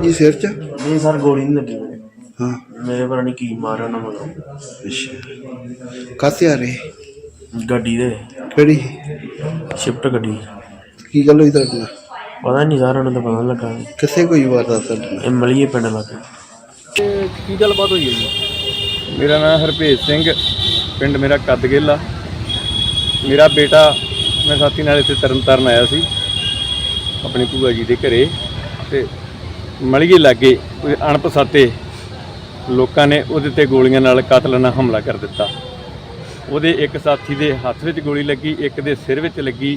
जी सिर च? नहीं सर गोली नहीं लगी मेरे। हाँ। मेरे पता नहीं की मारा ना मतलब अच्छा काते आ रहे? गड्डी दे केड़ी शिफ्ट गड्डी की गल हुई तेरे नाल? पता नहीं सर उन्हें तो पता नहीं लगा। किथे कोई वारदात तेरे नाल? मलिए पिंड लगे की गलबात हुई है जी? मेरा नाम हरभेज सिंह, पिंड मेरा कदगिल आ। मेरा बेटा मैं साथी नाल इत्थे तरनताਰਨ आया सी अपनी भूआ जी के घरे ते मलिए लागे कोई अणपछाते लोगों ने उहदे ते गोलियां नाल कातलाना हमला कर दिता। उहदे एक साथी दे हत्थ विच गोली लगी, एक दे सिर विच लगी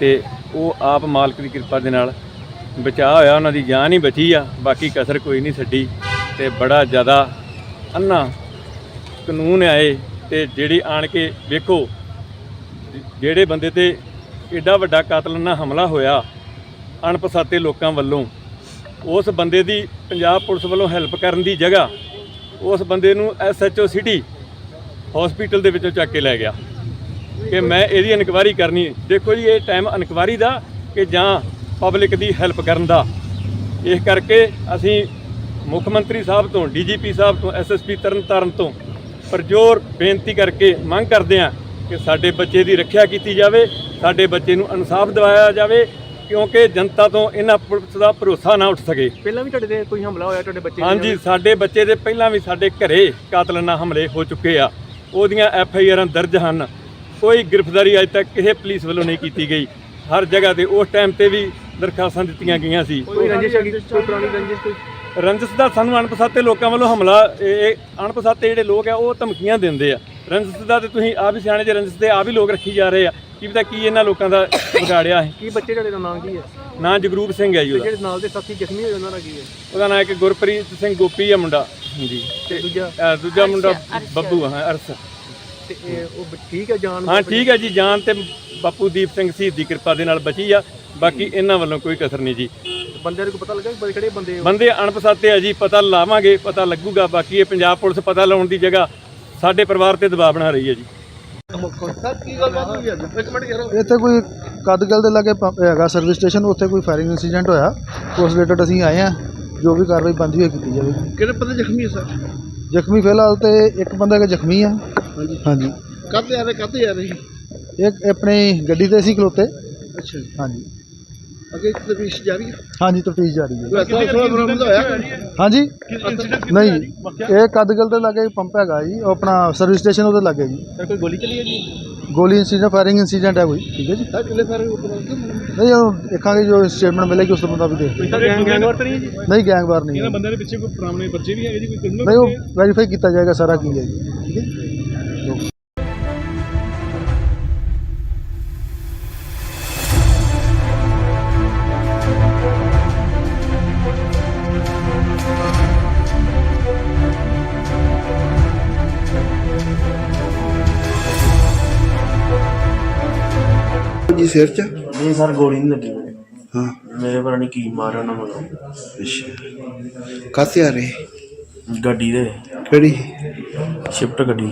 ते वो आप मालक की किरपा दे नाल बचा होया, उन्हां दी जान ही बची आ, बाकी कसर कोई नहीं छड्डी। ते बड़ा ज़्यादा अन्ना कानून आए ते जिहड़ी आण के वेखो जिहड़े बंदे ते एडा वड्डा कातलाना हमला होया अणपछाते लोगों वालों, उस बंदे दी पंजाब पुलिस वालों हैल्प करन दी जगह उस बंदे नूं SHO सिटी हॉस्पिटल दे विचों चक के लै गया कि मैं इहदी इनक्वायरी करनी। देखो जी ये टाइम इनक्वायरी दा कि जां पब्लिक दी हैल्प करन दा। इस करके असीं मुख मंत्री साहब तो DGP साहब तो SSP तरनताਰਨ तो परजोर बेनती करके मंग करते हैं कि साडे बच्चे की रखिया की जाए, साडे बच्चे नूं इंसाफ दिवाया जाए, क्योंकि जनता तो इन्हां पुलिस का भरोसा ना उठ सके। पहला भी तुहाडे ते कोई हमला होया तुहाडे बच्चे? हाँ जी, साडे बच्चे दे पहलां भी साडे घरे कातलाना हमले हो चुके आ, ओहदियां FIR दर्ज हैं। कोई गिरफ्तारी अज तक किसी पुलिस वालों नहीं की गई। हर जगह ते उस टाइम ते भी दरखास्तां दित्तियां गईयां सी। कोई रंजिश हैगी? कोई पुरानी रंजिश? कोई रंजिश का सानू अणपछाते लोगों वालों हमला अणपछाते जिहड़े लोग आ वो धमकियां दिंदे आ। रंजिश का तो तुसीं आप भी सियाणे जे, रंजिश ते आप ही लोग रखी जा रहे आ, की पता की इन्हां लोगों का बिगाड़िया है। की बच्चे तुहाडे दा नाम की है? नाम जगरूप सिंह है जी। ਜਿਹੜੇ ਨਾਲ ਦੇ ਸਾਥੀ ਜ਼ਖਮੀ ਹੋਏ ਉਹਨਾਂ ਦਾ ਕੀ ਹੈ? ਉਹਦਾ ਨਾਮ ਇੱਕ ਗੁਰਪ੍ਰੀਤ ਸਿੰਘ ਗੋਪੀ ਆ ਮੁੰਡਾ ਜੀ, ਤੇ ਦੂਜਾ ਮੁੰਡਾ ਬੱਬੂ ਹਾਂ ਅਰਸ। ਤੇ ਉਹ ਠੀਕ ਹੈ ਜਾਨ? ਹਾਂ ਠੀਕ ਹੈ ਜੀ, ਜਾਨ ਤੇ ਬਾਪੂ ਦੀਪ ਸਿੰਘ ਸ਼ਹੀਦ ਦੀ ਕਿਰਪਾ ਦੇ ਨਾਲ ਬਚੀ ਆ, ਬਾਕੀ ਇਹਨਾਂ ਵੱਲੋਂ ਕੋਈ ਕਸਰ ਨਹੀਂ ਜੀ। ਬੰਦਿਆਂ ਨੂੰ ਪਤਾ ਲੱਗਾ ਕਿ ਕਿਹੜੇ ਬੰਦੇ? ਬੰਦੇ ਅਣਪਛਾਤੇ ਆ ਜੀ, ਪਤਾ ਲਾਵਾਂਗੇ, ਪਤਾ ਲੱਗੂਗਾ। ਬਾਕੀ ਇਹ ਪੰਜਾਬ ਪੁਲਿਸ ਪਤਾ ਲਾਉਣ ਦੀ ਜਗ੍ਹਾ ਸਾਡੇ ਪਰਿਵਾਰ ਤੇ ਦਬਾਅ ਬਣਾ ਰਹੀ ਹੈ ਜੀ। ਇੱਥੇ ਕੋਈ ਕਦਗਲ ਦੇ ਲਾਗੇ ਹੈਗਾ ਸਰਵਿਸ ਸਟੇਸ਼ਨ, ਉੱਥੇ ਕੋਈ ਫਾਇਰਿੰਗ ਇੰਸੀਡੈਂਟ ਹੋਇਆ, ਉਸ ਰਿਲੇਟਡ ਅਸੀਂ ਆਏ ਹਾਂ। ਜੋ ਵੀ ਕਾਰਵਾਈ ਬਣਦੀ ਹੋਈ ਕੀਤੀ ਜਾਵੇਗੀ। ਕਿਹੜੇ ਬੰਦੇ ਜ਼ਖਮੀ ਹੈ ਸਰ? ਜ਼ਖਮੀ ਫਿਲਹਾਲ ਤੇ ਇੱਕ ਬੰਦਾ ਜ਼ਖਮੀ ਆ। ਹਾਂਜੀ ਕਾਹਤੇ ਆ ਰਹੇ? ਇੱਕ ਆਪਣੀ ਗੱਡੀ ਤੇ ਸੀ ਖਲੋਤੇ। ਅੱਛਾ ਜੀ। ਹਾਂਜੀ ਅੱਗੇ ਤਫਤੀਸ਼ ਜਾਰੀ ਹੈ? ਹਾਂਜੀ ਤਫਤੀਸ਼ ਜਾਰੀ ਹੈ। ਕੋਈ ਬਰਾਮਦ ਹੋਇਆ? ਹਾਂਜੀ ਨਹੀਂ, ਇਹ ਕਦਗਲ ਦੇ ਲਾਗੇ ਪੰਪ ਹੈਗਾ ਜੀ, ਉਹ ਆਪਣਾ ਸਰਵਿਸ ਸਟੇਸ਼ਨ ਉਹਦੇ ਲਾਗੇ ਜੀ। ਕੋਈ ਗੋਲੀ ਚੱਲੀ ਹੈ ਜੀ? ਗੋਲੀ ਇੰਸੀਡੈਂਟ ਫਾਇਰਿੰਗ ਇੰਸੀਡੈਂਟ ਹੈ ਕੋਈ। ਠੀਕ ਹੈ ਜੀ। ਸਰ ਕਿੰਨੇ ਸਾਰੇ ਨਹੀਂ ਉਹ ਦੇਖਾਂਗੇ, ਜੋ ਸਟੇਟਮੈਂਟ ਮਿਲੇਗੀ ਉਸ ਤੋਂ ਮੁਤਾਬਿਕ ਦੇਖ। ਕੋਈ ਗੈਂਗਵਾਰ ਤਾਂ ਨਹੀਂ ਜੀ? ਨਹੀਂ ਗੈਂਗਵਾਰ ਨਹੀਂ। ਇਹਨਾਂ ਬੰਦਿਆਂ ਦੇ ਪਿੱਛੇ ਕੋਈ ਪੁਰਾਣੇ ਬੱਚੇ ਵੀ ਹੈਗੇ ਜੀ? ਕੋਈ ਨਹੀਂ ਉਹ ਵੈਰੀਫਾਈ ਕੀਤਾ ਜਾਏਗਾ ਸਾਰਾ ਕੀ ਹੈ ਜੀ। ਠੀਕ ਹੈ। जी सिर च? नहीं सर गोली नहीं लगी मेरे। हाँ। मेरे पता नहीं की मारा ना मतलब अच्छा काते आ रहे? गड्डी दे केड़ी शिफ्ट गड्डी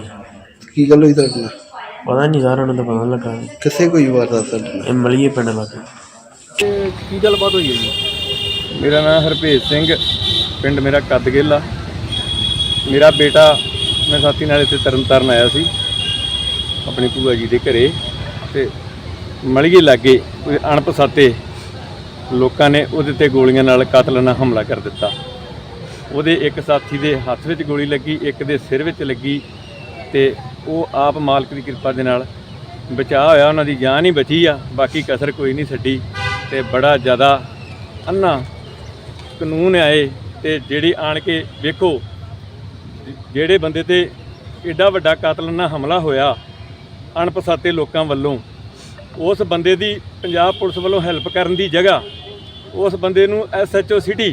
की गल हुई तेरे नाल? पता नहीं सर उन्हें तो पता नहीं लगा। किथे कोई वारदात तेरे नाल? मलिए पिंड लगे की गलबात हुई है जी? मेरा नाम हरभेज सिंह, पिंड मेरा कदगिल आ। मेरा बेटा मैं साथी नाल इत्थे तरनताਰਨ आया सी अपनी भूआ जी के घरे ते मलिए लागे कोई अणपछाते लोगों ने उहदे ते गोलियां नाल कातलाना हमला कर दिता। उहदे एक साथी दे हत्थ विच गोली लगी, एक दे सिर विच लगी ते वो आप मालक की किरपा दे नाल बचा होया, उन्हां दी जान ही बची आ, बाकी कसर कोई नहीं छड्डी। ते बड़ा ज़्यादा अन्ना कानून आए ते जिहड़ी आण के वेखो जिहड़े बंदे ते एडा वड्डा कातलाना हमला होया अणपछाते लोगों वालों, उस बंदे दी पंजाब पुलिस वालों हैल्प करन दी जगह उस बंदे नूं SHO सिटी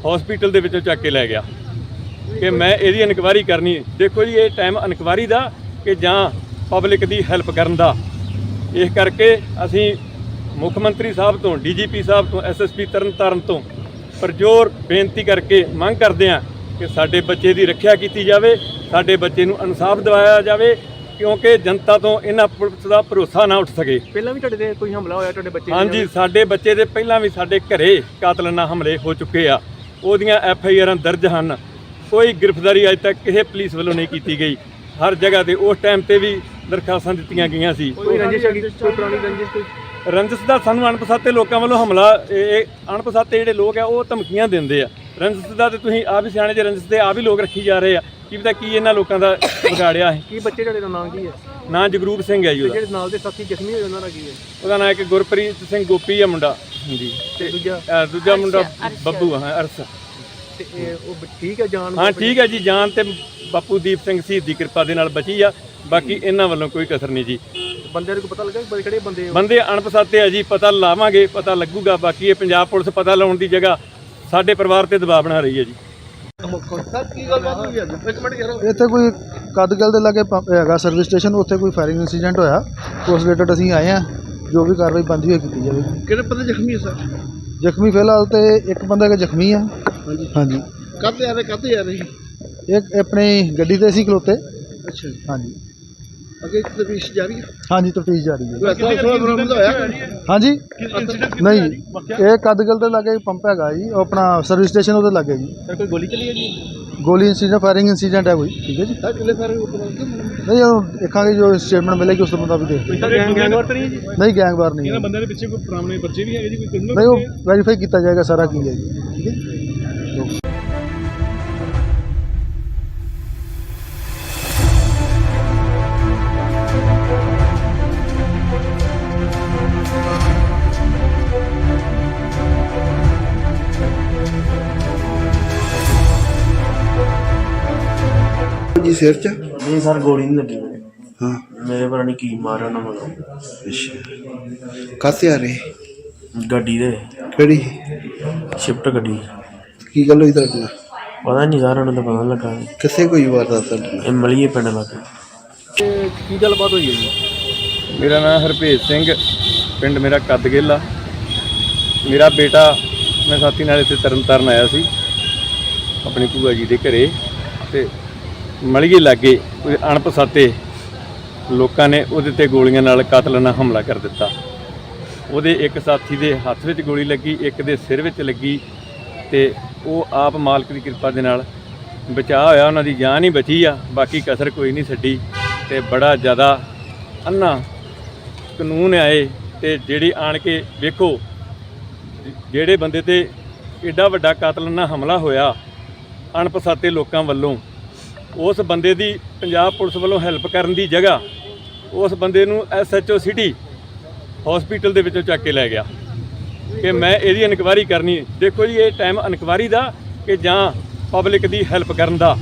हॉस्पिटल दे विचों चक के लै गया कि मैं इहदी इनक्वायरी करनी। देखो जी ये टाइम इनक्वायरी दा कि जां पब्लिक दी हैल्प करन दा। इस करके असीं मुख मंत्री साहब तो DGP साहब तो SSP तरनताਰਨ तो परजोर बेनती करके मंग करते हैं कि साडे बच्चे की रखिया की जाए, साडे बच्चे नूं इंसाफ दिवाया जाए, क्योंकि जनता तो इन्हां पुलिस का भरोसा ना उठ सके। पहला भी तुहाडे ते कोई हमला होया तुहाडे बच्चे? हाँ जी, साडे बच्चे दे पहलां भी साडे घरे कातलाना हमले हो चुके आ, ਉਹਦੀਆਂ FIRਾਂ ਦਰਜ ਹਨ। ਕੋਈ ਗ੍ਰਿਫਤਾਰੀ ਅਜੇ ਤੱਕ ਕਿਸੇ ਪੁਲਿਸ ਵੱਲੋਂ ਨਹੀਂ ਕੀਤੀ ਗਈ। ਹਰ ਜਗ੍ਹਾ ਤੇ ਉਸ ਟਾਈਮ ਤੇ ਵੀ ਦਰਖਾਸਤਾਂ ਦਿੱਤੀਆਂ ਗਈਆਂ ਸੀ। ਕੋਈ ਰੰਜਿਸ਼ ਹੈਗੀ, ਕੋਈ ਪੁਰਾਣੀ ਰੰਜਿਸ਼ ਕੋਈ? ਰੰਜਿਸ਼ ਦਾ ਸਾਨੂੰ ਅਣਪਛਾਤੇ ਲੋਕਾਂ ਵੱਲੋਂ ਹਮਲਾ, ਇਹ ਅਣਪਛਾਤੇ ਜਿਹੜੇ ਲੋਕ ਆ ਉਹ ਧਮਕੀਆਂ ਦਿੰਦੇ ਆ। ਰੰਜਿਸ਼ ਦਾ ਤੇ ਤੁਸੀਂ ਆਪ ਹੀ ਸਿਆਣੇ ਜੇ, ਰੰਜਿਸ਼ ਦੇ ਆਪ ਹੀ ਲੋਕ ਰੱਖੀ ਜਾ ਰਹੇ ਆ। ਕੀ ਪਤਾ ਕੀ ਇਹਨਾਂ ਲੋਕਾਂ ਦਾ ਵਿਗਾੜਿਆ ਹੈ। ਕੀ ਬੱਚੇ ਤੁਹਾਡੇ ਦਾ ਨਾਂ ਕੀ ਹੈ? ਨਾਂ ਜਗਰੂਪ ਸਿੰਘ ਹੈ ਜੀ ਤੇ ਉਹਦਾ। ਜਿਹੜੇ ਨਾਲ ਦੇ ਸਾਥੀ ਜ਼ਖਮੀ ਹੋਏ ਉਹਨਾਂ ਦਾ ਕੀ ਹੈ? ਉਹਦਾ ਨਾਂ ਇੱਕ ਗੁਰਪ੍ਰੀਤ ਸਿੰਘ ਗੋਪੀ ਆ ਮੁੰਡਾ ਜੀ, ਤੇ ਦੂਜਾ ਦੂਜਾ ਮੁੰਡਾ ਬੱਬੂ ਹਾਂ ਅਰਸ। ਤੇ ਉਹ ਠੀਕ ਹੈ ਜਾਨ? ਹਾਂ ਠੀਕ ਹੈ ਜੀ, ਜਾਨ ਤੇ ਬਾਪੂ ਦੀਪ ਸਿੰਘ ਸ਼ਹੀਦ ਦੀ ਕਿਰਪਾ ਦੇ ਨਾਲ ਬਚੀ ਆ। ਬਾਕੀ ਇਹਨਾਂ ਵੱਲੋਂ ਕੋਈ ਕਸਰ ਨਹੀਂ ਜੀ। ਬੰਦੇ ਨੂੰ ਪਤਾ ਲੱਗਾ ਕਿਹੜੇ ਬੰਦੇ ਉਹ? ਬੰਦੇ ਅਣਪਛਾਤੇ ਆ ਜੀ, ਪਤਾ ਲਾਵਾਂਗੇ, ਪਤਾ ਲੱਗੂਗਾ। ਬਾਕੀ ਇਹ ਪੰਜਾਬ ਪੁਲਿਸ ਪਤਾ ਲਾਉਣ ਦੀ ਜਗ੍ਹਾ ਸਾਡੇ ਪਰਿਵਾਰ ਤੇ ਦਬਾਅ ਬਣਾ ਰਹੀ ਹੈ ਜੀ। ਇੱਥੇ ਕੋਈ ਕਦਗਲ ਦੇ ਲਾਗੇ ਹੈਗਾ ਸਰਵਿਸ ਸਟੇਸ਼ਨ, ਉੱਥੇ ਕੋਈ ਫਾਇਰਿੰਗ ਇਨਸੀਡੈਂਟ ਹੋਇਆ। ਉਸ ਰਿਲੇਟਡ ਅਸੀਂ ਆਏ ਹਾਂ, ਜੋ ਵੀ ਕਾਰਵਾਈ ਬਣਦੀ ਹੋਈ ਕੀਤੀ ਜਾਵੇਗੀ। ਕਿਹੜੇ ਬੰਦੇ ਜ਼ਖਮੀ ਹੈ ਸਰ? ਜ਼ਖਮੀ ਫਿਲਹਾਲ ਤੇ ਇੱਕ ਬੰਦਾ ਹੈਗਾ ਜ਼ਖਮੀ ਆ। ਹਾਂਜੀ ਹਾਂਜੀ, ਕਾਹਤੇ ਆ ਰਹੇ? ਇੱਕ ਆਪਣੀ ਗੱਡੀ ਤੇ ਸੀ ਖਲੋਤੇ। ਅੱਛਾ ਜੀ। ਹਾਂਜੀ ਅੱਗੇ ਤਫਤੀਸ਼ ਜਾਰੀ ਹੈ? ਹਾਂਜੀ, ਤਫਤੀਸ਼ ਜਾਰੀ ਹੈ। ਕੋਈ ਬਰਾਮਦ ਹੋਇਆ? ਹਾਂਜੀ ਨਹੀਂ, ਇਹ ਕਦਗਲ ਦੇ ਲਾਗੇ ਪੰਪ ਹੈਗਾ ਜੀ, ਉਹ ਆਪਣਾ ਸਰਵਿਸ ਸਟੇਸ਼ਨ ਉਹਦੇ ਲਾਗੇ ਜੀ। ਸਰ ਕੋਈ ਗੋਲੀ ਚੱਲੀ ਹੈ ਜੀ? ਗੋਲੀ ਇਨਸੀਡੈਂਟ, ਫਾਇਰਿੰਗ ਇਨਸੀਡੈਂਟ ਹੈ ਕੋਈ। ਠੀਕ ਹੈ ਜੀ। ਸਰ ਕਿੰਨੇ ਸਾਰੇ ਉਪਲਬਧ? ਨਹੀਂ, ਉਹ ਦੇਖਾਂਗੇ ਜੋ ਸਟੇਟਮੈਂਟ ਮਿਲੇਗੀ ਉਸ ਤੋਂ ਮੁਤਾਬਿਕ ਦੇਖਦੇ ਹਾਂ। ਗੈਂਗਵਾਰ ਤਾਂ ਨਹੀਂ ਹੈ ਜੀ? ਨਹੀਂ, ਗੈਂਗਵਾਰ ਨਹੀਂ ਹੈ। ਇਹਨਾਂ ਬੰਦਿਆਂ ਦੇ ਪਿੱਛੇ ਕੋਈ ਪੁਰਾਣੇ ਬੱਚੇ ਵੀ ਹੈਗੇ ਜੀ, ਕੋਈ ਨਹੀਂ, ਉਹ ਵੈਰੀਫਾਈ ਕੀਤਾ ਜਾਏਗਾ ਸਾਰਾ ਕੀ ਹੈ ਜੀ। ਠੀਕ ਹੈ। ਜੀ ਸਿਰ 'ਚ? ਨਹੀਂ ਸਰ, ਗੋਲੀ ਨਹੀਂ ਲੱਗੀ ਮੇਰੇ। ਹਾਂ। ਮੇਰੇ ਪਤਾ ਨਹੀਂ ਕੀ ਮਾਰਿਆ ਉਹਨਾਂ ਮਗਰੋਂ। ਅੱਛਾ, ਕਾਹਤੇ ਆ ਰਹੇ? ਗੱਡੀ ਦੇ, ਕਿਹੜੀ? ਸ਼ਿਫਟ ਗੱਡੀ। ਕੀ ਗੱਲ ਹੋਈ ਤੁਹਾਡੇ ਨਾਲ? ਪਤਾ ਨਹੀਂ ਸਰ, ਉਹਨਾਂ ਦਾ ਪਤਾ ਨੀ ਲੱਗਾ। ਕਿਸੇ ਕੋਈ ਵਾਰਦਾਤ ਤੁਹਾਡੇ ਨਾਲ? ਇਹ ਮਲੀਏ ਪਿੰਡ ਲੱਗੇ। ਤੇ ਕੀ ਗੱਲਬਾਤ ਹੋਈ ਹੈ ਜੀ? ਮੇਰਾ ਨਾਮ ਹਰਭੇਜ ਸਿੰਘ, ਪਿੰਡ ਮੇਰਾ ਕੱਦਗਿੱਲ ਆ। ਮੇਰਾ ਬੇਟਾ, ਮੈਂ ਸਾਥੀ ਨਾਲ ਇੱਥੇ ਤਰਨਤਾਰਨ ਆਇਆ ਸੀ ਆਪਣੀ ਭੂਆ ਜੀ ਦੇ ਘਰੇ, ਤੇ ਮਲੀਏ ਲਾਗੇ ਕੋਈ ਅਣਪਛਾਤੇ ਲੋਕਾਂ ਨੇ ਉਹਦੇ ਤੇ ਗੋਲੀਆਂ ਨਾਲ ਕਾਤਲਾਨਾ ਹਮਲਾ ਕਰ ਦਿੱਤਾ। ਉਹਦੇ ਇੱਕ ਸਾਥੀ ਦੇ ਹੱਥ ਵਿੱਚ ਗੋਲੀ ਲੱਗੀ, ਇੱਕ ਦੇ ਸਿਰ ਵਿੱਚ ਲੱਗੀ, ਤੇ ਉਹ ਆਪ ਮਾਲਕ ਦੀ ਕਿਰਪਾ ਦੇ ਨਾਲ ਬਚਾਅ ਹੋਇਆ। ਉਹਨਾਂ ਦੀ ਜਾਨ ਹੀ ਬਚੀ ਆ, ਬਾਕੀ ਕਸਰ ਕੋਈ ਨਹੀਂ ਛੱਡੀ। ਤੇ ਬੜਾ ਜ਼ਿਆਦਾ ਅੰਨਾ ਕਾਨੂੰਨ ਆਏ ਤੇ ਜਿਹੜੀ ਆਣ ਕੇ ਵੇਖੋ, ਜਿਹੜੇ ਬੰਦੇ ਤੇ ਐਡਾ ਵੱਡਾ ਕਾਤਲਾਨਾ ਹਮਲਾ ਹੋਇਆ ਅਣਪਛਾਤੇ ਲੋਕਾਂ ਵੱਲੋਂ, ਉਸ ਬੰਦੇ ਦੀ ਪੰਜਾਬ ਪੁਲਿਸ ਵੱਲੋਂ ਹੈਲਪ ਕਰਨ ਦੀ ਜਗ੍ਹਾ ਉਸ ਬੰਦੇ ਨੂੰ SHO ਸਿਟੀ ਹਸਪੀਟਲ ਦੇ ਵਿੱਚੋਂ ਚੱਕ ਕੇ ਲੈ ਗਿਆ ਕਿ ਮੈਂ ਇਹਦੀ ਇਨਕੁਆਇਰੀ ਕਰਨੀ। ਦੇਖੋ ਜੀ, ਇਹ ਟਾਈਮ ਇਨਕੁਆਇਰੀ ਦਾ ਕਿ ਜਾਂ ਪਬਲਿਕ ਦੀ ਹੈਲਪ ਕਰਨ ਦਾ।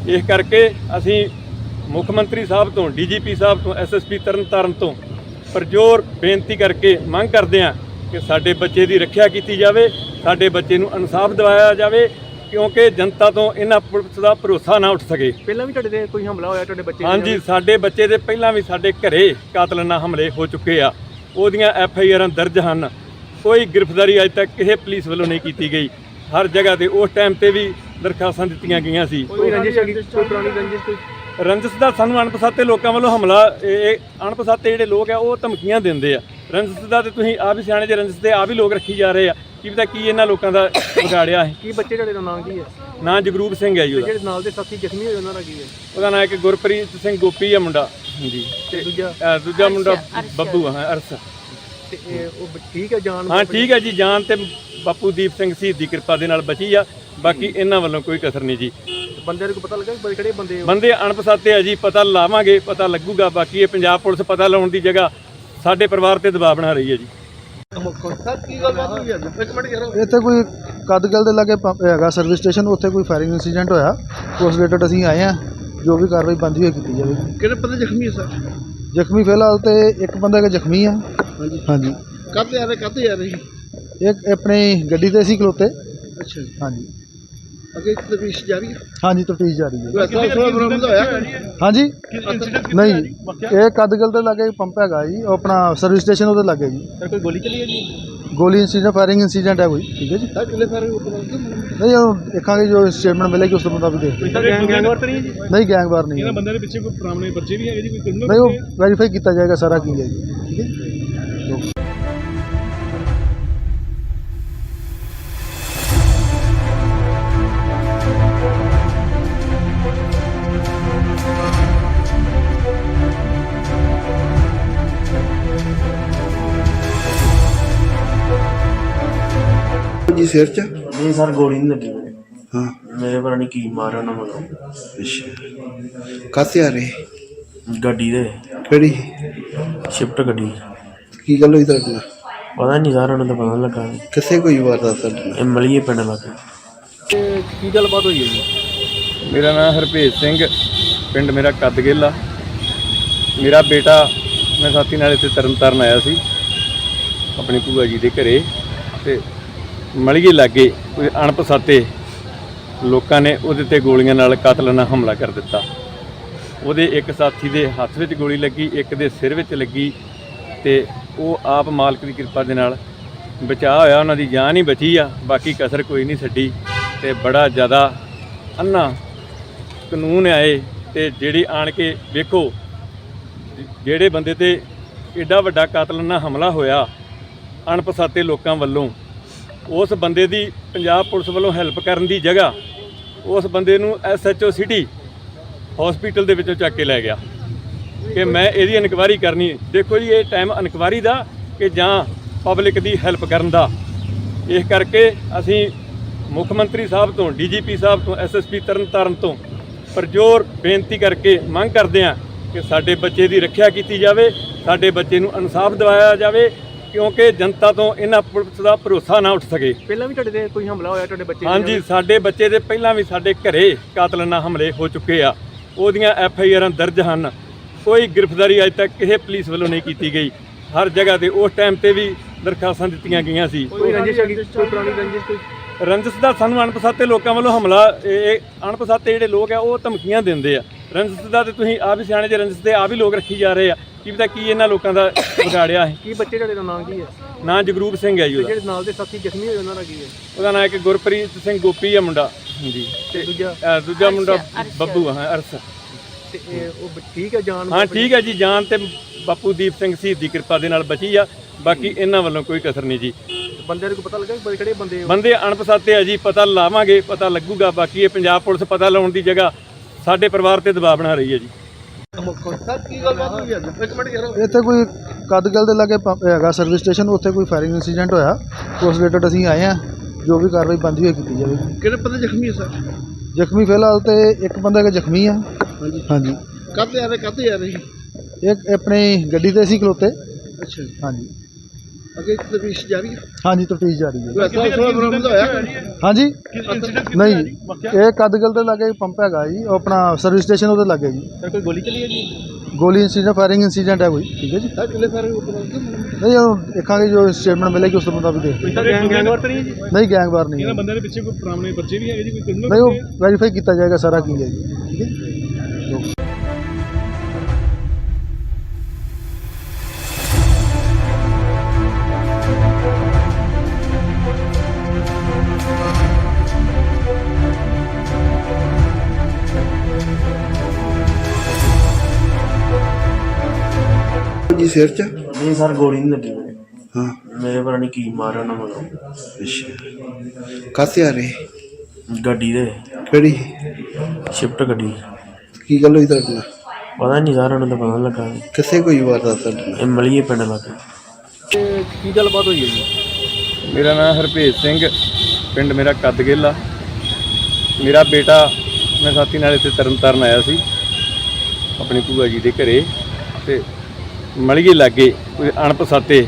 ਇਸ ਕਰਕੇ ਅਸੀਂ ਮੁੱਖ ਮੰਤਰੀ ਸਾਹਿਬ ਤੋਂ, DGP ਸਾਹਿਬ ਤੋਂ, SSP ਤਰਨਤਾਰਨ ਤੋਂ ਪਰਜੋਰ ਬੇਨਤੀ ਕਰਕੇ ਮੰਗ ਕਰਦੇ ਹਾਂ ਕਿ ਸਾਡੇ ਬੱਚੇ ਦੀ ਰੱਖਿਆ ਕੀਤੀ ਜਾਵੇ, ਸਾਡੇ ਬੱਚੇ ਨੂੰ ਇਨਸਾਫ ਦਿਵਾਇਆ ਜਾਵੇ, ਕਿਉਂਕਿ ਜਨਤਾ ਤੋਂ ਇਹਨਾਂ ਪੁਲਿਸ ਦਾ ਭਰੋਸਾ ਨਾ ਉੱਠ ਸਕੇ। ਪਹਿਲਾਂ ਵੀ ਤੁਹਾਡੇ ਤੇ ਕੋਈ ਹਮਲਾ ਹੋਇਆ ਤੁਹਾਡੇ ਬੱਚੇ? ਹਾਂਜੀ, ਸਾਡੇ ਬੱਚੇ ਦੇ ਪਹਿਲਾਂ ਵੀ ਸਾਡੇ ਘਰੇ ਕਾਤਲਾਨਾ ਹਮਲੇ ਹੋ ਚੁੱਕੇ ਆ। ਉਹਦੀਆਂ FIRਾਂ ਦਰਜ ਹਨ। ਕੋਈ ਗ੍ਰਿਫਤਾਰੀ ਅਜੇ ਤੱਕ ਕਿਸੇ ਪੁਲਿਸ ਵੱਲੋਂ ਨਹੀਂ ਕੀਤੀ ਗਈ। ਹਰ ਜਗ੍ਹਾ ਤੇ ਉਸ ਟਾਈਮ ਤੇ ਵੀ ਦਰਖਾਸਤਾਂ ਦਿੱਤੀਆਂ ਗਈਆਂ ਸੀ। ਕੋਈ ਰੰਜਿਸ਼ ਹੈਗੀ, ਕੋਈ ਪੁਰਾਣੀ ਰੰਜਿਸ਼ ਕੋਈ? ਰੰਜਿਸ਼ ਦਾ ਸਾਨੂੰ ਅਣਪਛਾਤੇ ਲੋਕਾਂ ਵੱਲੋਂ ਹਮਲਾ, ਇਹ ਅਣਪਛਾਤੇ ਜਿਹੜੇ ਲੋਕ ਆ ਉਹ ਧਮਕੀਆਂ ਦਿੰਦੇ ਆ। ਰੰਜਿਸ਼ ਦਾ ਤੇ ਤੁਸੀਂ ਆਪ ਹੀ ਸਿਆਣੇ ਜੇ, ਰੰਜਿਸ਼ ਦੇ ਆਪ ਹੀ ਲੋਕ ਰੱਖੀ ਜਾ ਰਹੇ ਆ। ਕੀ ਪਤਾ ਕੀ ਇਹਨਾਂ ਲੋਕਾਂ ਦਾ ਵਿਗਾੜਿਆ ਹੈ। ਕੀ ਬੱਚੇ ਤੁਹਾਡੇ ਦਾ ਨਾਂ ਕੀ ਹੈ? ਨਾਂ ਜਗਰੂਪ ਸਿੰਘ ਹੈ ਜੀ ਤੇ ਉਹਦਾ। ਜਿਹੜੇ ਨਾਲ ਦੇ ਸਾਥੀ ਜ਼ਖਮੀ ਹੋਏ ਉਹਨਾਂ ਦਾ ਕੀ ਹੈ? ਉਹਦਾ ਨਾਂ ਇੱਕ ਗੁਰਪ੍ਰੀਤ ਸਿੰਘ ਗੋਪੀ ਆ ਮੁੰਡਾ ਜੀ, ਤੇ ਦੂਜਾ ਮੁੰਡਾ ਬੱਬੂ ਹਾਂ ਅਰਸ। ਤੇ ਉਹ ਠੀਕ ਹੈ ਜਾਨ? ਹਾਂ ਠੀਕ ਹੈ ਜੀ, ਜਾਨ ਤੇ ਬਾਪੂ ਦੀਪ ਸਿੰਘ ਸ਼ਹੀਦ ਦੀ ਕਿਰਪਾ ਦੇ ਨਾਲ ਬਚੀ ਆ। ਬਾਕੀ ਇਹਨਾਂ ਵੱਲੋਂ ਕੋਈ ਕਸਰ ਨਹੀਂ ਜੀ। ਬੰਦੇ ਨੂੰ ਪਤਾ ਲੱਗਾ ਕਿਹੜੇ ਬੰਦੇ ਉਹ? ਬੰਦੇ ਅਣਪਛਾਤੇ ਆ ਜੀ, ਪਤਾ ਲਾਵਾਂਗੇ, ਪਤਾ ਲੱਗੂਗਾ। ਬਾਕੀ ਇਹ ਪੰਜਾਬ ਪੁਲਿਸ ਪਤਾ ਲਾਉਣ ਦੀ ਜਗ੍ਹਾ ਸਾਡੇ ਪਰਿਵਾਰ ਤੇ ਦਬਾਅ ਬਣਾ ਰਹੀ ਹੈ ਜੀ। ਸਰ ਕੀ ਗੱਲਬਾਤ ਹੋਈ ਹੈ? ਇੱਕ ਮਿੰਟ ਯਾਰ। ਇੱਥੇ ਕੋਈ ਕਦਗਲ ਦੇ ਲਾਗੇ ਹੈਗਾ ਸਰਵਿਸ ਸਟੇਸ਼ਨ, ਉੱਥੇ ਕੋਈ ਫਾਇਰਿੰਗ ਇਨਸੀਡੈਂਟ ਹੋਇਆ। ਉਸ ਰਿਲੇਟਡ ਅਸੀਂ ਆਏ ਹਾਂ, ਜੋ ਵੀ ਕਾਰਵਾਈ ਬਣਦੀ ਹੋਈ ਕੀਤੀ ਜਾਵੇਗੀ। ਕਿਹੜੇ ਬੰਦੇ ਜ਼ਖਮੀ ਹੈ ਸਰ? ਜ਼ਖਮੀ ਫਿਲਹਾਲ ਤੇ ਇੱਕ ਬੰਦਾ ਹੈਗਾ ਜ਼ਖਮੀ ਆ। ਹਾਂਜੀ। ਹਾਂਜੀ, ਕਾਹਤੇ ਆ ਰਹੇ? ਇੱਕ ਆਪਣੀ ਗੱਡੀ ਤੇ ਸੀ ਖਲੋਤੇ। ਅੱਛਾ ਜੀ। ਹਾਂਜੀ ਅੱਗੇ ਤਫਤੀਸ਼ ਜਾਰੀ ਹੈ? ਹਾਂਜੀ, ਤਫਤੀਸ਼ ਜਾਰੀ ਹੈ। ਕੋਈ ਬਰਾਮਦ ਹੋਇਆ? ਹਾਂਜੀ ਨਹੀਂ, ਇਹ ਕਦਗਲ ਦੇ ਲਾਗੇ ਪੰਪ ਹੈਗਾ ਜੀ, ਉਹ ਆਪਣਾ ਸਰਵਿਸ ਸਟੇਸ਼ਨ ਉਹਦੇ ਲਾਗੇ ਜੀ। ਸਰ ਕੋਈ ਗੋਲੀ ਚੱਲੀ ਹੈ ਜੀ? ਗੋਲੀ ਇਨਸੀਡੈਂਟ, ਫਾਇਰਿੰਗ ਇਨਸੀਡੈਂਟ ਹੈ ਕੋਈ। ਠੀਕ ਹੈ ਜੀ। ਸਰ ਕਿੰਨੇ ਸਾਰੇ ਉਪਲਬਧ? ਨਹੀਂ, ਉਹ ਦੇਖਾਂਗੇ ਜੋ ਸਟੇਟਮੈਂਟ ਮਿਲੇਗੀ ਉਸ ਤੋਂ ਮੁਤਾਬਿਕ ਦੇਖਦੇ ਹਾਂ। ਗੈਂਗਵਾਰ ਤਾਂ ਨਹੀਂ ਹੈ ਜੀ? ਨਹੀਂ, ਗੈਂਗਵਾਰ ਨਹੀਂ ਹੈ। ਇਹਨਾਂ ਬੰਦਿਆਂ ਦੇ ਪਿੱਛੇ ਕੋਈ ਪੁਰਾਣੇ ਬੱਚੇ ਵੀ ਹੈਗੇ ਜੀ, ਕੋਈ? ਨਹੀਂ, ਉਹ ਵੈਰੀਫਾਈ ਕੀਤਾ ਜਾਏਗਾ ਸਾਰਾ ਕੀ ਹੈ ਜੀ। ਠੀਕ ਹੈ। ਵੱਜੀ ਸਿਰ 'ਚ? ਨਹੀਂ ਸਰ ਗੋਲੀ ਨਹੀਂ ਲੱਗੀ ਮੇਰੇ। ਹਾਂ ਮੇਰੇ ਪਤਾ ਨਹੀਂ ਕੀ ਮਾਰਿਆ ਉਹਨਾਂ ਮਗਰੋਂ। ਅੱਛਾ ਕਾਹਤੇ ਆ ਰਹੇ? ਗੱਡੀ ਦੇ ਕਿਹੜੀ? ਸ਼ਿਫਟ ਗੱਡੀ। ਕੀ ਗੱਲ ਹੋਈ ਤੁਹਾਡੇ ਨਾਲ? ਪਤਾ ਨਹੀਂ ਸਰ ਉਹਨਾਂ ਦਾ ਪਤਾ ਨੀ ਲੱਗਾ। ਕਿੱਥੇ ਕੋਈ ਵਾਰਦਾਤ ਤੁਹਾਡੇ ਨਾਲ? ਇਹ ਮਲੀਏ ਪਿੰਡ ਲੱਗੇ। ਤੇ ਕੀ ਗੱਲਬਾਤ ਹੋਈ ਹੈ ਜੀ? ਮੇਰਾ ਨਾਮ ਹਰਭੇਜ ਸਿੰਘ, ਪਿੰਡ ਮੇਰਾ ਕੱਦਗਿੱਲ ਆ। ਮੇਰਾ ਬੇਟਾ ਮੈਂ ਸਾਥੀ ਨਾਲ ਇੱਥੇ ਤਰਨਤਾਰਨ ਆਇਆ ਸੀ ਆਪਣੀ ਭੂਆ ਜੀ ਦੇ ਘਰੇ, ਤੇ ਮਲੀਏ ਲਾਗੇ ਕੋਈ ਅਣਪਛਾਤੇ ਲੋਕਾਂ ਨੇ ਉਹਦੇ ਤੇ ਗੋਲੀਆਂ ਨਾਲ ਕਾਤਲਾਨਾ ਹਮਲਾ ਕਰ ਦਿੱਤਾ। ਉਹਦੇ ਇੱਕ ਸਾਥੀ ਦੇ ਹੱਥ ਵਿੱਚ ਗੋਲੀ ਲੱਗੀ, ਇੱਕ ਦੇ ਸਿਰ ਵਿੱਚ ਲੱਗੀ, ਤੇ ਉਹ ਆਪ ਮਾਲਕ ਦੀ ਕਿਰਪਾ ਦੇ ਨਾਲ ਬਚਾਅ ਹੋਇਆ, ਉਹਨਾਂ ਦੀ ਜਾਨ ਹੀ ਬਚੀ ਆ, ਬਾਕੀ ਕਸਰ ਕੋਈ ਨਹੀਂ ਛੱਡੀ। ਤੇ ਬੜਾ ਜ਼ਿਆਦਾ ਅੰਨਾ ਕਾਨੂੰਨ ਆਏ ਤੇ ਜਿਹੜੀ ਆਣ ਕੇ ਵੇਖੋ ਜਿਹੜੇ ਬੰਦੇ ਤੇ ਐਡਾ ਵੱਡਾ ਕਾਤਲਾਨਾ ਹਮਲਾ ਹੋਇਆ ਅਣਪਛਾਤੇ ਲੋਕਾਂ ਵੱਲੋਂ, ਉਸ ਬੰਦੇ ਦੀ ਪੰਜਾਬ ਪੁਲਿਸ ਵੱਲੋਂ ਹੈਲਪ ਕਰਨ ਦੀ ਜਗ੍ਹਾ ਉਸ ਬੰਦੇ ਨੂੰ SHO ਸਿਟੀ ਹਸਪੀਟਲ ਦੇ ਵਿੱਚੋਂ ਚੱਕ ਕੇ ਲੈ ਗਿਆ ਕਿ ਮੈਂ ਇਹਦੀ ਇਨਕੁਆਇਰੀ ਕਰਨੀ। ਦੇਖੋ ਜੀ, ਇਹ ਟਾਈਮ ਇਨਕੁਆਇਰੀ ਦਾ ਕਿ ਜਾਂ ਪਬਲਿਕ ਦੀ ਹੈਲਪ ਕਰਨ ਦਾ। ਇਸ ਕਰਕੇ ਅਸੀਂ ਮੁੱਖ ਮੰਤਰੀ ਸਾਹਿਬ ਤੋਂ, DGP ਸਾਹਿਬ ਤੋਂ, SSP ਤਰਨਤਾਰਨ ਤੋਂ ਪਰਜੋਰ ਬੇਨਤੀ ਕਰਕੇ ਮੰਗ ਕਰਦੇ ਹਾਂ ਕਿ ਸਾਡੇ ਬੱਚੇ ਦੀ ਰੱਖਿਆ ਕੀਤੀ ਜਾਵੇ, ਸਾਡੇ ਬੱਚੇ ਨੂੰ ਇਨਸਾਫ ਦਿਵਾਇਆ ਜਾਵੇ, ਕਿਉਂਕਿ ਜਨਤਾ ਤੋਂ ਇਹਨਾਂ ਪੁਲਿਸ ਦਾ ਭਰੋਸਾ ਨਾ ਉੱਠ ਸਕੇ। ਪਹਿਲਾਂ ਵੀ ਤੁਹਾਡੇ ਤੇ ਕੋਈ ਹਮਲਾ ਹੋਇਆ ਤੁਹਾਡੇ ਬੱਚੇ ਹਾਂਜੀ, ਸਾਡੇ ਬੱਚੇ ਦੇ ਪਹਿਲਾਂ ਵੀ ਸਾਡੇ ਘਰੇ ਕਾਤਲਾਨਾ ਹਮਲੇ ਹੋ ਚੁੱਕੇ ਆ, ਉਹਦੀਆਂ FIRਾਂ ਦਰਜ ਹਨ। ਕੋਈ ਗ੍ਰਿਫਤਾਰੀ ਅਜੇ ਤੱਕ ਕਿਸੇ ਪੁਲਿਸ ਵੱਲੋਂ ਨਹੀਂ ਕੀਤੀ ਗਈ। ਹਰ ਜਗ੍ਹਾ ਤੇ ਉਸ ਟਾਈਮ ਤੇ ਵੀ ਦਰਖਾਸਤਾਂ ਦਿੱਤੀਆਂ ਗਈਆਂ ਸੀ। ਕੋਈ ਰੰਜਿਸ਼ ਹੈਗੀ, ਕੋਈ ਪੁਰਾਣੀ ਰੰਜਿਸ਼ ਕੋਈ? ਰੰਜਿਸ਼ ਦਾ ਸਾਨੂੰ ਅਣਪਛਾਤੇ ਲੋਕਾਂ ਵੱਲੋਂ ਹਮਲਾ, ਇਹ ਅਣਪਛਾਤੇ ਜਿਹੜੇ ਲੋਕ ਆ ਉਹ ਧਮਕੀਆਂ ਦਿੰਦੇ ਆ। ਰੰਜਿਸ਼ ਦਾ ਤੇ ਤੁਸੀਂ ਆਪ ਹੀ ਸਿਆਣੇ ਜੇ, ਰੰਜਿਸ਼ ਤੇ ਆਪ ਹੀ ਲੋਕ ਰੱਖੀ ਜਾ ਰਹੇ ਆ। ਕੀ ਪਤਾ ਕੀ ਇਹਨਾਂ ਲੋਕਾਂ ਦਾ ਵਿਗਾੜਿਆ ਹੈ। ਕੀ ਬੱਚੇ ਤੁਹਾਡੇ ਦਾ ਨਾਮ ਕੀ ਹੈ? ਨਾਂ ਜਗਰੂਪ ਸਿੰਘ ਹੈ ਜੀ ਉਹਦਾ। ਜਿਹੜੇ ਨਾਲ ਦੇ ਸਾਥੀ ਜ਼ਖਮੀ ਹੋਏ ਉਹਨਾਂ ਦਾ ਕੀ ਹੈ? ਉਹਦਾ ਨਾਂ ਇੱਕ ਗੁਰਪ੍ਰੀਤ ਸਿੰਘ ਗੋਪੀ ਆ ਮੁੰਡਾ। ਹਾਂਜੀ, ਤੇ ਦੂਜਾ? ਦੂਜਾ ਮੁੰਡਾ ਬੱਬੂ ਆ, ਅਰਸ। ਤੇ ਉਹ ਠੀਕ ਹੈ ਜਾਨ? ਹਾਂ ਠੀਕ ਹੈ ਜੀ, ਜਾਨ ਤੇ ਬਾਪੂ ਦੀਪ ਸਿੰਘ ਸ਼ਹੀਦ ਦੀ ਕਿਰਪਾ ਦੇ ਨਾਲ ਬਚੀ ਆ। ਬਾਕੀ ਇਹਨਾਂ ਵੱਲੋਂ ਕੋਈ ਕਸਰ ਨਹੀਂ ਜੀ। ਬੰਦੇ ਨੂੰ ਪਤਾ ਲੱਗਾ ਕਿ ਕਿਹੜੇ ਬੰਦੇ? ਬੰਦੇ ਅਣਪਛਾਤੇ ਆ ਜੀ, ਪਤਾ ਲਾਵਾਂਗੇ, ਪਤਾ ਲੱਗੂਗਾ। ਬਾਕੀ ਇਹ ਪੰਜਾਬ ਪੁਲਿਸ ਪਤਾ ਲਾਉਣ ਦੀ ਜਗ੍ਹਾ ਸਾਡੇ ਪਰਿਵਾਰ ਤੇ ਦਬਾਅ ਬਣਾ ਰਹੀ ਹੈ ਜੀ। ਸਰ ਕੀ ਗੱਲ ਬਾਤ ਹੋਈ ਅੱਜ? ਇੱਕ ਮਿੰਟ ਯਾਰ। ਇੱਥੇ ਕੋਈ ਕਦਗਲ ਦੇ ਲਾਗੇ ਪੰਪ ਹੈਗਾ ਸਰਵਿਸ ਸਟੇਸ਼ਨ, ਉੱਥੇ ਕੋਈ ਫਾਇਰਿੰਗ ਇੰਸੀਡੈਂਟ ਹੋਇਆ। ਉਸ ਰਿਲੇਟਡ ਅਸੀਂ ਆਏ ਹਾਂ, ਜੋ ਵੀ ਕਾਰਵਾਈ ਬਣਦੀ ਹੋਈ ਕੀਤੀ ਜਾਵੇਗੀ। ਕਿਹੜੇ ਬੰਦੇ ਜ਼ਖਮੀ ਹੈ ਸਰ? ਜ਼ਖਮੀ ਫਿਲਹਾਲ ਤੇ ਇੱਕ ਬੰਦਾ ਜ਼ਖਮੀ ਆ। ਹਾਂਜੀ ਹਾਂਜੀ, ਕਾਹਤੇ ਆ ਰਹੇ? ਕਾਹਤੇ ਆ ਰਹੇ? ਇੱਕ ਆਪਣੀ ਗੱਡੀ ਤੇ ਸੀ ਖਲੋਤੇ। ਅੱਛਾ ਜੀ, ਹਾਂਜੀ ਅੱਗੇ ਤਫਤੀਸ਼ ਜਾਰੀ ਹੈ? ਹਾਂਜੀ, ਤਫਤੀਸ਼ ਜਾਰੀ ਹੈ। ਕੋਈ ਅਸਲਾ ਉਸਲਾ ਬਰਾਮਦ ਹੋਇਆ? ਹਾਂਜੀ ਨਹੀਂ, ਇਹ ਕਦਗਲ ਦੇ ਲਾਗੇ ਪੰਪ ਹੈਗਾ ਜੀ, ਉਹ ਆਪਣਾ ਸਰਵਿਸ ਸਟੇਸ਼ਨ ਉਹਦੇ ਲਾਗੇ ਜੀ। ਸਰ ਕੋਈ ਗੋਲੀ ਚੱਲੀ ਹੈ ਜੀ? ਗੋਲੀ ਇੰਸੀਡੈਂਟ, ਫਾਇਰਿੰਗ ਇੰਸੀਡੈਂਟ ਹੈ ਕੋਈ। ਠੀਕ ਹੈ ਜੀ, ਸਰ ਕਿੰਨੇ ਸਾਰੇ ਉਪਰੰਤ? ਨਹੀਂ ਉਹ ਦੇਖਾਂਗੇ, ਜੋ ਸਟੇਟਮੈਂਟ ਮਿਲੇਗੀ ਉਸ ਤੋਂ ਮੁਤਾਬਿਕ ਦੇਖ ਕੋਈ ਤਾਂ ਗੈਂਗਵਾਰ ਤਾਂ ਨਹੀਂ ਹੈ ਜੀ? ਨਹੀਂ, ਗੈਂਗਵਾਰ ਨਹੀਂ ਹੈ। ਬੰਦੇ ਦੇ ਪਿੱਛੇ ਕੋਈ ਪੁਰਾਣੇ ਬੱਚੇ ਵੀ ਹੈਗੇ ਜੀ? ਕੋਈ ਨਹੀਂ, ਉਹ ਵੈਰੀਫਾਈ ਕੀਤਾ ਜਾਏਗਾ ਸਾਰਾ ਕੀ ਹੈ ਜੀ। ਠੀਕ ਹੈ। ਵੱਜੀ ਸਿਰ 'ਚ? ਨਹੀਂ ਸਰ ਗੋਲੀ ਨਹੀਂ ਲੱਗੀ ਮੇਰੇ। ਹਾਂ ਮੇਰੇ ਪਤਾ ਨਹੀਂ ਕੀ ਮਾਰਿਆ ਉਹਨਾਂ ਮਗਰੋਂ। ਅੱਛਾ ਕਾਹਤੇ ਆ ਰਹੇ? ਗੱਡੀ ਦੇ ਕਿਹੜੀ? ਸ਼ਿਫਟ ਗੱਡੀ। ਕੀ ਗੱਲ ਹੋਈ ਤੁਹਾਡੇ ਨਾਲ? ਪਤਾ ਨਹੀਂ ਸਰ ਉਹਨਾਂ ਦਾ ਪਤਾ ਨੀ ਲੱਗਾ। ਕਿੱਥੇ ਕੋਈ ਵਾਰਦਾਤ ਤੁਹਾਡੇ ਨਾਲ? ਇਹ ਮਲੀਏ ਪਿੰਡ ਲੱਗੇ। ਤੇ ਕੀ ਗੱਲਬਾਤ ਹੋਈ ਹੈ ਜੀ? ਮੇਰਾ ਨਾਮ ਹਰਭੇਜ ਸਿੰਘ, ਪਿੰਡ ਮੇਰਾ ਕੱਦਗਿੱਲ ਆ। ਮੇਰਾ ਬੇਟਾ ਮੈਂ ਸਾਥੀ ਨਾਲ ਇੱਥੇ ਤਰਨਤਾਰਨ ਆਇਆ ਸੀ ਆਪਣੀ ਭੂਆ ਜੀ ਦੇ ਘਰੇ, ਤੇ ਮਲੀਏ ਲਾਗੇ ਕੋਈ ਅਣਪਛਾਤੇ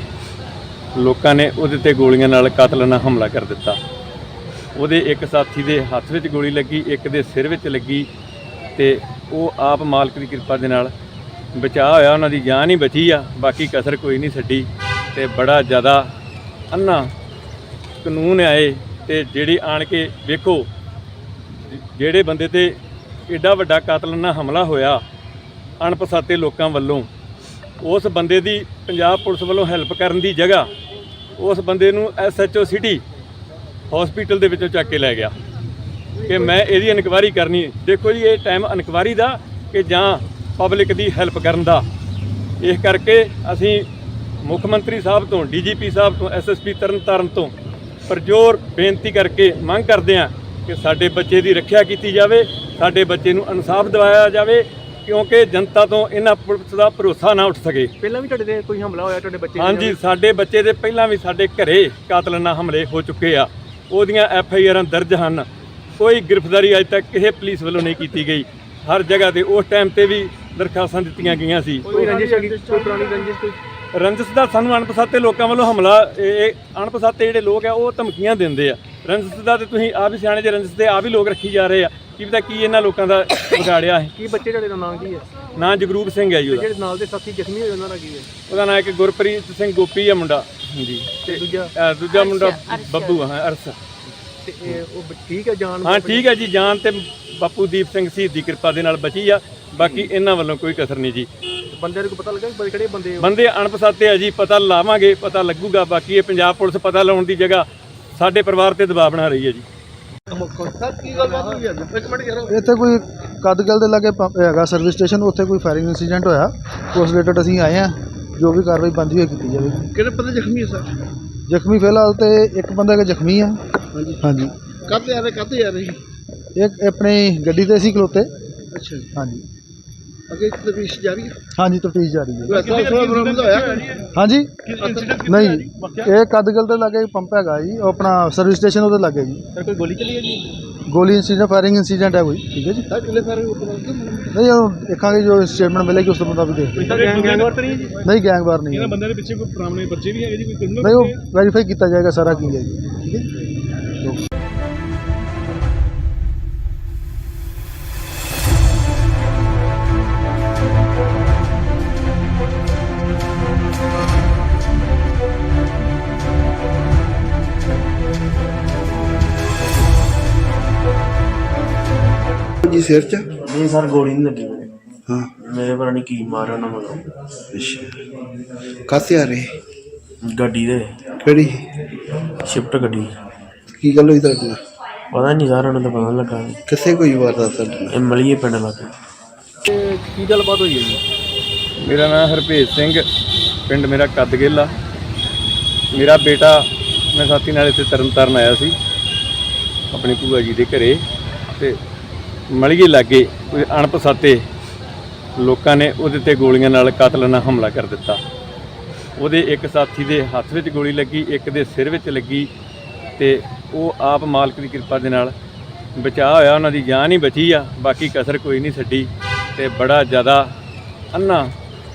ਲੋਕਾਂ ਨੇ ਉਹਦੇ ਤੇ ਗੋਲੀਆਂ ਨਾਲ ਕਾਤਲਾਨਾ ਹਮਲਾ ਕਰ ਦਿੱਤਾ। ਉਹਦੇ ਇੱਕ ਸਾਥੀ ਦੇ ਹੱਥ ਵਿੱਚ ਗੋਲੀ ਲੱਗੀ, ਇੱਕ ਦੇ ਸਿਰ ਵਿੱਚ ਲੱਗੀ, ਤੇ ਉਹ ਆਪ ਮਾਲਕ ਦੀ ਕਿਰਪਾ ਦੇ ਨਾਲ ਬਚਾਅ ਹੋਇਆ, ਉਹਨਾਂ ਦੀ ਜਾਨ ਹੀ ਬਚੀ ਆ, ਬਾਕੀ ਕਸਰ ਕੋਈ ਨਹੀਂ ਛੱਡੀ। ਤੇ ਬੜਾ ਜ਼ਿਆਦਾ ਅੰਨਾ ਕਾਨੂੰਨ ਆਏ ਤੇ ਜਿਹੜੀ ਆਣ ਕੇ ਵੇਖੋ ਜਿਹੜੇ ਬੰਦੇ ਤੇ ਐਡਾ ਵੱਡਾ ਕਾਤਲਾਨਾ ਹਮਲਾ ਹੋਇਆ ਅਣਪਛਾਤੇ ਲੋਕਾਂ ਵੱਲੋਂ, ਉਸ ਬੰਦੇ ਦੀ ਪੰਜਾਬ ਪੁਲਿਸ ਵੱਲੋਂ ਹੈਲਪ ਕਰਨ ਦੀ ਜਗ੍ਹਾ ਉਸ ਬੰਦੇ ਨੂੰ SHO ਸਿਟੀ ਹਸਪੀਟਲ ਦੇ ਵਿੱਚੋਂ ਚੱਕ ਕੇ ਲੈ ਗਿਆ ਕਿ ਮੈਂ ਇਹਦੀ ਇਨਕੁਆਇਰੀ ਕਰਨੀ। ਦੇਖੋ ਜੀ, ਇਹ ਟਾਈਮ ਇਨਕੁਆਇਰੀ ਦਾ ਕਿ ਜਾਂ ਪਬਲਿਕ ਦੀ ਹੈਲਪ ਕਰਨ ਦਾ। ਇਸ ਕਰਕੇ ਅਸੀਂ ਮੁੱਖ ਮੰਤਰੀ ਸਾਹਿਬ ਤੋਂ, DGP ਸਾਹਿਬ ਤੋਂ, SSP ਤਰਨਤਾਰਨ ਤੋਂ ਪਰਜੋਰ ਬੇਨਤੀ ਕਰਕੇ ਮੰਗ ਕਰਦੇ ਹਾਂ ਕਿ ਸਾਡੇ ਬੱਚੇ ਦੀ ਰੱਖਿਆ ਕੀਤੀ ਜਾਵੇ, ਸਾਡੇ ਬੱਚੇ ਨੂੰ ਇਨਸਾਫ ਦਿਵਾਇਆ ਜਾਵੇ, ਕਿਉਂਕਿ ਜਨਤਾ ਤੋਂ ਇਹਨਾਂ ਪੁਲਿਸ ਦਾ ਭਰੋਸਾ ਨਾ ਉੱਠ ਸਕੇ। ਪਹਿਲਾਂ ਵੀ ਤੁਹਾਡੇ ਤੇ ਕੋਈ ਹਮਲਾ ਹੋਇਆ ਤੁਹਾਡੇ ਬੱਚੇ? ਹਾਂਜੀ, ਸਾਡੇ ਬੱਚੇ ਦੇ ਪਹਿਲਾਂ ਵੀ ਸਾਡੇ ਘਰੇ ਕਾਤਲਾਨਾ ਹਮਲੇ ਹੋ ਚੁੱਕੇ ਆ, ਉਹਦੀਆਂ FIR ਦਰਜ ਹਨ। ਕੋਈ ਗ੍ਰਿਫਤਾਰੀ ਅਜੇ ਤੱਕ ਕਿਸੇ ਪੁਲਿਸ ਵੱਲੋਂ ਨਹੀਂ ਕੀਤੀ ਗਈ। ਹਰ ਜਗ੍ਹਾ ਤੇ ਉਸ ਟਾਈਮ ਤੇ ਵੀ ਦਰਖਾਸਤਾਂ ਦਿੱਤੀਆਂ ਗਈਆਂ ਸੀ। ਕੋਈ ਰੰਜਿਸ਼ ਹੈਗੀ, ਕੋਈ ਪੁਰਾਣੀ ਰੰਜਿਸ਼ ਕੋਈ? ਰੰਜਿਸ਼ ਦਾ ਸਾਨੂੰ ਅਣਪਛਾਤੇ ਲੋਕਾਂ ਵੱਲੋਂ ਹਮਲਾ, ਇਹ ਅਣਪਛਾਤੇ ਜਿਹੜੇ ਲੋਕ ਆ ਉਹ ਧਮਕੀਆਂ ਦਿੰਦੇ ਆ। ਰੰਜਿਸ਼ ਦਾ ਤੇ ਤੁਸੀਂ ਆਪ ਹੀ ਸਿਆਣੇ ਜੇ, ਰੰਜਿਸ਼ ਦੇ ਆਪ ਹੀ ਲੋਕ ਰੱਖੀ ਜਾ ਰਹੇ ਆ। ਕੀ ਪਤਾ ਕੀ ਇਹਨਾਂ ਲੋਕਾਂ ਦਾ ਵਿਗਾੜਿਆ ਹੈ। ਕੀ ਬੱਚੇ ਤੁਹਾਡੇ ਦਾ ਨਾਮ ਕੀ ਹੈ? ਨਾਂ ਜਗਰੂਪ ਸਿੰਘ ਹੈ ਜੀ ਉਹਦਾ। ਜਿਹੜੇ ਨਾਲ ਦੇ ਸਾਥੀ ਜ਼ਖਮੀ ਹੋਏ ਉਹਨਾਂ ਦਾ ਕੀ ਹੈ? ਉਹਦਾ ਨਾਂ ਇੱਕ ਗੁਰਪ੍ਰੀਤ ਸਿੰਘ ਗੋਪੀ ਆ ਮੁੰਡਾ। ਹਾਂਜੀ ਤੇ ਦੂਜਾ? ਦੂਜਾ ਮੁੰਡਾ ਬੱਬੂ ਹਾਂ, ਅਰਸ। ਤੇ ਉਹ ਠੀਕ ਹੈ ਜਾਨ? ਹਾਂ ਠੀਕ ਹੈ ਜੀ, ਜਾਨ ਤੇ ਬਾਪੂ ਦੀਪ ਸਿੰਘ ਸ਼ਹੀਦ ਦੀ ਕਿਰਪਾ ਦੇ ਨਾਲ ਬਚੀ ਆ। ਬਾਕੀ ਇਹਨਾਂ ਵੱਲੋਂ ਕੋਈ ਕਸਰ ਨਹੀਂ ਜੀ। ਬੰਦੇ ਨੂੰ ਪਤਾ ਲੱਗਾ ਕਿ ਕਿਹੜੇ ਬੰਦੇ? ਬੰਦੇ ਅਣਪਛਾਤੇ ਆ ਜੀ, ਪਤਾ ਲਾਵਾਂਗੇ, ਪਤਾ ਲੱਗੂਗਾ। ਬਾਕੀ ਇਹ ਪੰਜਾਬ ਪੁਲਿਸ ਪਤਾ ਲਾਉਣ ਦੀ ਜਗ੍ਹਾ ਸਾਡੇ ਪਰਿਵਾਰ ਤੇ ਦਬਾਅ ਬਣਾ ਰਹੀ ਹੈ ਜੀ। ਇੱਥੇ ਕੋਈ ਕਦਗਲ ਦੇ ਲਾਗੇ ਹੈਗਾ ਸਰਵਿਸ ਸਟੇਸ਼ਨ, ਉੱਥੇ ਕੋਈ ਫਾਇਰਿੰਗ ਇਨਸੀਡੈਂਟ ਹੋਇਆ। ਉਸ ਰਿਲੇਟਡ ਅਸੀਂ ਆਏ ਹਾਂ, ਜੋ ਵੀ ਕਾਰਵਾਈ ਬਣਦੀ ਹੋਈ ਕੀਤੀ ਜਾਵੇਗੀ। ਕਿਹੜੇ ਬੰਦੇ ਜ਼ਖਮੀ ਹੈ ਸਰ? ਜ਼ਖਮੀ ਫਿਲਹਾਲ ਤੇ ਇੱਕ ਬੰਦਾ ਕਿ ਜ਼ਖਮੀ ਆ। ਹਾਂਜੀ ਹਾਂਜੀ, ਕਾਹਤੇ ਆ ਰਹੇ? ਇੱਕ ਆਪਣੀ ਗੱਡੀ ਤੇ ਸੀ ਖਲੋਤੇ। ਅੱਛਾ ਜੀ। ਹਾਂਜੀ ਅੱਗੇ ਤਫਤੀਸ਼ ਜਾਰੀ ਹੈ? ਹਾਂਜੀ, ਤਫਤੀਸ਼ ਜਾਰੀ ਹੈ। ਅਸਲਾ ਬਰਾਮਦ ਹੋਇਆ? ਹਾਂਜੀ ਨਹੀਂ, ਇਹ ਕਦਗਲ ਦੇ ਲਾਗੇ ਪੰਪ ਹੈਗਾ ਜੀ, ਉਹ ਆਪਣਾ ਸਰਵਿਸ ਸਟੇਸ਼ਨ ਉਹਦੇ ਲਾਗੇ ਜੀ। ਸਰ ਕੋਈ ਗੋਲੀ ਚੱਲੀ ਹੈ ਜੀ? ਗੋਲੀ ਇੰਸੀਡੈਂਟ, ਫਾਇਰਿੰਗ ਇੰਸੀਡੈਂਟ ਹੈ ਕੋਈ। ਠੀਕ ਹੈ ਜੀ। ਸਰ ਕਿਲੇ ਸਾਰੇ ਨਹੀਂ, ਉਹ ਦੇਖਾਂਗੇ ਜੋ ਸਟੇਟਮੈਂਟ ਮਿਲੇਗੀ ਉਸ ਤੋਂ ਮੁਤਾਬਿਕ ਦੇਖ ਕੋਈ ਗੈਂਗਵਾਰ ਤਾਂ ਨਹੀਂ ਹੈ ਜੀ? ਨਹੀਂ, ਗੈਂਗਵਾਰ ਨਹੀਂ ਹੈ। ਬੰਦੇ ਦੇ ਪਿੱਛੇ ਕੋਈ ਪੁਰਾਣੇ ਬੱਚੇ ਵੀ ਹੈਗੇ ਜੀ? ਕੋਈ ਨਹੀਂ, ਉਹ ਵੈਰੀਫਾਈ ਕੀਤਾ ਜਾਏਗਾ ਸਾਰਾ ਕੀ ਹੈ ਜੀ। ਠੀਕ ਹੈ ਜੀ। ਜੀ ਸਿਰ 'ਚ? ਨਹੀਂ ਸਰ, ਗੋਲੀ ਨਹੀਂ ਲੱਗੀ ਮੇਰੇ। ਹਾਂ ਮੇਰੇ ਪਤਾ ਨਹੀਂ ਕੀ ਮਾਰਿਆ ਉਹਨਾਂ ਵੱਲੋਂ। ਅੱਛਾ, ਕਾਹਤੇ ਆ ਰਹੇ? ਗੱਡੀ ਦੇ, ਕਿਹੜੀ? ਸ਼ਿਫਟ ਗੱਡੀ। ਕੀ ਗੱਲ ਹੋਈ ਤੁਹਾਡੇ ਨਾਲ? ਪਤਾ ਨਹੀਂ ਸਰ, ਉਹਨਾਂ ਦਾ ਪਤਾ ਨੀ ਲੱਗਾ। ਕਿਸੇ ਕੋਈ ਵਾਰਦਾਤ ਤੁਹਾਡੇ ਨਾਲ? ਇਹ ਮਲੀਏ ਪਿੰਡ ਲੱਗੇ। ਤੇ ਕੀ ਗੱਲਬਾਤ ਹੋਈ ਹੈ ਜੀ? ਮੇਰਾ ਨਾਮ ਹਰਭੇਜ ਸਿੰਘ, ਪਿੰਡ ਮੇਰਾ ਕੱਦਗਿੱਲ ਆ। ਮੇਰਾ ਬੇਟਾ, ਮੈਂ ਸਾਥੀ ਨਾਲ ਇੱਥੇ ਤਰਨਤਾਰਨ ਆਇਆ ਸੀ ਆਪਣੀ ਭੂਆ ਜੀ ਦੇ ਘਰੇ, ਤੇ ਮਲੀਏ ਲਾਗੇ ਕੋਈ ਅਣਪਛਾਤੇ ਲੋਕਾਂ ਨੇ ਉਹਦੇ ਤੇ ਗੋਲੀਆਂ ਨਾਲ ਕਾਤਲਾਨਾ ਹਮਲਾ ਕਰ ਦਿੱਤਾ। ਉਹਦੇ ਇੱਕ ਸਾਥੀ ਦੇ ਹੱਥ ਵਿੱਚ ਗੋਲੀ ਲੱਗੀ, ਇੱਕ ਦੇ ਸਿਰ ਵਿੱਚ ਲੱਗੀ, ਤੇ ਉਹ ਆਪ ਮਾਲਕ ਦੀ ਕਿਰਪਾ ਦੇ ਨਾਲ ਬਚਾਅ ਹੋਇਆ। ਉਹਨਾਂ ਦੀ ਜਾਨ ਹੀ ਬਚੀ ਆ, ਬਾਕੀ ਕਸਰ ਕੋਈ ਨਹੀਂ ਛੱਡੀ। ਤੇ ਬੜਾ ਜ਼ਿਆਦਾ ਅੰਨਾ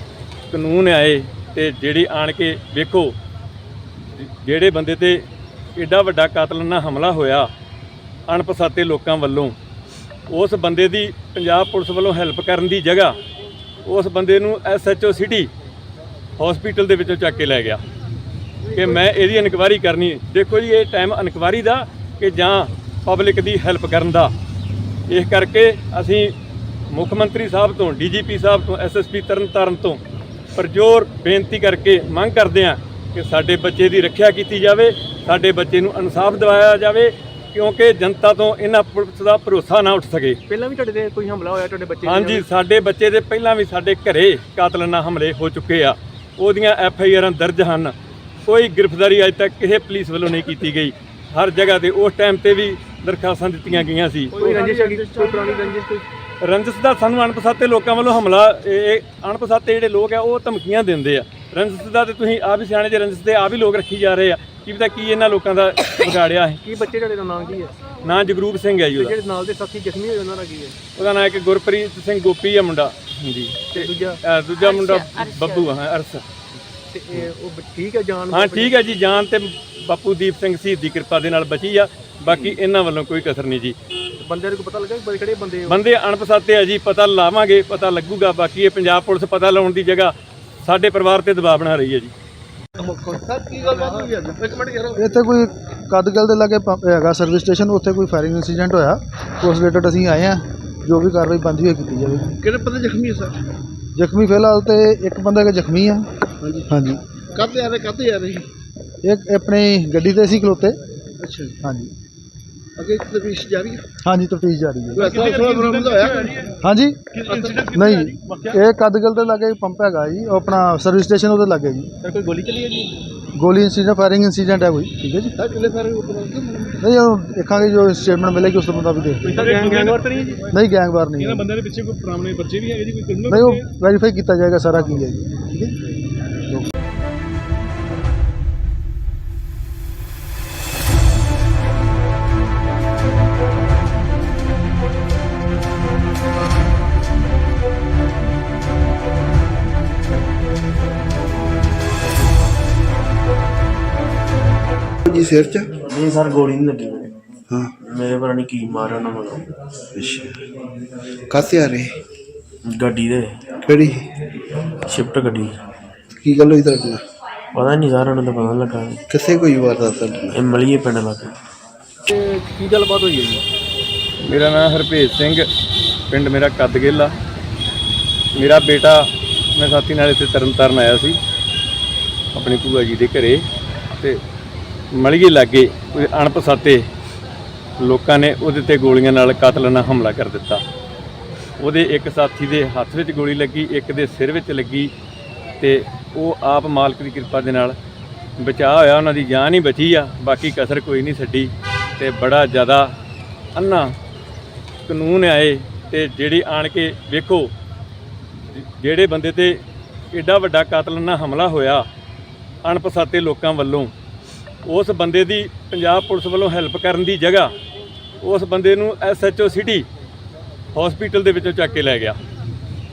ਕਾਨੂੰਨ ਆਏ, ਤੇ ਜਿਹੜੀ ਆਣ ਕੇ ਵੇਖੋ ਜਿਹੜੇ ਬੰਦੇ ਤੇ ਐਡਾ ਵੱਡਾ ਕਾਤਲਾਨਾ ਹਮਲਾ ਹੋਇਆ ਅਣਪਛਾਤੇ ਲੋਕਾਂ ਵੱਲੋਂ, ਉਸ ਬੰਦੇ ਦੀ ਪੰਜਾਬ ਪੁਲਿਸ ਵੱਲੋਂ ਹੈਲਪ ਕਰਨ ਦੀ ਜਗ੍ਹਾ ਉਸ ਬੰਦੇ ਨੂੰ SHO ਸਿਟੀ ਹਸਪੀਟਲ ਦੇ ਵਿੱਚੋਂ ਚੱਕ ਕੇ ਲੈ ਗਿਆ ਕਿ ਮੈਂ ਇਹਦੀ ਇਨਕੁਆਇਰੀ ਕਰਨੀ। ਦੇਖੋ ਜੀ, ਇਹ ਟਾਈਮ ਇਨਕੁਆਇਰੀ ਦਾ ਕਿ ਜਾਂ ਪਬਲਿਕ ਦੀ ਹੈਲਪ ਕਰਨ ਦਾ। ਇਸ ਕਰਕੇ ਅਸੀਂ ਮੁੱਖ ਮੰਤਰੀ ਸਾਹਿਬ ਤੋਂ, DGP ਸਾਹਿਬ ਤੋਂ, SSP ਤਰਨਤਾਰਨ ਤੋਂ ਪਰਜੋਰ ਬੇਨਤੀ ਕਰਕੇ ਮੰਗ ਕਰਦੇ ਹਾਂ ਕਿ ਸਾਡੇ ਬੱਚੇ ਦੀ ਰੱਖਿਆ ਕੀਤੀ ਜਾਵੇ, ਸਾਡੇ ਬੱਚੇ ਨੂੰ ਇਨਸਾਫ ਦਿਵਾਇਆ ਜਾਵੇ, ਕਿਉਂਕਿ ਜਨਤਾ ਤੋਂ ਇਹਨਾਂ ਪੁਲਿਸ ਦਾ ਭਰੋਸਾ ਨਾ ਉੱਠ ਸਕੇ। ਪਹਿਲਾਂ ਵੀ ਤੁਹਾਡੇ ਤੇ ਕੋਈ ਹਮਲਾ ਹੋਇਆ ਤੁਹਾਡੇ ਬੱਚੇ? ਹਾਂਜੀ, ਸਾਡੇ ਬੱਚੇ ਦੇ ਪਹਿਲਾਂ ਵੀ ਸਾਡੇ ਘਰੇ ਕਾਤਲਾਨਾ ਹਮਲੇ ਹੋ ਚੁੱਕੇ ਆ। ਉਹਦੀਆਂ FIR ਦਰਜ ਹਨ। ਕੋਈ ਗ੍ਰਿਫਤਾਰੀ ਅਜੇ ਤੱਕ ਕਿਸੇ ਪੁਲਿਸ ਵੱਲੋਂ ਨਹੀਂ ਕੀਤੀ ਗਈ। ਹਰ ਜਗ੍ਹਾ ਤੇ ਉਸ ਟਾਈਮ ਤੇ ਵੀ ਦਰਖਾਸਤਾਂ ਦਿੱਤੀਆਂ ਗਈਆਂ ਸੀ। ਕੋਈ ਰੰਜਿਸ਼ ਹੈਗੀ, ਕੋਈ ਪੁਰਾਣੀ ਰੰਜਿਸ਼ ਕੋਈ? ਰੰਜਿਸ਼ ਦਾ ਸਾਨੂੰ ਅਣਪਛਾਤੇ ਲੋਕਾਂ ਵੱਲੋਂ ਹਮਲਾ, ਇਹ ਅਣਪਛਾਤੇ ਜਿਹੜੇ ਲੋਕ ਆ ਉਹ ਧਮਕੀਆਂ ਦਿੰਦੇ ਆ। ਰੰਜਿਸ਼ ਦਾ ਤੇ ਤੁਸੀਂ ਆਪ ਹੀ ਸਿਆਣੇ ਜੇ, ਰੰਜਿਸ਼ ਦੇ ਆਪ ਹੀ ਲੋਕ ਰੱਖੀ ਜਾ ਰਹੇ ਆ। ਕੀ ਪਤਾ ਕੀ ਇਹਨਾਂ ਲੋਕਾਂ ਦਾ ਵਿਗਾੜਿਆ ਹੈ। ਕੀ ਬੱਚੇ ਤੁਹਾਡੇ ਦਾ ਨਾਮ ਕੀ ਹੈ? ਨਾਂ ਜਗਰੂਪ ਸਿੰਘ ਹੈ ਜੀ ਉਹਦਾ। ਜਿਹੜੇ ਨਾਲ ਦੇ ਸਾਥੀ ਜ਼ਖਮੀ ਹੋਏ ਉਹਨਾਂ ਦਾ ਕੀ ਹੈ? ਉਹਦਾ ਨਾਂ ਇੱਕ ਗੁਰਪ੍ਰੀਤ ਸਿੰਘ ਗੋਪੀ ਆ ਮੁੰਡਾ। ਹਾਂਜੀ ਤੇ ਦੂਜਾ? ਦੂਜਾ ਮੁੰਡਾ ਬੱਬੂ ਹਾਂ, ਅਰਸ। ਤੇ ਉਹ ਠੀਕ ਹੈ ਜਾਨ? ਹਾਂ ਠੀਕ ਹੈ ਜੀ, ਜਾਨ ਤੇ ਬਾਪੂ ਦੀਪ ਸਿੰਘ ਸ਼ਹੀਦ ਦੀ ਕਿਰਪਾ ਦੇ ਨਾਲ ਬਚੀ ਆ। ਬਾਕੀ ਇਹਨਾਂ ਵੱਲੋਂ ਕੋਈ ਕਸਰ ਨਹੀਂ ਜੀ। ਬੰਦੇ ਨੂੰ ਪਤਾ ਲੱਗਾ ਕਿ ਕਿਹੜੇ ਬੰਦੇ? ਬੰਦੇ ਅਣਪਛਾਤੇ ਆ ਜੀ, ਪਤਾ ਲਾਵਾਂਗੇ, ਪਤਾ ਲੱਗੂਗਾ। ਬਾਕੀ ਇਹ ਪੰਜਾਬ ਪੁਲਿਸ ਪਤਾ ਲਾਉਣ ਦੀ ਜਗ੍ਹਾ ਸਾਡੇ ਪਰਿਵਾਰ ਤੇ ਦਬਾਅ ਬਣਾ ਰਹੀ ਹੈ ਜੀ। ਸਰ ਕੀ ਗੱਲਬਾਤ ਹੋਈ ਅੱਜ? ਇੱਕ ਮਿੰਟ ਯਾਰ। ਇੱਥੇ ਕੋਈ ਕਦਗਲ ਦੇ ਲਾਗੇ ਹੈਗਾ ਸਰਵਿਸ ਸਟੇਸ਼ਨ, ਉੱਥੇ ਕੋਈ ਫਾਇਰਿੰਗ ਇਨਸੀਡੈਂਟ ਹੋਇਆ। ਉਸ ਰਿਲੇਟਡ ਅਸੀਂ ਆਏ ਹਾਂ, ਜੋ ਵੀ ਕਾਰਵਾਈ ਬਣਦੀ ਹੋਈ ਕੀਤੀ ਜਾਵੇਗੀ। ਕਿਹੜੇ ਬੰਦੇ ਜ਼ਖਮੀ ਹੈ ਸਰ? ਜ਼ਖਮੀ ਫਿਲਹਾਲ ਤੇ ਇੱਕ ਬੰਦਾ ਕਿ ਜ਼ਖਮੀ ਆ। ਹਾਂਜੀ ਹਾਂਜੀ, ਕਾਹਤੇ ਆ ਰਹੇ? ਇੱਕ ਆਪਣੀ ਗੱਡੀ ਤੇ ਸੀ ਖਲੋਤੇ। ਅੱਛਾ ਜੀ। ਹਾਂਜੀ ਅੱਗੇ ਤਫਤੀਸ਼ ਜਾਰੀ ਹੈ? ਹਾਂਜੀ, ਤਫਤੀਸ਼ ਜਾਰੀ ਹੈ। ਅਸਲਾ ਬਰਾਮਦ ਹੋਇਆ? ਹਾਂਜੀ ਨਹੀਂ, ਇਹ ਕਦਗਲ ਦੇ ਲਾਗੇ ਪੰਪ ਹੈਗਾ ਜੀ, ਉਹ ਆਪਣਾ ਸਰਵਿਸ ਸਟੇਸ਼ਨ ਉਹਦੇ ਲਾਗੇ ਜੀ। ਸਰ ਕੋਈ ਗੋਲੀ ਚੱਲੀ ਹੈ ਜੀ? ਗੋਲੀ ਇੰਸੀਡੈਂਟ, ਫਾਇਰਿੰਗ ਇੰਸੀਡੈਂਟ ਹੈ ਕੋਈ। ਠੀਕ ਹੈ ਜੀ। ਸਰ ਕਿਲੇ ਸਾਰੇ ਨਹੀਂ, ਉਹ ਦੇਖਾਂਗੇ ਜੋ ਸਟੇਟਮੈਂਟ ਮਿਲੇਗੀ ਉਸ ਤੋਂ ਮੁਤਾਬਿਕ ਦੇਖ ਕੋਈ ਗੈਂਗਵਾਰ ਤਾਂ ਨਹੀਂ ਹੈ ਜੀ? ਨਹੀਂ, ਗੈਂਗਵਾਰ ਨਹੀਂ ਹੈ। ਬੰਦੇ ਦੇ ਪਿੱਛੇ ਕੋਈ ਪੁਰਾਣੇ ਬੱਚੇ ਵੀ ਹੈਗੇ ਜੀ? ਕੋਈ ਨਹੀਂ, ਉਹ ਵੈਰੀਫਾਈ ਕੀਤਾ ਜਾਏਗਾ ਸਾਰਾ ਕੀ ਹੈ ਜੀ। ਠੀਕ ਹੈ। ਜੀ ਸਿਰ 'ਚ? ਨਹੀਂ ਸਰ ਗੋਲੀ ਨਹੀਂ ਲੱਗੀ ਮੇਰੇ ਹਾਂ ਮੇਰੇ ਪਤਾ ਨਹੀਂ ਕੀ ਮਾਰਿਆ ਉਹਨਾਂ ਮਗਰੋਂ ਅੱਛਾ ਕਾਹਤੇ ਆ ਰਹੇ? ਗੱਡੀ ਦੇ ਕਿਹੜੀ? ਸ਼ਿਫਟ ਗੱਡੀ ਕੀ ਗੱਲ ਹੋਈ ਤੁਹਾਡੇ ਨਾਲ? ਪਤਾ ਨਹੀਂ ਸਰ ਉਹਨਾਂ ਦਾ ਪਤਾ ਨੀ ਲੱਗਾ ਕਿੱਥੇ ਕੋਈ ਵਾਰਦਾਤ ਤੁਹਾਡੇ ਨਾਲ? ਇਹ ਮਲੀਏ ਪਿੰਡ ਲੱਗੇ ਤੇ ਕੀ ਗੱਲਬਾਤ ਹੋਈ ਹੈ ਜੀ? ਮੇਰਾ ਨਾਮ ਹਰਭੇਜ ਸਿੰਘ, ਪਿੰਡ ਮੇਰਾ ਕੱਦਗਿੱਲ ਆ। ਮੇਰਾ ਬੇਟਾ ਮੈਂ ਸਾਥੀ ਨਾਲ ਇੱਥੇ ਤਰਨਤਾਰਨ ਆਇਆ ਸੀ ਆਪਣੀ ਭੂਆ ਜੀ ਦੇ ਘਰੇ, ਤੇ ਮਲੀਏ ਲਾਗੇ ਕੋਈ ਅਣਪਛਾਤੇ ਲੋਕਾਂ ਨੇ ਉਹਦੇ ਤੇ ਗੋਲੀਆਂ ਨਾਲ ਕਾਤਲਾਨਾ ਹਮਲਾ ਕਰ ਦਿੱਤਾ। ਉਹਦੇ ਇੱਕ ਸਾਥੀ ਦੇ ਹੱਥ ਵਿੱਚ ਗੋਲੀ ਲੱਗੀ, ਇੱਕ ਦੇ ਸਿਰ ਵਿੱਚ ਲੱਗੀ, ਤੇ ਉਹ ਆਪ ਮਾਲਕ ਦੀ ਕਿਰਪਾ ਦੇ ਨਾਲ ਬਚਾਅ ਹੋਇਆ, ਉਹਨਾਂ ਦੀ ਜਾਨ ਹੀ ਬਚੀ ਆ, ਬਾਕੀ ਕਸਰ ਕੋਈ ਨਹੀਂ ਛੱਡੀ। ਤੇ ਬੜਾ ਜ਼ਿਆਦਾ ਅੰਨਾ ਕਾਨੂੰਨ ਆਏ ਤੇ ਜਿਹੜੀ ਆਣ ਕੇ ਵੇਖੋ ਜਿਹੜੇ ਬੰਦੇ ਤੇ ਐਡਾ ਵੱਡਾ ਕਾਤਲਾਨਾ ਹਮਲਾ ਹੋਇਆ ਅਣਪਛਾਤੇ ਲੋਕਾਂ ਵੱਲੋਂ, ਉਸ ਬੰਦੇ ਦੀ ਪੰਜਾਬ ਪੁਲਿਸ ਵੱਲੋਂ ਹੈਲਪ ਕਰਨ ਦੀ ਜਗ੍ਹਾ ਉਸ ਬੰਦੇ ਨੂੰ SHO ਸਿਟੀ ਹਸਪੀਟਲ ਦੇ ਵਿੱਚੋਂ ਚੱਕ ਕੇ ਲੈ ਗਿਆ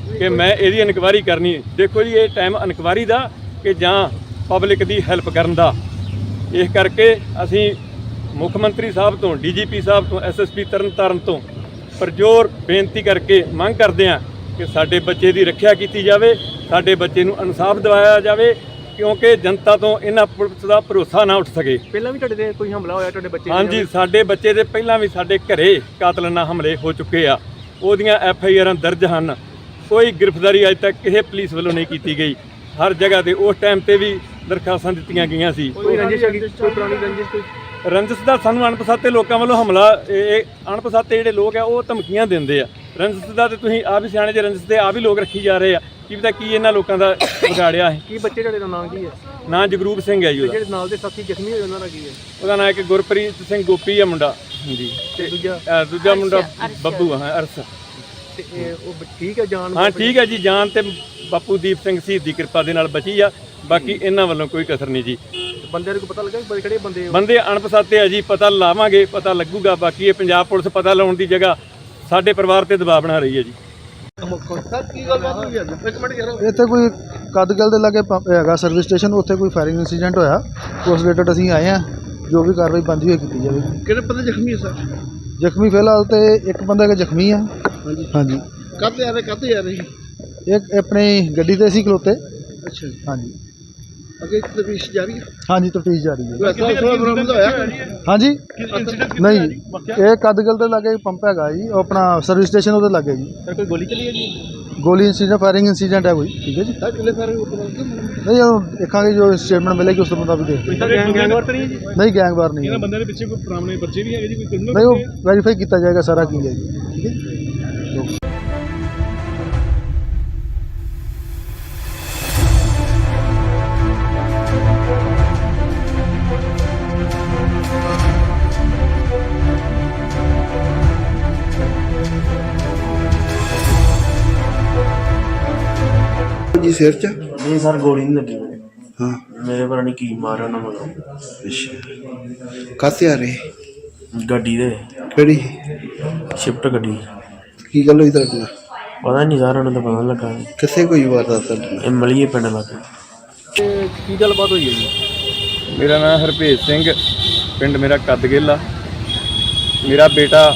ਕਿ ਮੈਂ ਇਹਦੀ ਇਨਕੁਆਇਰੀ ਕਰਨੀ। ਦੇਖੋ ਜੀ, ਇਹ ਟਾਈਮ ਇਨਕੁਆਇਰੀ ਦਾ ਕਿ ਜਾਂ ਪਬਲਿਕ ਦੀ ਹੈਲਪ ਕਰਨ ਦਾ। ਇਸ ਕਰਕੇ ਅਸੀਂ ਮੁੱਖ ਮੰਤਰੀ ਸਾਹਿਬ ਤੋਂ, DGP ਸਾਹਿਬ ਤੋਂ, SSP ਤਰਨਤਾਰਨ ਤੋਂ ਪਰਜੋਰ ਬੇਨਤੀ ਕਰਕੇ ਮੰਗ ਕਰਦੇ ਹਾਂ ਕਿ ਸਾਡੇ ਬੱਚੇ ਦੀ ਰੱਖਿਆ ਕੀਤੀ ਜਾਵੇ, ਸਾਡੇ ਬੱਚੇ ਨੂੰ ਇਨਸਾਫ ਦਿਵਾਇਆ ਜਾਵੇ, ਕਿਉਂਕਿ ਜਨਤਾ ਤੋਂ ਇਹਨਾਂ ਪੁਲਿਸ ਦਾ ਭਰੋਸਾ ਨਾ ਉੱਠ ਸਕੇ। ਪਹਿਲਾਂ ਵੀ ਤੁਹਾਡੇ ਤੇ ਕੋਈ ਹਮਲਾ ਹੋਇਆ ਤੁਹਾਡੇ ਬੱਚੇ ਦੇ? ਹਾਂਜੀ, ਸਾਡੇ ਬੱਚੇ ਦੇ ਪਹਿਲਾਂ ਵੀ ਸਾਡੇ ਘਰੇ ਕਾਤਲਾਨਾ ਹਮਲੇ ਹੋ ਚੁੱਕੇ ਆ, ਉਹਦੀਆਂ FIRਾਂ ਦਰਜ ਹਨ। ਕੋਈ ਗ੍ਰਿਫਤਾਰੀ ਅਜੇ ਤੱਕ ਕਿਸੇ ਪੁਲਿਸ ਵੱਲੋਂ ਨਹੀਂ ਕੀਤੀ ਗਈ। ਹਰ ਜਗ੍ਹਾ ਤੇ ਉਸ ਟਾਈਮ ਤੇ ਵੀ ਦਰਖਾਸਤਾਂ ਦਿੱਤੀਆਂ ਗਈਆਂ ਸੀ। ਕੋਈ ਰੰਜਿਸ਼ ਹੈਗੀ? ਕੋਈ ਪੁਰਾਣੀ ਰੰਜਿਸ਼? ਕੋਈ ਰੰਜਿਸ਼ ਦਾ ਸਾਨੂੰ ਅਣਪਛਾਤੇ ਲੋਕਾਂ ਵੱਲੋਂ ਹਮਲਾ, ਇਹ ਅਣਪਛਾਤੇ ਜਿਹੜੇ ਲੋਕ ਆ ਉਹ ਧਮਕੀਆਂ ਦਿੰਦੇ ਆ। ਰੰਜਿਸ਼ ਦਾ ਤੇ ਤੁਸੀਂ ਆਪ ਹੀ ਸਿਆਣੇ ਜੇ, ਰੰਜਿਸ਼ ਦੇ ਆਪ ਹੀ ਲੋਕ ਰੱਖੀ ਜਾ ਰਹੇ ਆ। ਕੀ ਪਤਾ ਕੀ ਇਹਨਾਂ ਲੋਕਾਂ ਦਾ ਵਿਗਾੜਿਆ ਹੈ। ਕੀ ਬੱਚੇ ਤੁਹਾਡੇ ਦਾ ਨਾਮ ਕੀ ਹੈ? ਨਾਂ ਜਗਰੂਪ ਸਿੰਘ ਹੈ ਜੀ ਉਹਦਾ। ਜਿਹੜੇ ਨਾਲ ਦੇ ਸਾਥੀ ਜ਼ਖਮੀ ਹੋਏ ਉਹਨਾਂ ਦਾ ਕੀ ਹੈ? ਉਹਦਾ ਨਾਂ ਇੱਕ ਗੁਰਪ੍ਰੀਤ ਸਿੰਘ ਗੋਪੀ ਆ ਮੁੰਡਾ। ਹਾਂਜੀ, ਤੇ ਦੂਜਾ? ਦੂਜਾ ਮੁੰਡਾ ਬੱਬੂ ਆ, ਅਰਸ। ਤੇ ਉਹ ਠੀਕ ਹੈ ਜਾਨ? ਹਾਂ ਠੀਕ ਹੈ ਜੀ, ਜਾਨ ਤੇ ਬਾਪੂ ਦੀਪ ਸਿੰਘ ਸ਼ਹੀਦ ਦੀ ਕਿਰਪਾ ਦੇ ਨਾਲ ਬਚੀ ਆ। ਬਾਕੀ ਇਹਨਾਂ ਵੱਲੋਂ ਕੋਈ ਕਸਰ ਨਹੀਂ ਜੀ। ਬੰਦੇ ਨੂੰ ਪਤਾ ਲੱਗਾ ਕਿ ਕਿਹੜੇ ਬੰਦੇ? ਬੰਦੇ ਅਣਪਛਾਤੇ ਆ ਜੀ, ਪਤਾ ਲਾਵਾਂਗੇ, ਪਤਾ ਲੱਗੂਗਾ। ਬਾਕੀ ਇਹ ਪੰਜਾਬ ਪੁਲਿਸ ਪਤਾ ਲਾਉਣ ਦੀ ਜਗ੍ਹਾ ਸਾਡੇ ਪਰਿਵਾਰ ਤੇ ਦਬਾਅ ਬਣਾ ਰਹੀ ਹੈ ਜੀ। ਸਰ ਕੀ ਗੱਲਬਾਤ ਹੋਈ ਅੱਜ? ਇੱਕ ਮਿੰਟ ਯਾਰ ਇੱਥੇ ਕੋਈ ਕਦਗਲ ਦੇ ਲਾਗੇ ਪੰਪ ਹੈਗਾ ਸਰਵਿਸ ਸਟੇਸ਼ਨ, ਉੱਥੇ ਕੋਈ ਫਾਇਰਿੰਗ ਇੰਸੀਡੈਂਟ ਹੋਇਆ। ਉਸ ਰਿਲੇਟਡ ਅਸੀਂ ਆਏ ਹਾਂ, ਜੋ ਵੀ ਕਾਰਵਾਈ ਬਣਦੀ ਹੋਈ ਕੀਤੀ ਜਾਵੇਗੀ। ਕਿਹੜੇ ਬੰਦੇ ਜ਼ਖਮੀ ਹੈ ਸਰ? ਜ਼ਖਮੀ ਫਿਲਹਾਲ ਤੇ ਇੱਕ ਬੰਦਾ ਜ਼ਖਮੀ ਆ। ਹਾਂਜੀ ਹਾਂਜੀ, ਕਾਹਤੇ ਆ ਰਹੇ? ਕਾਹਤੇ ਆ ਰਹੇ? ਇੱਕ ਆਪਣੀ ਗੱਡੀ ਤੇ ਸੀ ਖਲੋਤੇ। ਅੱਛਾ ਜੀ, ਹਾਂਜੀ ਅੱਗੇ ਤਫਤੀਸ਼ ਜਾਰੀ ਹੈ? ਹਾਂਜੀ, ਤਫਤੀਸ਼ ਜਾਰੀ ਹੈ। ਕੋਈ ਅਸਲਾ ਬਰਾਮਦ ਹੋਇਆ? ਹਾਂਜੀ ਨਹੀਂ, ਇਹ ਕਦਗਲ ਦੇ ਲਾਗੇ ਪੰਪ ਹੈਗਾ ਜੀ, ਉਹ ਆਪਣਾ ਸਰਵਿਸ ਸਟੇਸ਼ਨ ਉਹਦੇ ਲਾਗੇ ਜੀ। ਸਰ ਕੋਈ ਗੋਲੀ ਚੱਲੀ ਹੈ ਜੀ? ਗੋਲੀ ਇੰਸੀਡੈਂਟ, ਫਾਇਰਿੰਗ ਇੰਸੀਡੈਂਟ ਹੈ ਕੋਈ। ਠੀਕ ਹੈ ਜੀ, ਸਰ ਕਿੰਨੇ ਸਾਰੇ ਉਪਲਬਧ? ਨਹੀਂ ਉਹ ਦੇਖਾਂਗੇ, ਜੋ ਸਟੇਟਮੈਂਟ ਮਿਲੇਗੀ ਉਸ ਤੋਂ ਮੁਤਾਬਿਕ ਦੇਖ ਕੋਈ ਸਰ ਗੈਂਗਵਾਰ ਤਾਂ ਨਹੀਂ ਹੈ ਜੀ? ਨਹੀਂ ਗੈਂਗਵਾਰ ਨਹੀਂ ਹੈ। ਬੰਦੇ ਦੇ ਪਿੱਛੇ ਕੋਈ ਪੁਰਾਣੇ ਬੱਚੇ ਵੀ ਹੈਗੇ ਜੀ? ਕੋਈ ਨਹੀਂ, ਉਹ ਵੈਰੀਫਾਈ ਕੀਤਾ ਜਾਏਗਾ ਸਾਰਾ ਕੀ ਹੈ ਜੀ। ਠੀਕ ਹੈ। ਜੀ ਸਿਰ 'ਚ? ਨਹੀਂ ਸਰ ਗੋਲੀ ਨਹੀਂ ਲੱਗੀ ਮੇਰੇ ਹਾਂ ਮੇਰੇ ਪਤਾ ਨਹੀਂ ਕੀ ਮਾਰਿਆ ਉਹਨਾਂ ਮਗਰੋਂ ਅੱਛਾ ਕਾਹਤੇ ਆ ਰਹੇ? ਗੱਡੀ ਦੇ ਕਿਹੜੀ? ਸ਼ਿਫਟ ਗੱਡੀ ਕੀ ਗੱਲ ਹੋਈ ਤੁਹਾਡੇ ਨਾਲ? ਪਤਾ ਨਹੀਂ ਸਰ ਉਹਨਾਂ ਦਾ ਪਤਾ ਨੀ ਲੱਗਾ ਕਿੱਥੇ ਕੋਈ ਵਾਰਦਾਤ ਤੁਹਾਡੇ ਨਾਲ? ਇਹ ਮਲੀਏ ਪਿੰਡ ਲੱਗੇ ਤੇ ਕੀ ਗੱਲਬਾਤ ਹੋਈ ਹੈ ਜੀ? ਮੇਰਾ ਨਾਮ ਹਰਭੇਜ ਸਿੰਘ, ਪਿੰਡ ਮੇਰਾ ਕੱਦਗਿੱਲ ਆ। ਮੇਰਾ ਬੇਟਾ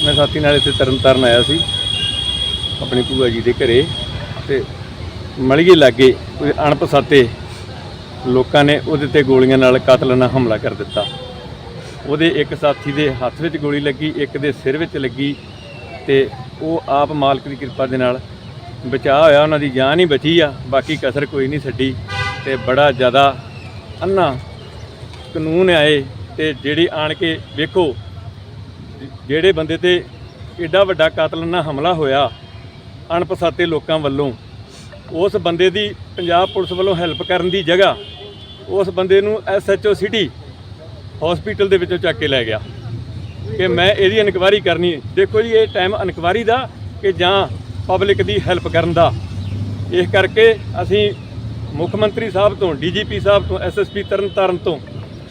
ਮੈਂ ਸਾਥੀ ਨਾਲ ਇੱਥੇ ਤਰਨਤਾਰਨ ਆਇਆ ਸੀ ਆਪਣੀ ਭੂਆ ਜੀ ਦੇ ਘਰੇ, ਤੇ ਮਲੀਏ ਲਾਗੇ ਕੋਈ ਅਣਪਛਾਤੇ ਲੋਕਾਂ ਨੇ ਉਹਦੇ ਤੇ ਗੋਲੀਆਂ ਨਾਲ ਕਾਤਲਾਨਾ ਹਮਲਾ ਕਰ ਦਿੱਤਾ। ਉਹਦੇ ਇੱਕ ਸਾਥੀ ਦੇ ਹੱਥ ਵਿੱਚ ਗੋਲੀ ਲੱਗੀ, ਇੱਕ ਦੇ ਸਿਰ ਵਿੱਚ ਲੱਗੀ, ਤੇ ਉਹ ਆਪ ਮਾਲਕ ਦੀ ਕਿਰਪਾ ਦੇ ਨਾਲ ਬਚਾਅ ਹੋਇਆ, ਉਹਨਾਂ ਦੀ ਜਾਨ ਹੀ ਬਚੀ ਆ, ਬਾਕੀ ਕਸਰ ਕੋਈ ਨਹੀਂ ਛੱਡੀ। ਤੇ ਬੜਾ ਜ਼ਿਆਦਾ ਅੰਨਾ ਕਾਨੂੰਨ ਆਏ ਤੇ ਜਿਹੜੀ ਆਣ ਕੇ ਵੇਖੋ ਜਿਹੜੇ ਬੰਦੇ ਤੇ ਐਡਾ ਵੱਡਾ ਕਾਤਲਾਨਾ ਹਮਲਾ ਹੋਇਆ ਅਣਪਛਾਤੇ ਲੋਕਾਂ ਵੱਲੋਂ, ਉਸ ਬੰਦੇ ਦੀ ਪੰਜਾਬ ਪੁਲਿਸ ਵੱਲੋਂ ਹੈਲਪ ਕਰਨ ਦੀ ਜਗ੍ਹਾ ਉਸ ਬੰਦੇ ਨੂੰ SHO ਸਿਟੀ ਹਸਪੀਟਲ ਦੇ ਵਿੱਚੋਂ ਚੱਕ ਕੇ ਲੈ ਗਿਆ ਕਿ ਮੈਂ ਇਹਦੀ ਇਨਕੁਆਇਰੀ ਕਰਨੀ। ਦੇਖੋ ਜੀ, ਇਹ ਟਾਈਮ ਇਨਕੁਆਇਰੀ ਦਾ ਕਿ ਜਾਂ ਪਬਲਿਕ ਦੀ ਹੈਲਪ ਕਰਨ ਦਾ। ਇਸ ਕਰਕੇ ਅਸੀਂ ਮੁੱਖ ਮੰਤਰੀ ਸਾਹਿਬ ਤੋਂ, DGP ਸਾਹਿਬ ਤੋਂ, SSP ਤਰਨਤਾਰਨ ਤੋਂ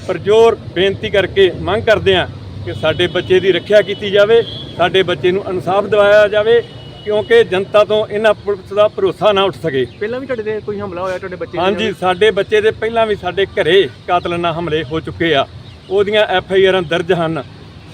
ਪਰਜੋਰ ਬੇਨਤੀ ਕਰਕੇ ਮੰਗ ਕਰਦੇ ਹਾਂ ਕਿ ਸਾਡੇ ਬੱਚੇ ਦੀ ਰੱਖਿਆ ਕੀਤੀ ਜਾਵੇ, ਸਾਡੇ ਬੱਚੇ ਨੂੰ ਇਨਸਾਫ ਦਿਵਾਇਆ ਜਾਵੇ, ਕਿਉਂਕਿ ਜਨਤਾ ਤੋਂ ਇਹਨਾਂ ਪੁਲਿਸ ਦਾ ਭਰੋਸਾ ਨਾ ਉੱਠ ਸਕੇ। ਪਹਿਲਾਂ ਵੀ ਤੁਹਾਡੇ ਤੇ ਕੋਈ ਹਮਲਾ ਹੋਇਆ ਤੁਹਾਡੇ ਬੱਚੇ ਦੇ? ਹਾਂਜੀ, ਸਾਡੇ ਬੱਚੇ ਦੇ ਪਹਿਲਾਂ ਵੀ ਸਾਡੇ ਘਰੇ ਕਾਤਲਾਨਾ ਹਮਲੇ ਹੋ ਚੁੱਕੇ ਆ, ਉਹਦੀਆਂ FIR ਦਰਜ ਹਨ।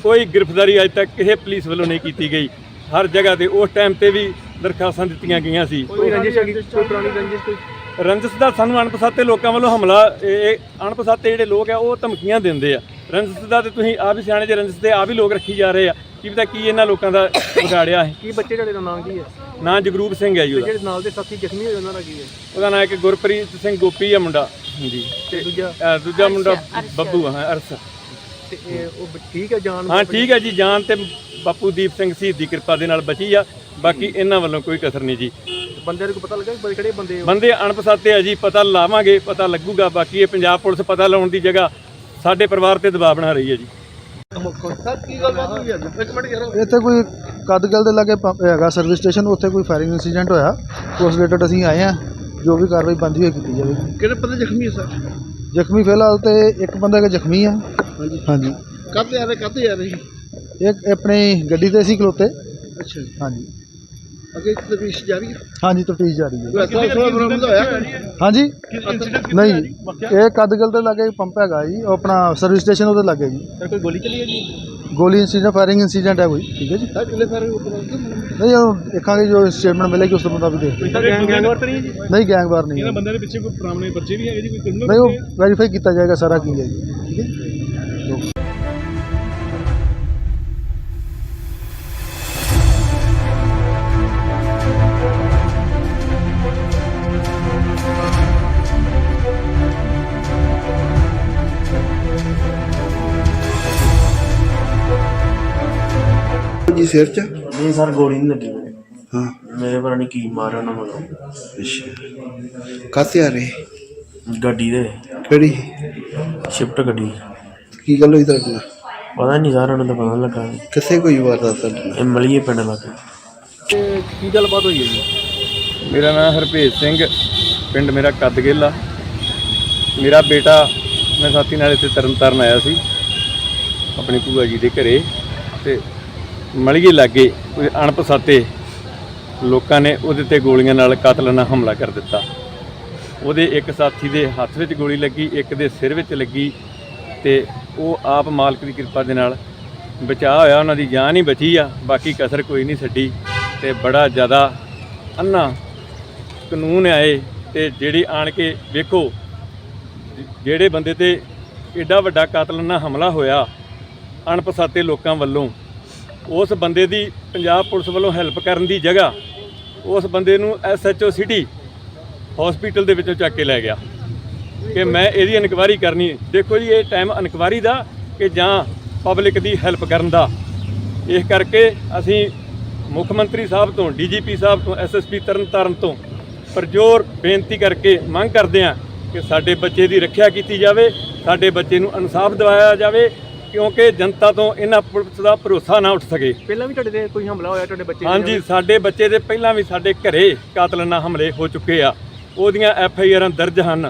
ਕੋਈ ਗ੍ਰਿਫਤਾਰੀ ਅਜੇ ਤੱਕ ਕਿਸੇ ਪੁਲਿਸ ਵੱਲੋਂ ਨਹੀਂ ਕੀਤੀ ਗਈ। ਹਰ ਜਗ੍ਹਾ ਤੇ ਉਸ ਟਾਈਮ ਤੇ ਵੀ ਦਰਖਾਸਤਾਂ ਦਿੱਤੀਆਂ ਗਈਆਂ ਸੀ। ਕੋਈ ਰੰਜਿਸ਼ ਹੈਗੀ, ਕੋਈ ਪੁਰਾਣੀ ਰੰਜਿਸ਼ ਕੋਈ ਰੰਜਿਸ਼ ਦਾ ਸਾਨੂੰ ਅਣਪਛਾਤੇ ਲੋਕਾਂ ਵੱਲੋਂ ਹਮਲਾ, ਇਹ ਅਣਪਛਾਤੇ ਜਿਹੜੇ ਲੋਕ ਆ ਉਹ ਧਮਕੀਆਂ ਦਿੰਦੇ ਆ। ਰੰਜਿਸ਼ ਦਾ ਤੇ ਤੁਸੀਂ ਆਪ ਹੀ ਸਿਆਣੇ ਜੇ, ਰੰਜਿਸ਼ ਦੇ ਆਪ ਹੀ ਲੋਕ ਰੱਖੀ ਜਾ ਰਹੇ ਆ। ਕੀ ਪਤਾ ਕੀ ਇਹਨਾਂ ਲੋਕਾਂ ਦਾ ਵਿਗਾੜਿਆ ਹੈ। ਕੀ ਬੱਚੇ ਤੁਹਾਡੇ ਦਾ ਨਾਮ ਕੀ ਹੈ? ਨਾਂ ਜਗਰੂਪ ਸਿੰਘ ਹੈ ਜੀ ਉਹਦਾ। ਜਿਹੜੇ ਨਾਲ ਦੇ ਸਾਥੀ ਜ਼ਖਮੀ ਹੋਏ ਉਹਨਾਂ ਦਾ ਕੀ ਹੈ? ਉਹਦਾ ਨਾਂ ਇੱਕ ਗੁਰਪ੍ਰੀਤ ਸਿੰਘ ਗੋਪੀ ਆ ਮੁੰਡਾ ਜੀ, ਤੇ ਦੂਜਾ ਮੁੰਡਾ ਬੱਬੂ ਹਾਂ ਅਰਸ। ਤੇ ਉਹ ਠੀਕ ਹੈ ਜਾਨ? ਹਾਂ ਠੀਕ ਹੈ ਜੀ, ਜਾਨ ਤੇ ਬਾਪੂ ਦੀਪ ਸਿੰਘ ਸ਼ਹੀਦ ਦੀ ਕਿਰਪਾ ਦੇ ਨਾਲ ਬਚੀ ਆ। ਬਾਕੀ ਇਹਨਾਂ ਵੱਲੋਂ ਕੋਈ ਕਸਰ ਨਹੀਂ ਜੀ। ਬੰਦੇ ਨੂੰ ਪਤਾ ਲੱਗਾ ਕਿ ਕਿਹੜੇ ਬੰਦੇ? ਬੰਦੇ ਅਣਪਛਾਤੇ ਆ ਜੀ, ਪਤਾ ਲਾਵਾਂਗੇ, ਪਤਾ ਲੱਗੂਗਾ। ਬਾਕੀ ਇਹ ਪੰਜਾਬ ਪੁਲਿਸ ਪਤਾ ਲਾਉਣ ਦੀ ਜਗ੍ਹਾ ਸਾਡੇ ਪਰਿਵਾਰ ਤੇ ਦਬਾਅ ਬਣਾ ਰਹੀ ਹੈ ਜੀ। ਇੱਥੇ ਕੋਈ ਕਦਗਲ ਦੇ ਲਾਗੇ ਹੈਗਾ ਸਰਵਿਸ ਸਟੇਸ਼ਨ, ਉੱਥੇ ਕੋਈ ਫਾਇਰਿੰਗ ਇਨਸੀਡੈਂਟ ਹੋਇਆ। ਉਸ ਰਿਲੇਟਡ ਅਸੀਂ ਆਏ ਹਾਂ, ਜੋ ਵੀ ਕਾਰਵਾਈ ਬਣਦੀ ਹੋਈ ਕੀਤੀ ਜਾਵੇਗੀ। ਕਿਹੜੇ ਬੰਦੇ ਜ਼ਖਮੀ ਹੈ ਸਰ? ਜ਼ਖਮੀ ਫਿਲਹਾਲ ਤੇ ਇੱਕ ਬੰਦਾ ਜ਼ਖਮੀ ਆ। ਹਾਂਜੀ ਹਾਂਜੀ, ਕਾਹਤੇ ਆ ਰਹੇ? ਇੱਕ ਆਪਣੀ ਗੱਡੀ ਤੇ ਸੀ ਖਲੋਤੇ। ਅੱਛਾ ਜੀ, ਹਾਂਜੀ ਅੱਗੇ ਤਫਤੀਸ਼ ਜਾਰੀ ਹੈ। ਹਾਂਜੀ, ਤਫਤੀਸ਼ ਜਾਰੀ ਹੈ। ਕੋਈ ਅਸਲਾ ਬਰਾਮਦ ਹੋਇਆ? ਹਾਂਜੀ ਨਹੀਂ, ਇਹ ਕਦਗਲ ਦੇ ਲਾਗੇ ਪੰਪ ਹੈਗਾ ਜੀ, ਉਹ ਆਪਣਾ ਸਰਵਿਸ ਸਟੇਸ਼ਨ ਉਹਦੇ ਲਾਗੇ ਜੀ। ਸਰ ਕੋਈ ਗੋਲੀ ਚੱਲੀ ਹੈ ਜੀ? ਗੋਲੀ ਇਨਸੀਡੈਂਟ, ਫਾਇਰਿੰਗ ਇਨਸੀਡੈਂਟ ਹੈ ਕੋਈ। ਠੀਕ ਹੈ ਜੀ, ਸਰ ਕਿੰਨੇ ਸਾਰੇ ਨਹੀਂ ਉਹ ਦੇਖਾਂਗੇ, ਜੋ ਸਟੇਟਮੈਂਟ ਮਿਲੇਗੀ ਉਸ ਤੋਂ ਮੁਤਾਬਿਕ ਦੇਖ। ਗੈਂਗਵਾਰ ਤਾਂ ਨਹੀਂ ਜੀ? ਨਹੀਂ ਗੈਂਗਵਾਰ ਨਹੀਂ ਹੈ। ਬੰਦੇ ਦੇ ਪਿੱਛੇ ਕੋਈ ਪੁਰਾਣੇ ਬੱਚੇ ਵੀ ਹੈਗੇ ਜੀ? ਕੋਈ ਨਹੀਂ, ਉਹ ਵੈਰੀਫਾਈ ਕੀਤਾ ਜਾਏਗਾ ਸਾਰਾ ਕੀ ਹੈ ਜੀ। ਠੀਕ ਹੈ। ਜੀ ਸਿਰ 'ਚ? ਨਹੀਂ ਸਰ, ਗੋਲੀ ਨਹੀਂ ਲੱਗੀ ਮੇਰੇ। ਹਾਂ ਮੇਰੇ ਪਤਾ ਨਹੀਂ ਕੀ ਮਾਰਿਆ ਉਹਨਾਂ ਵੱਲੋਂ। ਅੱਛਾ, ਕਾਹਤੇ ਆ ਰਹੇ? ਗੱਡੀ ਦੇ, ਕਿਹੜੀ? ਸ਼ਿਫਟ ਗੱਡੀ। ਕੀ ਗੱਲ ਹੋਈ ਤੁਹਾਡੇ ਨਾਲ? ਪਤਾ ਨਹੀਂ ਸਰ, ਉਹਨਾਂ ਦਾ ਪਤਾ ਨੀ ਲੱਗਾ। ਕਿੱਥੇ ਕੋਈ ਵਾਰਦਾਤ ਤੁਹਾਡੇ ਨਾਲ? ਇਹ ਮਲੀਏ ਪਿੰਡ ਲੱਗੇ। ਤੇ ਕੀ ਗੱਲਬਾਤ ਹੋਈ ਹੈ ਜੀ? ਮੇਰਾ ਨਾਮ ਹਰਭੇਜ ਸਿੰਘ, ਪਿੰਡ ਮੇਰਾ ਕੱਦਗਿੱਲ ਆ। ਮੇਰਾ ਬੇਟਾ, ਮੈਂ ਸਾਥੀ ਨਾਲ ਇੱਥੇ ਤਰਨਤਾਰਨ ਆਇਆ ਸੀ ਆਪਣੀ ਭੂਆ ਜੀ ਦੇ ਘਰੇ, ਤੇ ਮਲੀਏ ਲਾਗੇ ਕੋਈ ਅਣਪਛਾਤੇ ਲੋਕਾਂ ਨੇ ਉਹਦੇ ਤੇ ਗੋਲੀਆਂ ਨਾਲ ਕਾਤਲਾਨਾ ਹਮਲਾ ਕਰ ਦਿੱਤਾ। ਉਹਦੇ ਇੱਕ ਸਾਥੀ ਦੇ ਹੱਥ ਵਿੱਚ ਗੋਲੀ ਲੱਗੀ, ਇੱਕ ਦੇ ਸਿਰ ਵਿੱਚ ਲੱਗੀ, ਤੇ ਉਹ ਆਪ ਮਾਲਕ ਦੀ ਕਿਰਪਾ ਦੇ ਨਾਲ ਬਚਾਅ ਹੋਇਆ। ਉਹਨਾਂ ਦੀ ਜਾਨ ਹੀ ਬਚੀ ਆ, ਬਾਕੀ ਕਸਰ ਕੋਈ ਨਹੀਂ ਛੱਡੀ। ਤੇ ਬੜਾ ਜ਼ਿਆਦਾ ਅੰਨਾ ਕਾਨੂੰਨ ਆਏ, ਤੇ ਜਿਹੜੀ ਆਣ ਕੇ ਵੇਖੋ ਜਿਹੜੇ ਬੰਦੇ ਤੇ ਐਡਾ ਵੱਡਾ ਕਾਤਲਾਨਾ ਹਮਲਾ ਹੋਇਆ ਅਣਪਛਾਤੇ ਲੋਕਾਂ ਵੱਲੋਂ, ਉਸ ਬੰਦੇ ਦੀ ਪੰਜਾਬ ਪੁਲਿਸ ਵੱਲੋਂ ਹੈਲਪ ਕਰਨ ਦੀ ਜਗ੍ਹਾ ਉਸ ਬੰਦੇ ਨੂੰ SHO ਸਿਟੀ ਹਸਪੀਟਲ ਦੇ ਵਿੱਚੋਂ ਚੱਕ ਕੇ ਲੈ ਗਿਆ ਕਿ ਮੈਂ ਇਹਦੀ ਇਨਕੁਆਇਰੀ ਕਰਨੀ। ਦੇਖੋ ਜੀ, ਇਹ ਟਾਈਮ ਇਨਕੁਆਇਰੀ ਦਾ ਕਿ ਜਾਂ ਪਬਲਿਕ ਦੀ ਹੈਲਪ ਕਰਨ ਦਾ। ਇਸ ਕਰਕੇ ਅਸੀਂ ਮੁੱਖ ਮੰਤਰੀ ਸਾਹਿਬ ਤੋਂ, DGP ਸਾਹਿਬ ਤੋਂ, SSP ਤਰਨਤਾਰਨ ਤੋਂ ਪਰਜੋਰ ਬੇਨਤੀ ਕਰਕੇ ਮੰਗ ਕਰਦੇ ਹਾਂ ਕਿ ਸਾਡੇ ਬੱਚੇ ਦੀ ਰੱਖਿਆ ਕੀਤੀ ਜਾਵੇ, ਸਾਡੇ ਬੱਚੇ ਨੂੰ ਇਨਸਾਫ ਦਿਵਾਇਆ ਜਾਵੇ, ਕਿਉਂਕਿ ਜਨਤਾ ਤੋਂ ਇਹਨਾਂ ਪੁਲਿਸ ਦਾ ਭਰੋਸਾ ਨਾ ਉੱਠ ਸਕੇ। ਪਹਿਲਾਂ ਵੀ ਤੁਹਾਡੇ ਤੇ ਕੋਈ ਹਮਲਾ ਹੋਇਆ ਤੁਹਾਡੇ ਬੱਚੇ? ਹਾਂਜੀ, ਸਾਡੇ ਬੱਚੇ ਦੇ ਪਹਿਲਾਂ ਵੀ ਸਾਡੇ ਘਰੇ ਕਾਤਲਾਨਾ ਹਮਲੇ ਹੋ ਚੁੱਕੇ ਆ। ਉਹਦੀਆਂ FIR ਦਰਜ ਹਨ।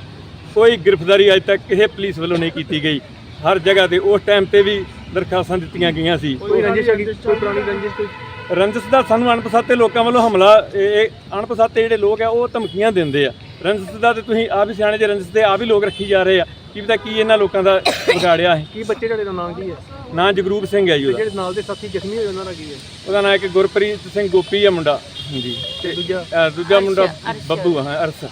ਕੋਈ ਗ੍ਰਿਫਤਾਰੀ ਅਜੇ ਤੱਕ ਕਿਸੇ ਪੁਲਿਸ ਵੱਲੋਂ ਨਹੀਂ ਕੀਤੀ ਗਈ। ਹਰ ਜਗ੍ਹਾ ਤੇ ਉਸ ਟਾਈਮ ਤੇ ਵੀ ਦਰਖਾਸਤਾਂ ਦਿੱਤੀਆਂ ਗਈਆਂ ਸੀ। ਕੋਈ ਰੰਜਿਸ਼ ਹੈਗੀ, ਕੋਈ ਪੁਰਾਣੀ ਰੰਜਿਸ਼ ਕੋਈ ਰੰਜਿਸ਼ ਦਾ ਸਾਨੂੰ ਅਣਪਛਾਤੇ ਲੋਕਾਂ ਵੱਲੋਂ ਹਮਲਾ, ਇਹ ਅਣਪਛਾਤੇ ਜਿਹੜੇ ਲੋਕ ਆ ਉਹ ਧਮਕੀਆਂ ਦਿੰਦੇ ਆ। ਰੰਜਿਸ਼ ਦਾ ਤੇ ਤੁਸੀਂ ਆਪ ਹੀ ਸਿਆਣੇ ਜੇ, ਰੰਜਿਸ਼ ਦੇ ਆਪ ਹੀ ਲੋਕ ਰੱਖੀ ਜਾ ਰਹੇ ਆ। ਕੀ ਪਤਾ ਕੀ ਇਹਨਾਂ ਲੋਕਾਂ ਦਾ ਵਿਗਾੜਿਆ ਹੈ। ਕੀ ਬੱਚੇ ਤੁਹਾਡੇ ਦਾ ਨਾਮ ਕੀ ਹੈ? ਨਾਂ ਜਗਰੂਪ ਸਿੰਘ ਹੈ ਜੀ ਉਹਦਾ। ਜਿਹੜੇ ਨਾਲ ਦੇ ਸਾਥੀ ਜ਼ਖਮੀ ਹੋਏ ਉਹਨਾਂ ਦਾ ਕੀ ਹੈ? ਉਹਦਾ ਨਾਂ ਇੱਕ ਗੁਰਪ੍ਰੀਤ ਸਿੰਘ ਗੋਪੀ ਆ ਮੁੰਡਾ ਜੀ, ਤੇ ਦੂਜਾ ਮੁੰਡਾ ਬੱਬੂ ਹਾਂ ਅਰਸ।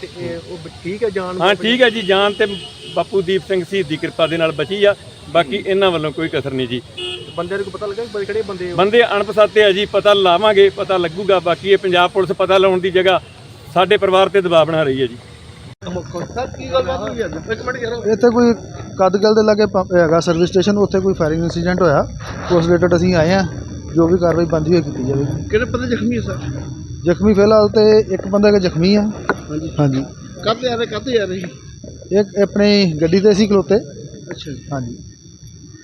ਤੇ ਉਹ ਠੀਕ ਹੈ ਜਾਨ? ਹਾਂ ਠੀਕ ਹੈ ਜੀ, ਜਾਨ ਤੇ ਬਾਪੂ ਦੀਪ ਸਿੰਘ ਸ਼ਹੀਦ ਦੀ ਕਿਰਪਾ ਦੇ ਨਾਲ ਬਚੀ ਆ। ਬਾਕੀ ਇਹਨਾਂ ਵੱਲੋਂ ਕੋਈ ਕਸਰ ਨਹੀਂ ਜੀ। ਬੰਦੇ ਨੂੰ ਪਤਾ ਲੱਗਾ ਕਿ ਕਿਹੜੇ ਬੰਦੇ? ਬੰਦੇ ਅਣਪਛਾਤੇ ਆ ਜੀ, ਪਤਾ ਲਾਵਾਂਗੇ, ਪਤਾ ਲੱਗੂਗਾ। ਬਾਕੀ ਇਹ ਪੰਜਾਬ ਪੁਲਿਸ ਪਤਾ ਲਾਉਣ ਦੀ ਜਗ੍ਹਾ ਸਾਡੇ ਪਰਿਵਾਰ ਤੇ ਦਬਾਅ ਬਣਾ ਰਹੀ ਹੈ ਜੀ। ਇੱਥੇ ਕੋਈ ਕਦਗਲ ਦੇ ਲਾਗੇ ਹੈਗਾ ਸਰਵਿਸ ਸਟੇਸ਼ਨ, ਉੱਥੇ ਕੋਈ ਫਾਇਰਿੰਗ ਇਨਸੀਡੈਂਟ ਹੋਇਆ। ਉਸ ਰਿਲੇਟਡ ਅਸੀਂ ਆਏ ਹਾਂ, ਜੋ ਵੀ ਕਾਰਵਾਈ ਬਣਦੀ ਹੋਈ ਕੀਤੀ ਜਾਵੇਗੀ। ਕਿਹੜੇ ਬੰਦੇ ਜ਼ਖਮੀ ਹੈ ਸਰ? ਜ਼ਖਮੀ ਫਿਲਹਾਲ ਤੇ ਇੱਕ ਬੰਦਾ ਜ਼ਖਮੀ ਆ। ਹਾਂਜੀ ਹਾਂਜੀ, ਕਾਹਤੇ ਆ ਰਹੇ? ਇੱਕ ਆਪਣੀ ਗੱਡੀ ਤੇ ਸੀ ਖਲੋਤੇ। ਅੱਛਾ ਜੀ, ਹਾਂਜੀ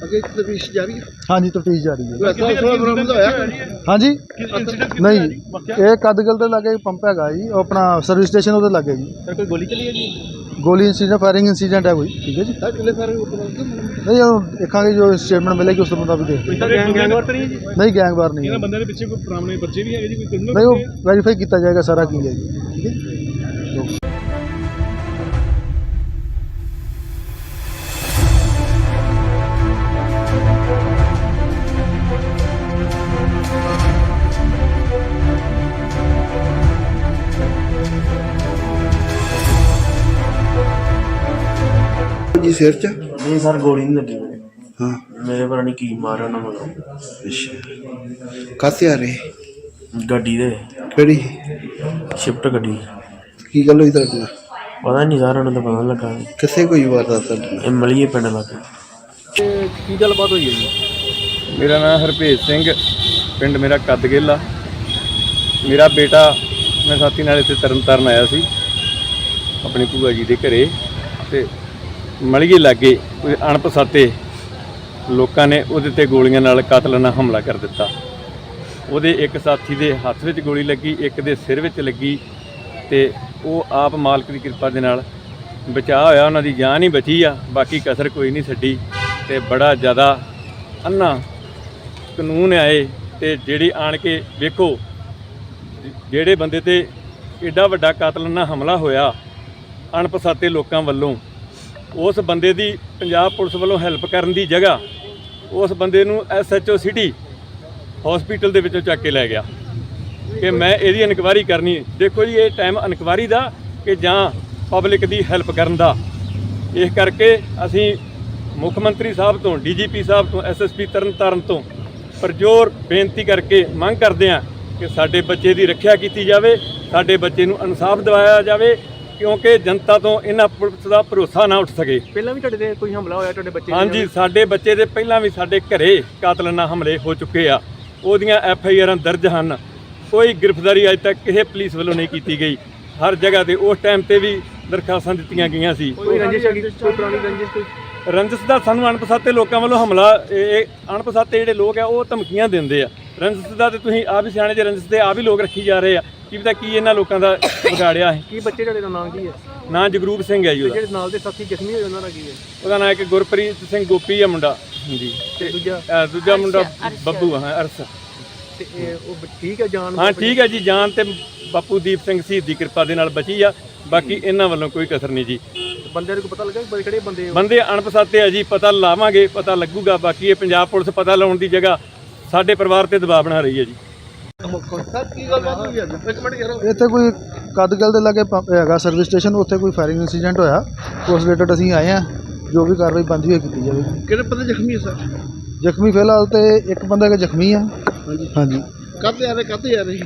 ਅੱਗੇ ਤਫਤੀਸ਼ ਜਾਰੀ ਹੈ। ਹਾਂਜੀ, ਤਫਤੀਸ਼ ਜਾਰੀ ਹੈ। ਕੋਈ ਅਸਲਾ ਬਰਾਮਦ ਹੋਇਆ? ਹਾਂਜੀ ਨਹੀਂ, ਇਹ ਕਦਗਲ ਦੇ ਲਾਗੇ ਪੰਪ ਹੈਗਾ ਜੀ, ਉਹ ਆਪਣਾ ਸਰਵਿਸ ਸਟੇਸ਼ਨ ਉਹਦੇ ਲਾਗੇ ਜੀ। ਸਰ ਕੋਈ ਗੋਲੀ ਚੱਲੀ ਹੈ ਜੀ? ਗੋਲੀ ਇਨਸੀਡੈਂਟ, ਫਾਇਰਿੰਗ ਇਨਸੀਡੈਂਟ ਹੈ ਕੋਈ। ਠੀਕ ਹੈ ਜੀ, ਸਰ ਕਿੰਨੇ ਸਾਰੇ ਨਹੀਂ ਉਹ ਦੇਖਾਂਗੇ, ਜੋ ਸਟੇਟਮੈਂਟ ਮਿਲੇਗੀ ਉਸ ਤੋਂ ਮੁਤਾਬਿਕ ਦੇਖ। ਗੈਂਗਵਾਰ ਤਾਂ ਨਹੀਂ ਜੀ? ਨਹੀਂ ਗੈਂਗਵਾਰ ਨਹੀਂ ਹੈ। ਬੰਦੇ ਦੇ ਪਿੱਛੇ ਕੋਈ ਪੁਰਾਣੇ ਬੱਚੇ ਵੀ ਹੈਗੇ ਜੀ? ਕੋਈ ਨਹੀਂ, ਉਹ ਵੈਰੀਫਾਈ ਕੀਤਾ ਜਾਏਗਾ ਸਾਰਾ ਕੀ ਹੈ ਜੀ। ਠੀਕ ਹੈ। ਜੀ ਸਿਰ 'ਚ? ਨਹੀਂ ਸਰ ਗੋਲੀ ਨਹੀਂ ਲੱਗੀ ਮੇਰੇ। ਹਾਂ ਮੇਰੇ ਪਤਾ ਨਹੀਂ ਕੀ ਮਾਰਿਆ ਉਹਨਾਂ ਮਗਰੋਂ। ਅੱਛਾ ਕਾਹਤੇ ਆ ਰਹੇ? ਗੱਡੀ ਦੇ ਕਿਹੜੀ? ਸ਼ਿਫਟ ਗੱਡੀ। ਕੀ ਗੱਲ ਹੋਈ ਤੁਹਾਡੇ ਨਾਲ? ਪਤਾ ਨਹੀਂ ਸਰ ਉਹਨਾਂ ਦਾ ਪਤਾ ਨੀ ਲੱਗਾ। ਕਿੱਥੇ ਕੋਈ ਵਾਰਦਾਤ ਤੁਹਾਡੇ ਨਾਲ? ਇਹ ਮਲੀਏ ਪਿੰਡ ਲੱਗੇ। ਤੇ ਕੀ ਗੱਲਬਾਤ ਹੋਈ ਹੈ ਜੀ? ਮੇਰਾ ਨਾਮ ਹਰਭੇਜ ਸਿੰਘ, ਪਿੰਡ ਮੇਰਾ ਕੱਦਗਿੱਲ ਆ। ਮੇਰਾ ਬੇਟਾ, ਮੈਂ ਸਾਥੀ ਨਾਲ ਇੱਥੇ ਤਰਨਤਾਰਨ ਆਇਆ ਸੀ ਆਪਣੀ ਭੂਆ ਜੀ ਦੇ ਘਰੇ, ਤੇ ਮਲੀਏ ਲਾਗੇ ਕੋਈ ਅਣਪਛਾਤੇ ਲੋਕਾਂ ਨੇ ਉਹਦੇ ਤੇ ਗੋਲੀਆਂ ਨਾਲ ਕਾਤਲਾਨਾ ਹਮਲਾ ਕਰ ਦਿੱਤਾ। ਉਹਦੇ ਇੱਕ ਸਾਥੀ ਦੇ ਹੱਥ ਵਿੱਚ ਗੋਲੀ ਲੱਗੀ, ਇੱਕ ਦੇ ਸਿਰ ਵਿੱਚ ਲੱਗੀ, ਤੇ ਉਹ ਆਪ ਮਾਲਕ ਦੀ ਕਿਰਪਾ ਦੇ ਨਾਲ ਬਚਾਅ ਹੋਇਆ, ਉਹਨਾਂ ਦੀ ਜਾਨ ਹੀ ਬਚੀ ਆ, ਬਾਕੀ ਕਸਰ ਕੋਈ ਨਹੀਂ ਛੱਡੀ। ਤੇ ਬੜਾ ਜ਼ਿਆਦਾ ਅੰਨਾ ਕਾਨੂੰਨ ਆਏ, ਤੇ ਜਿਹੜੀ ਆਣ ਕੇ ਵੇਖੋ ਜਿਹੜੇ ਬੰਦੇ ਤੇ ਐਡਾ ਵੱਡਾ ਕਾਤਲਾਨਾ ਹਮਲਾ ਹੋਇਆ ਅਣਪਛਾਤੇ ਲੋਕਾਂ ਵੱਲੋਂ, ਉਸ ਬੰਦੇ ਦੀ ਪੰਜਾਬ ਪੁਲਿਸ ਵੱਲੋਂ ਹੈਲਪ ਕਰਨ ਦੀ ਜਗ੍ਹਾ ਉਸ ਬੰਦੇ ਨੂੰ SHO ਸਿਟੀ ਹਸਪੀਟਲ ਦੇ ਵਿੱਚੋਂ ਚੱਕ ਕੇ ਲੈ ਗਿਆ ਕਿ ਮੈਂ ਇਹਦੀ ਇਨਕੁਆਇਰੀ ਕਰਨੀ। ਦੇਖੋ ਜੀ, ਇਹ ਟਾਈਮ ਇਨਕੁਆਇਰੀ ਦਾ ਕਿ ਜਾਂ ਪਬਲਿਕ ਦੀ ਹੈਲਪ ਕਰਨ ਦਾ। ਇਸ ਕਰਕੇ ਅਸੀਂ ਮੁੱਖ ਮੰਤਰੀ ਸਾਹਿਬ ਤੋਂ, DGP ਸਾਹਿਬ ਤੋਂ, SSP ਤਰਨਤਾਰਨ ਤੋਂ ਪਰਜੋਰ ਬੇਨਤੀ ਕਰਕੇ ਮੰਗ ਕਰਦੇ ਹਾਂ ਕਿ ਸਾਡੇ ਬੱਚੇ ਦੀ ਰੱਖਿਆ ਕੀਤੀ ਜਾਵੇ, ਸਾਡੇ ਬੱਚੇ ਨੂੰ ਇਨਸਾਫ ਦਿਵਾਇਆ ਜਾਵੇ, ਕਿਉਂਕਿ ਜਨਤਾ ਤੋਂ ਇਹਨਾਂ ਪੁਲਿਸ ਦਾ ਭਰੋਸਾ ਨਾ ਉੱਠ ਸਕੇ। ਪਹਿਲਾਂ ਵੀ ਤੁਹਾਡੇ ਤੇ ਕੋਈ ਹਮਲਾ ਹੋਇਆ ਤੁਹਾਡੇ ਬੱਚੇ? ਹਾਂਜੀ, ਸਾਡੇ ਬੱਚੇ ਦੇ ਪਹਿਲਾਂ ਵੀ ਸਾਡੇ ਘਰੇ ਕਾਤਲਾਨਾ ਹਮਲੇ ਹੋ ਚੁੱਕੇ ਆ। ਉਹਦੀਆਂ FIRਾਂ ਦਰਜ ਹਨ। ਕੋਈ ਗ੍ਰਿਫਤਾਰੀ ਅਜੇ ਤੱਕ ਕਿਸੇ ਪੁਲਿਸ ਵੱਲੋਂ ਨਹੀਂ ਕੀਤੀ ਗਈ। ਹਰ ਜਗ੍ਹਾ ਤੇ ਉਸ ਟਾਈਮ ਤੇ ਵੀ ਦਰਖਾਸਤਾਂ ਦਿੱਤੀਆਂ ਗਈਆਂ ਸੀ। ਕੋਈ ਰੰਜਿਸ਼ ਹੈਗੀ? ਕੋਈ ਪੁਰਾਣੀ ਰੰਜਿਸ਼? ਕੋਈ ਰੰਜਿਸ਼ ਦਾ ਸਾਨੂੰ ਅਣਪਛਾਤੇ ਲੋਕਾਂ ਵੱਲੋਂ ਹਮਲਾ, ਇਹ ਅਣਪਛਾਤੇ ਜਿਹੜੇ ਲੋਕ ਆ ਉਹ ਧਮਕੀਆਂ ਦਿੰਦੇ ਆ। ਰੰਜਿਸ਼ ਦਾ ਤੇ ਤੁਸੀਂ ਆਪ ਹੀ ਸਿਆਣੇ ਜੇ, ਰੰਜਿਸ਼ ਤੇ ਆਪ ਹੀ ਲੋਕ ਰੱਖੀ ਜਾ ਰਹੇ ਆ। ਕੀ ਪਤਾ ਕੀ ਇਹਨਾਂ ਲੋਕਾਂ ਦਾ ਵਿਗਾੜਿਆ ਹੈ। ਕੀ ਬੱਚੇ ਤੁਹਾਡੇ ਦਾ ਨਾਂ ਕੀ ਹੈ? ਨਾਂ ਜਗਰੂਪ ਸਿੰਘ ਹੈ ਜੀ ਉਹਦਾ। ਜਿਹੜੇ ਨਾਲ ਦੇ ਸਾਥੀ ਜ਼ਖਮੀ ਹੋਏ ਉਹਨਾਂ ਦਾ ਕੀ ਹੈ? ਉਹਦਾ ਨਾਂ ਇੱਕ ਗੁਰਪ੍ਰੀਤ ਸਿੰਘ ਗੋਪੀ ਆ ਮੁੰਡਾ। ਹਾਂਜੀ, ਤੇ ਦੂਜਾ ਮੁੰਡਾ ਬੱਬੂ ਆ, ਅਰਸ। ਤੇ ਉਹ ਠੀਕ ਹੈ ਜਾਨ? ਹਾਂ ਠੀਕ ਹੈ ਜੀ, ਜਾਨ ਤੇ ਬਾਪੂ ਦੀਪ ਸਿੰਘ ਸ਼ਹੀਦ ਦੀ ਕਿਰਪਾ ਦੇ ਨਾਲ ਬਚੀ ਆ। ਬਾਕੀ ਇਹਨਾਂ ਵੱਲੋਂ ਕੋਈ ਕਸਰ ਨਹੀਂ ਜੀ। ਬੰਦਿਆਂ ਨੂੰ ਪਤਾ ਲੱਗਾ ਕਿਹੜੇ ਬੰਦੇ? ਬੰਦੇ ਅਣਪਛਾਤੇ ਆ ਜੀ, ਪਤਾ ਲਾਵਾਂਗੇ, ਪਤਾ ਲੱਗੂਗਾ। ਬਾਕੀ ਇਹ ਪੰਜਾਬ ਪੁਲਿਸ ਪਤਾ ਲਾਉਣ ਦੀ ਜਗ੍ਹਾ ਸਾਡੇ ਪਰਿਵਾਰ ਤੇ ਦਬਾਅ ਬਣਾ ਰਹੀ ਹੈ ਜੀ। ਸਰ ਕੀ ਗੱਲਬਾਤ ਹੋਈ ਅੱਜ? ਇੱਕ ਮਿੰਟ ਯਾਰ। ਇੱਥੇ ਕੋਈ ਕੱਦਗਿੱਲ ਦੇ ਲਾਗੇ ਹੈਗਾ ਸਰਵਿਸ ਸਟੇਸ਼ਨ, ਉੱਥੇ ਕੋਈ ਫਾਇਰਿੰਗ ਇੰਸੀਡੈਂਟ ਹੋਇਆ। ਉਸ ਰਿਲੇਟਡ ਅਸੀਂ ਆਏ ਹਾਂ, ਜੋ ਵੀ ਕਾਰਵਾਈ ਬਣਦੀ ਹੋਈ ਕੀਤੀ ਜਾਵੇ। ਕਿਹੜੇ ਬੰਦੇ ਜ਼ਖਮੀ ਹੈ ਸਰ? ਜ਼ਖਮੀ ਫਿਲਹਾਲ ਤੇ ਇੱਕ ਬੰਦਾ ਕਿ ਜ਼ਖਮੀ ਆ। ਹਾਂਜੀ ਹਾਂਜੀ, ਕਾਹਤੇ ਆ ਰਹੇ? ਕਾਹਤੇ ਆ ਰਹੇ?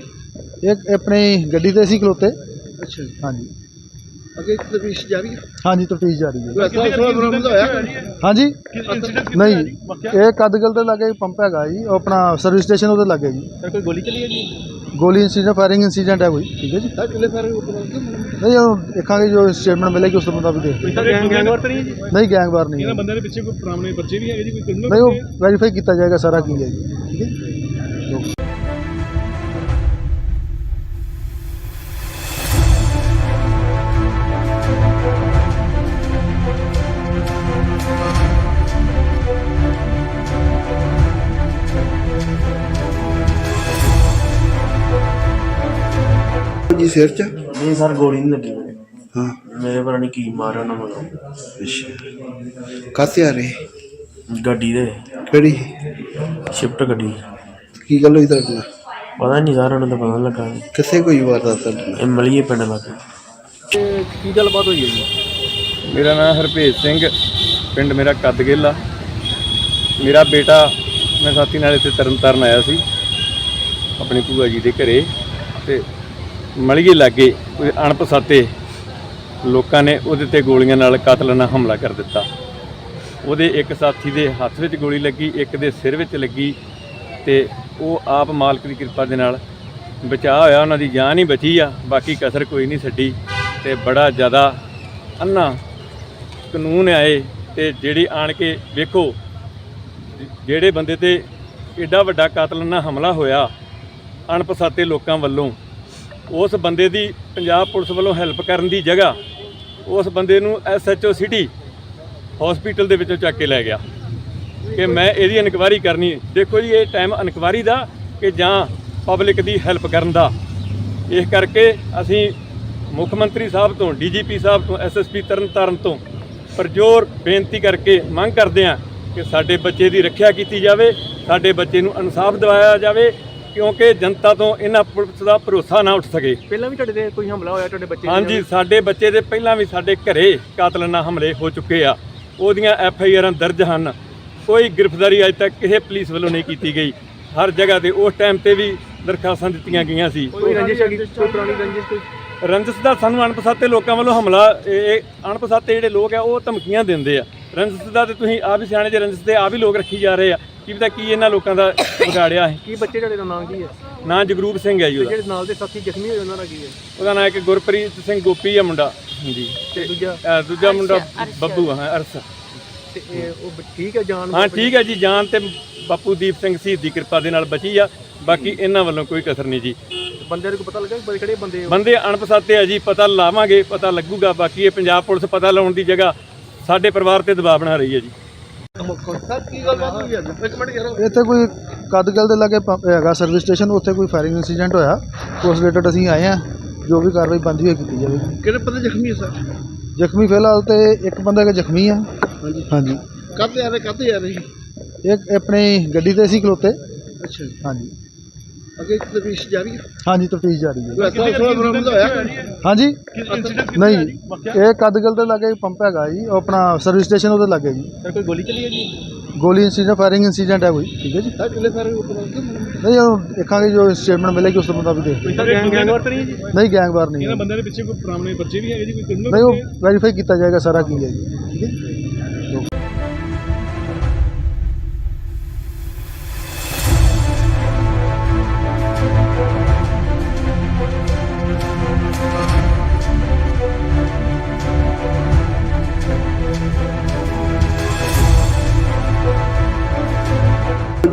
ਇੱਕ ਆਪਣੀ ਗੱਡੀ ਤੇ ਸੀ ਖਲੋਤੇ। ਅੱਛਾ ਜੀ। ਹਾਂਜੀ ਅੱਗੇ ਤਫਤੀਸ਼ ਜਾਰੀ ਹੈ? ਹਾਂਜੀ, ਤਫਤੀਸ਼ ਜਾਰੀ ਹੈ। ਕੋਈ ਅਸਲਾ ਬਰਾਮਦ ਹੋਇਆ? ਹਾਂਜੀ ਨਹੀਂ, ਇਹ ਕੱਦਗਿੱਲ ਦੇ ਲਾਗੇ ਪੰਪ ਹੈਗਾ ਜੀ, ਉਹ ਆਪਣਾ ਸਰਵਿਸ ਸਟੇਸ਼ਨ ਉਹਦੇ ਲਾਗੇ ਜੀ। ਸਰ ਕੋਈ ਗੋਲੀ ਚੱਲੀ ਹੈ ਜੀ? ਗੋਲੀ ਇੰਸੀਡੈਂਟ, ਫਾਇਰਿੰਗ ਇੰਸੀਡੈਂਟ ਹੈ ਕੋਈ। ਠੀਕ ਹੈ ਜੀ। ਸਰ ਕਿਲੇ ਫਾਇਰ ਨਹੀਂ, ਉਹ ਦੇਖਾਂਗੇ ਜੋ ਸਟੇਟਮੈਂਟ ਮਿਲੇਗੀ ਉਸ ਤੋਂ ਮੁਤਾਬਿਕ ਦੇਖ। ਗੈਂਗਵਾਰ ਤਾਂ ਨਹੀਂ ਜੀ? ਨਹੀਂ, ਗੈਂਗਵਾਰ ਨਹੀਂ ਹੈ। ਬੰਦਿਆਂ ਦੇ ਪਿੱਛੇ ਕੋਈ ਪੁਰਾਣੇ ਬੱਚੇ ਵੀ ਹੈਗੇ ਜੀ? ਕੋਈ ਨਹੀਂ, ਉਹ ਵੈਰੀਫਾਈ ਕੀਤਾ ਜਾਏਗਾ ਸਾਰਾ ਕੀ ਹੈ ਜੀ। ਠੀਕ ਹੈ। ਜੀ ਸਿਰ 'ਚ? ਨਹੀਂ ਸਰ ਗੋਲੀ ਨਹੀਂ ਲੱਗੀ ਮੇਰੇ। ਹਾਂ ਮੇਰੇ ਪਤਾ ਨਹੀਂ ਕੀ ਮਾਰਿਆ ਉਹਨਾਂ ਮਗਰੋਂ। ਅੱਛਾ ਕਾਹਤੇ ਆ ਰਹੇ? ਗੱਡੀ ਦੇ ਕਿਹੜੀ? ਸ਼ਿਫਟ ਗੱਡੀ। ਕੀ ਗੱਲ ਹੋਈ ਤੁਹਾਡੇ ਨਾਲ? ਪਤਾ ਨਹੀਂ ਸਰ ਉਹਨਾਂ ਦਾ ਪਤਾ ਨੀ ਲੱਗਾ। ਕਿੱਥੇ ਕੋਈ ਵਾਰਦਾਤ ਤੁਹਾਡੇ ਨਾਲ? ਇਹ ਮਲੀਏ ਪਿੰਡ ਲੱਗੇ। ਤੇ ਕੀ ਗੱਲਬਾਤ ਹੋਈ ਹੈ ਜੀ? ਮੇਰਾ ਨਾਮ ਹਰਭੇਜ ਸਿੰਘ, ਪਿੰਡ ਮੇਰਾ ਕੱਦਗਿੱਲ ਆ। ਮੇਰਾ ਬੇਟਾ, ਮੈਂ ਸਾਥੀ ਨਾਲ ਇੱਥੇ ਤਰਨਤਾਰਨ ਆਇਆ ਸੀ ਆਪਣੀ ਭੂਆ ਜੀ ਦੇ ਘਰੇ, ਤੇ ਮਲੀਏ ਲਾਗੇ ਕੋਈ ਅਣਪਛਾਤੇ ਲੋਕਾਂ ਨੇ ਉਹਦੇ ਤੇ ਗੋਲੀਆਂ ਨਾਲ ਕਾਤਲਾਨਾ ਹਮਲਾ ਕਰ ਦਿੱਤਾ। ਉਹਦੇ ਇੱਕ ਸਾਥੀ ਦੇ ਹੱਥ ਵਿੱਚ ਗੋਲੀ ਲੱਗੀ, ਇੱਕ ਦੇ ਸਿਰ ਵਿੱਚ ਲੱਗੀ, ਤੇ ਉਹ ਆਪ ਮਾਲਕ ਦੀ ਕਿਰਪਾ ਦੇ ਨਾਲ ਬਚਾਅ ਹੋਇਆ, ਉਹਨਾਂ ਦੀ ਜਾਨ ਹੀ ਬਚੀ ਆ, ਬਾਕੀ ਕਸਰ ਕੋਈ ਨਹੀਂ ਛੱਡੀ। ਤੇ ਬੜਾ ਜ਼ਿਆਦਾ ਅੰਨਾ ਕਾਨੂੰਨ ਆਏ, ਤੇ ਜਿਹੜੀ ਆਣ ਕੇ ਵੇਖੋ ਜਿਹੜੇ ਬੰਦੇ ਤੇ ਐਡਾ ਵੱਡਾ ਕਾਤਲਾਨਾ ਹਮਲਾ ਹੋਇਆ ਅਣਪਛਾਤੇ ਲੋਕਾਂ ਵੱਲੋਂ, ਉਸ ਬੰਦੇ ਦੀ ਪੰਜਾਬ ਪੁਲਿਸ ਵੱਲੋਂ ਹੈਲਪ ਕਰਨ ਦੀ ਜਗ੍ਹਾ ਉਸ ਬੰਦੇ ਨੂੰ SHO ਸਿਟੀ ਹਸਪੀਟਲ ਦੇ ਵਿੱਚੋਂ ਚੱਕ ਕੇ ਲੈ ਗਿਆ ਕਿ ਮੈਂ ਇਹਦੀ ਇਨਕੁਆਇਰੀ ਕਰਨੀ। ਦੇਖੋ ਜੀ, ਇਹ ਟਾਈਮ ਇਨਕੁਆਇਰੀ ਦਾ ਕਿ ਜਾਂ ਪਬਲਿਕ ਦੀ ਹੈਲਪ ਕਰਨ ਦਾ। ਇਸ ਕਰਕੇ ਅਸੀਂ ਮੁੱਖ ਮੰਤਰੀ ਸਾਹਿਬ ਤੋਂ, DGP ਸਾਹਿਬ ਤੋਂ, SSP ਤਰਨਤਾਰਨ ਤੋਂ ਪਰਜੋਰ ਬੇਨਤੀ ਕਰਕੇ ਮੰਗ ਕਰਦੇ ਹਾਂ ਕਿ ਸਾਡੇ ਬੱਚੇ ਦੀ ਰੱਖਿਆ ਕੀਤੀ ਜਾਵੇ, ਸਾਡੇ ਬੱਚੇ ਨੂੰ ਇਨਸਾਫ ਦਿਵਾਇਆ ਜਾਵੇ, ਕਿਉਂਕਿ ਜਨਤਾ ਤੋਂ ਇਹਨਾਂ ਪੁਲਿਸ ਦਾ ਭਰੋਸਾ ਨਾ ਉੱਠ ਸਕੇ। ਪਹਿਲਾਂ ਵੀ ਤੁਹਾਡੇ ਤੇ ਕੋਈ ਹਮਲਾ ਹੋਇਆ ਤੁਹਾਡੇ ਬੱਚੇ? ਹਾਂਜੀ, ਸਾਡੇ ਬੱਚੇ ਦੇ ਪਹਿਲਾਂ ਵੀ ਸਾਡੇ ਘਰੇ ਕਾਤਲਾਨਾ ਹਮਲੇ ਹੋ ਚੁੱਕੇ ਆ। ਉਹਦੀਆਂ FIRਾਂ ਦਰਜ ਹਨ। ਕੋਈ ਗ੍ਰਿਫਤਾਰੀ ਅਜੇ ਤੱਕ ਕਿਸੇ ਪੁਲਿਸ ਵੱਲੋਂ ਨਹੀਂ ਕੀਤੀ ਗਈ। ਹਰ ਜਗ੍ਹਾ ਤੇ ਉਸ ਟਾਈਮ ਤੇ ਵੀ ਦਰਖਾਸਤਾਂ ਦਿੱਤੀਆਂ ਗਈਆਂ ਸੀ। ਕੋਈ ਰੰਜਿਸ਼ ਹੈਗੀ, ਕੋਈ ਪੁਰਾਣੀ ਰੰਜਿਸ਼ ਕੋਈ? ਰੰਜਿਸ਼ ਦਾ ਸਾਨੂੰ ਅਣਪਛਾਤੇ ਲੋਕਾਂ ਵੱਲੋਂ ਹਮਲਾ, ਇਹ ਅਣਪਛਾਤੇ ਜਿਹੜੇ ਲੋਕ ਆ ਉਹ ਧਮਕੀਆਂ ਦਿੰਦੇ ਆ। ਰੰਜਿਸ਼ ਦਾ ਤੇ ਤੁਸੀਂ ਆਪ ਹੀ ਸਿਆਣੇ ਜੇ, ਰੰਜਿਸ਼ ਦੇ ਆਪ ਹੀ ਲੋਕ ਰੱਖੀ ਜਾ ਰਹੇ ਆ। ਕੀ ਪਤਾ ਕੀ ਇਹਨਾਂ ਲੋਕਾਂ ਦਾ ਵਿਗਾੜਿਆ ਹੈ। ਕੀ ਬੱਚੇ ਤੁਹਾਡੇ ਦਾ ਨਾਂ ਕੀ ਹੈ? ਨਾਂ ਜਗਰੂਪ ਸਿੰਘ ਹੈ ਜੀ ਉਹਦਾ। ਜਿਹੜੇ ਨਾਲ ਦੇ ਸਾਥੀ ਜ਼ਖਮੀ ਹੋਏ ਉਹਨਾਂ ਦਾ ਕੀ ਹੈ? ਉਹਦਾ ਨਾਂ ਇੱਕ ਗੁਰਪ੍ਰੀਤ ਸਿੰਘ ਗੋਪੀ ਆ ਮੁੰਡਾ ਜੀ, ਤੇ ਦੂਜਾ? ਦੂਜਾ ਮੁੰਡਾ ਬੱਬੂ ਹਾਂ ਅਰਸ। ਤੇ ਉਹ ਠੀਕ ਹੈ ਜਾਨ? ਹਾਂ ਠੀਕ ਹੈ ਜੀ, ਜਾਨ ਤੇ ਬਾਪੂ ਦੀਪ ਸਿੰਘ ਸ਼ਹੀਦ ਦੀ ਕਿਰਪਾ ਦੇ ਨਾਲ ਬਚੀ ਆ। ਬਾਕੀ ਇਹਨਾਂ ਵੱਲੋਂ ਕੋਈ ਕਸਰ ਨਹੀਂ ਜੀ। ਬੰਦੇ ਨੂੰ ਪਤਾ ਲੱਗਾ ਬੜੇ ਕਿਹੜੇ ਬੰਦੇ? ਬੰਦੇ ਅਣਪਛਾਤੇ ਆ ਜੀ, ਪਤਾ ਲਾਵਾਂਗੇ, ਪਤਾ ਲੱਗੂਗਾ। ਬਾਕੀ ਇਹ ਪੰਜਾਬ ਪੁਲਿਸ ਪਤਾ ਲਾਉਣ ਦੀ ਜਗ੍ਹਾ ਸਾਡੇ ਪਰਿਵਾਰ ਤੇ ਦਬਾਅ ਬਣਾ ਰਹੀ ਹੈ ਜੀ। ਕੀ ਗੱਲਬਾਤ ਹੋਈ ਅੱਜ? ਇੱਕ ਮਿੰਟ ਯਾਰ, ਇੱਥੇ ਕੋਈ ਕਦਗਲ ਦੇ ਲਾਗੇ ਹੈਗਾ ਸਰਵਿਸ ਸਟੇਸ਼ਨ, ਉੱਥੇ ਕੋਈ ਫਾਇਰਿੰਗ ਇਨਸੀਡੈਂਟ ਹੋਇਆ। ਉਸ ਰਿਲੇਟਡ ਅਸੀਂ ਆਏ ਹਾਂ, ਜੋ ਵੀ ਕਾਰਵਾਈ ਬਣਦੀ ਹੋਈ ਕੀਤੀ ਜਾਵੇਗੀ। ਕਿਹੜੇ ਬੰਦੇ ਜ਼ਖਮੀ ਹੈ ਸਰ? ਜ਼ਖਮੀ ਫਿਲਹਾਲ ਤੇ ਇੱਕ ਬੰਦਾ ਹੈਗਾ ਜ਼ਖਮੀ ਆ। ਹਾਂਜੀ ਹਾਂਜੀ, ਕਾਹਤੇ ਆ ਰਹੇ ਇੱਕ ਆਪਣੀ ਗੱਡੀ ਤੇ ਸੀ ਖਲੋਤੇ। ਅੱਛਾ ਜੀ। ਹਾਂਜੀ ਅੱਗੇ ਤਫਤੀਸ਼ ਜਾਰੀ ਹੈ। ਹਾਂਜੀ, ਤਫਤੀਸ਼ ਜਾਰੀ ਹੈ। ਕੋਈ ਬਰਾਮਦ ਹੋਇਆ? ਹਾਂਜੀ ਨਹੀਂ, ਇਹ ਕਦਗਲ ਦੇ ਲਾਗੇ ਪੰਪ ਹੈਗਾ ਜੀ, ਉਹ ਆਪਣਾ ਸਰਵਿਸ ਸਟੇਸ਼ਨ ਉਹਦੇ ਲਾਗੇ ਜੀ। ਸਰ ਕੋਈ ਗੋਲੀ ਚੱਲੀ ਹੈ ਜੀ? ਗੋਲੀ ਇੰਸੀਡੈਂਟ, ਫਾਇਰਿੰਗ ਇੰਸੀਡੈਂਟ ਹੈ ਕੋਈ। ਠੀਕ ਹੈ ਜੀ। ਸਰ ਕਿੰਨੇ ਸਾਰੇ ਨਹੀਂ, ਉਹ ਦੇਖਾਂਗੇ ਜੋ ਸਟੇਟਮੈਂਟ ਮਿਲੇਗੀ ਉਸ ਤੋਂ ਮੁਤਾਬਿਕ ਦੇਖਦੇ ਹਾਂ। ਗੈਂਗਵਾਰ ਤਾਂ ਨਹੀਂ ਹੈ ਜੀ? ਨਹੀਂ, ਗੈਂਗਵਾਰ ਨਹੀਂ ਹੈ। ਬੰਦਿਆਂ ਦੇ ਪਿੱਛੇ ਕੋਈ ਪੁਰਾਣੇ ਬੱਚੇ ਵੀ ਹੈਗੇ ਜੀ? ਕੋਈ ਨਹੀਂ, ਉਹ ਵੈਰੀਫਾਈ ਕੀਤਾ ਜਾਏਗਾ ਸਾਰਾ ਕੀ ਹੈ ਜੀ। ਠੀਕ ਹੈ।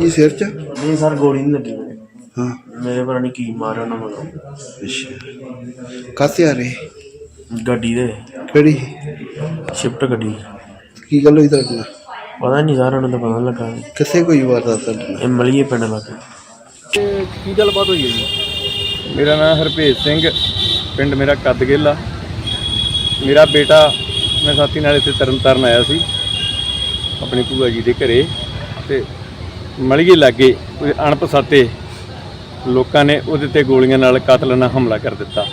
ਜੀ ਸਿਰ 'ਚ? ਨਹੀਂ ਸਰ, ਗੋਲੀ ਨਹੀਂ ਲੱਗੀ ਮੇਰੇ। ਹਾਂ ਮੇਰੇ ਪਤਾ ਨਹੀਂ ਕੀ ਮਾਰਿਆ ਉਹਨਾਂ ਮੈਨੂੰ। ਅੱਛਾ, ਕਾਹਤੇ ਆ ਰਹੇ? ਗੱਡੀ ਦੇ, ਕਿਹੜੀ? ਸ਼ਿਫਟ ਗੱਡੀ। ਕੀ ਗੱਲ ਹੋਈ ਤੁਹਾਡੇ ਨਾਲ? ਪਤਾ ਨਹੀਂ ਸਰ, ਉਹਨਾਂ ਦਾ ਪਤਾ ਨੀ ਲੱਗਾ। ਕਿੱਥੇ ਕੋਈ ਵਾਰਦਾਤ ਤੁਹਾਡੇ ਨਾਲ? ਇਹ ਮਲੀਏ ਪਿੰਡ ਲੱਗੇ। ਤੇ ਕੀ ਗੱਲਬਾਤ ਹੋਈ ਹੈ ਜੀ? ਮੇਰਾ ਨਾਮ ਹਰਭੇਜ ਸਿੰਘ, ਪਿੰਡ ਮੇਰਾ ਕਦਗਿੱਲ ਆ। ਮੇਰਾ ਬੇਟਾ, ਮੈਂ ਸਾਥੀ ਨਾਲ ਇੱਥੇ ਤਰਨਤਾਰਨ ਆਇਆ ਸੀ ਆਪਣੀ ਭੂਆ ਜੀ ਦੇ ਘਰੇ, ਤੇ ਮਲੀਏ ਲਾਗੇ ਕੋਈ ਅਣਪਛਾਤੇ ਲੋਕਾਂ ਨੇ ਉਹਦੇ ਤੇ ਗੋਲੀਆਂ ਨਾਲ ਕਾਤਲਾਨਾ ਹਮਲਾ ਕਰ ਦਿੱਤਾ।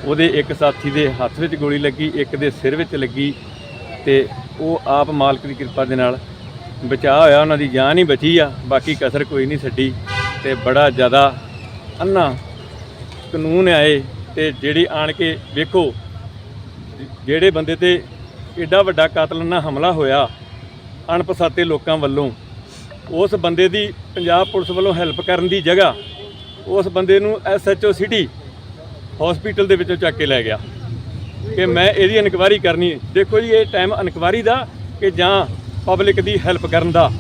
ਉਹਦੇ ਇੱਕ ਸਾਥੀ ਦੇ ਹੱਥ ਵਿੱਚ ਗੋਲੀ ਲੱਗੀ, ਇੱਕ ਦੇ ਸਿਰ ਵਿੱਚ ਲੱਗੀ, ਤੇ ਉਹ ਆਪ ਮਾਲਕ ਦੀ ਕਿਰਪਾ ਦੇ ਨਾਲ ਬਚਾਅ ਹੋਇਆ। ਉਹਨਾਂ ਦੀ ਜਾਨ ਹੀ ਬਚੀ ਆ, ਬਾਕੀ ਕਸਰ ਕੋਈ ਨਹੀਂ ਛੱਡੀ। ਤੇ ਬੜਾ ਜ਼ਿਆਦਾ ਅੰਨਾ ਕਾਨੂੰਨ ਆਏ ਤੇ ਜਿਹੜੀ ਆਣ ਕੇ ਵੇਖੋ, ਜਿਹੜੇ ਬੰਦੇ ਤੇ ਐਡਾ ਵੱਡਾ ਕਾਤਲਾਨਾ ਹਮਲਾ ਹੋਇਆ ਅਣਪਛਾਤੇ ਲੋਕਾਂ ਵੱਲੋਂ, ਉਸ ਬੰਦੇ ਦੀ ਪੰਜਾਬ ਪੁਲਿਸ ਵੱਲੋਂ ਹੈਲਪ ਕਰਨ ਦੀ ਜਗ੍ਹਾ ਉਸ ਬੰਦੇ ਨੂੰ SHO ਸਿਟੀ ਹਸਪੀਟਲ ਦੇ ਵਿੱਚੋਂ ਚੱਕ ਕੇ ਲੈ ਗਿਆ ਕਿ ਮੈਂ ਇਹਦੀ ਇਨਕੁਆਇਰੀ ਕਰਨੀ। ਦੇਖੋ ਜੀ, ਇਹ ਟਾਈਮ ਇਨਕੁਆਇਰੀ ਦਾ ਕਿ ਜਾਂ ਪਬਲਿਕ ਦੀ ਹੈਲਪ ਕਰਨ ਦਾ।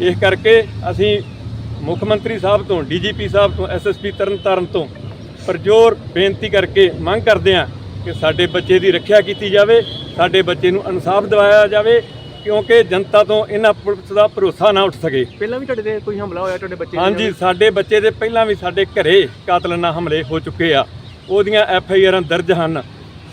ਇਸ ਕਰਕੇ ਅਸੀਂ ਮੁੱਖ ਮੰਤਰੀ ਸਾਹਿਬ ਤੋਂ, DGP ਸਾਹਿਬ ਤੋਂ, SSP ਤਰਨਤਾਰਨ ਤੋਂ ਪਰਜੋਰ ਬੇਨਤੀ ਕਰਕੇ ਮੰਗ ਕਰਦੇ ਹਾਂ ਕਿ ਸਾਡੇ ਬੱਚੇ ਦੀ ਰੱਖਿਆ ਕੀਤੀ ਜਾਵੇ, ਸਾਡੇ ਬੱਚੇ ਨੂੰ ਇਨਸਾਫ ਦਿਵਾਇਆ ਜਾਵੇ, ਕਿਉਂਕਿ ਜਨਤਾ ਤੋਂ ਇਹਨਾਂ ਪੁਲਿਸ ਦਾ ਭਰੋਸਾ ਨਾ ਉੱਠ ਸਕੇ। ਪਹਿਲਾਂ ਵੀ ਤੁਹਾਡੇ ਤੇ ਕੋਈ ਹਮਲਾ ਹੋਇਆ ਤੁਹਾਡੇ ਬੱਚੇ? ਹਾਂਜੀ, ਸਾਡੇ ਬੱਚੇ ਦੇ ਪਹਿਲਾਂ ਵੀ ਸਾਡੇ ਘਰੇ ਕਾਤਲਾਨਾ ਹਮਲੇ ਹੋ ਚੁੱਕੇ ਆ। ਉਹਦੀਆਂ FIRਾਂ ਦਰਜ ਹਨ।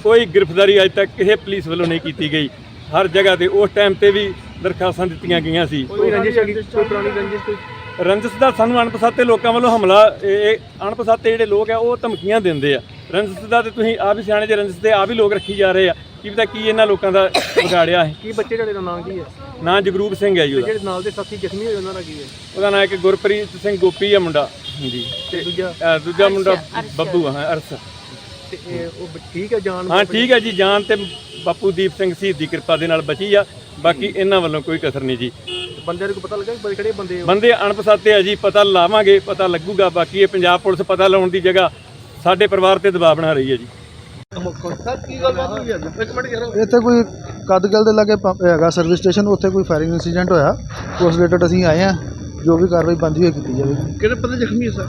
ਕੋਈ ਗ੍ਰਿਫਤਾਰੀ ਅਜੇ ਤੱਕ ਕਿਸੇ ਪੁਲਿਸ ਵੱਲੋਂ ਨਹੀਂ ਕੀਤੀ ਗਈ। ਹਰ ਜਗ੍ਹਾ ਤੇ ਉਸ ਟਾਈਮ ਤੇ ਵੀ ਦਰਖਾਸਤਾਂ ਦਿੱਤੀਆਂ ਗਈਆਂ ਸੀ। ਕੋਈ ਰੰਜਿਸ਼ ਹੈਗੀ, ਕੋਈ ਪੁਰਾਣੀ ਰੰਜਿਸ਼ ਕੋਈ? ਰੰਜਿਸ਼ ਦਾ ਸਾਨੂੰ ਅਣਪਛਾਤੇ ਲੋਕਾਂ ਵੱਲੋਂ ਹਮਲਾ, ਇਹ ਅਣਪਛਾਤੇ ਜਿਹੜੇ ਲੋਕ ਆ ਉਹ ਧਮਕੀਆਂ ਦਿੰਦੇ ਆ। ਰੰਜਿਸ਼ ਦਾ ਤੇ ਤੁਸੀਂ ਆਪ ਹੀ ਸਿਆਣੇ ਜੇ, ਰੰਜਿਸ਼ ਦੇ ਆਪ ਹੀ ਲੋਕ ਰੱਖੀ ਜਾ ਰਹੇ ਆ। ਕੀ ਪਤਾ ਕੀ ਇਹਨਾਂ ਲੋਕਾਂ ਦਾ ਵਿਗਾੜਿਆ ਹੈ। ਕੀ ਬੱਚੇ ਤੁਹਾਡੇ ਦਾ ਨਾਂ ਕੀ ਹੈ? ਨਾਂ ਜਗਰੂਪ ਸਿੰਘ ਹੈ ਜੀ ਉਹਦਾ। ਜਿਹੜੇ ਨਾਲ ਦੇ ਸਾਥੀ ਜ਼ਖਮੀ ਹੋਏ ਉਹਨਾਂ ਦਾ ਕੀ ਹੈ? ਉਹਦਾ ਨਾਂ ਇੱਕ ਗੁਰਪ੍ਰੀਤ ਸਿੰਘ ਗੋਪੀ ਆ ਮੁੰਡਾ ਜੀ, ਤੇ ਦੂਜਾ? ਦੂਜਾ ਮੁੰਡਾ ਬੱਬੂ ਹਾਂ ਅਰਸ। ਤੇ ਉਹ ਠੀਕ ਹੈ ਜਾਨ? ਹਾਂ ਠੀਕ ਹੈ ਜੀ, ਜਾਨ ਤੇ ਬਾਪੂ ਦੀਪ ਸਿੰਘ ਸ਼ਹੀਦ ਦੀ ਕਿਰਪਾ ਦੇ ਨਾਲ ਬਚੀ ਆ। ਬਾਕੀ ਇਹਨਾਂ ਵੱਲੋਂ ਕੋਈ ਕਸਰ ਨਹੀਂ ਜੀ। ਬੰਦਿਆਂ ਨੂੰ ਪਤਾ ਲੱਗਾ ਬੜੇ ਕਿਹੜੇ ਬੰਦੇ? ਬੰਦੇ ਅਣਪਛਾਤੇ ਆ ਜੀ, ਪਤਾ ਲਾਵਾਂਗੇ, ਪਤਾ ਲੱਗੂਗਾ। ਬਾਕੀ ਇਹ ਪੰਜਾਬ ਪੁਲਿਸ ਪਤਾ ਲਾਉਣ ਦੀ ਜਗ੍ਹਾ ਸਾਡੇ ਪਰਿਵਾਰ ਤੇ ਦਬਾਅ ਬਣਾ ਰਹੀ ਹੈ ਜੀ। ਸਰ ਕੀ ਗੱਲਬਾਤ ਹੋਈ ਅੱਜ? ਇੱਕ ਮਿੰਟ ਯਾਰ, ਇੱਥੇ ਕੋਈ ਕਦਗਲ ਦੇ ਲਾਗੇ ਹੈਗਾ ਸਰਵਿਸ ਸਟੇਸ਼ਨ, ਉੱਥੇ ਕੋਈ ਫਾਇਰਿੰਗ ਇਨਸੀਡੈਂਟ ਹੋਇਆ। ਉਸ ਰਿਲੇਟਡ ਅਸੀਂ ਆਏ ਹਾਂ, ਜੋ ਵੀ ਕਾਰਵਾਈ ਬਣਦੀ ਹੋਈ ਕੀਤੀ ਜਾਵੇਗੀ। ਕਿਹੜੇ ਬੰਦੇ ਜ਼ਖਮੀ ਹੈ ਸਰ?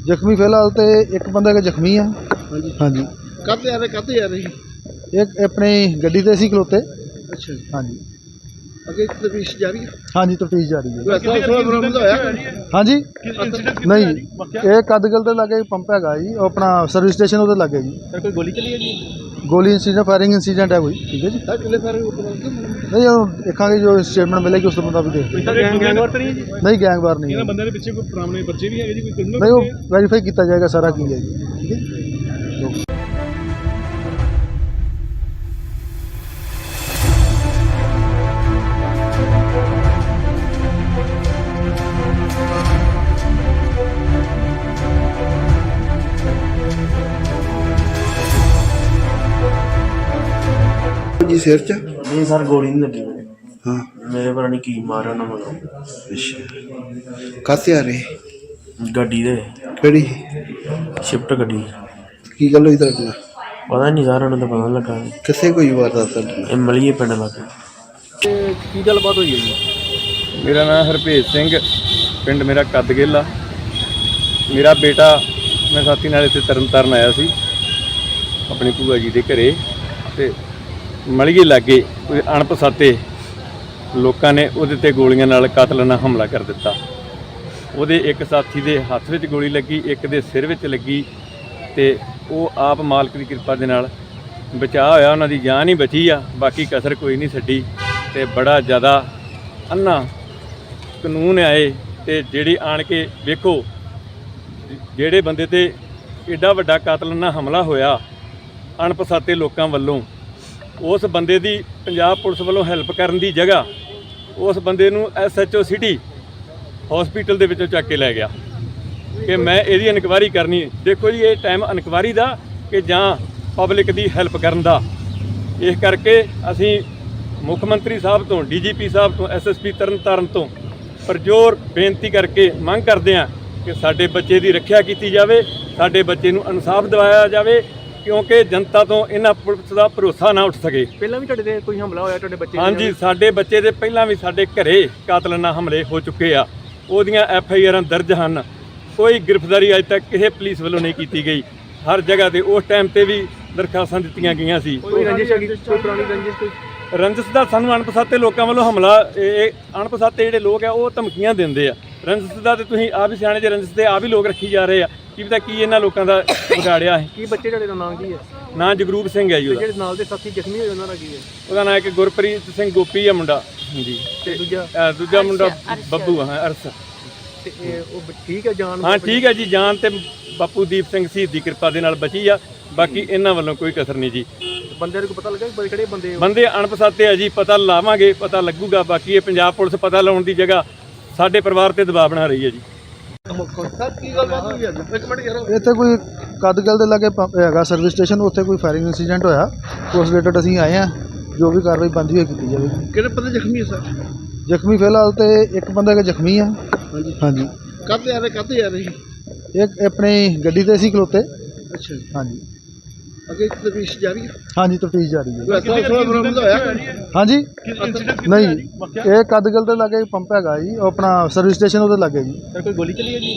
ਜ਼ਖਮੀ ਫਿਲਹਾਲ ਤੇ ਇੱਕ ਬੰਦਾ ਹੈਗਾ ਜ਼ਖਮੀ ਆ। ਹਾਂਜੀ ਹਾਂਜੀ, ਕਾਹਤੇ ਆ ਰਹੇ? ਇੱਕ ਆਪਣੀ ਗੱਡੀ ਤੇ ਸੀ ਖਲੋਤੇ। ਅੱਛਾ ਜੀ। ਹਾਂਜੀ ਅੱਗੇ ਤਫਤੀਸ਼ ਜਾਰੀ ਹੈ। ਹਾਂਜੀ, ਤਫਤੀਸ਼ ਜਾਰੀ ਹੈ। ਕੋਈ ਬਰਾਮਦ ਹੋਇਆ? ਹਾਂਜੀ ਨਹੀਂ, ਇਹ ਕਦਗਲ ਦੇ ਲਾਗੇ ਪੰਪ ਹੈਗਾ ਜੀ, ਉਹ ਆਪਣਾ ਸਰਵਿਸ ਸਟੇਸ਼ਨ ਉਹਦੇ ਲਾਗੇ ਜੀ। ਸਰ ਕੋਈ ਗੋਲੀ ਚੱਲੀ ਹੈ ਜੀ? ਗੋਲੀ ਇੰਸੀਡੈਂਟ, ਫਾਇਰਿੰਗ ਇੰਸੀਡੈਂਟ ਹੈ ਕੋਈ। ਠੀਕ ਹੈ ਜੀ। ਸਰ ਕਿੰਨੇ ਸਾਰੇ ਨਹੀਂ, ਉਹ ਦੇਖਾਂਗੇ ਜੋ ਸਟੇਟਮੈਂਟ ਮਿਲੇਗੀ ਉਸ ਤੋਂ ਮੁਤਾਬਿਕ ਦੇਖਦੇ ਹਾਂ। ਗੈਂਗਵਾਰ ਤਾਂ ਨਹੀਂ ਹੈ ਜੀ? ਨਹੀਂ, ਗੈਂਗਵਾਰ ਨਹੀਂ ਹੈ। ਬੰਦਿਆਂ ਦੇ ਪਿੱਛੇ ਕੋਈ ਪੁਰਾਣੇ ਬੱਚੇ ਵੀ ਹੈਗੇ ਜੀ? ਕੋਈ ਨਹੀਂ, ਉਹ ਵੈਰੀਫਾਈ ਕੀਤਾ ਜਾਏਗਾ ਸਾਰਾ ਕੀ ਹੈ ਜੀ। ਠੀਕ ਹੈ। ਵੱਜੀ ਸਿਰ 'ਚ? ਨਹੀਂ ਸਰ ਗੋਲੀ ਨਹੀਂ ਲੱਗੀ ਮੇਰੇ। ਹਾਂ ਮੇਰੇ ਪਤਾ ਨਹੀਂ ਕੀ ਮਾਰਿਆ ਉਹਨਾਂ ਵੱਲੋਂ। ਅੱਛਾ ਕਾਹਤੇ ਆ ਰਹੇ? ਗੱਡੀ ਦੇ ਕਿਹੜੀ? ਸ਼ਿਫਟ ਗੱਡੀ। ਕੀ ਗੱਲ ਹੋਈ ਤੁਹਾਡੇ ਨਾਲ? ਪਤਾ ਨਹੀਂ ਸਰ ਉਹਨਾਂ ਦਾ ਪਤਾ ਨੀ ਲੱਗਾ। ਕਿੱਥੇ ਕੋਈ ਵਾਰਦਾਤ ਤੁਹਾਡੇ ਨਾਲ? ਇਹ ਮਲੀਏ ਪਿੰਡ ਲੱਗੇ। ਤੇ ਕੀ ਗੱਲਬਾਤ ਹੋਈ ਹੈ ਜੀ? ਮੇਰਾ ਨਾਮ ਹਰਭੇਜ ਸਿੰਘ, ਪਿੰਡ ਮੇਰਾ ਕੱਦਗਿੱਲ ਆ। ਮੇਰਾ ਬੇਟਾ ਮੈਂ ਸਾਥੀ ਨਾਲ ਇੱਥੇ ਤਰਨਤਾਰਨ ਆਇਆ ਸੀ ਆਪਣੀ ਭੂਆ ਜੀ ਦੇ ਘਰੇ, ਤੇ ਮਲੀਏ ਲਾਗੇ ਕੋਈ ਅਣਪਛਾਤੇ ਲੋਕਾਂ ਨੇ ਉਹਦੇ ਤੇ ਗੋਲੀਆਂ ਨਾਲ ਕਾਤਲਾਨਾ ਹਮਲਾ ਕਰ ਦਿੱਤਾ। ਉਹਦੇ ਇੱਕ ਸਾਥੀ ਦੇ ਹੱਥ ਵਿੱਚ ਗੋਲੀ ਲੱਗੀ, ਇੱਕ ਦੇ ਸਿਰ ਵਿੱਚ ਲੱਗੀ, ਤੇ ਉਹ ਆਪ ਮਾਲਕ ਦੀ ਕਿਰਪਾ ਦੇ ਨਾਲ ਬਚਾਅ ਹੋਇਆ। ਉਹਨਾਂ ਦੀ ਜਾਨ ਹੀ ਬਚੀ ਆ, ਬਾਕੀ ਕਸਰ ਕੋਈ ਨਹੀਂ ਛੱਡੀ। ਤੇ ਬੜਾ ਜ਼ਿਆਦਾ ਅੰਨਾ ਕਾਨੂੰਨ ਆਏ ਤੇ ਜਿਹੜੀ ਆਣ ਕੇ ਵੇਖੋ ਜਿਹੜੇ ਬੰਦੇ ਤੇ ਏਡਾ ਵੱਡਾ ਕਾਤਲਾਨਾ ਹਮਲਾ ਹੋਇਆ ਅਣਪਛਾਤੇ ਲੋਕਾਂ ਵੱਲੋਂ, ਉਸ ਬੰਦੇ ਦੀ ਪੰਜਾਬ ਪੁਲਿਸ ਵੱਲੋਂ ਹੈਲਪ ਕਰਨ ਦੀ ਜਗ੍ਹਾ ਉਸ ਬੰਦੇ ਨੂੰ SHO ਸਿਟੀ ਹਸਪੀਟਲ ਦੇ ਵਿੱਚੋਂ ਚੱਕ ਕੇ ਲੈ ਗਿਆ ਕਿ ਮੈਂ ਇਹਦੀ ਇਨਕੁਆਇਰੀ ਕਰਨੀ। ਦੇਖੋ ਜੀ, ਇਹ ਟਾਈਮ ਇਨਕੁਆਇਰੀ ਦਾ ਕਿ ਜਾਂ ਪਬਲਿਕ ਦੀ ਹੈਲਪ ਕਰਨ ਦਾ। ਇਸ ਕਰਕੇ ਅਸੀਂ ਮੁੱਖ ਮੰਤਰੀ ਸਾਹਿਬ ਤੋਂ, DGP ਸਾਹਿਬ ਤੋਂ, SSP ਤਰਨਤਾਰਨ ਤੋਂ ਪਰਜੋਰ ਬੇਨਤੀ ਕਰਕੇ ਮੰਗ ਕਰਦੇ ਹਾਂ ਕਿ ਸਾਡੇ ਬੱਚੇ ਦੀ ਰੱਖਿਆ ਕੀਤੀ ਜਾਵੇ, ਸਾਡੇ ਬੱਚੇ ਨੂੰ ਇਨਸਾਫ ਦਿਵਾਇਆ ਜਾਵੇ, ਕਿਉਂਕਿ ਜਨਤਾ ਤੋਂ ਇਹਨਾਂ ਪੁਲਿਸ ਦਾ ਭਰੋਸਾ ਨਾ ਉੱਠ ਸਕੇ। ਪਹਿਲਾਂ ਵੀ ਤੁਹਾਡੇ ਤੇ ਕੋਈ ਹਮਲਾ ਹੋਇਆ ਤੁਹਾਡੇ ਬੱਚੇ ਦੇ? ਹਾਂਜੀ, ਸਾਡੇ ਬੱਚੇ ਦੇ ਪਹਿਲਾਂ ਵੀ ਸਾਡੇ ਘਰੇ ਕਾਤਲਾਨਾ ਹਮਲੇ ਹੋ ਚੁੱਕੇ ਆ। ਉਹਦੀਆਂ FIRਾਂ ਦਰਜ ਹਨ। ਕੋਈ ਗ੍ਰਿਫਤਾਰੀ ਅਜੇ ਤੱਕ ਕਿਸੇ ਪੁਲਿਸ ਵੱਲੋਂ ਨਹੀਂ ਕੀਤੀ ਗਈ। ਹਰ ਜਗ੍ਹਾ ਤੇ ਉਸ ਟਾਈਮ ਤੇ ਵੀ ਦਰਖਾਸਤਾਂ ਦਿੱਤੀਆਂ ਗਈਆਂ ਸੀ। ਕੋਈ ਰੰਜਿਸ਼ ਹੈਗੀ? ਕੋਈ ਪੁਰਾਣੀ ਰੰਜਿਸ਼? ਕੋਈ ਰੰਜਿਸ਼ ਦਾ ਸਾਨੂੰ ਅਣਪਛਾਤੇ ਲੋਕਾਂ ਵੱਲੋਂ ਹਮਲਾ, ਇਹ ਅਣਪਛਾਤੇ ਜਿਹੜੇ ਲੋਕ ਆ ਉਹ ਧਮਕੀਆਂ ਦਿੰਦੇ ਆ। ਰੰਜਿਸ਼ ਦਾ ਤੇ ਤੁਸੀਂ ਆਪ ਹੀ ਸਿਆਣੇ ਜੇ, ਰੰਜਿਸ਼ ਤੇ ਆਪ ਹੀ ਲੋਕ ਰੱਖੀ ਜਾ ਰਹੇ ਆ। ਕੀ ਪਤਾ ਕੀ ਇਹਨਾਂ ਲੋਕਾਂ ਦਾ ਵਿਗਾੜਿਆ ਹੈ। ਕੀ ਬੱਚੇ ਤੁਹਾਡੇ ਦਾ ਨਾਮ ਕੀ ਹੈ? ਨਾਂ ਜਗਰੂਪ ਸਿੰਘ ਹੈ ਜੀ ਤੇ ਉਹਦਾ। ਜਿਹੜੇ ਨਾਲ ਦੇ ਸਾਥੀ ਜ਼ਖਮੀ ਹੋਏ ਉਹਨਾਂ ਦਾ ਕੀ ਹੈ? ਉਹਦਾ ਨਾਂ ਇੱਕ ਗੁਰਪ੍ਰੀਤ ਸਿੰਘ ਗੋਪੀ ਆ ਮੁੰਡਾ। ਹਾਂਜੀ, ਤੇ ਦੂਜਾ ਮੁੰਡਾ ਬੱਬੂ ਆ, ਅਰਸ। ਤੇ ਉਹ ਠੀਕ ਹੈ ਜਾਨ? ਹਾਂ ਠੀਕ ਹੈ ਜੀ, ਜਾਨ ਤੇ ਬਾਪੂ ਦੀਪ ਸਿੰਘ ਸ਼ਹੀਦ ਦੀ ਕਿਰਪਾ ਦੇ ਨਾਲ ਬਚੀ ਆ। ਬਾਕੀ ਇਹਨਾਂ ਵੱਲੋਂ ਕੋਈ ਕਸਰ ਨਹੀਂ ਜੀ। ਬੰਦੇ ਨੂੰ ਪਤਾ ਲੱਗਾ ਕਿ ਕਿਹੜੇ ਬੰਦੇ? ਬੰਦੇ ਅਣਪਛਾਤੇ ਆ ਜੀ, ਪਤਾ ਲਾਵਾਂਗੇ, ਪਤਾ ਲੱਗੂਗਾ। ਬਾਕੀ ਇਹ ਪੰਜਾਬ ਪੁਲਿਸ ਪਤਾ ਲਾਉਣ ਦੀ ਜਗ੍ਹਾ ਸਾਡੇ ਪਰਿਵਾਰ ਤੇ ਦਬਾਅ ਬਣਾ ਰਹੀ ਹੈ ਜੀ। ਸਰ ਕੀ ਗੱਲ ਬਾਤ ਹੋਈ ਅੱਜ? ਇੱਕ ਮਿੰਟ ਯਾਰ। ਇੱਥੇ ਕੋਈ ਕਦਗਲ ਦੇ ਲਾਗੇ ਹੈਗਾ ਸਰਵਿਸ ਸਟੇਸ਼ਨ, ਉੱਥੇ ਕੋਈ ਫਾਇਰਿੰਗ ਇੰਸੀਡੈਂਟ ਹੋਇਆ। ਉਸ ਰਿਲੇਟਡ ਅਸੀਂ ਆਏ ਹਾਂ, ਜੋ ਵੀ ਕਾਰਵਾਈ ਬਣਦੀ ਹੋਈ ਕੀਤੀ ਜਾਵੇਗੀ। ਕਿਹੜੇ ਬੰਦੇ ਜ਼ਖਮੀ ਹੈ ਸਰ? ਜ਼ਖਮੀ ਫਿਲਹਾਲ ਤੇ ਇੱਕ ਬੰਦਾ ਜ਼ਖਮੀ ਆ। ਹਾਂਜੀ ਹਾਂਜੀ, ਕਾਹਤੇ ਆ ਰਹੇ? ਕਾਹਤੇ ਆ ਰਹੇ? ਇੱਕ ਆਪਣੀ ਗੱਡੀ ਤੇ ਸੀ ਖਲੋਤੇ। ਅੱਛਾ ਜੀ। ਹਾਂਜੀ ਅੱਗੇ ਤਫਤੀਸ਼ ਜਾਰੀ ਹੈ? ਹਾਂਜੀ, ਤਫਤੀਸ਼ ਜਾਰੀ ਹੈ। ਕੋਈ ਅਸਲਾ ਉਸਲਾ ਬਰਾਮਦ ਹੋਇਆ? ਹਾਂਜੀ ਨਹੀਂ, ਇਹ ਕਦਗਲ ਦੇ ਲਾਗੇ ਪੰਪ ਹੈਗਾ ਜੀ, ਉਹ ਆਪਣਾ ਸਰਵਿਸ ਸਟੇਸ਼ਨ ਉਹਦੇ ਲਾਗੇ ਜੀ। ਸਰ ਕੋਈ ਗੋਲੀ ਚੱਲੀ ਹੈ ਜੀ?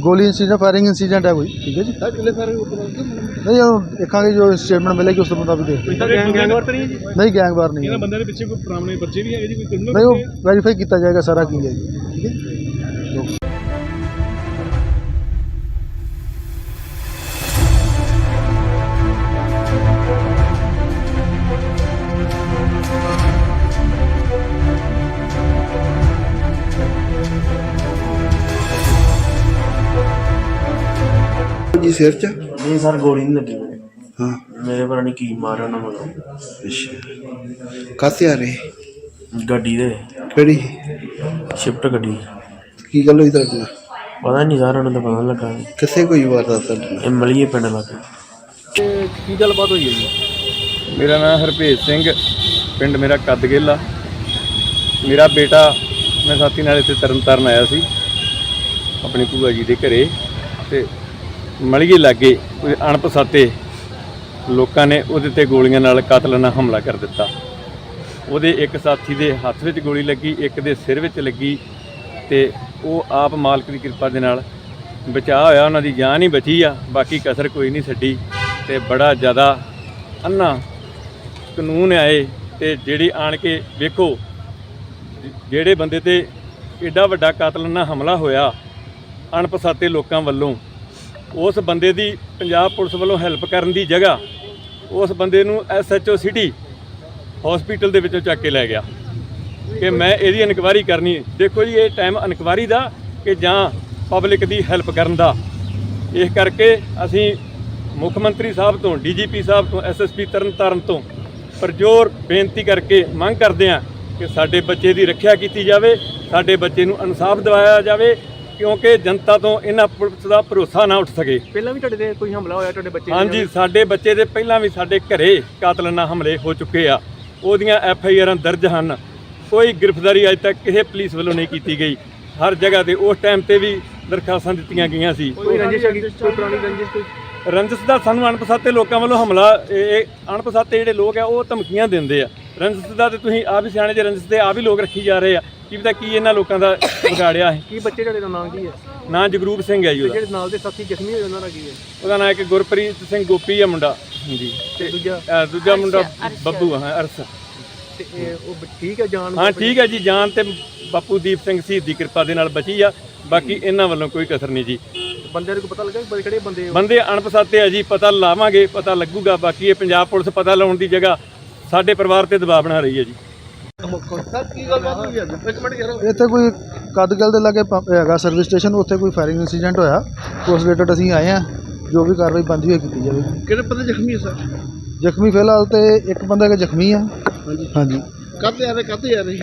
ਗੋਲੀ ਇੰਸੀਡੈਂਟ, ਫਾਇਰਿੰਗ ਇੰਸੀਡੈਂਟ ਹੈ ਕੋਈ। ਠੀਕ ਹੈ ਜੀ। ਸਰ ਕਿੰਨੇ ਸਾਰੇ ਨਹੀਂ, ਉਹ ਦੇਖਾਂਗੇ ਜੋ ਸਟੇਟਮੈਂਟ ਮਿਲੇਗੀ ਉਸ ਤੋਂ ਮੁਤਾਬਿਕ ਦੇਖ। ਕੋਈ ਤਾਂ ਗੈਂਗਵਾਰ ਤਾਂ ਨਹੀਂ ਹੈ ਜੀ? ਨਹੀਂ, ਗੈਂਗਵਾਰ ਨਹੀਂ ਹੈ। ਬੰਦੇ ਦੇ ਪਿੱਛੇ ਕੋਈ ਪੁਰਾਣੇ ਬੱਚੇ ਵੀ ਹੈਗੇ ਜੀ? ਕੋਈ ਨਹੀਂ, ਉਹ ਵੈਰੀਫਾਈ ਕੀਤਾ ਜਾਏਗਾ ਸਾਰਾ ਕੀ ਹੈ ਜੀ। ਠੀਕ ਹੈ। ਜੀ ਸਿਰ 'ਚ? ਨਹੀਂ ਸਰ ਗੋਲੀ ਨਹੀਂ ਲੱਗੀ ਮੇਰੇ। ਹਾਂ ਮੇਰੇ ਪਤਾ ਨਹੀਂ ਕੀ ਮਾਰਿਆ ਉਹਨਾਂ ਵੱਲੋਂ। ਅੱਛਾ ਕਾਹਤੇ ਆ ਰਹੇ? ਗੱਡੀ ਦੇ ਕਿਹੜੀ? ਸ਼ਿਫਟ ਗੱਡੀ। ਕੀ ਗੱਲ ਹੋਈ ਤੁਹਾਡੇ ਨਾਲ? ਪਤਾ ਨਹੀਂ ਸਰ ਉਹਨਾਂ ਦਾ ਪਤਾ ਨੀ ਲੱਗਾ। ਕਿੱਥੇ ਕੋਈ ਵਾਰਦਾਤ ਤੁਹਾਡੇ ਨਾਲ? ਇਹ ਮਲੀਏ ਪਿੰਡ ਲੱਗੇ। ਤੇ ਕੀ ਗੱਲਬਾਤ ਹੋਈ ਹੈ ਜੀ? ਮੇਰਾ ਨਾਮ ਹਰਭੇਜ ਸਿੰਘ, ਪਿੰਡ ਮੇਰਾ ਕੱਦਗਿੱਲ ਆ। ਮੇਰਾ ਬੇਟਾ ਮੈਂ ਸਾਥੀ ਨਾਲ ਇੱਥੇ ਤਰਨਤਾਰਨ ਆਇਆ ਸੀ ਆਪਣੀ ਭੂਆ ਜੀ ਦੇ ਘਰੇ, ਤੇ ਮਲੀਏ ਲਾਗੇ ਕੋਈ ਅਣਪਛਾਤੇ ਲੋਕਾਂ ਨੇ ਉਹਦੇ ਤੇ ਗੋਲੀਆਂ ਨਾਲ ਕਾਤਲਾਨਾ ਹਮਲਾ ਕਰ ਦਿੱਤਾ। ਉਹਦੇ ਇੱਕ ਸਾਥੀ ਦੇ ਹੱਥ ਵਿੱਚ ਗੋਲੀ ਲੱਗੀ, ਇੱਕ ਦੇ ਸਿਰ ਵਿੱਚ ਲੱਗੀ, ਤੇ ਉਹ ਆਪ ਮਾਲਕ ਦੀ ਕਿਰਪਾ ਦੇ ਨਾਲ ਬਚਾਅ ਹੋਇਆ। ਉਹਨਾਂ ਦੀ ਜਾਨ ਹੀ ਬਚੀ ਆ, ਬਾਕੀ ਕਸਰ ਕੋਈ ਨਹੀਂ ਛੱਡੀ। ਤੇ ਬੜਾ ਜ਼ਿਆਦਾ ਅੰਨਾ ਕਾਨੂੰਨ ਆਏ ਤੇ ਜਿਹੜੀ ਆਣ ਕੇ ਵੇਖੋ ਜਿਹੜੇ ਬੰਦੇ ਤੇ ਏਡਾ ਵੱਡਾ ਕਾਤਲਾਨਾ ਹਮਲਾ ਹੋਇਆ ਅਣਪਛਾਤੇ ਲੋਕਾਂ ਵੱਲੋਂ, ਉਸ ਬੰਦੇ ਦੀ ਪੰਜਾਬ ਪੁਲਿਸ ਵੱਲੋਂ ਹੈਲਪ ਕਰਨ ਦੀ ਜਗ੍ਹਾ ਉਸ ਬੰਦੇ ਨੂੰ SHO ਸਿਟੀ ਹਸਪੀਟਲ ਦੇ ਵਿੱਚੋਂ ਚੱਕ ਕੇ ਲੈ ਗਿਆ ਕਿ ਮੈਂ ਇਹਦੀ ਇਨਕੁਆਇਰੀ ਕਰਨੀ। ਦੇਖੋ ਜੀ, ਇਹ ਟਾਈਮ ਇਨਕੁਆਇਰੀ ਦਾ ਕਿ ਜਾਂ ਪਬਲਿਕ ਦੀ ਹੈਲਪ ਕਰਨ ਦਾ। ਇਸ ਕਰਕੇ ਅਸੀਂ ਮੁੱਖ ਮੰਤਰੀ ਸਾਹਿਬ ਤੋਂ, DGP ਸਾਹਿਬ ਤੋਂ, SSP ਤਰਨਤਾਰਨ ਤੋਂ ਪਰਜੋਰ ਬੇਨਤੀ ਕਰਕੇ ਮੰਗ ਕਰਦੇ ਹਾਂ ਕਿ ਸਾਡੇ ਬੱਚੇ ਦੀ ਰੱਖਿਆ ਕੀਤੀ ਜਾਵੇ, ਸਾਡੇ ਬੱਚੇ ਨੂੰ ਇਨਸਾਫ ਦਿਵਾਇਆ ਜਾਵੇ, ਕਿਉਂਕਿ ਜਨਤਾ ਤੋਂ ਇਹਨਾਂ ਪੁਲਿਸ ਦਾ ਭਰੋਸਾ ਨਾ ਉੱਠ ਸਕੇ। ਪਹਿਲਾਂ ਵੀ ਤੁਹਾਡੇ ਤੇ ਕੋਈ ਹਮਲਾ ਹੋਇਆ ਤੁਹਾਡੇ ਬੱਚੇ ਦੇ? ਹਾਂਜੀ, ਸਾਡੇ ਬੱਚੇ ਦੇ ਪਹਿਲਾਂ ਵੀ ਸਾਡੇ ਘਰੇ ਕਾਤਲਾਨਾ ਹਮਲੇ ਹੋ ਚੁੱਕੇ ਆ। ਉਹਦੀਆਂ FIR ਦਰਜ ਹਨ। ਕੋਈ ਗ੍ਰਿਫਤਾਰੀ ਅਜੇ ਤੱਕ ਕਿਸੇ ਪੁਲਿਸ ਵੱਲੋਂ ਨਹੀਂ ਕੀਤੀ ਗਈ। ਹਰ ਜਗ੍ਹਾ ਤੇ ਉਸ ਟਾਈਮ ਤੇ ਵੀ ਦਰਖਾਸਤਾਂ ਦਿੱਤੀਆਂ ਗਈਆਂ ਸੀ। ਕੋਈ ਰੰਜਿਸ਼ ਹੈਗੀ, ਕੋਈ ਪੁਰਾਣੀ ਰੰਜਿਸ਼ ਕੋਈ? ਰੰਜਿਸ਼ ਦਾ ਸਾਨੂੰ ਅਣਪਛਾਤੇ ਲੋਕਾਂ ਵੱਲੋਂ ਹਮਲਾ, ਇਹ ਅਣਪਛਾਤੇ ਜਿਹੜੇ ਲੋਕ ਆ ਉਹ ਧਮਕੀਆਂ ਦਿੰਦੇ ਆ। ਰੰਜਿਸ਼ ਦਾ ਤੇ ਤੁਸੀਂ ਆਪ ਹੀ ਸਿਆਣੇ ਜੇ, ਰੰਜਿਸ਼ ਦੇ ਆਪ ਹੀ ਲੋਕ ਰੱਖੀ ਜਾ ਰਹੇ ਆ। ਕੀ ਪਤਾ ਕੀ ਇਹਨਾਂ ਲੋਕਾਂ ਦਾ ਵਿਗਾੜਿਆ ਹੈ। ਕੀ ਬੱਚੇ ਤੁਹਾਡੇ ਦਾ ਨਾਮ ਕੀ ਹੈ? ਨਾਂ ਜਗਰੂਪ ਸਿੰਘ ਹੈ ਜੀ ਉਹਦਾ। ਜਿਹੜੇ ਨਾਲ ਦੇ ਸਾਥੀ ਜ਼ਖਮੀ ਹੋਏ ਉਹਨਾਂ ਦਾ ਕੀ ਹੈ? ਉਹਦਾ ਨਾਂ ਇੱਕ ਗੁਰਪ੍ਰੀਤ ਸਿੰਘ ਗੋਪੀ ਆ ਮੁੰਡਾ ਜੀ, ਤੇ ਦੂਜਾ ਦੂਜਾ ਮੁੰਡਾ ਬੱਬੂ ਹਾਂ ਅਰਸ। ਤੇ ਉਹ ਠੀਕ ਹੈ ਜਾਨ? ਹਾਂ ਠੀਕ ਹੈ ਜੀ, ਜਾਨ ਤੇ ਬਾਪੂ ਦੀਪ ਸਿੰਘ ਸ਼ਹੀਦ ਦੀ ਕਿਰਪਾ ਦੇ ਨਾਲ ਬਚੀ ਆ। ਬਾਕੀ ਇਹਨਾਂ ਵੱਲੋਂ ਕੋਈ ਕਸਰ ਨਹੀਂ ਜੀ। ਬੰਦਿਆਂ ਨੂੰ ਪਤਾ ਲੱਗਾ ਕਿ ਕਿਹੜੇ ਬੰਦੇ? ਬੰਦੇ ਅਣਪਛਾਤੇ ਆ ਜੀ, ਪਤਾ ਲਾਵਾਂਗੇ, ਪਤਾ ਲੱਗੂਗਾ। ਬਾਕੀ ਇਹ ਪੰਜਾਬ ਪੁਲਿਸ ਪਤਾ ਲਾਉਣ ਦੀ ਜਗ੍ਹਾ ਸਾਡੇ ਪਰਿਵਾਰ ਤੇ ਦਬਾਅ ਬਣਾ ਰਹੀ ਹੈ ਜੀ। ਸਰ ਕੀ ਗੱਲਬਾਤ ਹੋਈ ਅੱਜ? ਇੱਕ ਮਿੰਟ ਯਾਰ। ਇੱਥੇ ਕੋਈ ਕਦਗਲ ਦੇ ਲਾਗੇ ਪੰਪ ਹੈਗਾ ਸਰਵਿਸ ਸਟੇਸ਼ਨ, ਉੱਥੇ ਕੋਈ ਫਾਇਰਿੰਗ ਇਨਸੀਡੈਂਟ ਹੋਇਆ। ਉਸ ਰਿਲੇਟਡ ਅਸੀਂ ਆਏ ਹਾਂ, ਜੋ ਵੀ ਕਾਰਵਾਈ ਬਣਦੀ ਹੋਈ ਕੀਤੀ ਜਾਵੇਗੀ। ਕਿਹੜੇ ਬੰਦੇ ਜ਼ਖਮੀ ਹੈ ਸਰ? ਜ਼ਖਮੀ ਫਿਲਹਾਲ ਤੇ ਇੱਕ ਬੰਦਾ ਕਿ ਜ਼ਖਮੀ ਆ। ਹਾਂਜੀ ਹਾਂਜੀ, ਕਾਹਤੇ ਆ ਰਹੇ, ਕਾਹਤੇ ਆ ਰਹੇ?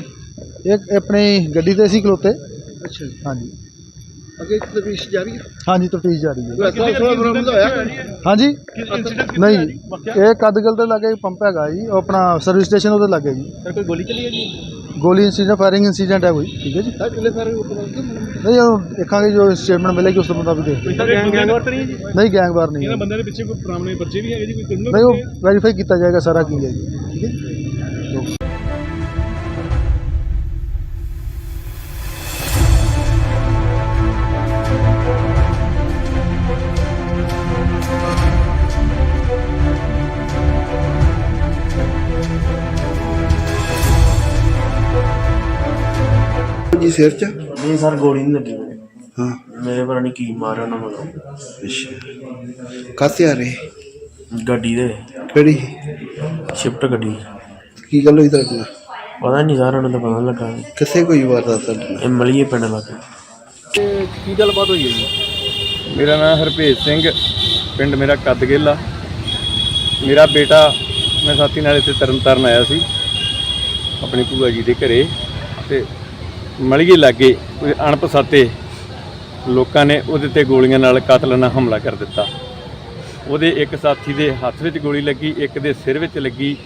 ਇੱਕ ਆਪਣੀ ਗੱਡੀ ਤੇ ਸੀ ਖਲੋਤੇ। ਅੱਛਾ ਜੀ, ਹਾਂਜੀ ਅੱਗੇ ਤਫਤੀਸ਼ ਜਾਰੀ ਹੈ। ਹਾਂਜੀ, ਤਫਤੀਸ਼ ਜਾਰੀ ਹੈ। ਕੋਈ ਬਰਾਮਦ ਹੋਇਆ? ਹਾਂਜੀ ਨਹੀਂ ਜੀ, ਇਹ ਕਦਗਲ ਦੇ ਲਾਗੇ ਪੰਪ ਹੈਗਾ ਜੀ, ਉਹ ਆਪਣਾ ਸਰਵਿਸ ਸਟੇਸ਼ਨ ਉਹਦੇ ਲਾਗੇ ਜੀ। ਸਰ ਕੋਈ ਗੋਲੀ ਚੱਲੀ ਹੈ ਜੀ? ਗੋਲੀ ਇੰਸੀਡੈਂਟ, ਫਾਇਰਿੰਗ ਇੰਸੀਡੈਂਟ ਹੈ ਕੋਈ। ਠੀਕ ਹੈ ਜੀ, ਸਰ ਕਿਲੇ ਸਾਰੇ ਨਹੀਂ ਉਹ ਦੇਖਾਂਗੇ ਜੋ ਸਟੇਟਮੈਂਟ ਮਿਲੇਗੀ ਉਸ ਤੋਂ ਮੁਤਾਬਿਕ ਦੇਖ। ਕੋਈ ਗੈਂਗਵਾਰ ਤਾਂ ਨਹੀਂ ਜੀ? ਨਹੀਂ ਗੈਂਗਵਾਰ ਨਹੀਂ ਹੈ। ਬੰਦੇ ਦੇ ਪਿੱਛੇ ਕੋਈ ਪੁਰਾਣੇ ਬੱਚੇ ਵੀ ਹੈਗੇ ਜੀ? ਕੋਈ ਨਹੀਂ ਉਹ ਵੈਰੀਫਾਈ ਕੀਤਾ ਜਾਏਗਾ ਸਾਰਾ ਕੀ ਹੈ ਜੀ। ਠੀਕ ਹੈ। ਜੀ ਸਿਰ ਚ? ਨਹੀਂ ਸਰ, ਗੋਲੀ ਨਹੀਂ ਲੱਗੀ ਮੇਰੇ। ਹਾਂ ਮੇਰੇ ਪਤਾ ਨਹੀਂ ਕੀ ਮਾਰਿਆ ਉਹਨਾਂ ਮਗਰੋਂ। ਅੱਛਾ, ਕਾਹਤੇ ਆ ਰਹੇ? ਗੱਡੀ ਦੇ, ਕਿਹੜੀ? ਸ਼ਿਫਟ ਗੱਡੀ। ਕੀ ਗੱਲ ਹੋਈ ਤੁਹਾਡੇ ਨਾਲ? ਪਤਾ ਨਹੀਂ ਸਰ, ਉਹਨਾਂ ਦਾ ਪਤਾ ਨੀ ਲੱਗਾ। ਕਿੱਥੇ ਕੋਈ ਵਾਰਦਾਤ ਤੁਹਾਡੇ ਨਾਲ? ਇਹ ਮਲੀਏ ਪਿੰਡ ਲੱਗੇ। ਤੇ ਕੀ ਗੱਲਬਾਤ ਹੋਈ ਹੈ ਜੀ? ਮੇਰਾ ਨਾਮ ਹਰਭੇਜ ਸਿੰਘ, ਪਿੰਡ ਮੇਰਾ ਕੱਦਗਿੱਲ ਆ। ਮੇਰਾ ਬੇਟਾ, ਮੈਂ ਸਾਥੀ ਨਾਲ ਇੱਥੇ ਤਰਨਤਾਰਨ ਆਇਆ ਸੀ ਆਪਣੀ ਭੂਆ ਜੀ ਦੇ ਘਰੇ, ਤੇ ਮਲੀਏ ਲਾਗੇ ਕੋਈ ਅਣਪਛਾਤੇ ਲੋਕਾਂ ਨੇ ਉਹਦੇ ਤੇ ਗੋਲੀਆਂ ਨਾਲ ਕਾਤਲਾਨਾ ਹਮਲਾ ਕਰ ਦਿੱਤਾ। ਉਹਦੇ ਇੱਕ ਸਾਥੀ ਦੇ ਹੱਥ ਵਿੱਚ ਗੋਲੀ ਲੱਗੀ, ਇੱਕ ਦੇ ਸਿਰ ਵਿੱਚ ਲੱਗੀ,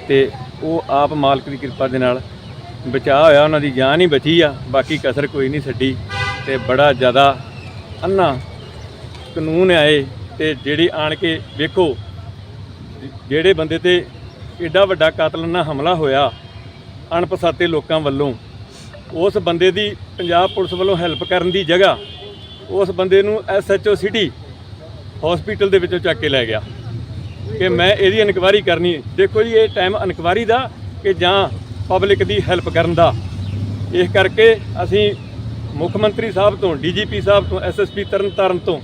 ਤੇ ਉਹ ਆਪ ਮਾਲਕ ਦੀ ਕਿਰਪਾ ਦੇ ਨਾਲ ਬਚਾਅ ਹੋਇਆ। ਉਹਨਾਂ ਦੀ ਜਾਨ ਹੀ ਬਚੀ ਆ, ਬਾਕੀ ਕਸਰ ਕੋਈ ਨਹੀਂ ਛੱਡੀ। ਤੇ ਬੜਾ ਜ਼ਿਆਦਾ ਅੰਨਾ ਕਾਨੂੰਨ ਆਏ, ਤੇ ਜਿਹੜੀ ਆਣ ਕੇ ਵੇਖੋ ਜਿਹੜੇ ਬੰਦੇ ਤੇ ਐਡਾ ਵੱਡਾ ਕਾਤਲਾਨਾ ਹਮਲਾ ਹੋਇਆ ਅਣਪਛਾਤੇ ਲੋਕਾਂ ਵੱਲੋਂ, ਉਸ ਬੰਦੇ ਦੀ ਪੰਜਾਬ ਪੁਲਿਸ ਵੱਲੋਂ ਹੈਲਪ ਕਰਨ ਦੀ ਜਗ੍ਹਾ ਉਸ ਬੰਦੇ ਨੂੰ SHO ਸਿਟੀ ਹਸਪੀਟਲ ਦੇ ਵਿੱਚੋਂ ਚੱਕ ਕੇ ਲੈ ਗਿਆ ਕਿ ਮੈਂ ਇਹਦੀ ਇਨਕੁਆਇਰੀ ਕਰਨੀ। ਦੇਖੋ ਜੀ, ਇਹ ਟਾਈਮ ਇਨਕੁਆਇਰੀ ਦਾ ਕਿ ਜਾਂ ਪਬਲਿਕ ਦੀ ਹੈਲਪ ਕਰਨ ਦਾ। ਇਸ ਕਰਕੇ ਅਸੀਂ ਮੁੱਖ ਮੰਤਰੀ ਸਾਹਿਬ ਤੋਂ, DGP ਸਾਹਿਬ ਤੋਂ, SSP ਤਰਨਤਾਰਨ ਤੋਂ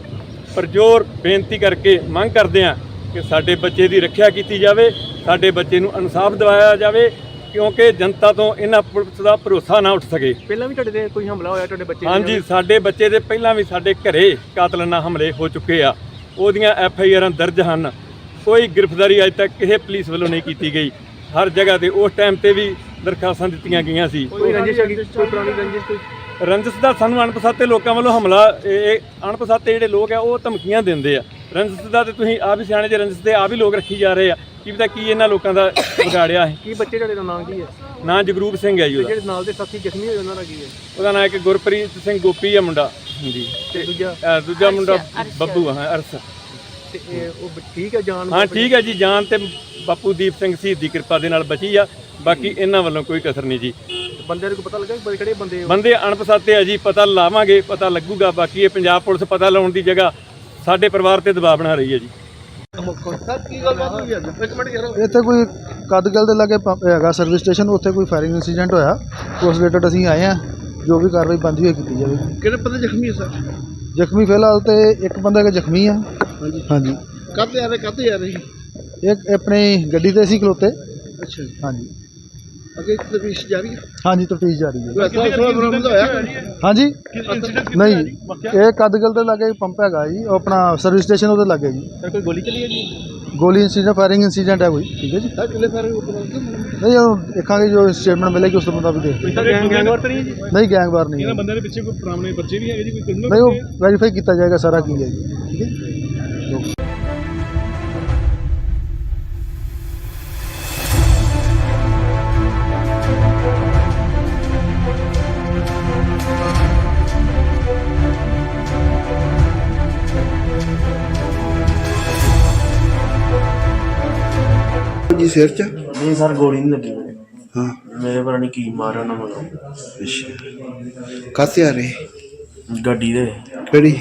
ਪਰਜੋਰ ਬੇਨਤੀ ਕਰਕੇ ਮੰਗ ਕਰਦੇ ਹਾਂ ਕਿ ਸਾਡੇ ਬੱਚੇ ਦੀ ਰੱਖਿਆ ਕੀਤੀ ਜਾਵੇ, ਸਾਡੇ ਬੱਚੇ ਨੂੰ ਇਨਸਾਫ ਦਿਵਾਇਆ ਜਾਵੇ, ਕਿਉਂਕਿ ਜਨਤਾ ਤੋਂ ਇਹਨਾਂ ਪੁਲਿਸ ਦਾ ਭਰੋਸਾ ਨਾ ਉੱਠ ਸਕੇ। ਪਹਿਲਾਂ ਵੀ ਤੁਹਾਡੇ ਤੇ ਕੋਈ ਹਮਲਾ ਹੋਇਆ ਤੁਹਾਡੇ ਬੱਚੇ? ਹਾਂਜੀ, ਸਾਡੇ ਬੱਚੇ ਦੇ ਪਹਿਲਾਂ ਵੀ ਸਾਡੇ ਘਰੇ ਕਾਤਲਾਨਾ ਹਮਲੇ ਹੋ ਚੁੱਕੇ ਆ। ਉਹਦੀਆਂ FIR ਦਰਜ ਹਨ। ਕੋਈ ਗ੍ਰਿਫਤਾਰੀ ਅਜੇ ਤੱਕ ਕਿਸੇ ਪੁਲਿਸ ਵੱਲੋਂ ਨਹੀਂ ਕੀਤੀ ਗਈ। ਹਰ ਜਗ੍ਹਾ ਤੇ ਉਸ ਟਾਈਮ ਤੇ ਵੀ ਦਰਖਾਸਤਾਂ ਦਿੱਤੀਆਂ ਗਈਆਂ ਸੀ। ਕੋਈ ਰੰਜਿਸ਼ ਹੈਗੀ, ਕੋਈ ਪੁਰਾਣੀ ਰੰਜਿਸ਼ ਕੋਈ? ਰੰਜਿਸ਼ ਦਾ ਸਾਨੂੰ ਅਣਪਛਾਤੇ ਲੋਕਾਂ ਵੱਲੋਂ ਹਮਲਾ, ਇਹ ਅਣਪਛਾਤੇ ਜਿਹੜੇ ਲੋਕ ਆ ਉਹ ਧਮਕੀਆਂ ਦਿੰਦੇ ਆ। ਰੰਜਿਸ਼ ਦਾ ਤੇ ਤੁਸੀਂ ਆਪ ਹੀ ਸਿਆਣੇ ਜੇ, ਰੰਜਿਸ਼ ਦੇ ਆਪ ਹੀ ਲੋਕ ਰੱਖੀ ਜਾ ਰਹੇ ਆ। ਕੀ ਪਤਾ ਕੀ ਇਹਨਾਂ ਲੋਕਾਂ ਦਾ ਵਿਗਾੜਿਆ ਹੈ। ਕੀ ਬੱਚੇ ਤੁਹਾਡੇ ਦਾ ਨਾਮ ਕੀ ਹੈ? ਨਾਂ ਜਗਰੂਪ ਸਿੰਘ ਹੈ ਜੀ ਉਹਦਾ। ਜਿਹੜੇ ਨਾਲ ਦੇ ਸਾਥੀ ਜ਼ਖਮੀ ਹੋਏ ਉਹਨਾਂ ਦਾ ਕੀ ਹੈ? ਉਹਦਾ ਨਾਂ ਇੱਕ ਗੁਰਪ੍ਰੀਤ ਸਿੰਘ ਗੋਪੀ ਆ ਮੁੰਡਾ ਜੀ, ਤੇ ਦੂਜਾ ਮੁੰਡਾ ਬੱਬੂ ਹਾਂ ਅਰਸ। ਤੇ ਉਹ ਠੀਕ ਹੈ ਜਾਨ? ਹਾਂ ਠੀਕ ਹੈ ਜੀ, ਜਾਨ ਤੇ ਬਾਪੂ ਦੀਪ ਸਿੰਘ ਸ਼ਹੀਦ ਦੀ ਕਿਰਪਾ ਦੇ ਨਾਲ ਬਚੀ ਆ। ਬਾਕੀ ਇਹਨਾਂ ਵੱਲੋਂ ਕੋਈ ਕਸਰ ਨਹੀਂ ਜੀ। ਬੰਦਿਆਂ ਨੂੰ ਪਤਾ ਲੱਗਾ ਕਿ ਕਿਹੜੇ ਬੰਦੇ? ਬੰਦੇ ਅਣਪਛਾਤੇ ਆ ਜੀ, ਪਤਾ ਲਾਵਾਂਗੇ, ਪਤਾ ਲੱਗੂਗਾ। ਬਾਕੀ ਇਹ ਪੰਜਾਬ ਪੁਲਿਸ ਪਤਾ ਲਾਉਣ ਦੀ ਜਗ੍ਹਾ ਸਾਡੇ ਪਰਿਵਾਰ ਤੇ ਦਬਾਅ ਬਣਾ ਰਹੀ ਹੈ ਜੀ। ਸਰ ਕੀ ਗੱਲਬਾਤ ਹੋਈ ਅੱਜ? ਇੱਕ ਮਿੰਟ ਯਾਰ। ਇੱਥੇ ਕੋਈ ਕਦਗਲ ਦੇ ਲਾਗੇ ਪੰਪ ਹੈਗਾ ਸਰਵਿਸ ਸਟੇਸ਼ਨ, ਉੱਥੇ ਕੋਈ ਫਾਇਰਿੰਗ ਇਨਸੀਡੈਂਟ ਹੋਇਆ। ਉਸ ਰਿਲੇਟਡ ਅਸੀਂ ਆਏ ਹਾਂ, ਜੋ ਵੀ ਕਾਰਵਾਈ ਬਣਦੀ ਹੋਈ ਕੀਤੀ ਜਾਵੇਗੀ। ਕਿਹੜੇ ਬੰਦੇ ਜ਼ਖਮੀ ਹੈ ਸਰ? ਜ਼ਖਮੀ ਫਿਲਹਾਲ ਤੇ ਇੱਕ ਬੰਦਾ ਕਿ ਜ਼ਖਮੀ ਆ। ਹਾਂਜੀ ਹਾਂਜੀ, ਕਾਹਤੇ ਆ ਰਹੇ, ਕਾਹਤੇ ਆ ਰਹੇ? ਇੱਕ ਆਪਣੀ ਗੱਡੀ ਤੇ ਸੀ ਖਲੋਤੇ। ਅੱਛਾ ਜੀ, ਹਾਂਜੀ ਅੱਗੇ ਤਫਤੀਸ਼ ਜਾਰੀ ਹੈ। ਹਾਂਜੀ, ਤਫਤੀਸ਼ ਜਾਰੀ ਹੈ। ਕੋਈ ਬਰਾਮਦ ਹੋਇਆ? ਹਾਂਜੀ ਨਹੀਂ ਜੀ, ਇਹ ਕਦਗਲ ਦੇ ਲਾਗੇ ਪੰਪ ਹੈਗਾ ਜੀ, ਉਹ ਆਪਣਾ ਸਰਵਿਸ ਸਟੇਸ਼ਨ ਉਹਦੇ ਲਾਗੇ ਜੀ। ਸਰ ਕੋਈ ਗੋਲੀ ਚੱਲੀ ਹੈ ਜੀ? ਗੋਲੀ ਇੰਸੀਡੈਂਟ, ਫਾਇਰਿੰਗ ਇੰਸੀਡੈਂਟ ਹੈ ਕੋਈ। ਠੀਕ ਹੈ ਜੀ, ਸਰ ਕਿਲੇ ਸਾਰੇ ਨਹੀਂ ਉਹ ਦੇਖਾਂਗੇ ਜੋ ਸਟੇਟਮੈਂਟ ਮਿਲੇਗੀ ਉਸ ਤੋਂ ਮੁਤਾਬਿਕ ਦੇਖ। ਕੋਈ ਗੈਂਗਵਾਰ ਤਾਂ ਨਹੀਂ ਜੀ? ਨਹੀਂ ਗੈਂਗਵਾਰ ਨਹੀਂ ਹੈ। ਬੰਦੇ ਦੇ ਪਿੱਛੇ ਕੋਈ ਪੁਰਾਣੇ ਬੱਚੇ ਵੀ ਹੈਗੇ ਜੀ? ਕੋਈ ਨਹੀਂ ਉਹ ਵੈਰੀਫਾਈ ਕੀਤਾ ਜਾਏਗਾ ਸਾਰਾ ਕੀ ਹੈ ਜੀ। ਠੀਕ ਹੈ। ਜੀ ਸਿਰ 'ਚ? ਨਹੀਂ ਸਰ ਗੋਲੀ ਨਹੀਂ ਲੱਗੀ ਮੇਰੇ ਹਾਂ ਮੇਰੇ ਪਤਾ ਨਹੀਂ ਕੀ ਮਾਰਿਆ ਉਹਨਾਂ ਮੈਨੂੰ ਅੱਛਾ ਕਾਹਤੇ ਆ ਰਹੇ? ਗੱਡੀ ਦੇ ਕਿਹੜੀ?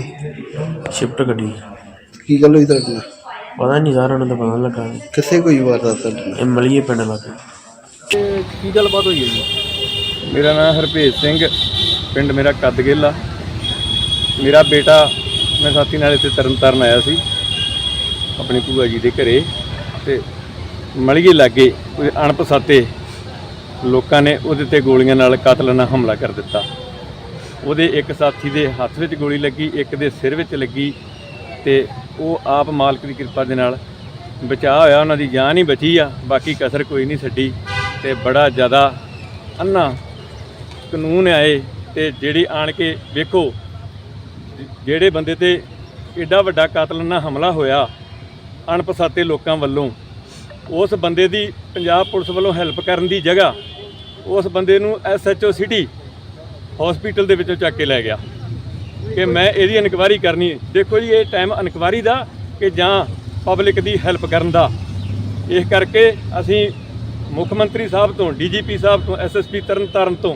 ਸ਼ਿਫਟ ਗੱਡੀ ਕੀ ਗੱਲ ਹੋਈ ਤੁਹਾਡੇ ਨਾਲ? ਪਤਾ ਨਹੀਂ ਸਰ ਉਹਨਾਂ ਦਾ ਪਤਾ ਨੀ ਲੱਗਾ ਕਿੱਥੇ ਕੋਈ ਵਾਰਦਾਤ ਤੁਹਾਡੇ ਨਾਲ? ਇਹ ਮਲੀਏ ਪਿੰਡ ਲੱਗੇ ਤੇ ਕੀ ਗੱਲਬਾਤ ਹੋਈ ਹੈ ਜੀ? ਮੇਰਾ ਨਾਮ ਹਰਭੇਜ ਸਿੰਘ, ਪਿੰਡ ਮੇਰਾ ਕੱਦਗਿੱਲ ਆ। ਮੇਰਾ ਬੇਟਾ, ਮੈਂ ਸਾਥੀ ਨਾਲ ਇੱਥੇ ਤਰਨਤਾਰਨ ਆਇਆ ਸੀ ਆਪਣੀ ਭੂਆ ਜੀ ਦੇ ਘਰੇ, ਤੇ ਮਲੀਏ ਲਾਗੇ ਕੋਈ ਅਣਪਛਾਤੇ ਲੋਕਾਂ ਨੇ ਉਹਦੇ ਤੇ ਗੋਲੀਆਂ ਨਾਲ ਕਾਤਲਾਨਾ ਹਮਲਾ ਕਰ ਦਿੱਤਾ। ਉਹਦੇ ਇੱਕ ਸਾਥੀ ਦੇ ਹੱਥ ਵਿੱਚ ਗੋਲੀ ਲੱਗੀ, ਇੱਕ ਦੇ ਸਿਰ ਵਿੱਚ ਲੱਗੀ, ਤੇ ਉਹ ਆਪ ਮਾਲਕ ਦੀ ਕਿਰਪਾ ਦੇ ਨਾਲ ਬਚਾਅ ਹੋਇਆ, ਉਹਨਾਂ ਦੀ ਜਾਨ ਹੀ ਬਚੀ ਆ, ਬਾਕੀ ਕਸਰ ਕੋਈ ਨਹੀਂ ਛੱਡੀ। ਤੇ ਬੜਾ ਜ਼ਿਆਦਾ ਅੰਨਾ ਕਾਨੂੰਨ ਆਏ, ਤੇ ਜਿਹੜੀ ਆਣ ਕੇ ਵੇਖੋ ਜਿਹੜੇ ਬੰਦੇ ਤੇ ਐਡਾ ਵੱਡਾ ਕਾਤਲਾਨਾ ਹਮਲਾ ਹੋਇਆ ਅਣਪਛਾਤੇ ਲੋਕਾਂ ਵੱਲੋਂ, ਉਸ ਬੰਦੇ ਦੀ ਪੰਜਾਬ ਪੁਲਿਸ ਵੱਲੋਂ ਹੈਲਪ ਕਰਨ ਦੀ ਜਗ੍ਹਾ ਉਸ ਬੰਦੇ ਨੂੰ SHO ਸਿਟੀ ਹਸਪੀਟਲ ਦੇ ਵਿੱਚੋਂ ਚੱਕ ਕੇ ਲੈ ਗਿਆ ਕਿ ਮੈਂ ਇਹਦੀ ਇਨਕੁਆਇਰੀ ਕਰਨੀ। ਦੇਖੋ ਜੀ, ਇਹ ਟਾਈਮ ਇਨਕੁਆਇਰੀ ਦਾ ਕਿ ਜਾਂ ਪਬਲਿਕ ਦੀ ਹੈਲਪ ਕਰਨ ਦਾ। ਇਸ ਕਰਕੇ ਅਸੀਂ ਮੁੱਖ ਮੰਤਰੀ ਸਾਹਿਬ ਤੋਂ, DGP ਸਾਹਿਬ ਤੋਂ, SSP ਤਰਨਤਾਰਨ ਤੋਂ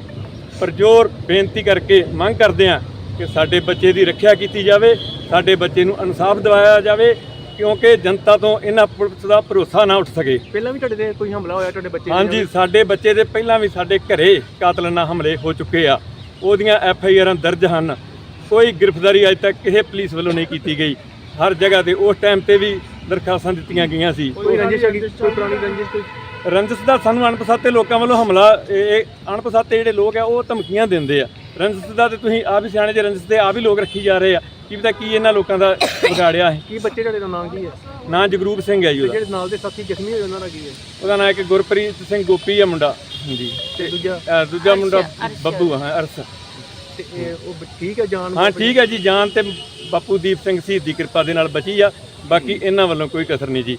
ਪਰਜੋਰ ਬੇਨਤੀ ਕਰਕੇ ਮੰਗ ਕਰਦੇ ਹਾਂ ਕਿ ਸਾਡੇ ਬੱਚੇ ਦੀ ਰੱਖਿਆ ਕੀਤੀ ਜਾਵੇ, ਸਾਡੇ ਬੱਚੇ ਨੂੰ ਇਨਸਾਫ ਦਿਵਾਇਆ ਜਾਵੇ, ਕਿਉਂਕਿ ਜਨਤਾ ਤੋਂ ਇਹਨਾਂ ਪੁਲਿਸ ਦਾ ਭਰੋਸਾ ਨਾ ਉੱਠ ਸਕੇ। ਪਹਿਲਾਂ ਵੀ ਤੁਹਾਡੇ ਤੇ ਕੋਈ ਹਮਲਾ ਹੋਇਆ ਤੁਹਾਡੇ ਬੱਚੇ ਹਾਂਜੀ, ਸਾਡੇ ਬੱਚੇ ਦੇ ਪਹਿਲਾਂ ਵੀ ਸਾਡੇ ਘਰੇ ਕਾਤਲਾਨਾ ਹਮਲੇ ਹੋ ਚੁੱਕੇ ਆ, ਉਹਦੀਆਂ FIRਾਂ ਦਰਜ ਹਨ। ਕੋਈ ਗ੍ਰਿਫਤਾਰੀ ਅਜੇ ਤੱਕ ਕਿਸੇ ਪੁਲਿਸ ਵੱਲੋਂ ਨਹੀਂ ਕੀਤੀ ਗਈ। ਹਰ ਜਗ੍ਹਾ ਤੇ ਉਸ ਟਾਈਮ ਤੇ ਵੀ ਦਰਖਾਸਤਾਂ ਦਿੱਤੀਆਂ ਗਈਆਂ ਸੀ। ਕੋਈ ਰੰਜਿਸ਼ ਹੈਗੀ, ਕੋਈ ਪੁਰਾਣੀ ਰੰਜਿਸ਼ ਕੋਈ? ਰੰਜਿਸ਼ ਦਾ ਸਾਨੂੰ ਅਣਪਛਾਤੇ ਲੋਕਾਂ ਵੱਲੋਂ ਹਮਲਾ, ਇਹ ਅਣਪਛਾਤੇ ਜਿਹੜੇ ਲੋਕ ਆ ਉਹ ਧਮਕੀਆਂ ਦਿੰਦੇ ਆ। ਰੰਜਿਸ਼ ਦਾ ਤੇ ਤੁਸੀਂ ਆਪ ਹੀ ਸਿਆਣੇ ਜੇ, ਰੰਜਿਸ਼ ਤੇ ਆਪ ਹੀ ਲੋਕ ਰੱਖੀ ਜਾ ਰਹੇ ਆ। ਕੀ ਪਤਾ ਕੀ ਇਹਨਾਂ ਲੋਕਾਂ ਦਾ ਵਿਗਾੜਿਆ ਹੈ। ਕੀ ਬੱਚੇ ਤੁਹਾਡੇ ਦਾ ਨਾਮ ਕੀ ਹੈ? ਨਾਂ ਜਗਰੂਪ ਸਿੰਘ ਹੈ ਜੀ ਉਹਦਾ। ਜਿਹੜੇ ਨਾਲ ਦੇ ਸਾਥੀ ਜ਼ਖਮੀ ਹੋਏ ਉਹਨਾਂ ਦਾ ਕੀ ਹੈ? ਉਹਦਾ ਨਾਂ ਇੱਕ ਗੁਰਪ੍ਰੀਤ ਸਿੰਘ ਗੋਪੀ ਆ ਮੁੰਡਾ। ਹਾਂਜੀ, ਤੇ ਦੂਜਾ ਮੁੰਡਾ ਬੱਬੂ ਹਾਂ, ਅਰਸ। ਤੇ ਉਹ ਠੀਕ ਹੈ ਜਾਨ? ਹਾਂ ਠੀਕ ਹੈ ਜੀ, ਜਾਨ ਤੇ ਬਾਪੂ ਦੀਪ ਸਿੰਘ ਸ਼ਹੀਦ ਦੀ ਕਿਰਪਾ ਦੇ ਨਾਲ ਬਚੀ ਆ, ਬਾਕੀ ਇਹਨਾਂ ਵੱਲੋਂ ਕੋਈ ਕਸਰ ਨਹੀਂ ਜੀ।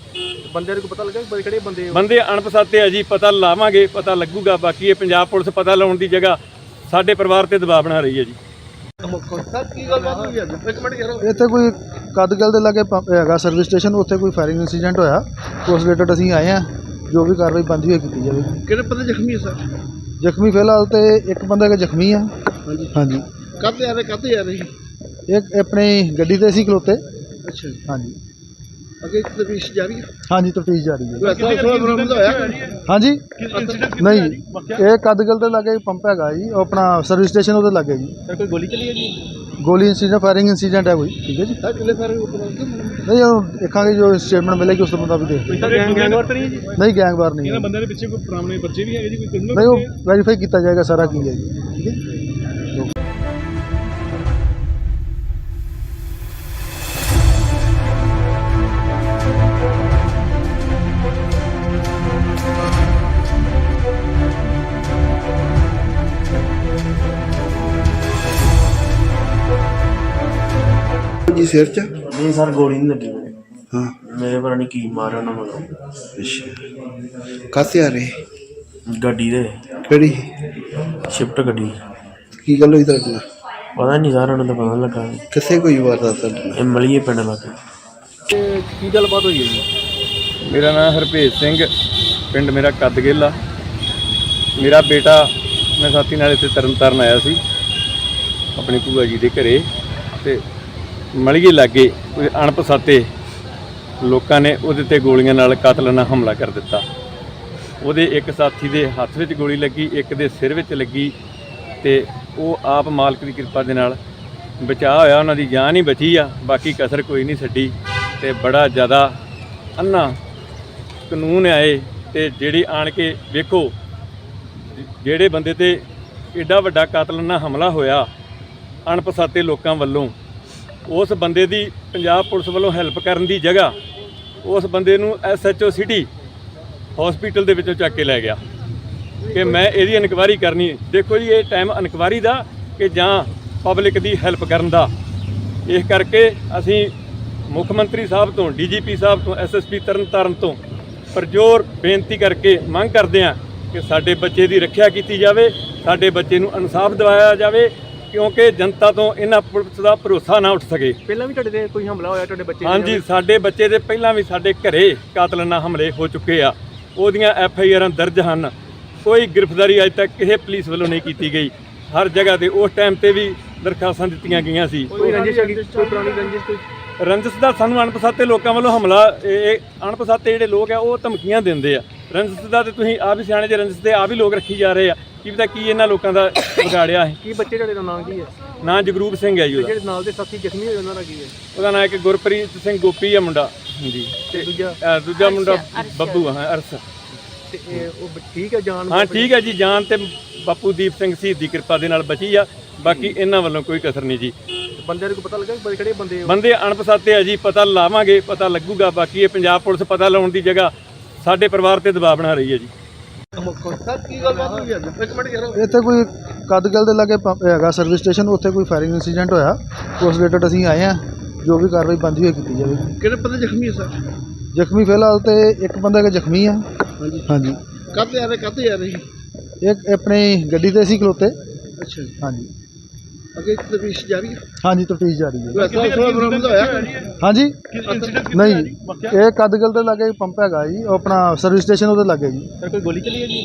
ਬੰਦੇ ਨੂੰ ਪਤਾ ਲੱਗਾ ਕਿਹੜੇ ਬੰਦੇ? ਬੰਦੇ ਅਣਪਛਾਤੇ ਆ ਜੀ, ਪਤਾ ਲਾਵਾਂਗੇ, ਪਤਾ ਲੱਗੂਗਾ। ਬਾਕੀ ਇਹ ਪੰਜਾਬ ਪੁਲਿਸ ਪਤਾ ਲਾਉਣ ਦੀ ਜਗ੍ਹਾ ਸਾਡੇ ਪਰਿਵਾਰ ਤੇ ਦਬਾਅ ਬਣਾ ਰਹੀ ਹੈ ਜੀ। ਸਰ ਕੀ ਗੱਲਬਾਤ ਹੋਈ ਅੱਜ? ਇੱਕ ਮਿੰਟ ਯਾਰ। ਇੱਥੇ ਕੋਈ ਕੱਦਗਿੱਲ ਦੇ ਲਾਗੇ ਹੈਗਾ ਸਰਵਿਸ ਸਟੇਸ਼ਨ, ਉੱਥੇ ਕੋਈ ਫਾਇਰਿੰਗ ਇੰਸੀਡੈਂਟ ਹੋਇਆ। ਉਸ ਰਿਲੇਟਡ ਅਸੀਂ ਆਏ ਹਾਂ, ਜੋ ਵੀ ਕਾਰਵਾਈ ਬਣਦੀ ਹੋਈ ਕੀਤੀ ਜਾਵੇਗੀ। ਕਿਹੜੇ ਬੰਦੇ ਜ਼ਖਮੀ ਹੈ ਸਰ? ਜ਼ਖਮੀ ਫਿਲਹਾਲ ਤੇ ਇੱਕ ਬੰਦਾ ਕਿ ਜ਼ਖਮੀ ਆ। ਹਾਂਜੀ ਹਾਂਜੀ, ਕਾਹਤੇ ਆ ਰਹੇ? ਕਾਹਤੇ ਆ ਰਹੇ? ਇੱਕ ਆਪਣੀ ਗੱਡੀ ਤੇ ਸੀ ਖਲੋਤੇ। ਅੱਛਾ ਜੀ, ਹਾਂਜੀ ਅੱਗੇ ਤਫਤੀਸ਼ ਜਾਰੀ ਹੈ? ਹਾਂਜੀ, ਤਫਤੀਸ਼ ਜਾਰੀ ਹੈ। ਕੋਈ ਅਸਲਾ ਬਰਾਮਦ ਹੋਇਆ? ਹਾਂਜੀ ਨਹੀਂ, ਇਹ ਕੱਦਗਿੱਲ ਦੇ ਲਾਗੇ ਪੰਪ ਹੈਗਾ ਜੀ, ਉਹ ਆਪਣਾ ਸਰਵਿਸ ਸਟੇਸ਼ਨ ਉਹਦੇ ਲਾਗੇ ਜੀ। ਸਰ ਕੋਈ ਗੋਲੀ ਚੱਲੀ ਹੈ ਜੀ? ਗੋਲੀ ਇੰਸੀਡੈਂਟ, ਫਾਇਰਿੰਗ ਇੰਸੀਡੈਂਟ ਹੈ ਕੋਈ। ਠੀਕ ਹੈ ਜੀ, ਸਰ ਕਿੰਨੇ ਸਾਰੇ ਨਹੀਂ ਉਹ ਦੇਖਾਂਗੇ, ਜੋ ਸਟੇਟਮੈਂਟ ਮਿਲੇਗੀ ਉਸ ਤੋਂ ਮੁਤਾਬਿਕ ਦੇਖਦੇ ਹਾਂ। ਗੈਂਗਵਾਰ ਤਾਂ ਨਹੀਂ ਹੈ ਜੀ? ਨਹੀਂ, ਗੈਂਗਵਾਰ ਨਹੀਂ ਹੈ। ਬੰਦਿਆਂ ਦੇ ਪਿੱਛੇ ਕੋਈ ਪੁਰਾਣੇ ਬੱਚੇ ਵੀ ਹੈਗੇ ਜੀ? ਕੋਈ ਨਹੀਂ, ਉਹ ਵੈਰੀਫਾਈ ਕੀਤਾ ਜਾਏਗਾ ਸਾਰਾ ਕੀ ਹੈ ਜੀ। ਠੀਕ ਹੈ। ਜੀ ਸਿਰ 'ਚ? ਨਹੀਂ ਸਰ ਗੋਲੀ ਨਹੀਂ ਲੱਗੀ ਮੇਰੇ ਹਾਂ ਮੇਰੇ ਪਤਾ ਨਹੀਂ ਕੀ ਮਾਰਿਆ ਉਹਨਾਂ ਮੈਨੂੰ ਅੱਛਾ ਕਾਹਤੇ ਆ ਰਹੇ? ਗੱਡੀ ਦੇ ਕਿਹੜੀ? ਸ਼ਿਫਟ ਗੱਡੀ ਕੀ ਗੱਲ ਹੋਈ ਤੁਹਾਡੇ ਨਾਲ? ਪਤਾ ਨਹੀਂ ਸਰ ਉਹਨਾਂ ਦਾ ਪਤਾ ਨੀ ਲੱਗਾ ਕਿੱਥੇ ਕੋਈ ਵਾਰਦਾਤ ਤੁਹਾਡੇ ਨਾਲ? ਇਹ ਮਲੀਏ ਪਿੰਡ ਲੱਗੇ ਤੇ ਕੀ ਗੱਲਬਾਤ ਹੋਈ ਹੈ ਜੀ? ਮੇਰਾ ਨਾਮ ਹਰਭੇਜ ਸਿੰਘ, ਪਿੰਡ ਮੇਰਾ ਕੱਦਗਿੱਲ ਆ। ਮੇਰਾ ਬੇਟਾ, ਮੈਂ ਸਾਥੀ ਨਾਲ ਇੱਥੇ ਤਰਨਤਾਰਨ ਆਇਆ ਸੀ ਆਪਣੀ ਭੂਆ ਜੀ ਦੇ ਘਰੇ, ਤੇ ਮਲੀਏ ਲਾਗੇ ਕੋਈ ਅਣਪਛਾਤੇ ਲੋਕਾਂ ਨੇ ਉਹਦੇ ਤੇ ਗੋਲੀਆਂ ਨਾਲ ਕਾਤਲਾਨਾ ਹਮਲਾ ਕਰ ਦਿੱਤਾ। ਉਹਦੇ ਇੱਕ ਸਾਥੀ ਦੇ ਹੱਥ ਵਿੱਚ ਗੋਲੀ ਲੱਗੀ, ਇੱਕ ਦੇ ਸਿਰ ਵਿੱਚ ਲੱਗੀ, ਤੇ ਉਹ ਆਪ ਮਾਲਕ ਦੀ ਕਿਰਪਾ ਦੇ ਨਾਲ ਬਚਾਅ ਹੋਇਆ, ਉਹਨਾਂ ਦੀ ਜਾਨ ਹੀ ਬਚੀ ਆ, ਬਾਕੀ ਕਸਰ ਕੋਈ ਨਹੀਂ ਛੱਡੀ। ਤੇ ਬੜਾ ਜ਼ਿਆਦਾ ਅੰਨਾ ਕਾਨੂੰਨ ਆਏ, ਤੇ ਜਿਹੜੀ ਆਣ ਕੇ ਵੇਖੋ ਜਿਹੜੇ ਬੰਦੇ ਤੇ ਐਡਾ ਵੱਡਾ ਕਾਤਲਾਨਾ ਹਮਲਾ ਹੋਇਆ ਅਣਪਛਾਤੇ ਲੋਕਾਂ ਵੱਲੋਂ, ਉਸ ਬੰਦੇ ਦੀ ਪੰਜਾਬ ਪੁਲਿਸ ਵੱਲੋਂ ਹੈਲਪ ਕਰਨ ਦੀ ਜਗ੍ਹਾ ਉਸ ਬੰਦੇ ਨੂੰ SHO ਸਿਟੀ ਹਸਪੀਟਲ ਦੇ ਵਿੱਚੋਂ ਚੱਕ ਕੇ ਲੈ ਗਿਆ ਕਿ ਮੈਂ ਇਹਦੀ ਇਨਕੁਆਇਰੀ ਕਰਨੀ। ਦੇਖੋ ਜੀ, ਇਹ ਟਾਈਮ ਇਨਕੁਆਇਰੀ ਦਾ ਕਿ ਜਾਂ ਪਬਲਿਕ ਦੀ ਹੈਲਪ ਕਰਨ ਦਾ। ਇਸ ਕਰਕੇ ਅਸੀਂ ਮੁੱਖ ਮੰਤਰੀ ਸਾਹਿਬ ਤੋਂ, DGP ਸਾਹਿਬ ਤੋਂ, SSP ਤਰਨਤਾਰਨ ਤੋਂ ਪਰਜੋਰ ਬੇਨਤੀ ਕਰਕੇ ਮੰਗ ਕਰਦੇ ਹਾਂ ਕਿ ਸਾਡੇ ਬੱਚੇ ਦੀ ਰੱਖਿਆ ਕੀਤੀ ਜਾਵੇ, ਸਾਡੇ ਬੱਚੇ ਨੂੰ ਇਨਸਾਫ ਦਿਵਾਇਆ ਜਾਵੇ, ਕਿਉਂਕਿ ਜਨਤਾ ਤੋਂ ਇਹਨਾਂ ਪੁਲਿਸ ਦਾ ਭਰੋਸਾ ਨਾ ਉੱਠ ਸਕੇ। ਪਹਿਲਾਂ ਵੀ ਤੁਹਾਡੇ ਤੇ ਕੋਈ ਹਮਲਾ ਹੋਇਆ ਤੁਹਾਡੇ ਬੱਚੇ? ਹਾਂਜੀ, ਸਾਡੇ ਬੱਚੇ ਦੇ ਪਹਿਲਾਂ ਵੀ ਸਾਡੇ ਘਰੇ ਕਾਤਲਾਨਾ ਹਮਲੇ ਹੋ ਚੁੱਕੇ ਆ, ਉਹਦੀਆਂ FIR ਦਰਜ ਹਨ। ਕੋਈ ਗ੍ਰਿਫਤਾਰੀ ਅਜੇ ਤੱਕ ਕਿਸੇ ਪੁਲਿਸ ਵੱਲੋਂ ਨਹੀਂ ਕੀਤੀ ਗਈ। ਹਰ ਜਗ੍ਹਾ ਤੇ ਉਸ ਟਾਈਮ ਤੇ ਵੀ ਦਰਖਾਸਤਾਂ ਦਿੱਤੀਆਂ ਗਈਆਂ ਸੀ। ਕੋਈ ਰੰਜਿਸ਼ ਹੈਗੀ, ਕੋਈ ਪੁਰਾਣੀ ਰੰਜਿਸ਼ ਕੋਈ ਰੰਜਿਸ਼ ਦਾ ਸਾਨੂੰ ਅਣਪਛਾਤੇ ਲੋਕਾਂ ਵੱਲੋਂ ਹਮਲਾ, ਇਹ ਅਣਪਛਾਤੇ ਜਿਹੜੇ ਲੋਕ ਆ ਉਹ ਧਮਕੀਆਂ ਦਿੰਦੇ ਆ। ਰੰਜਿਸ਼ ਦਾ ਤੇ ਤੁਸੀਂ ਆਪ ਹੀ ਸਿਆਣੇ ਜੇ, ਰੰਜਿਸ਼ ਦੇ ਆਪ ਹੀ ਲੋਕ ਰੱਖੀ ਜਾ ਰਹੇ ਆ। ਕੀ ਪਤਾ ਕੀ ਇਹਨਾਂ ਲੋਕਾਂ ਦਾ ਵਿਗਾੜਿਆ ਹੈ। ਕੀ ਬੱਚੇ ਤੁਹਾਡੇ ਦਾ ਨਾਮ ਕੀ ਹੈ? ਨਾਂ ਜਗਰੂਪ ਸਿੰਘ ਹੈ ਜੀ ਉਹਦਾ। ਜਿਹੜੇ ਨਾਲ ਦੇ ਸਾਥੀ ਜ਼ਖਮੀ ਹੋਏ ਉਹਨਾਂ ਦਾ ਕੀ ਹੈ? ਉਹਦਾ ਨਾਂ ਇੱਕ ਗੁਰਪ੍ਰੀਤ ਸਿੰਘ ਗੋਪੀ ਆ ਮੁੰਡਾ ਜੀ, ਤੇ ਦੂਜਾ ਦੂਜਾ ਮੁੰਡਾ ਬੱਬੂ ਆ, ਅਰਸ। ਤੇ ਉਹ ਠੀਕ ਹੈ ਜਾਨ? ਹਾਂ ਠੀਕ ਹੈ ਜੀ, ਜਾਨ ਤੇ ਬਾਪੂ ਦੀਪ ਸਿੰਘ ਸ਼ਹੀਦ ਦੀ ਕਿਰਪਾ ਦੇ ਨਾਲ ਬਚੀ ਆ। ਬਾਕੀ ਇਹਨਾਂ ਵੱਲੋਂ ਕੋਈ ਕਸਰ ਨਹੀਂ ਜੀ। ਬੰਦਿਆਂ ਨੂੰ ਪਤਾ ਲੱਗਾ ਕਿ ਕਿਹੜੇ ਬੰਦੇ? ਬੰਦੇ ਅਣਪਛਾਤੇ ਆ ਜੀ, ਪਤਾ ਲਾਵਾਂਗੇ, ਪਤਾ ਲੱਗੂਗਾ। ਬਾਕੀ ਇਹ ਪੰਜਾਬ ਪੁਲਿਸ ਪਤਾ ਲਾਉਣ ਦੀ ਜਗ੍ਹਾ ਸਾਡੇ ਪਰਿਵਾਰ ਤੇ ਦਬਾਅ ਬਣਾ ਰਹੀ ਹੈ ਜੀ। ਸਰ ਕੀ ਗੱਲਬਾਤ ਹੋਈ ਅੱਜ? ਇੱਕ ਮਿੰਟ ਯਾਰ। ਇੱਥੇ ਕੋਈ ਕਦਗਲ ਦੇ ਲਾਗੇ ਪੰਪ ਹੈਗਾ ਸਰਵਿਸ ਸਟੇਸ਼ਨ, ਉੱਥੇ ਕੋਈ ਫਾਇਰਿੰਗ ਇਨਸੀਡੈਂਟ ਹੋਇਆ। ਉਸ ਰਿਲੇਟਡ ਅਸੀਂ ਆਏ ਹਾਂ, ਜੋ ਵੀ ਕਾਰਵਾਈ ਬਣਦੀ ਹੋਈ ਕੀਤੀ ਜਾਵੇਗੀ। ਕਿਹੜੇ ਬੰਦੇ ਜ਼ਖਮੀ ਹੈ ਸਰ? ਜ਼ਖਮੀ ਫਿਲਹਾਲ ਤੇ ਇੱਕ ਬੰਦਾ ਜ਼ਖਮੀ ਆ। ਹਾਂਜੀ ਹਾਂਜੀ, ਕਾਹਤੇ ਆ ਰਹੇ, ਕਾਹਤੇ ਆ ਰਹੇ? ਇੱਕ ਆਪਣੀ ਗੱਡੀ ਤੇ ਸੀ ਖਲੋਤੇ। ਅੱਛਾ ਜੀ, ਹਾਂਜੀ ਅੱਗੇ ਤਫਤੀਸ਼ ਜਾਰੀ ਹੈ। ਹਾਂਜੀ, ਤਫਤੀਸ਼ ਜਾਰੀ ਹੈ। ਵੈਸਾ ਬਰਾਮਦ ਹੋਇਆ? ਹਾਂਜੀ ਨਹੀਂ ਜੀ, ਇਹ ਕਦਗਲ ਦੇ ਲਾਗੇ ਪੰਪ ਹੈਗਾ ਜੀ, ਉਹ ਆਪਣਾ ਸਰਵਿਸ ਸਟੇਸ਼ਨ ਉਹਦੇ ਲਾਗੇ ਜੀ। ਸਰ ਕੋਈ ਗੋਲੀ ਚੱਲੀ ਹੈ ਜੀ?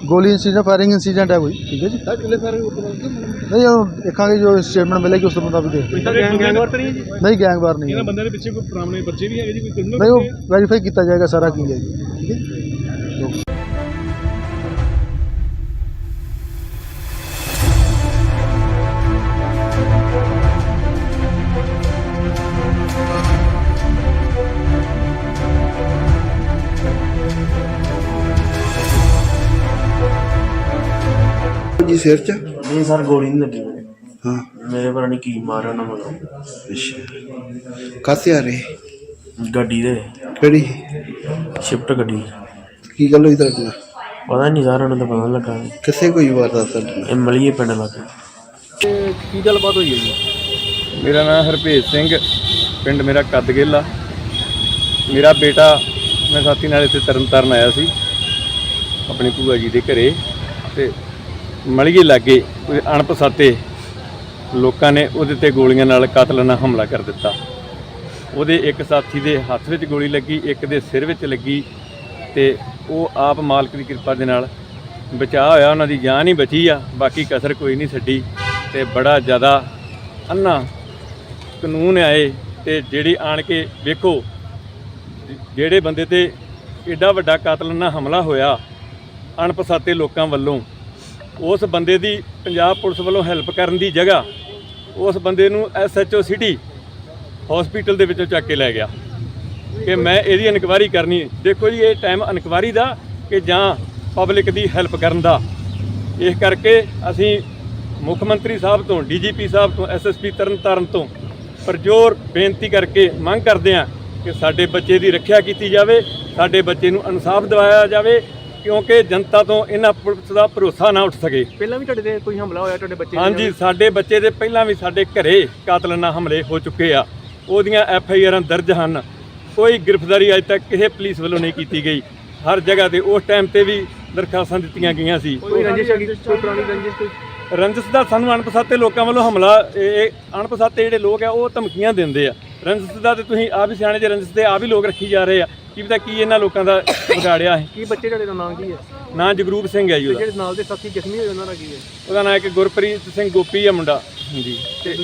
ਗੋਲੀ ਇਨਸੀਡੈਂਟ, ਫਾਇਰਿੰਗ ਇਨਸੀਡੈਂਟ ਹੈ ਕੋਈ। ਠੀਕ ਹੈ ਜੀ, ਸਰ ਕਿੰਨੇ ਸਾਰੇ ਨਹੀਂ ਉਹ ਦੇਖਾਂਗੇ, ਜੋ ਸਟੇਟਮੈਂਟ ਮਿਲੇਗੀ ਉਸ ਤੋਂ ਮੁਤਾਬਿਕ ਦੇਖ। ਗੈਂਗਵਾਰ ਤਾਂ ਨਹੀਂ ਹੈ ਜੀ? ਨਹੀਂ ਗੈਂਗਵਾਰ ਨਹੀਂ ਹੈ। ਬੰਦਿਆਂ ਦੇ ਪਿੱਛੇ ਕੋਈ ਪੁਰਾਣੇ ਬੱਚੇ ਵੀ ਹੈਗੇ ਜੀ? ਕੋਈ ਨਹੀਂ, ਉਹ ਵੈਰੀਫਾਈ ਕੀਤਾ ਜਾਏਗਾ ਸਾਰਾ ਕੀ ਹੈ ਜੀ। ਠੀਕ ਹੈ। ਜੀ ਸਿਰ 'ਚ? ਨਹੀਂ ਸਰ, ਗੋਲੀ ਨਹੀਂ ਲੱਗੀ ਮੇਰੇ। ਹਾਂ ਮੇਰੇ ਪਤਾ ਨਹੀਂ ਕੀ ਮਾਰਿਆ ਉਹਨਾਂ ਵੱਲੋਂ। ਅੱਛਾ, ਕਾਹਤੇ ਆ ਰਹੇ? ਗੱਡੀ ਦੇ, ਕਿਹੜੀ? ਸ਼ਿਫਟ ਗੱਡੀ। ਕੀ ਗੱਲ ਹੋਈ ਤੁਹਾਡੇ ਨਾਲ? ਪਤਾ ਨਹੀਂ ਸਰ, ਉਹਨਾਂ ਦਾ ਪਤਾ ਨੀ ਲੱਗਾ। ਕਿੱਥੇ ਕੋਈ ਵਾਰਦਾਤ ਤੁਹਾਡੇ ਨਾਲ? ਇਹ ਮਲੀਏ ਪਿੰਡ ਲੱਗੇ। ਤੇ ਕੀ ਗੱਲਬਾਤ ਹੋਈ ਹੈ ਜੀ? ਮੇਰਾ ਨਾਮ ਹਰਭੇਜ ਸਿੰਘ, ਪਿੰਡ ਮੇਰਾ ਕੱਦਗਿੱਲ ਆ। ਮੇਰਾ ਬੇਟਾ, ਮੈਂ ਸਾਥੀ ਨਾਲ ਇੱਥੇ ਤਰਨਤਾਰਨ ਆਇਆ ਸੀ ਆਪਣੀ ਭੂਆ ਜੀ ਦੇ ਘਰੇ, ਤੇ ਮਲੀਏ ਲਾਗੇ ਕੋਈ ਅਣਪਛਾਤੇ ਲੋਕਾਂ ਨੇ ਉਹਦੇ ਤੇ ਗੋਲੀਆਂ ਨਾਲ ਕਾਤਲਾਨਾ ਹਮਲਾ ਕਰ ਦਿੱਤਾ। ਉਹਦੇ ਇੱਕ ਸਾਥੀ ਦੇ ਹੱਥ ਵਿੱਚ ਗੋਲੀ ਲੱਗੀ, ਇੱਕ ਦੇ ਸਿਰ ਵਿੱਚ ਲੱਗੀ, ਤੇ ਉਹ ਆਪ ਮਾਲਕ ਦੀ ਕਿਰਪਾ ਦੇ ਨਾਲ ਬਚਾਅ ਹੋਇਆ। ਉਹਨਾਂ ਦੀ ਜਾਨ ਹੀ ਬਚੀ ਆ, ਬਾਕੀ ਕਸਰ ਕੋਈ ਨਹੀਂ ਛੱਡੀ। ਤੇ ਬੜਾ ਜ਼ਿਆਦਾ ਅੰਨਾ ਕਾਨੂੰਨ ਆਏ, ਤੇ ਜਿਹੜੀ ਆਣ ਕੇ ਵੇਖੋ ਜਿਹੜੇ ਬੰਦੇ ਤੇ ਏਡਾ ਵੱਡਾ ਕਾਤਲਾਨਾ ਹਮਲਾ ਹੋਇਆ ਅਣਪਛਾਤੇ ਲੋਕਾਂ ਵੱਲੋਂ, ਉਸ ਬੰਦੇ ਦੀ ਪੰਜਾਬ ਪੁਲਿਸ ਵੱਲੋਂ ਹੈਲਪ ਕਰਨ ਦੀ ਜਗ੍ਹਾ ਉਸ ਬੰਦੇ ਨੂੰ SHO ਸਿਟੀ ਹਸਪੀਟਲ ਦੇ ਵਿੱਚੋਂ ਚੱਕ ਕੇ ਲੈ ਗਿਆ ਕਿ ਮੈਂ ਇਹਦੀ ਇਨਕੁਆਇਰੀ ਕਰਨੀ। ਦੇਖੋ ਜੀ, ਇਹ ਟਾਈਮ ਇਨਕੁਆਇਰੀ ਦਾ ਕਿ ਜਾਂ ਪਬਲਿਕ ਦੀ ਹੈਲਪ ਕਰਨ ਦਾ। ਇਸ ਕਰਕੇ ਅਸੀਂ ਮੁੱਖ ਮੰਤਰੀ ਸਾਹਿਬ ਤੋਂ, DGP ਸਾਹਿਬ ਤੋਂ, SSP ਤਰਨਤਾਰਨ ਤੋਂ ਪਰਜੋਰ ਬੇਨਤੀ ਕਰਕੇ ਮੰਗ ਕਰਦੇ ਹਾਂ ਕਿ ਸਾਡੇ ਬੱਚੇ ਦੀ ਰੱਖਿਆ ਕੀਤੀ ਜਾਵੇ, ਸਾਡੇ ਬੱਚੇ ਨੂੰ ਇਨਸਾਫ ਦਿਵਾਇਆ ਜਾਵੇ, ਕਿਉਂਕਿ ਜਨਤਾ ਤੋਂ ਇਹਨਾਂ ਪੁਲਿਸ ਦਾ ਭਰੋਸਾ ਨਾ ਉੱਠ ਸਕੇ। ਪਹਿਲਾਂ ਵੀ ਤੁਹਾਡੇ ਤੇ ਕੋਈ ਹਮਲਾ ਹੋਇਆ ਤੁਹਾਡੇ ਬੱਚੇ? ਹਾਂਜੀ, ਸਾਡੇ ਬੱਚੇ ਦੇ ਪਹਿਲਾਂ ਵੀ ਸਾਡੇ ਘਰੇ ਕਾਤਲਾਨਾ ਹਮਲੇ ਹੋ ਚੁੱਕੇ ਆ। ਉਹਦੀਆਂ FIR ਦਰਜ ਹਨ। ਕੋਈ ਗ੍ਰਿਫਤਾਰੀ ਅਜੇ ਤੱਕ ਕਿਸੇ ਪੁਲਿਸ ਵੱਲੋਂ ਨਹੀਂ ਕੀਤੀ ਗਈ। ਹਰ ਜਗ੍ਹਾ ਤੇ ਉਸ ਟਾਈਮ ਤੇ ਵੀ ਦਰਖਾਸਤਾਂ ਦਿੱਤੀਆਂ ਗਈਆਂ ਸੀ। ਕੋਈ ਰੰਜਿਸ਼ ਹੈਗੀ, ਕੋਈ ਪੁਰਾਣੀ ਰੰਜਿਸ਼ ਕੋਈ ਰੰਜਿਸ਼ ਦਾ ਸਾਨੂੰ ਅਣਪਛਾਤੇ ਲੋਕਾਂ ਵੱਲੋਂ ਹਮਲਾ, ਇਹ ਅਣਪਛਾਤੇ ਜਿਹੜੇ ਲੋਕ ਆ ਉਹ ਧਮਕੀਆਂ ਦਿੰਦੇ ਆ। ਰੰਜਿਸ਼ ਦਾ ਤੇ ਤੁਸੀਂ ਆਪ ਹੀ ਸਿਆਣੇ ਜੇ, ਰੰਜਿਸ਼ ਦੇ ਆਪ ਹੀ ਲੋਕ ਰੱਖੀ ਜਾ ਰਹੇ ਆ। ਕੀ ਪਤਾ ਕੀ ਇਹਨਾਂ ਲੋਕਾਂ ਦਾ ਵਿਗਾੜਿਆ ਹੈ। ਕੀ ਬੱਚੇ ਤੁਹਾਡੇ ਦਾ ਨਾਮ ਕੀ ਹੈ? ਨਾਂ ਜਗਰੂਪ ਸਿੰਘ ਹੈ ਜੀ ਉਹਦਾ। ਜਿਹੜੇ ਨਾਲ ਦੇ ਸਾਥੀ ਜ਼ਖਮੀ ਹੋਏ ਉਹਨਾਂ ਦਾ ਕੀ ਹੈ? ਉਹਦਾ ਨਾਂ ਇੱਕ ਗੁਰਪ੍ਰੀਤ ਸਿੰਘ ਗੋਪੀ ਆ ਮੁੰਡਾ ਜੀ, ਤੇ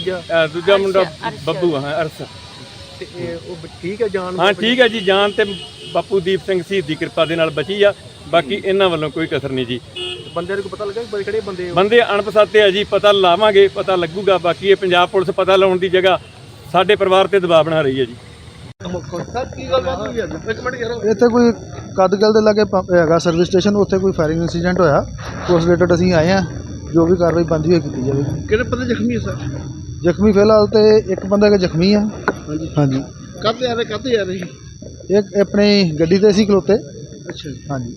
ਦੂਜਾ ਮੁੰਡਾ ਬੱਬੂ ਆ, ਅਰਸ। ਤੇ ਉਹ ਠੀਕ ਹੈ ਜਾਨ? ਹਾਂ ਠੀਕ ਹੈ ਜੀ, ਜਾਨ ਤੇ ਬਾਪੂ ਦੀਪ ਸਿੰਘ ਸ਼ਹੀਦ ਦੀ ਕਿਰਪਾ ਦੇ ਨਾਲ ਬਚੀ ਆ। ਬਾਕੀ ਇਹਨਾਂ ਵੱਲੋਂ ਕੋਈ ਕਸਰ ਨਹੀਂ ਜੀ। ਬੰਦਿਆਂ ਨੂੰ ਪਤਾ ਲੱਗਾ ਕਿ ਕਿਹੜੇ ਬੰਦੇ? ਬੰਦੇ ਅਣਪਛਾਤੇ ਆ ਜੀ, ਪਤਾ ਲਾਵਾਂਗੇ, ਪਤਾ ਲੱਗੂਗਾ। ਬਾਕੀ ਇਹ ਪੰਜਾਬ ਪੁਲਿਸ ਪਤਾ ਲਾਉਣ ਦੀ ਜਗ੍ਹਾ ਸਾਡੇ ਪਰਿਵਾਰ ਤੇ ਦਬਾਅ ਬਣਾ ਰਹੀ ਹੈ ਜੀ। ਸਰ ਕੀ ਗੱਲਬਾਤ ਹੋਈ ਅੱਜ? ਇੱਕ ਮਿੰਟ ਯਾਰ। ਇੱਥੇ ਕੋਈ ਕਦਗਲ ਦੇ ਲਾਗੇ ਪੰਪ ਹੈਗਾ ਸਰਵਿਸ ਸਟੇਸ਼ਨ, ਉੱਥੇ ਕੋਈ ਫਾਇਰਿੰਗ ਇਨਸੀਡੈਂਟ ਹੋਇਆ। ਉਸ ਰਿਲੇਟਡ ਅਸੀਂ ਆਏ ਹਾਂ, ਜੋ ਵੀ ਕਾਰਵਾਈ ਬਣਦੀ ਹੋਈ ਕੀਤੀ ਜਾਵੇਗੀ। ਕਿਹੜੇ ਬੰਦੇ ਜ਼ਖਮੀ ਹੈ ਸਰ? ਜ਼ਖਮੀ ਫਿਲਹਾਲ ਤੇ ਇੱਕ ਬੰਦਾ ਜ਼ਖਮੀ ਆ। ਹਾਂਜੀ ਹਾਂਜੀ, ਕਾਹਤੇ ਆ ਰਹੇ, ਕਾਹਤੇ ਆ ਰਹੇ? ਇੱਕ ਆਪਣੀ ਗੱਡੀ ਤੇ ਸੀ ਖਲੋਤੇ। ਅੱਛਾ ਜੀ, ਹਾਂਜੀ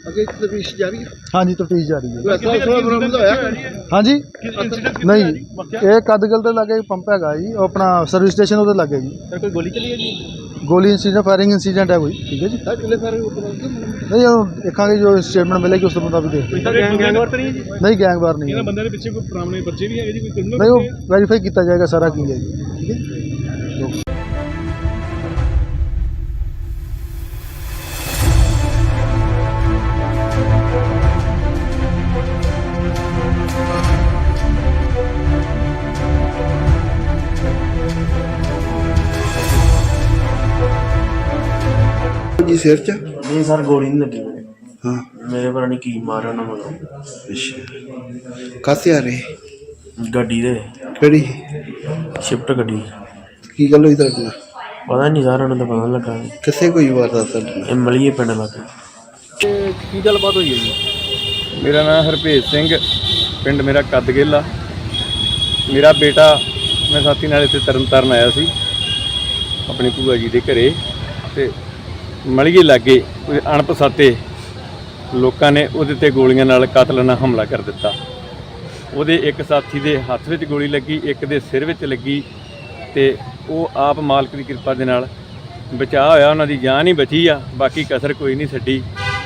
ਅੱਗੇ ਤਫਤੀਸ਼ ਜਾਰੀ ਹੈ। ਹਾਂਜੀ, ਤਫਤੀਸ਼ ਜਾਰੀ ਹੈ। ਵੈਸਾ ਬਰਾਮਦ ਹੋਇਆ? ਹਾਂਜੀ ਨਹੀਂ ਜੀ, ਇਹ ਕਦਗਲ ਦੇ ਲਾਗੇ ਪੰਪ ਹੈਗਾ ਜੀ, ਉਹ ਆਪਣਾ ਸਰਵਿਸ ਸਟੇਸ਼ਨ ਉਹਦੇ ਲਾਗੇ ਜੀ। ਸਰ ਕੋਈ ਗੋਲੀ ਚੱਲੀ ਹੈ ਜੀ? ਗੋਲੀ ਇਨਸੀਡੈਂਟ, ਫਾਇਰਿੰਗ ਇਨਸੀਡੈਂਟ ਹੈ ਕੋਈ। ਠੀਕ ਹੈ ਜੀ, ਸਰ ਕਿੰਨੇ ਸਾਰੇ ਨਹੀਂ ਉਹ ਦੇਖਾਂਗੇ, ਜੋ ਸਟੇਟਮੈਂਟ ਮਿਲੇਗੀ ਉਸ ਤੋਂ ਮੁਤਾਬਿਕ ਦੇਖ। ਗੈਂਗਵਾਰ ਤਾਂ ਨਹੀਂ ਹੈ ਜੀ? ਨਹੀਂ ਗੈਂਗਵਾਰ ਨਹੀਂ ਹੈ। ਬੰਦਿਆਂ ਦੇ ਪਿੱਛੇ ਕੋਈ ਪੁਰਾਣੇ ਬੱਚੇ ਵੀ ਹੈਗੇ ਜੀ? ਕੋਈ ਨਹੀਂ, ਉਹ ਵੈਰੀਫਾਈ ਕੀਤਾ ਜਾਏਗਾ ਸਾਰਾ ਕੀ ਹੈ ਜੀ। ਠੀਕ ਹੈ। ਜੀ ਸਿਰ 'ਚ? ਨਹੀਂ ਸਰ ਗੋਲੀ ਨਹੀਂ ਲੱਗੀ ਮੇਰੇ। ਹਾਂ ਮੇਰੇ ਪਤਾ ਨਹੀਂ ਕੀ ਮਾਰਿਆ ਉਹਨਾਂ ਵੱਲੋਂ। ਅੱਛਾ ਕਾਹਤੇ ਆ ਰਹੇ? ਗੱਡੀ ਦੇ ਕਿਹੜੀ? ਸ਼ਿਫਟ ਗੱਡੀ। ਕੀ ਗੱਲ ਹੋਈ ਤੁਹਾਡੇ ਨਾਲ? ਪਤਾ ਨਹੀਂ ਸਰ ਉਹਨਾਂ ਦਾ ਪਤਾ ਨੀ ਲੱਗਾ। ਕਿੱਥੇ ਕੋਈ ਵਾਰਦਾਤ ਤੁਹਾਡੇ ਨਾਲ? ਇਹ ਮਲੀਏ ਪਿੰਡ ਲੱਗੇ। ਤੇ ਕੀ ਗੱਲਬਾਤ ਹੋਈ ਹੈ ਜੀ? ਮੇਰਾ ਨਾਮ ਹਰਭੇਜ ਸਿੰਘ, ਪਿੰਡ ਮੇਰਾ ਕੱਦਗਿੱਲ ਆ। ਮੇਰਾ ਬੇਟਾ, ਮੈਂ ਸਾਥੀ ਨਾਲ ਇੱਥੇ ਤਰਨਤਾਰਨ ਆਇਆ ਸੀ ਆਪਣੀ ਭੂਆ ਜੀ ਦੇ ਘਰੇ, ਤੇ ਮਲੀਏ ਲਾਗੇ ਕੋਈ ਅਣਪਛਾਤੇ ਲੋਕਾਂ ਨੇ ਉਹਦੇ ਤੇ ਗੋਲੀਆਂ ਨਾਲ ਕਾਤਲਾਨਾ ਹਮਲਾ ਕਰ ਦਿੱਤਾ। ਉਹਦੇ ਇੱਕ ਸਾਥੀ ਦੇ ਹੱਥ ਵਿੱਚ ਗੋਲੀ ਲੱਗੀ, ਇੱਕ ਦੇ ਸਿਰ ਵਿੱਚ ਲੱਗੀ, ਤੇ ਉਹ ਆਪ ਮਾਲਕ ਦੀ ਕਿਰਪਾ ਦੇ ਨਾਲ ਬਚਾਅ ਹੋਇਆ, ਉਹਨਾਂ ਦੀ ਜਾਨ ਹੀ ਬਚੀ ਆ, ਬਾਕੀ ਕਸਰ ਕੋਈ ਨਹੀਂ ਛੱਡੀ।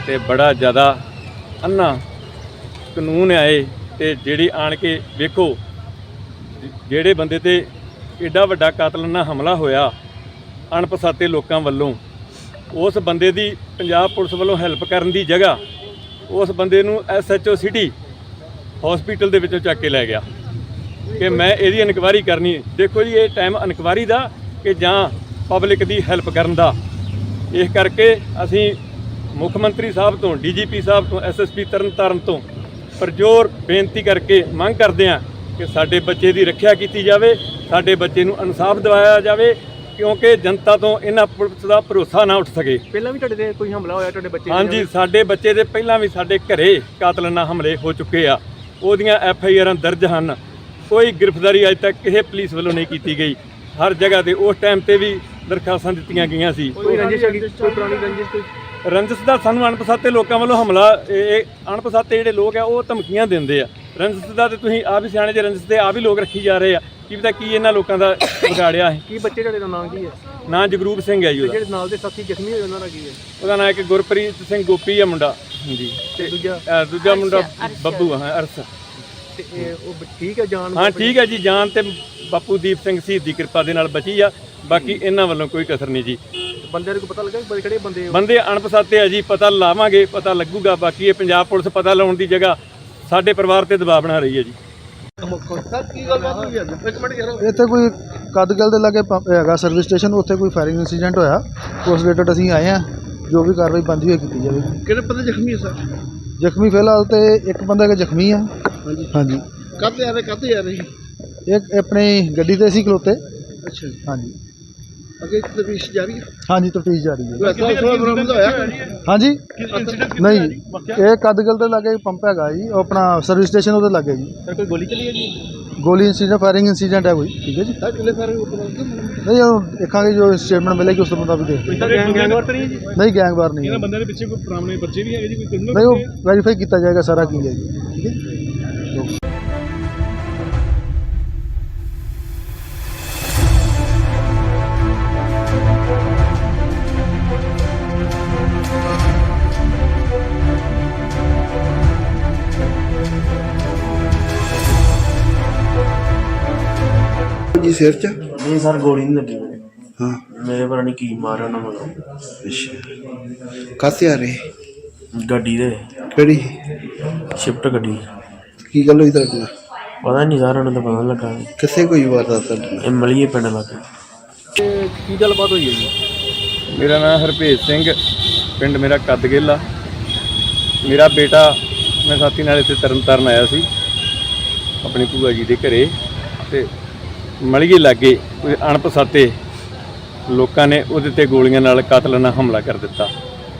ਤੇ ਬੜਾ ਜ਼ਿਆਦਾ ਅੰਨਾ ਕਾਨੂੰਨ ਆਏ, ਤੇ ਜਿਹੜੀ ਆਣ ਕੇ ਵੇਖੋ ਜਿਹੜੇ ਬੰਦੇ ਤੇ ਐਡਾ ਵੱਡਾ ਕਾਤਲਾਨਾ ਹਮਲਾ ਹੋਇਆ ਅਣਪਛਾਤੇ ਲੋਕਾਂ ਵੱਲੋਂ, ਉਸ ਬੰਦੇ ਦੀ ਪੰਜਾਬ ਪੁਲਿਸ ਵੱਲੋਂ ਹੈਲਪ ਕਰਨ ਦੀ ਜਗ੍ਹਾ ਉਸ ਬੰਦੇ ਨੂੰ SHO ਸਿਟੀ ਹਸਪੀਟਲ ਦੇ ਵਿੱਚੋਂ ਚੱਕ ਕੇ ਲੈ ਗਿਆ ਕਿ ਮੈਂ ਇਹਦੀ ਇਨਕੁਆਇਰੀ ਕਰਨੀ। ਦੇਖੋ ਜੀ, ਇਹ ਟਾਈਮ ਇਨਕੁਆਇਰੀ ਦਾ ਕਿ ਜਾਂ ਪਬਲਿਕ ਦੀ ਹੈਲਪ ਕਰਨ ਦਾ। ਇਸ ਕਰਕੇ ਅਸੀਂ ਮੁੱਖ ਮੰਤਰੀ ਸਾਹਿਬ ਤੋਂ, DGP ਸਾਹਿਬ ਤੋਂ, SSP ਤਰਨਤਾਰਨ ਤੋਂ ਪਰਜੋਰ ਬੇਨਤੀ ਕਰਕੇ ਮੰਗ ਕਰਦੇ ਹਾਂ ਕਿ ਸਾਡੇ ਬੱਚੇ ਦੀ ਰੱਖਿਆ ਕੀਤੀ ਜਾਵੇ, ਸਾਡੇ ਬੱਚੇ ਨੂੰ ਇਨਸਾਫ ਦਿਵਾਇਆ ਜਾਵੇ, ਕਿਉਂਕਿ ਜਨਤਾ ਤੋਂ ਇਹਨਾਂ ਪੁਲਿਸ ਦਾ ਭਰੋਸਾ ਨਾ ਉੱਠ ਸਕੇ। ਪਹਿਲਾਂ ਵੀ ਤੁਹਾਡੇ ਤੇ ਕੋਈ ਹਮਲਾ ਹੋਇਆ ਤੁਹਾਡੇ ਬੱਚੇ? ਹਾਂਜੀ, ਸਾਡੇ ਬੱਚੇ ਦੇ ਪਹਿਲਾਂ ਵੀ ਸਾਡੇ ਘਰੇ ਕਾਤਲਾਨਾ ਹਮਲੇ ਹੋ ਚੁੱਕੇ ਆ। ਉਹਦੀਆਂ FIRਾਂ ਦਰਜ ਹਨ। ਕੋਈ ਗ੍ਰਿਫਤਾਰੀ ਅਜੇ ਤੱਕ ਕਿਸੇ ਪੁਲਿਸ ਵੱਲੋਂ ਨਹੀਂ ਕੀਤੀ ਗਈ। ਹਰ ਜਗ੍ਹਾ ਤੇ ਉਸ ਟਾਈਮ ਤੇ ਵੀ ਦਰਖਾਸਤਾਂ ਦਿੱਤੀਆਂ ਗਈਆਂ ਸੀ। ਕੋਈ ਰੰਜਿਸ਼ ਹੈਗੀ? ਕੋਈ ਪੁਰਾਣੀ ਰੰਜਿਸ਼? ਕੋਈ ਰੰਜਿਸ਼ ਦਾ ਸਾਨੂੰ ਅਣਪਛਾਤੇ ਲੋਕਾਂ ਵੱਲੋਂ ਹਮਲਾ, ਇਹ ਅਣਪਛਾਤੇ ਜਿਹੜੇ ਲੋਕ ਆ ਉਹ ਧਮਕੀਆਂ ਦਿੰਦੇ ਆ। ਰੰਜਿਸ਼ ਦਾ ਤੇ ਤੁਸੀਂ ਆਪ ਹੀ ਸਿਆਣੇ ਜੇ, ਰੰਜਿਸ਼ ਤੇ ਆਪ ਹੀ ਲੋਕ ਰੱਖੀ ਜਾ ਰਹੇ ਆ। ਕੀ ਪਤਾ ਕੀ ਇਹਨਾਂ ਲੋਕਾਂ ਦਾ ਵਿਗਾੜਿਆ ਹੈ। ਕੀ ਬੱਚੇ ਤੁਹਾਡੇ ਦਾ ਨਾਮ ਕੀ ਹੈ? ਨਾਂ ਜਗਰੂਪ ਸਿੰਘ ਹੈ ਜੀ। ਉਹਦਾ ਜਿਹੜੇ ਨਾਲ ਦੇ ਸਾਥੀ ਜ਼ਖਮੀ ਹੋਏ ਉਹਨਾਂ ਦਾ ਕੀ ਹੈ? ਉਹਦਾ ਨਾਂ ਇੱਕ ਗੁਰਪ੍ਰੀਤ ਸਿੰਘ ਗੋਪੀ ਆ ਮੁੰਡਾ। ਹਾਂਜੀ, ਤੇ ਦੂਜਾ? ਦੂਜਾ ਮੁੰਡਾ ਬੱਬੂ ਆ, ਅਰਸ। ਤੇ ਉਹ ਠੀਕ ਹੈ ਜਾਨ? ਹਾਂ ਠੀਕ ਹੈ ਜੀ, ਜਾਨ ਤੇ ਬਾਪੂ ਦੀਪ ਸਿੰਘ ਸ਼ਹੀਦ ਦੀ ਕਿਰਪਾ ਦੇ ਨਾਲ ਬਚੀ ਆ। ਬਾਕੀ ਇਹਨਾਂ ਵੱਲੋਂ ਕੋਈ ਕਸਰ ਨਹੀਂ ਜੀ। ਬੰਦਿਆਂ ਨੂੰ ਪਤਾ ਲੱਗਾ ਕਿ ਕਿਹੜੇ ਬੰਦੇ? ਬੰਦੇ ਅਣਪਛਾਤੇ ਆ ਜੀ, ਪਤਾ ਲਾਵਾਂਗੇ, ਪਤਾ ਲੱਗੂਗਾ। ਬਾਕੀ ਇਹ ਪੰਜਾਬ ਪੁਲਿਸ ਪਤਾ ਲਾਉਣ ਦੀ ਜਗ੍ਹਾ ਸਾਡੇ ਪਰਿਵਾਰ ਤੇ ਦਬਾਅ ਬਣਾ ਰਹੀ ਹੈ ਜੀ। ਸਰ ਕੀ ਗੱਲ ਬਾਤ ਹੋਈ ਅੱਜ? ਇੱਕ ਮਿੰਟ ਯਾਰ। ਇੱਥੇ ਕੋਈ ਕਦਗਲ ਦੇ ਲਾਗੇ ਹੈਗਾ ਸਰਵਿਸ ਸਟੇਸ਼ਨ, ਉੱਥੇ ਕੋਈ ਫਾਇਰਿੰਗ ਇੰਸੀਡੈਂਟ ਹੋਇਆ। ਉਸ ਰਿਲੇਟਡ ਅਸੀਂ ਆਏ ਹਾਂ, ਜੋ ਵੀ ਕਾਰਵਾਈ ਬਣਦੀ ਹੋਈ ਕੀਤੀ ਜਾਵੇਗੀ। ਕਿਹੜੇ ਬੰਦੇ ਜ਼ਖਮੀ ਹੈ ਸਰ? ਜ਼ਖਮੀ ਫਿਲਹਾਲ ਤੇ ਇੱਕ ਬੰਦਾ ਕਿ ਜ਼ਖਮੀ ਆ। ਹਾਂਜੀ ਹਾਂਜੀ, ਕਾਹਤੇ ਆ ਰਹੇ? ਕਾਹਤੇ ਆ ਰਹੇ? ਇੱਕ ਆਪਣੀ ਗੱਡੀ ਤੇ ਸੀ ਖਲੋਤੇ। ਅੱਛਾ ਜੀ। ਹਾਂਜੀ ਅੱਗੇ ਤਫਤੀਸ਼ ਜਾਰੀ ਹੈ? ਹਾਂਜੀ, ਤਫਤੀਸ਼ ਜਾਰੀ ਹੈ। ਕੋਈ ਅਸਲਾ ਬਰਾਮਦ ਹੋਇਆ? ਹਾਂਜੀ ਨਹੀਂ, ਇਹ ਕਦਗਲ ਦੇ ਲਾਗੇ ਪੰਪ ਹੈਗਾ ਜੀ, ਉਹ ਆਪਣਾ ਸਰਵਿਸ ਸਟੇਸ਼ਨ ਉਹਦੇ ਲਾਗੇ ਜੀ। ਸਰ ਕੋਈ ਗੋਲੀ ਚੱਲੀ ਹੈ ਜੀ? ਗੋਲੀ ਇੰਸੀਡੈਂਟ, ਫਾਇਰਿੰਗ ਇੰਸੀਡੈਂਟ ਹੈ ਕੋਈ। ਠੀਕ ਹੈ ਜੀ। ਸਰ ਕਿਲੇ ਸਾਰੇ ਉੱਪਰ ਨਹੀਂ, ਉਹ ਦੇਖਾਂਗੇ ਜੋ ਸਟੇਟਮੈਂਟ ਮਿਲੇਗੀ ਉਸ ਤੋਂ ਮੁਤਾਬਿਕ ਦੇਖ। ਕੋਈ ਗੈਂਗਵਾਰ ਤਾਂ ਨਹੀਂ ਹੈ ਜੀ? ਨਹੀਂ, ਗੈਂਗਵਾਰ ਨਹੀਂ ਹੈ। ਬੰਦਿਆਂ ਦੇ ਪਿੱਛੇ ਕੋਈ ਪੁਰਾਣੇ ਬੱਚੇ ਵੀ ਹੈਗੇ ਜੀ? ਕੋਈ ਨਹੀਂ, ਉਹ ਵੈਰੀਫਾਈ ਕੀਤਾ ਜਾਏਗਾ ਸਾਰਾ ਕੀ ਹੈ ਜੀ। ਠੀਕ ਹੈ। ਜੀ ਸਿਰ 'ਚ? ਨਹੀਂ ਸਰ ਗੋਲੀ ਨਹੀਂ ਲੱਗੀ ਮੇਰੇ। ਹਾਂ ਮੇਰੇ ਪਤਾ ਨਹੀਂ ਕੀ ਮਾਰਿਆ ਉਹਨਾਂ ਵੱਲੋਂ। ਅੱਛਾ ਕਾਹਤੇ ਆ ਰਹੇ? ਗੱਡੀ ਦੇ ਕਿਹੜੀ? ਸ਼ਿਫਟ ਗੱਡੀ। ਕੀ ਗੱਲ ਹੋਈ ਤੁਹਾਡੇ ਨਾਲ? ਪਤਾ ਨਹੀਂ ਸਰ ਉਹਨਾਂ ਦਾ ਪਤਾ ਨੀ ਲੱਗਾ। ਕਿੱਥੇ ਕੋਈ ਵਾਰਦਾਤ ਤੁਹਾਡੇ ਨਾਲ? ਇਹ ਮਲੀਏ ਪਿੰਡ ਲੱਗੇ। ਤੇ ਕੀ ਗੱਲਬਾਤ ਹੋਈ ਹੈ ਜੀ? ਮੇਰਾ ਨਾਮ ਹਰਭੇਜ ਸਿੰਘ, ਪਿੰਡ ਮੇਰਾ ਕੱਦਗਿੱਲ ਆ। ਮੇਰਾ ਬੇਟਾ, ਮੈਂ ਸਾਥੀ ਨਾਲ ਇੱਥੇ ਤਰਨਤਾਰਨ ਆਇਆ ਸੀ ਆਪਣੀ ਭੂਆ ਜੀ ਦੇ ਘਰੇ, ਤੇ ਮਲੀਏ ਲਾਗੇ ਕੋਈ ਅਣਪਛਾਤੇ ਲੋਕਾਂ ਨੇ ਉਹਦੇ ਤੇ ਗੋਲੀਆਂ ਨਾਲ ਕਾਤਲਾਨਾ ਹਮਲਾ ਕਰ ਦਿੱਤਾ।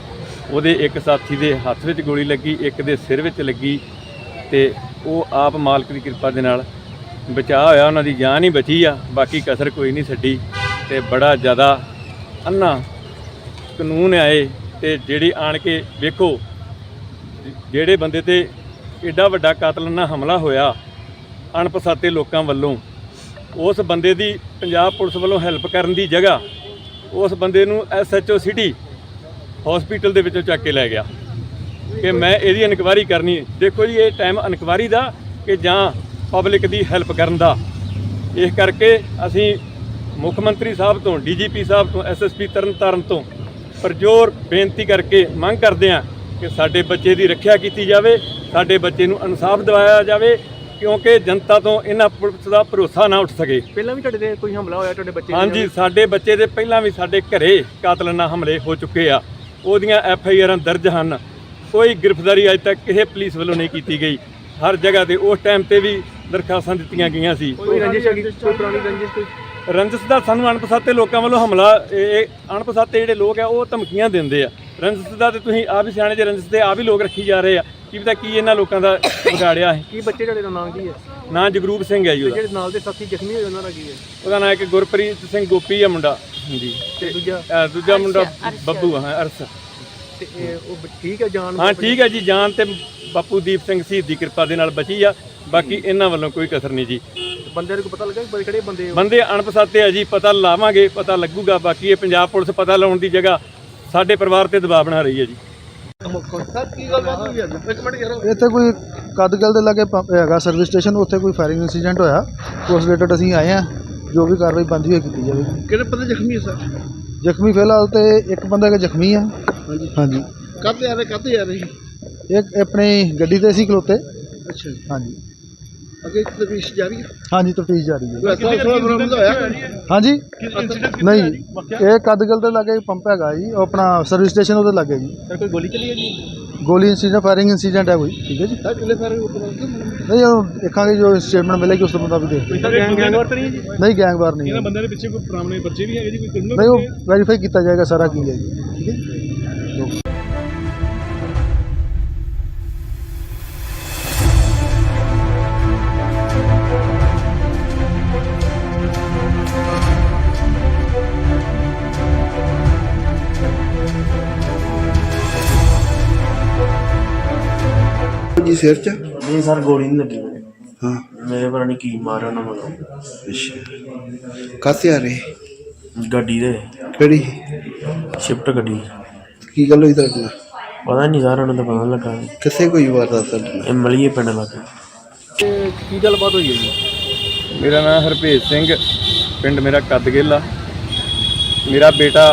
ਉਹਦੇ ਇੱਕ ਸਾਥੀ ਦੇ ਹੱਥ ਵਿੱਚ ਗੋਲੀ ਲੱਗੀ, ਇੱਕ ਦੇ ਸਿਰ ਵਿੱਚ ਲੱਗੀ, ਤੇ ਉਹ ਆਪ ਮਾਲਕ ਦੀ ਕਿਰਪਾ ਦੇ ਨਾਲ ਬਚਾਅ ਹੋਇਆ, ਉਹਨਾਂ ਦੀ ਜਾਨ ਹੀ ਬਚੀ ਆ, ਬਾਕੀ ਕਸਰ ਕੋਈ ਨਹੀਂ ਛੱਡੀ। ਤੇ ਬੜਾ ਜ਼ਿਆਦਾ ਅੰਨਾ ਕਾਨੂੰਨ ਆਏ, ਤੇ ਜਿਹੜੀ ਆਣ ਕੇ ਵੇਖੋ ਜਿਹੜੇ ਬੰਦੇ ਤੇ ਐਡਾ ਵੱਡਾ ਕਾਤਲਾਨਾ ਹਮਲਾ ਹੋਇਆ ਅਣਪਛਾਤੇ ਲੋਕਾਂ ਵੱਲੋਂ, ਉਸ ਬੰਦੇ ਦੀ ਪੰਜਾਬ ਪੁਲਿਸ ਵੱਲੋਂ ਹੈਲਪ ਕਰਨ ਦੀ ਜਗ੍ਹਾ ਉਸ ਬੰਦੇ ਨੂੰ SHO ਸਿਟੀ ਹਸਪੀਟਲ ਦੇ ਵਿੱਚੋਂ ਚੱਕ ਕੇ ਲੈ ਗਿਆ ਕਿ ਮੈਂ ਇਹਦੀ ਇਨਕੁਆਇਰੀ ਕਰਨੀ। ਦੇਖੋ ਜੀ, ਇਹ ਟਾਈਮ ਇਨਕੁਆਇਰੀ ਦਾ ਕਿ ਜਾਂ ਪਬਲਿਕ ਦੀ ਹੈਲਪ ਕਰਨ ਦਾ। ਇਸ ਕਰਕੇ ਅਸੀਂ ਮੁੱਖ ਮੰਤਰੀ ਸਾਹਿਬ ਤੋਂ, DGP ਸਾਹਿਬ ਤੋਂ, SSP ਤਰਨਤਾਰਨ ਤੋਂ ਪਰਜੋਰ ਬੇਨਤੀ ਕਰਕੇ ਮੰਗ ਕਰਦੇ ਹਾਂ ਕਿ ਸਾਡੇ ਬੱਚੇ ਦੀ ਰੱਖਿਆ ਕੀਤੀ ਜਾਵੇ, ਸਾਡੇ ਬੱਚੇ ਨੂੰ ਇਨਸਾਫ ਦਿਵਾਇਆ ਜਾਵੇ, ਕਿਉਂਕਿ ਜਨਤਾ ਤੋਂ ਇਹਨਾਂ ਪੁਲਿਸ ਦਾ ਭਰੋਸਾ ਨਾ ਉੱਠ ਸਕੇ। ਪਹਿਲਾਂ ਵੀ ਤੁਹਾਡੇ ਤੇ ਕੋਈ ਹਮਲਾ ਹੋਇਆ ਤੁਹਾਡੇ ਬੱਚੇ? ਹਾਂਜੀ, ਸਾਡੇ ਬੱਚੇ ਦੇ ਪਹਿਲਾਂ ਵੀ ਸਾਡੇ ਘਰੇ ਕਾਤਲਾਨਾ ਹਮਲੇ ਹੋ ਚੁੱਕੇ ਆ। ਉਹਦੀਆਂ FIR ਦਰਜ ਹਨ। ਕੋਈ ਗ੍ਰਿਫਤਾਰੀ ਅਜੇ ਤੱਕ ਕਿਸੇ ਪੁਲਿਸ ਵੱਲੋਂ ਨਹੀਂ ਕੀਤੀ ਗਈ। ਹਰ ਜਗ੍ਹਾ ਤੇ ਉਸ ਟਾਈਮ ਤੇ ਵੀ ਦਰਖਾਸਤਾਂ ਦਿੱਤੀਆਂ ਗਈਆਂ ਸੀ। ਕੋਈ ਰੰਜਿਸ਼ ਹੈਗੀ, ਕੋਈ ਪੁਰਾਣੀ ਰੰਜਿਸ਼ ਕੋਈ ਰੰਜਿਸ਼ ਦਾ ਸਾਨੂੰ ਅਣਪਛਾਤੇ ਲੋਕਾਂ ਵੱਲੋਂ ਹਮਲਾ, ਇਹ ਅਣਪਛਾਤੇ ਜਿਹੜੇ ਲੋਕ ਆ ਉਹ ਧਮਕੀਆਂ ਦਿੰਦੇ ਆ। ਰੰਜਿਸ਼ ਦਾ ਤੇ ਤੁਸੀਂ ਆਪ ਹੀ ਸਿਆਣੇ ਜੇ, ਰੰਜਿਸ਼ ਦੇ ਆਪ ਹੀ ਲੋਕ ਰੱਖੀ ਜਾ ਰਹੇ ਆ। ਕੀ ਪਤਾ ਕੀ ਇਹਨਾਂ ਲੋਕਾਂ ਦਾ ਵਿਗਾੜਿਆ ਹੈ। ਕੀ ਬੱਚੇ ਤੁਹਾਡੇ ਦਾ ਨਾਂ ਕੀ ਹੈ? ਨਾਂ ਜਗਰੂਪ ਸਿੰਘ ਹੈ ਜੀ ਉਹਦਾ। ਜਿਹੜੇ ਨਾਲ ਦੇ ਸਾਥੀ ਜ਼ਖਮੀ ਹੋਏ ਉਹਨਾਂ ਦਾ ਕੀ ਹੈ? ਉਹਦਾ ਨਾਂ ਇੱਕ ਗੁਰਪ੍ਰੀਤ ਸਿੰਘ ਗੋਪੀ ਆ ਮੁੰਡਾ ਜੀ, ਤੇ ਦੂਜਾ ਦੂਜਾ ਮੁੰਡਾ ਬੱਬੂ ਹਾਂ ਅਰਸ। ਤੇ ਉਹ ਠੀਕ ਹੈ ਜਾਨ? ਹਾਂ ਠੀਕ ਹੈ ਜੀ, ਜਾਨ ਤੇ ਬਾਪੂ ਦੀਪ ਸਿੰਘ ਸ਼ਹੀਦ ਦੀ ਕਿਰਪਾ ਦੇ ਨਾਲ ਬਚੀ ਆ। ਬਾਕੀ ਇਹਨਾਂ ਵੱਲੋਂ ਕੋਈ ਕਸਰ ਨਹੀਂ ਜੀ। ਬੰਦਿਆਂ ਨੂੰ ਪਤਾ ਲੱਗਾ ਕਿ ਕਿਹੜੇ ਬੰਦੇ? ਬੰਦੇ ਅਣਪਛਾਤੇ ਆ ਜੀ, ਪਤਾ ਲਾਵਾਂਗੇ, ਪਤਾ ਲੱਗੂਗਾ। ਬਾਕੀ ਇਹ ਪੰਜਾਬ ਪੁਲਿਸ ਪਤਾ ਲਾਉਣ ਦੀ ਜਗ੍ਹਾ ਸਾਡੇ ਪਰਿਵਾਰ ਤੇ ਦਬਾਅ ਬਣਾ ਰਹੀ ਹੈ ਜੀ। ਸਰ ਕੀ ਗੱਲਬਾਤ ਹੋਈ ਅੱਜ? ਇੱਕ ਮਿੰਟ ਯਾਰ। ਇੱਥੇ ਕੋਈ ਕਦਗਲ ਦੇ ਲਾਗੇ ਪੰਪ ਹੈਗਾ ਸਰਵਿਸ ਸਟੇਸ਼ਨ, ਉੱਥੇ ਕੋਈ ਫਾਇਰਿੰਗ ਇਨਸੀਡੈਂਟ ਹੋਇਆ। ਉਸ ਰਿਲੇਟਡ ਅਸੀਂ ਆਏ ਹਾਂ, ਜੋ ਵੀ ਕਾਰਵਾਈ ਬਣਦੀ ਹੋਈ ਕੀਤੀ ਜਾਵੇਗੀ। ਕਿਹੜੇ ਬੰਦੇ ਜ਼ਖਮੀ ਹੈ ਸਰ? ਜ਼ਖਮੀ ਫਿਲਹਾਲ ਤੇ ਇੱਕ ਬੰਦਾ ਕਿ ਜ਼ਖਮੀ ਆ। ਹਾਂਜੀ ਹਾਂਜੀ, ਕਾਹਤੇ ਆ ਰਹੇ, ਕਾਹਤੇ ਆ ਰਹੇ? ਇੱਕ ਆਪਣੀ ਗੱਡੀ ਤੇ ਸੀ ਖਲੋਤੇ। ਅੱਛਾ ਜੀ, ਹਾਂਜੀ ਅੱਗੇ ਤਫਤੀਸ਼ ਜਾਰੀ ਹੈ। ਹਾਂਜੀ, ਤਫਤੀਸ਼ ਜਾਰੀ ਹੈ। ਐਸਾ ਬਰਾਮਦ ਹੋਇਆ? ਹਾਂਜੀ ਨਹੀਂ, ਇਹ ਕਦਗਲ ਦੇ ਲਾਗੇ ਪੰਪ ਹੈਗਾ ਜੀ, ਉਹ ਆਪਣਾ ਸਰਵਿਸ ਸਟੇਸ਼ਨ ਉਹਦੇ ਲਾਗੇ ਜੀ। ਸਰ ਕੋਈ ਗੋਲੀ ਚੱਲੀ ਹੈ ਜੀ? ਗੋਲੀ ਇਨਸੀਡੈਂਟ, ਫਾਇਰਿੰਗ ਇਨਸੀਡੈਂਟ ਹੈ ਕੋਈ। ਠੀਕ ਹੈ ਜੀ, ਸਰ ਕਿਲੇ ਫਾਇਰ ਨਹੀਂ ਉਹ ਦੇਖਾਂਗੇ, ਜੋ ਸਟੇਟਮੈਂਟ ਮਿਲੇਗੀ ਉਸ ਤੋਂ ਮੁਤਾਬਿਕ ਦੇਖ। ਗੈਂਗਵਾਰ ਤਾਂ ਨਹੀਂ ਜੀ? ਨਹੀਂ ਗੈਂਗਵਾਰ ਨਹੀਂ ਹੈ। ਬੰਦਿਆਂ ਦੇ ਪਿੱਛੇ ਕੋਈ ਪੁਰਾਣੇ ਬੱਚੇ ਵੀ ਹੈਗੇ ਜੀ? ਕੋਈ ਨਹੀਂ, ਉਹ ਵੈਰੀਫਾਈ ਕੀਤਾ ਜਾਏਗਾ ਸਾਰਾ ਕੀ ਹੈ ਜੀ। ਠੀਕ ਹੈ। ਜੀ ਸਿਰ ਚ? ਨਹੀਂ ਸਰ, ਗੋਲੀ ਨਹੀਂ ਲੱਗੀ ਮੇਰੇ। ਹਾਂ ਮੇਰੇ ਪਤਾ ਨਹੀਂ ਕੀ ਮਾਰਿਆ ਉਹਨਾਂ ਮੈਨੂੰ। ਅੱਛਾ, ਕਾਹਤੇ ਆ ਰਹੇ? ਗੱਡੀ ਦੇ, ਕਿਹੜੀ? ਸ਼ਿਫਟ ਗੱਡੀ। ਕੀ ਗੱਲ ਹੋਈ ਤੁਹਾਡੇ ਨਾਲ? ਪਤਾ ਨਹੀਂ ਸਰ, ਉਹਨਾਂ ਦਾ ਪਤਾ ਨੀ ਲੱਗਾ। ਕਿੱਥੇ ਕੋਈ ਵਾਰਦਾਤ ਤੁਹਾਡੇ ਨਾਲ? ਇਹ ਮਲੀਏ ਪਿੰਡ ਲੱਗੇ। ਤੇ ਕੀ ਗੱਲਬਾਤ ਹੋਈ ਹੈ ਜੀ? ਮੇਰਾ ਨਾਮ ਹਰਭੇਜ ਸਿੰਘ, ਪਿੰਡ ਮੇਰਾ ਕੱਦਗਿੱਲ ਆ। ਮੇਰਾ ਬੇਟਾ,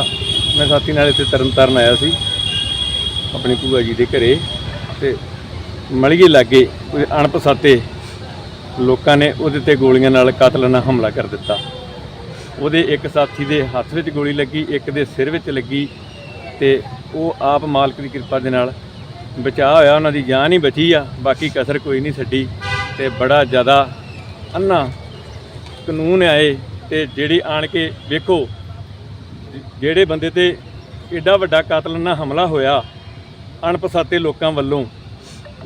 ਮੈਂ ਸਾਥੀ ਨਾਲ ਇੱਥੇ ਤਰਨਤਾਰਨ ਆਇਆ ਸੀ ਆਪਣੀ ਭੂਆ ਜੀ ਦੇ ਘਰੇ, ਤੇ ਮਲੀਏ ਲਾਗੇ ਕੋਈ ਅਣਪਛਾਤੇ ਲੋਕਾਂ ਨੇ ਉਹਦੇ ਤੇ ਗੋਲੀਆਂ ਨਾਲ ਕਾਤਲਾਨਾ ਹਮਲਾ ਕਰ ਦਿੱਤਾ। ਉਹਦੇ ਇੱਕ ਸਾਥੀ ਦੇ ਹੱਥ ਵਿੱਚ ਗੋਲੀ ਲੱਗੀ, ਇੱਕ ਦੇ ਸਿਰ ਵਿੱਚ ਲੱਗੀ, ਤੇ ਉਹ ਆਪ ਮਾਲਕ ਦੀ ਕਿਰਪਾ ਦੇ ਨਾਲ ਬਚਾਅ ਹੋਇਆ। ਉਹਨਾਂ ਦੀ ਜਾਨ ਹੀ ਬਚੀ ਆ, ਬਾਕੀ ਕਸਰ ਕੋਈ ਨਹੀਂ ਛੱਡੀ। ਤੇ ਬੜਾ ਜ਼ਿਆਦਾ ਅੰਨਾ ਕਾਨੂੰਨ ਆਏ, ਤੇ ਜਿਹੜੀ ਆਣ ਕੇ ਵੇਖੋ, ਜਿਹੜੇ ਬੰਦੇ ਤੇ ਐਡਾ ਵੱਡਾ ਕਾਤਲਾਨਾ ਹਮਲਾ ਹੋਇਆ ਅਣਪਛਾਤੇ ਲੋਕਾਂ ਵੱਲੋਂ,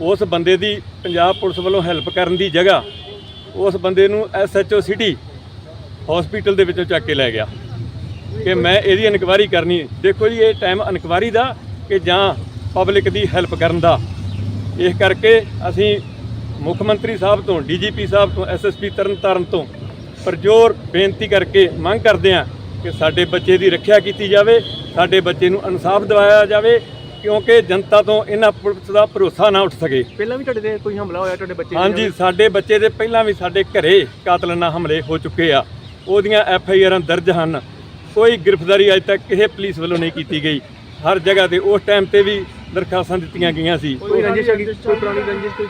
ਉਸ ਬੰਦੇ ਦੀ ਪੰਜਾਬ ਪੁਲਿਸ ਵੱਲੋਂ ਹੈਲਪ ਕਰਨ ਦੀ ਜਗ੍ਹਾ ਉਸ ਬੰਦੇ ਨੂੰ SHO ਸਿਟੀ ਹਸਪੀਟਲ ਦੇ ਵਿੱਚੋਂ ਚੱਕ ਕੇ ਲੈ ਗਿਆ ਕਿ ਮੈਂ ਇਹਦੀ ਇਨਕੁਆਇਰੀ ਕਰਨੀ। ਦੇਖੋ ਜੀ, ਇਹ ਟਾਈਮ ਇਨਕੁਆਇਰੀ ਦਾ ਕਿ ਜਾਂ ਪਬਲਿਕ ਦੀ ਹੈਲਪ ਕਰਨ ਦਾ। ਇਸ ਕਰਕੇ ਅਸੀਂ ਮੁੱਖ ਮੰਤਰੀ ਸਾਹਿਬ ਤੋਂ, DGP ਸਾਹਿਬ ਤੋਂ, SSP ਤਰਨਤਾਰਨ ਤੋਂ ਪਰਜੋਰ ਬੇਨਤੀ ਕਰਕੇ ਮੰਗ ਕਰਦੇ ਹਾਂ ਕਿ ਸਾਡੇ ਬੱਚੇ ਦੀ ਰੱਖਿਆ ਕੀਤੀ ਜਾਵੇ, ਸਾਡੇ ਬੱਚੇ ਨੂੰ ਇਨਸਾਫ ਦਿਵਾਇਆ ਜਾਵੇ, ਕਿਉਂਕਿ ਜਨਤਾ ਤੋਂ ਇਹਨਾਂ ਪੁਲਿਸ ਦਾ ਭਰੋਸਾ ਨਾ ਉੱਠ ਸਕੇ। ਪਹਿਲਾਂ ਵੀ ਤੁਹਾਡੇ ਤੇ ਕੋਈ ਹਮਲਾ ਹੋਇਆ ਤੁਹਾਡੇ ਬੱਚੇ? ਹਾਂਜੀ, ਸਾਡੇ ਬੱਚੇ ਦੇ ਪਹਿਲਾਂ ਵੀ ਸਾਡੇ ਘਰੇ ਕਾਤਲਾਨਾ ਹਮਲੇ ਹੋ ਚੁੱਕੇ ਆ। ਉਹਦੀਆਂ FIR ਦਰਜ ਹਨ। ਕੋਈ ਗ੍ਰਿਫਤਾਰੀ ਅਜੇ ਤੱਕ ਕਿਸੇ ਪੁਲਿਸ ਵੱਲੋਂ ਨਹੀਂ ਕੀਤੀ ਗਈ। ਹਰ ਜਗ੍ਹਾ ਤੇ ਉਸ ਟਾਈਮ ਤੇ ਵੀ ਦਰਖਾਸਤਾਂ ਦਿੱਤੀਆਂ ਗਈਆਂ ਸੀ। ਕੋਈ ਰੰਜਿਸ਼ ਹੈਗੀ, ਕੋਈ ਪੁਰਾਣੀ ਰੰਜਿਸ਼ ਕੋਈ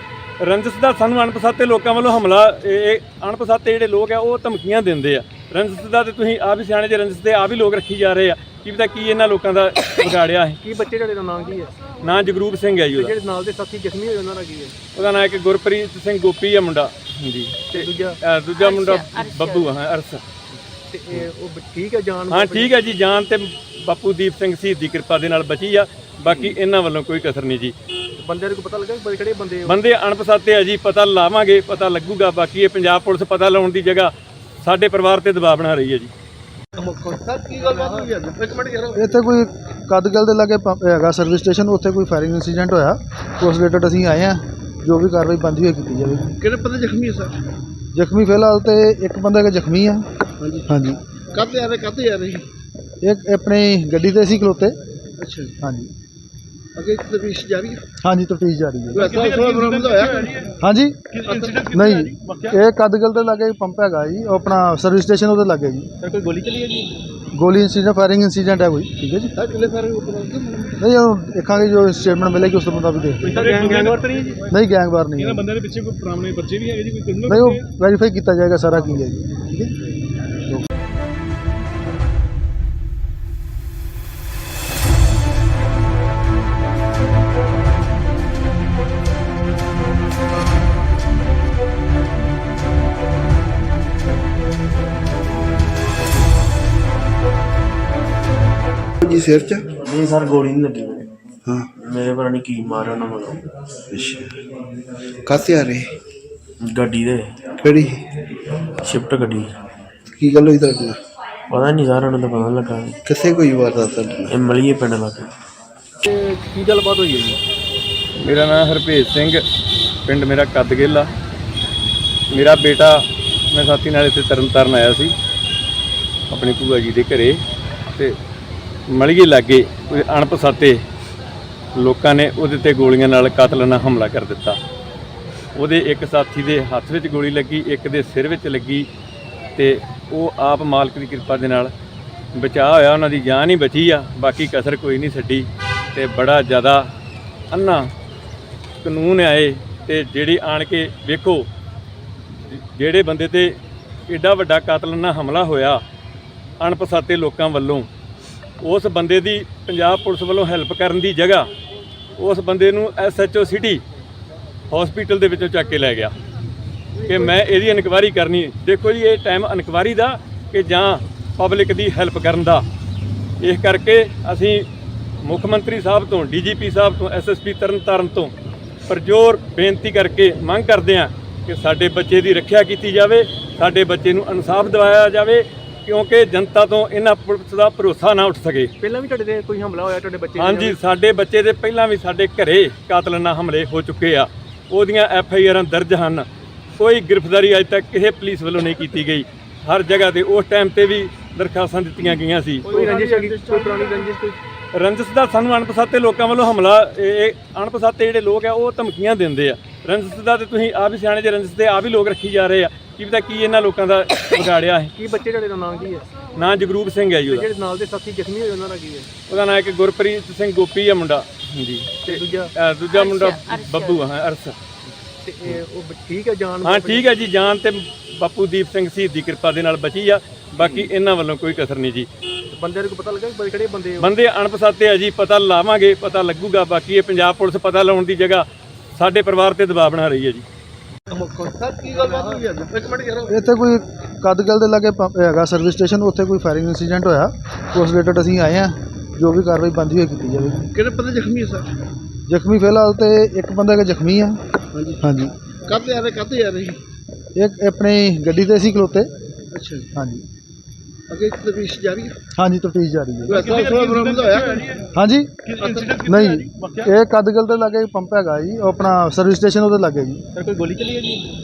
ਰੰਜਿਸ਼ ਦਾ ਸਾਨੂੰ ਅਣਪਛਾਤੇ ਲੋਕਾਂ ਵੱਲੋਂ ਹਮਲਾ, ਇਹ ਅਣਪਛਾਤੇ ਜਿਹੜੇ ਲੋਕ ਆ ਉਹ ਧਮਕੀਆਂ ਦਿੰਦੇ ਆ। ਰੰਜਿਸ਼ ਦਾ ਤੇ ਤੁਸੀਂ ਆਪ ਹੀ ਸਿਆਣੇ ਜੇ, ਰੰਜਿਸ਼ ਦੇ ਆਪ ਹੀ ਲੋਕ ਰੱਖੀ ਜਾ ਰਹੇ ਆ। ਕੀ ਪਤਾ ਕੀ ਇਹਨਾਂ ਲੋਕਾਂ ਦਾ ਵਿਗਾੜਿਆ ਹੈ। ਕੀ ਬੱਚੇ ਤੁਹਾਡੇ ਦਾ ਨਾਂ ਕੀ ਹੈ? ਨਾਂ ਜਗਰੂਪ ਸਿੰਘ ਹੈ ਜੀ ਉਹਦਾ। ਜਿਹੜੇ ਨਾਲ ਦੇ ਸਾਥੀ ਜ਼ਖਮੀ ਹੋਏ ਉਹਨਾਂ ਦਾ ਕੀ ਹੈ? ਉਹਦਾ ਨਾਂ ਇੱਕ ਗੁਰਪ੍ਰੀਤ ਸਿੰਘ ਗੋਪੀ ਆ ਮੁੰਡਾ ਜੀ, ਤੇ ਦੂਜਾ ਮੁੰਡਾ ਬੱਬੂ ਹਾਂ ਅਰਸ। ਤੇ ਉਹ ਠੀਕ ਹੈ ਜਾਨ? ਹਾਂ ਠੀਕ ਹੈ ਜੀ, ਜਾਨ ਤੇ ਬਾਪੂ ਦੀਪ ਸਿੰਘ ਸ਼ਹੀਦ ਦੀ ਕਿਰਪਾ ਦੇ ਨਾਲ ਬਚੀ ਆ। ਬਾਕੀ ਇਹਨਾਂ ਵੱਲੋਂ ਕੋਈ ਕਸਰ ਨਹੀਂ ਜੀ। ਬੰਦਿਆਂ ਨੂੰ ਪਤਾ ਲੱਗਾ ਕਿ ਕਿਹੜੇ ਬੰਦੇ? ਬੰਦੇ ਅਣਪਛਾਤੇ ਆ ਜੀ, ਪਤਾ ਲਾਵਾਂਗੇ, ਪਤਾ ਲੱਗੂਗਾ। ਬਾਕੀ ਇਹ ਪੰਜਾਬ ਪੁਲਿਸ ਪਤਾ ਲਾਉਣ ਦੀ ਜਗ੍ਹਾ ਸਾਡੇ ਪਰਿਵਾਰ ਤੇ ਦਬਾਅ ਬਣਾ ਰਹੀ ਹੈ ਜੀ। ਸਰ ਕੀ ਗੱਲਬਾਤ ਹੋਈ ਅੱਜ? ਇੱਕ ਮਿੰਟ ਯਾਰ। ਇੱਥੇ ਕੋਈ ਕਦਗਲ ਦੇ ਲਾਗੇ ਪੰਪ ਹੈਗਾ ਸਰਵਿਸ ਸਟੇਸ਼ਨ, ਉੱਥੇ ਕੋਈ ਫਾਇਰਿੰਗ ਇਨਸੀਡੈਂਟ ਹੋਇਆ। ਉਸ ਰਿਲੇਟਡ ਅਸੀਂ ਆਏ ਹਾਂ, ਜੋ ਵੀ ਕਾਰਵਾਈ ਬਣਦੀ ਹੋਈ ਕੀਤੀ ਜਾਵੇਗੀ। ਕਿਹੜੇ ਬੰਦੇ ਜ਼ਖਮੀ ਹੈ ਸਰ? ਜ਼ਖਮੀ ਫਿਲਹਾਲ ਤੇ ਇੱਕ ਬੰਦਾ ਕਿ ਜ਼ਖਮੀ ਆ। ਹਾਂਜੀ ਹਾਂਜੀ, ਕਾਹਤੇ ਆ ਰਹੇ, ਕਾਹਤੇ ਆ ਰਹੇ? ਇੱਕ ਆਪਣੀ ਗੱਡੀ ਤੇ ਸੀ ਖਲੋਤੇ। ਅੱਛਾ ਜੀ, ਹਾਂਜੀ ਅੱਗੇ ਤਫਤੀਸ਼ ਜਾਰੀ ਹੈ। ਹਾਂਜੀ, ਤਫਤੀਸ਼ ਜਾਰੀ ਹੈ। ਐਸਾ ਬਰਾਮਦ ਹੋਇਆ? ਹਾਂਜੀ ਨਹੀਂ, ਇਹ ਕਦਗਲ ਦੇ ਲਾਗੇ ਪੰਪ ਹੈਗਾ ਜੀ, ਉਹ ਆਪਣਾ ਸਰਵਿਸ ਸਟੇਸ਼ਨ ਉਹਦੇ ਲਾਗੇ ਜੀ। ਸਰ ਕੋਈ ਗੋਲੀ ਚੱਲੀ ਹੈ ਜੀ? ਗੋਲੀ ਇਨਸੀਡੈਂਟ, ਫਾਇਰਿੰਗ ਇਨਸੀਡੈਂਟ ਹੈ ਕੋਈ। ਠੀਕ ਹੈ ਜੀ, ਸਰ ਕਿਲੇ ਫਾਇਰ ਨਹੀਂ ਉਹ ਦੇਖਾਂਗੇ, ਜੋ ਸਟੇਟਮੈਂਟ ਮਿਲੇਗੀ ਉਸ ਤੋਂ ਮੁਤਾਬਿਕ ਦੇਖ। ਗੈਂਗਵਾਰ ਤਾਂ ਨਹੀਂ ਜੀ? ਨਹੀਂ ਗੈਂਗਵਾਰ ਨਹੀਂ ਹੈ। ਬੰਦਿਆਂ ਦੇ ਪਿੱਛੇ ਕੋਈ ਪੁਰਾਣੇ ਬੱਚੇ ਵੀ ਹੈਗੇ ਜੀ? ਕੋਈ ਨਹੀਂ, ਉਹ ਵੈਰੀਫਾਈ ਕੀਤਾ ਜਾਏਗਾ ਸਾਰਾ ਕੀ ਹੈ ਜੀ। ਠੀਕ ਹੈ। ਸਿਰ 'ਚ ਨਹੀਂ ਸਰ ਗੋਲੀ ਨਹੀਂ ਲੱਗੀ ਮੇਰੇ ਹਾਂ ਮੇਰੇ ਪਤਾ ਨਹੀਂ ਕੀ ਮਾਰਿਆ ਉਹਨਾਂ ਮਤਲਬ ਅੱਛਾ ਕਾਹਤੇ ਆ ਰਹੇ ਗੱਡੀ ਦੇ ਕਿਹੜੀ ਸ਼ਿਫਟ ਗੱਡੀ ਕੀ ਗੱਲ ਹੋਈ ਤੁਹਾਡੇ ਨਾਲ ਪਤਾ ਨਹੀਂ ਸਰ ਉਹਨਾਂ ਦਾ ਪਤਾ ਨੀ ਲੱਗਾ ਕਿੱਥੇ ਕੋਈ ਵਾਰਦਾਤ ਤੁਹਾਡੇ ਨਾਲ ਇਹ ਮਲੀਏ ਪਿੰਡ ਲੱਗੇ ਤੇ ਕੀ ਗੱਲਬਾਤ ਹੋਈ ਹੈ ਜੀ? ਮੇਰਾ ਨਾਮ ਹਰਭੇਜ ਸਿੰਘ, ਪਿੰਡ ਮੇਰਾ ਕੱਦਗਿੱਲ ਆ। ਮੇਰਾ ਬੇਟਾ ਮੈਂ ਸਾਥੀ ਨਾਲ ਇੱਥੇ ਤਰਨਤਾਰਨ ਆਇਆ ਸੀ ਆਪਣੀ ਭੂਆ ਜੀ ਦੇ ਘਰੇ, ਤੇ ਮਲੀਏ ਲਾਗੇ ਕੋਈ ਅਣਪਛਾਤੇ ਲੋਕਾਂ ਨੇ ਉਹਦੇ ਤੇ ਗੋਲੀਆਂ ਨਾਲ ਕਾਤਲਾਨਾ ਹਮਲਾ ਕਰ ਦਿੱਤਾ। ਉਹਦੇ ਇੱਕ ਸਾਥੀ ਦੇ ਹੱਥ ਵਿੱਚ ਗੋਲੀ ਲੱਗੀ, ਇੱਕ ਦੇ ਸਿਰ ਵਿੱਚ ਲੱਗੀ, ਤੇ ਉਹ ਆਪ ਮਾਲਕ ਦੀ ਕਿਰਪਾ ਦੇ ਨਾਲ ਬਚਾਅ ਹੋਇਆ, ਉਹਨਾਂ ਦੀ ਜਾਨ ਹੀ ਬਚੀ ਆ, ਬਾਕੀ ਕਸਰ ਕੋਈ ਨਹੀਂ ਛੱਡੀ। ਤੇ ਬੜਾ ਜ਼ਿਆਦਾ ਅੰਨਾ ਕਾਨੂੰਨ ਆਏ ਤੇ ਜਿਹੜੀ ਆਣ ਕੇ ਵੇਖੋ ਜਿਹੜੇ ਬੰਦੇ ਤੇ ਐਡਾ ਵੱਡਾ ਕਾਤਲਾਨਾ ਹਮਲਾ ਹੋਇਆ ਅਣਪਛਾਤੇ ਲੋਕਾਂ ਵੱਲੋਂ, ਉਸ ਬੰਦੇ ਦੀ ਪੰਜਾਬ ਪੁਲਿਸ ਵੱਲੋਂ ਹੈਲਪ ਕਰਨ ਦੀ ਜਗ੍ਹਾ ਉਸ ਬੰਦੇ ਨੂੰ SHO ਸਿਟੀ ਹਸਪੀਟਲ ਦੇ ਵਿੱਚੋਂ ਚੱਕ ਕੇ ਲੈ ਗਿਆ ਕਿ ਮੈਂ ਇਹਦੀ ਇਨਕੁਆਇਰੀ ਕਰਨੀ। ਦੇਖੋ ਜੀ, ਇਹ ਟਾਈਮ ਇਨਕੁਆਇਰੀ ਦਾ ਕਿ ਜਾਂ ਪਬਲਿਕ ਦੀ ਹੈਲਪ ਕਰਨ ਦਾ। ਇਸ ਕਰਕੇ ਅਸੀਂ ਮੁੱਖ ਮੰਤਰੀ ਸਾਹਿਬ ਤੋਂ, DGP ਸਾਹਿਬ ਤੋਂ, SSP ਤਰਨਤਾਰਨ ਤੋਂ ਪਰਜੋਰ ਬੇਨਤੀ ਕਰਕੇ ਮੰਗ ਕਰਦੇ ਹਾਂ ਕਿ ਸਾਡੇ ਬੱਚੇ ਦੀ ਰੱਖਿਆ ਕੀਤੀ ਜਾਵੇ, ਸਾਡੇ ਬੱਚੇ ਨੂੰ ਇਨਸਾਫ ਦਿਵਾਇਆ ਜਾਵੇ, ਕਿਉਂਕਿ ਜਨਤਾ ਤੋਂ ਇਹਨਾਂ ਪੁਲਿਸ ਦਾ ਭਰੋਸਾ ਨਾ ਉੱਠ ਸਕੇ। ਪਹਿਲਾਂ ਵੀ ਤੁਹਾਡੇ ਤੇ ਕੋਈ ਹਮਲਾ ਹੋਇਆ ਤੁਹਾਡੇ ਬੱਚੇ ਦੇ? ਹਾਂਜੀ, ਸਾਡੇ ਬੱਚੇ ਦੇ ਪਹਿਲਾਂ ਵੀ ਸਾਡੇ ਘਰੇ ਕਾਤਲਾਨਾ ਹਮਲੇ ਹੋ ਚੁੱਕੇ ਆ, ਉਹਦੀਆਂ FIRਾਂ ਦਰਜ ਹਨ। ਕੋਈ ਗ੍ਰਿਫਤਾਰੀ ਅਜੇ ਤੱਕ ਕਿਸੇ ਪੁਲਿਸ ਵੱਲੋਂ ਨਹੀਂ ਕੀਤੀ ਗਈ। ਹਰ ਜਗ੍ਹਾ ਤੇ ਉਸ ਟਾਈਮ ਤੇ ਵੀ ਦਰਖਾਸਤਾਂ ਦਿੱਤੀਆਂ ਗਈਆਂ ਸੀ। ਕੋਈ ਰੰਜਿਸ਼ ਹੈਗੀ? ਕੋਈ ਪੁਰਾਣੀ ਰੰਜਿਸ਼? ਕੋਈ ਰੰਜਿਸ਼ ਦਾ ਸਾਨੂੰ ਅਣਪਛਾਤੇ ਲੋਕਾਂ ਵੱਲੋਂ ਹਮਲਾ, ਇਹ ਅਣਪਛਾਤੇ ਜਿਹੜੇ ਲੋਕ ਆ ਉਹ ਧਮਕੀਆਂ ਦਿੰਦੇ ਆ। ਰੰਜਿਸ਼ ਦਾ ਤੇ ਤੁਸੀਂ ਆਪ ਹੀ ਸਿਆਣੇ ਜੇ, ਰੰਜਿਸ਼ ਦੇ ਆਪ ਹੀ ਲੋਕ ਰੱਖੀ ਜਾ ਰਹੇ ਆ। ਕੀ ਪਤਾ ਕੀ ਇਹਨਾਂ ਲੋਕਾਂ ਦਾ ਵਿਗਾੜਿਆ ਹੈ। ਕੀ ਬੱਚੇ ਤੁਹਾਡੇ ਦਾ ਨਾਮ ਕੀ ਹੈ? ਨਾਂ ਜਗਰੂਪ ਸਿੰਘ ਹੈ ਜੀ ਉਹਦਾ। ਜਿਹੜੇ ਨਾਲ ਦੇ ਸਾਥੀ ਜ਼ਖਮੀ ਹੋਏ ਉਹਨਾਂ ਦਾ ਕੀ ਹੈ? ਉਹਦਾ ਨਾਂ ਇੱਕ ਗੁਰਪ੍ਰੀਤ ਸਿੰਘ ਗੋਪੀ ਆ ਮੁੰਡਾ ਜੀ, ਤੇ ਦੂਜਾ? ਦੂਜਾ ਮੁੰਡਾ ਬੱਬੂ ਆ, ਅਰਸ। ਤੇ ਉਹ ਠੀਕ ਹੈ ਜਾਨ? ਹਾਂ ਠੀਕ ਹੈ ਜੀ, ਜਾਨ ਤੇ ਬਾਪੂ ਦੀਪ ਸਿੰਘ ਸ਼ਹੀਦ ਦੀ ਕਿਰਪਾ ਦੇ ਨਾਲ ਬਚੀ ਆ, ਬਾਕੀ ਇਹਨਾਂ ਵੱਲੋਂ ਕੋਈ ਕਸਰ ਨਹੀਂ ਜੀ। ਬੰਦੇ ਨੂੰ ਪਤਾ ਲੱਗਾ ਕਿ ਕਿਹੜੇ ਬੰਦੇ? ਬੰਦੇ ਅਣਪਛਾਤੇ ਆ ਜੀ, ਪਤਾ ਲਾਵਾਂਗੇ, ਪਤਾ ਲੱਗੂਗਾ। ਬਾਕੀ ਇਹ ਪੰਜਾਬ ਪੁਲਿਸ ਪਤਾ ਲਾਉਣ ਦੀ ਜਗ੍ਹਾ ਸਾਡੇ ਪਰਿਵਾਰ ਤੇ ਦਬਾਅ ਬਣਾ ਰਹੀ ਹੈ ਜੀ। ਸਰ ਕੀ ਗੱਲ ਬਾਤ ਹੋਈ ਅੱਜ? ਇੱਕ ਮਿੰਟ ਯਾਰ ਇੱਥੇ ਕੋਈ ਕਦਗਲ ਦੇ ਲਾਗੇ ਹੈਗਾ ਸਰਵਿਸ ਸਟੇਸ਼ਨ, ਉੱਥੇ ਕੋਈ ਫਾਇਰਿੰਗ ਇੰਸੀਡੈਂਟ ਹੋਇਆ। ਉਸ ਰਿਲੇਟਡ ਅਸੀਂ ਆਏ ਹਾਂ, ਜੋ ਵੀ ਕਾਰਵਾਈ ਬਣਦੀ ਹੋਈ ਕੀਤੀ ਜਾਵੇਗੀ। ਕਿਹੜੇ ਬੰਦੇ ਜ਼ਖਮੀ ਹੈ ਸਰ? ਜ਼ਖਮੀ ਫਿਲਹਾਲ ਤੇ ਇੱਕ ਬੰਦਾ ਜ਼ਖਮੀ ਆ। ਹਾਂਜੀ ਹਾਂਜੀ, ਕਾਹਤੇ ਆ ਰਹੇ ਕਾਹਤੇ ਆ ਰਹੇ? ਇੱਕ ਆਪਣੀ ਗੱਡੀ ਤੇ ਸੀ ਖਲੋਤੇ। ਅੱਛਾ ਜੀ, ਹਾਂਜੀ ਅੱਗੇ ਤਫਤੀਸ਼ ਜਾਰੀ ਹੈ। ਹਾਂਜੀ, ਤਫਤੀਸ਼ ਜਾਰੀ ਹੈ। ਵੈਸਾ ਸੋਲਾ ਬਰਾਮਦ ਹੋਇਆ ਹਾਂਜੀ ਨਹੀਂ, ਇਹ ਕਦਗਲ ਦੇ ਲਾਗੇ ਪੰਪ ਹੈਗਾ ਜੀ, ਉਹ ਆਪਣਾ ਸਰਵਿਸ ਸਟੇਸ਼ਨ ਉਹਦੇ ਲਾਗੇ ਜੀ। ਸਰ ਕੋਈ ਗੋਲੀ ਚੱਲੀ ਹੈ ਜੀ?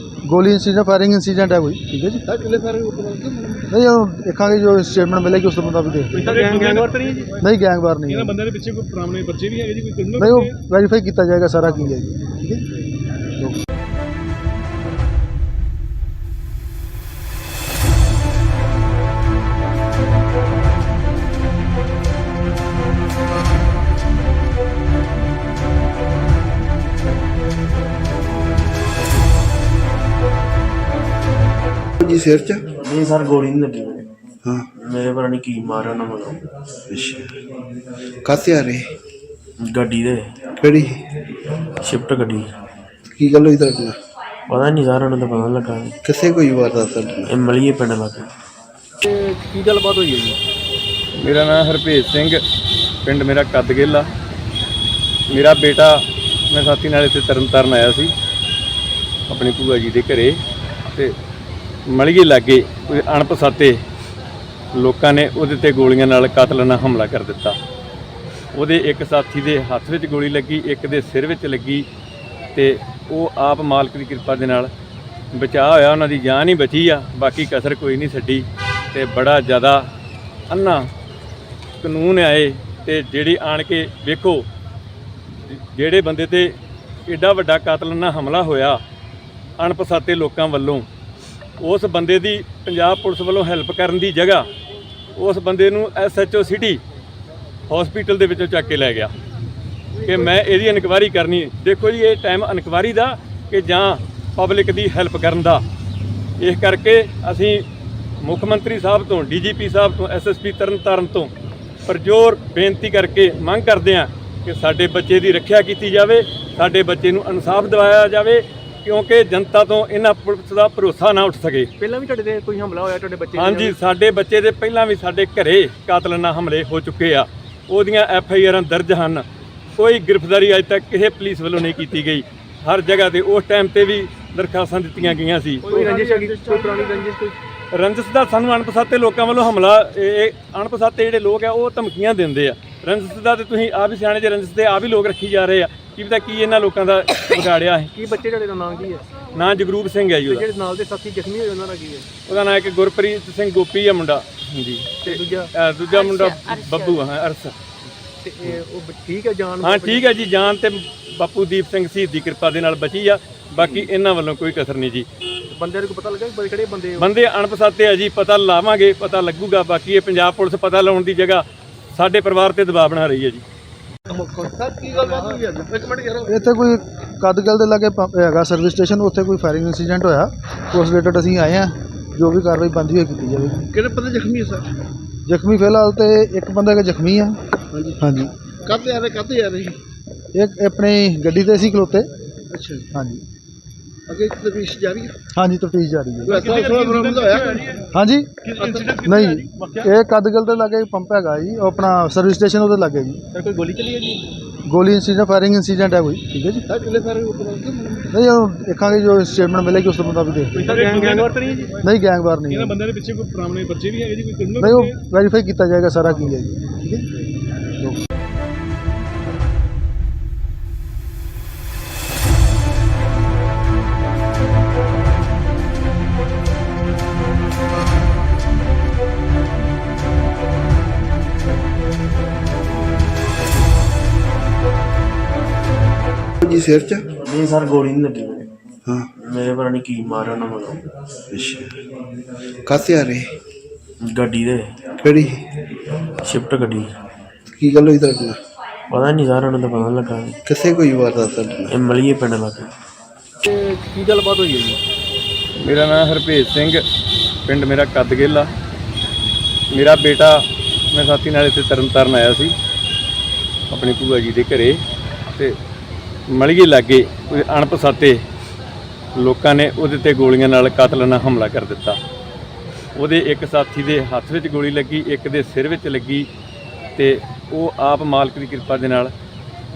ਗੋਲੀ ਇੰਸੀਡੈਂਟ, ਫਾਇਰਿੰਗ ਇੰਸੀਡੈਂਟ ਹੈ ਕੋਈ। ਠੀਕ ਹੈ ਜੀ, ਸਰ ਕਿੰਨੇ ਸਾਰੇ ਨਹੀਂ ਉਹ ਦੇਖਾਂਗੇ, ਜੋ ਸਟੇਟਮੈਂਟ ਮਿਲੇਗੀ ਉਸ ਤੋਂ ਮੁਤਾਬਿਕ ਦੇਖਦੇ ਹਾਂ। ਗੈਂਗਵਾਰ ਤਾਂ ਨਹੀਂ ਹੈ ਜੀ? ਨਹੀਂ, ਗੈਂਗਵਾਰ ਨਹੀਂ ਹੈ। ਬੰਦੇ ਦੇ ਪਿੱਛੇ ਕੋਈ ਪੁਰਾਣੇ ਬੱਚੇ ਵੀ ਹੈਗੇ ਜੀ? ਕੋਈ ਨਹੀਂ, ਉਹ ਵੈਰੀਫਾਈ ਕੀਤਾ ਜਾਏਗਾ ਸਾਰਾ ਕੀ ਹੈ ਜੀ। ਠੀਕ ਹੈ ਜੀ। ਜੀ ਸਿਰ 'ਚ ਨਹੀਂ ਸਰ ਗੋਲੀ ਨਹੀਂ ਲੱਗੀ ਮੇਰੇ ਹਾਂ ਮੇਰੇ ਪਤਾ ਨਹੀਂ ਕੀ ਮਾਰਿਆ ਉਹਨਾਂ ਮਤਲਬ ਅੱਛਾ ਕਾਹਤੇ ਆ ਰਹੇ ਗੱਡੀ ਦੇ ਕਿਹੜੀ ਸ਼ਿਫਟ ਗੱਡੀ ਕੀ ਗੱਲ ਹੋਈ ਤੁਹਾਡੇ ਨਾਲ ਪਤਾ ਨਹੀਂ ਸਰ ਉਹਨਾਂ ਦਾ ਪਤਾ ਨੀ ਲੱਗਾ ਕਿੱਥੇ ਕੋਈ ਵਾਰਦਾਤ ਤੁਹਾਡੇ ਨਾਲ ਇਹ ਮਲੀਏ ਪਿੰਡ ਲੱਗੇ ਤੇ ਕੀ ਗੱਲਬਾਤ ਹੋਈ ਹੈ ਜੀ? ਮੇਰਾ ਨਾਮ ਹਰਭੇਜ ਸਿੰਘ, ਪਿੰਡ ਮੇਰਾ ਕੱਦਗਿੱਲ ਆ। ਮੇਰਾ ਬੇਟਾ ਮੈਂ ਸਾਥੀ ਨਾਲ ਇੱਥੇ ਤਰਨਤਾਰਨ ਆਇਆ ਸੀ ਆਪਣੀ ਭੂਆ ਜੀ ਦੇ ਘਰੇ, ਤੇ ਮਲੀਏ ਲਾਗੇ ਕੋਈ ਅਣਪਛਾਤੇ ਲੋਕਾਂ ਨੇ ਉਹਦੇ ਤੇ ਗੋਲੀਆਂ ਨਾਲ ਕਾਤਲਾਨਾ ਹਮਲਾ ਕਰ ਦਿੱਤਾ। ਉਹਦੇ ਇੱਕ ਸਾਥੀ ਦੇ ਹੱਥ ਵਿੱਚ ਗੋਲੀ ਲੱਗੀ, ਇੱਕ ਦੇ ਸਿਰ ਵਿੱਚ ਲੱਗੀ, ਤੇ ਉਹ ਆਪ ਮਾਲਕ ਦੀ ਕਿਰਪਾ ਦੇ ਨਾਲ ਬਚਾਅ ਹੋਇਆ, ਉਹਨਾਂ ਦੀ ਜਾਨ ਹੀ ਬਚੀ ਆ, ਬਾਕੀ ਕਸਰ ਕੋਈ ਨਹੀਂ ਛੱਡੀ। ਤੇ ਬੜਾ ਜ਼ਿਆਦਾ ਅੰਨਾ ਕਾਨੂੰਨ ਆਏ ਤੇ ਜਿਹੜੀ ਆਣ ਕੇ ਵੇਖੋ ਜਿਹੜੇ ਬੰਦੇ ਤੇ ਐਡਾ ਵੱਡਾ ਕਾਤਲਾਨਾ ਹਮਲਾ ਹੋਇਆ ਅਣਪਛਾਤੇ ਲੋਕਾਂ ਵੱਲੋਂ, ਉਸ ਬੰਦੇ ਦੀ ਪੰਜਾਬ ਪੁਲਿਸ ਵੱਲੋਂ ਹੈਲਪ ਕਰਨ ਦੀ ਜਗ੍ਹਾ ਉਸ ਬੰਦੇ ਨੂੰ SHO ਸਿਟੀ ਹਸਪੀਟਲ ਦੇ ਵਿੱਚੋਂ ਚੱਕ ਕੇ ਲੈ ਗਿਆ ਕਿ ਮੈਂ ਇਹਦੀ ਇਨਕੁਆਇਰੀ ਕਰਨੀ। ਦੇਖੋ ਜੀ, ਇਹ ਟਾਈਮ ਇਨਕੁਆਇਰੀ ਦਾ ਕਿ ਜਾਂ ਪਬਲਿਕ ਦੀ ਹੈਲਪ ਕਰਨ ਦਾ। ਇਸ ਕਰਕੇ ਅਸੀਂ ਮੁੱਖ ਮੰਤਰੀ ਸਾਹਿਬ ਤੋਂ, DGP ਸਾਹਿਬ ਤੋਂ, SSP ਤਰਨਤਾਰਨ ਤੋਂ ਪਰਜੋਰ ਬੇਨਤੀ ਕਰਕੇ ਮੰਗ ਕਰਦੇ ਹਾਂ ਕਿ ਸਾਡੇ ਬੱਚੇ ਦੀ ਰੱਖਿਆ ਕੀਤੀ ਜਾਵੇ, ਸਾਡੇ ਬੱਚੇ ਨੂੰ ਇਨਸਾਫ ਦਿਵਾਇਆ ਜਾਵੇ, ਕਿਉਂਕਿ ਜਨਤਾ ਤੋਂ ਇਹਨਾਂ ਪੁਲਿਸ ਦਾ ਭਰੋਸਾ ਨਾ ਉੱਠ ਸਕੇ। ਪਹਿਲਾਂ ਵੀ ਤੁਹਾਡੇ ਤੇ ਕੋਈ ਹਮਲਾ ਹੋਇਆ ਤੁਹਾਡੇ ਬੱਚੇ ਦੇ? ਹਾਂਜੀ, ਸਾਡੇ ਬੱਚੇ ਦੇ ਪਹਿਲਾਂ ਵੀ ਸਾਡੇ ਘਰੇ ਕਾਤਲਾਨਾ ਹਮਲੇ ਹੋ ਚੁੱਕੇ ਆ, ਉਹਦੀਆਂ FIR ਦਰਜ ਹਨ। ਕੋਈ ਗ੍ਰਿਫਤਾਰੀ ਅਜੇ ਤੱਕ ਕਿਸੇ ਪੁਲਿਸ ਵੱਲੋਂ ਨਹੀਂ ਕੀਤੀ ਗਈ। ਹਰ ਜਗ੍ਹਾ ਤੇ ਉਸ ਟਾਈਮ ਤੇ ਵੀ ਦਰਖਾਸਤਾਂ ਦਿੱਤੀਆਂ ਗਈਆਂ ਸੀ। ਕੋਈ ਰੰਜਿਸ਼ ਹੈਗੀ, ਕੋਈ ਪੁਰਾਣੀ ਰੰਜਿਸ਼ ਕੋਈ ਰੰਜਿਸ਼ ਦਾ ਸਾਨੂੰ ਅਣਪਛਾਤੇ ਲੋਕਾਂ ਵੱਲੋਂ ਹਮਲਾ, ਇਹ ਅਣਪਛਾਤੇ ਜਿਹੜੇ ਲੋਕ ਆ ਉਹ ਧਮਕੀਆਂ ਦਿੰਦੇ ਆ। ਰੰਜਿਸ਼ ਦਾ ਤੇ ਤੁਸੀਂ ਆਪ ਹੀ ਸਿਆਣੇ ਜੇ, ਰੰਜਿਸ਼ ਦੇ ਆਪ ਹੀ ਲੋਕ ਰੱਖੀ ਜਾ ਰਹੇ ਆ। ਕੀ ਪਤਾ ਕੀ ਇਹਨਾਂ ਲੋਕਾਂ ਦਾ ਵਿਗਾੜਿਆ ਹੈ। ਕੀ ਬੱਚੇ ਤੁਹਾਡੇ ਦਾ ਨਾਮ ਕੀ ਹੈ? ਨਾਂ ਜਗਰੂਪ ਸਿੰਘ ਹੈ ਜੀ ਉਹਦਾ। ਜਿਹੜੇ ਨਾਲ ਦੇ ਸਾਥੀ ਜ਼ਖਮੀ ਹੋਏ ਉਹਨਾਂ ਦਾ ਕੀ ਹੈ? ਉਹਦਾ ਨਾਂ ਇੱਕ ਗੁਰਪ੍ਰੀਤ ਸਿੰਘ ਗੋਪੀ ਆ ਮੁੰਡਾ। ਹਾਂਜੀ ਤੇ ਦੂਜਾ ਦੂਜਾ ਮੁੰਡਾ ਬੱਬੂ ਹਾਂ ਅਰਸ। ਤੇ ਉਹ ਠੀਕ ਹੈ ਜਾਨ? ਹਾਂ ਠੀਕ ਹੈ ਜੀ, ਜਾਨ ਤੇ ਬਾਪੂ ਦੀਪ ਸਿੰਘ ਸ਼ਹੀਦ ਦੀ ਕਿਰਪਾ ਦੇ ਨਾਲ ਬਚੀ ਆ। ਬਾਕੀ ਇਹਨਾਂ ਵੱਲੋਂ ਕੋਈ ਕਸਰ ਨਹੀਂ ਜੀ। ਬੰਦਿਆਂ ਨੂੰ ਪਤਾ ਲੱਗਾ ਕਿ ਕਿਹੜੇ ਬੰਦੇ? ਬੰਦੇ ਅਣਪਛਾਤੇ ਆ ਜੀ, ਪਤਾ ਲਾਵਾਂਗੇ, ਪਤਾ ਲੱਗੂਗਾ। ਬਾਕੀ ਇਹ ਪੰਜਾਬ ਪੁਲਿਸ ਪਤਾ ਲਾਉਣ ਦੀ ਜਗ੍ਹਾ ਸਾਡੇ ਪਰਿਵਾਰ ਤੇ ਦਬਾਅ ਬਣਾ ਰਹੀ ਹੈ ਜੀ। ਸਰ ਕੀ ਗੱਲਬਾਤ ਹੋਈ ਅੱਜ? ਇੱਕ ਮਿੰਟ ਯਾਰ। ਇੱਥੇ ਕੋਈ ਕਦਗਲ ਦੇ ਲਾਗੇ ਹੈਗਾ ਸਰਵਿਸ ਸਟੇਸ਼ਨ, ਉੱਥੇ ਕੋਈ ਫਾਇਰਿੰਗ ਇੰਸੀਡੈਂਟ ਹੋਇਆ। ਉਸ ਰਿਲੇਟਡ ਅਸੀਂ ਆਏ ਹਾਂ, ਜੋ ਵੀ ਕਾਰਵਾਈ ਬਣਦੀ ਹੋਈ ਕੀਤੀ ਜਾਵੇਗੀ। ਕਿਹੜੇ ਬੰਦੇ ਜ਼ਖਮੀ ਹੈ ਸਰ? ਜ਼ਖਮੀ ਫਿਲਹਾਲ ਤੇ ਇੱਕ ਬੰਦਾ ਜ਼ਖਮੀ ਆ। ਹਾਂਜੀ ਹਾਂਜੀ, ਕਾਹਤੇ ਆ ਰਹੇ, ਕਾਹਤੇ ਆ ਰਹੇ? ਇੱਕ ਆਪਣੀ ਗੱਡੀ ਤੇ ਸੀ ਖਲੋਤੇ। ਅੱਛਾ ਜੀ, ਹਾਂਜੀ ਅੱਗੇ ਤਫਤੀਸ਼ ਜਾਰੀ ਹੈ। ਹਾਂਜੀ, ਤਫਤੀਸ਼ ਜਾਰੀ ਹੈ। ਕੋਈ ਅਸਲਾ ਉਸਲਾ ਬਰਾਮਦ ਹੋਇਆ? ਹਾਂਜੀ ਨਹੀਂ, ਇਹ ਕਦਗਲ ਦੇ ਲਾਗੇ ਪੰਪ ਹੈਗਾ ਜੀ, ਉਹ ਆਪਣਾ ਸਰਵਿਸ ਸਟੇਸ਼ਨ ਉਹਦੇ ਲਾਗੇ ਜੀ। ਸਰ ਕੋਈ ਗੋਲੀ ਚੱਲੀ ਹੈ ਜੀ? ਗੋਲੀ ਇੰਸੀਡੈਂਟ, ਫਾਇਰਿੰਗ ਇੰਸੀਡੈਂਟ ਹੈ ਕੋਈ। ਠੀਕ ਹੈ ਜੀ, ਸਰ ਕਿੰਨੇ ਸਾਰੇ ਨਹੀਂ ਉਹ ਦੇਖਾਂਗੇ, ਜੋ ਸਟੇਟਮੈਂਟ ਮਿਲੇਗੀ ਉਸ ਤੋਂ ਮੁਤਾਬਿਕ ਦੇਖ ਕੋਈ ਗੈਂਗਵਾਰ ਤਾਂ ਨਹੀਂ ਹੈ ਜੀ? ਨਹੀਂ, ਗੈਂਗਵਾਰ ਨਹੀਂ ਹੈ। ਬੰਦੇ ਦੇ ਪਿੱਛੇ ਕੋਈ ਪੁਰਾਣੇ ਬੱਚੇ ਵੀ ਹੈਗੇ ਜੀ? ਕੋਈ ਨਹੀਂ, ਉਹ ਵੈਰੀਫਾਈ ਕੀਤਾ ਜਾਏਗਾ ਸਾਰਾ ਕੀ ਹੈ ਜੀ। ਠੀਕ ਹੈ। ਜੀ ਸਿਰ 'ਚ? ਨਹੀਂ ਸਰ, ਗੋਲੀ ਨਹੀਂ ਲੱਗੀ ਮੇਰੇ। ਹਾਂ ਮੇਰੇ ਪਤਾ ਨਹੀਂ ਕੀ ਮਾਰਿਆ ਉਹਨਾਂ ਵੱਲੋਂ। ਅੱਛਾ, ਕਾਹਤੇ ਆ ਰਹੇ? ਗੱਡੀ ਦੇ, ਕਿਹੜੀ? ਸ਼ਿਫਟ ਗੱਡੀ। ਕੀ ਗੱਲ ਹੋਈ ਤੁਹਾਡੇ ਨਾਲ? ਪਤਾ ਨਹੀਂ ਸਰ, ਉਹਨਾਂ ਦਾ ਪਤਾ ਨੀ ਲੱਗਾ। ਕਿੱਥੇ ਕੋਈ ਵਾਰਦਾਤ ਤੁਹਾਡੇ ਨਾਲ? ਇਹ ਮਲੀਏ ਪਿੰਡ ਲੱਗੇ। ਤੇ ਕੀ ਗੱਲਬਾਤ ਹੋਈ ਹੈ ਜੀ? ਮੇਰਾ ਨਾਮ ਹਰਭੇਜ ਸਿੰਘ, ਪਿੰਡ ਮੇਰਾ ਕੱਦਗਿੱਲ ਆ। ਮੇਰਾ ਬੇਟਾ, ਮੈਂ ਸਾਥੀ ਨਾਲ ਇੱਥੇ ਤਰਨਤਾਰਨ ਆਇਆ ਸੀ ਆਪਣੀ ਭੂਆ ਜੀ ਦੇ ਘਰੇ, ਤੇ ਮਲੀਏ ਲਾਗੇ ਕੋਈ ਅਣਪਛਾਤੇ ਲੋਕਾਂ ਨੇ ਉਹਦੇ ਤੇ ਗੋਲੀਆਂ ਨਾਲ ਕਾਤਲਾਨਾ ਹਮਲਾ ਕਰ ਦਿੱਤਾ। ਉਹਦੇ ਇੱਕ ਸਾਥੀ ਦੇ ਹੱਥ ਵਿੱਚ ਗੋਲੀ ਲੱਗੀ, ਇੱਕ ਦੇ ਸਿਰ ਵਿੱਚ ਲੱਗੀ, ਤੇ ਉਹ ਆਪ ਮਾਲਕ ਦੀ ਕਿਰਪਾ ਦੇ ਨਾਲ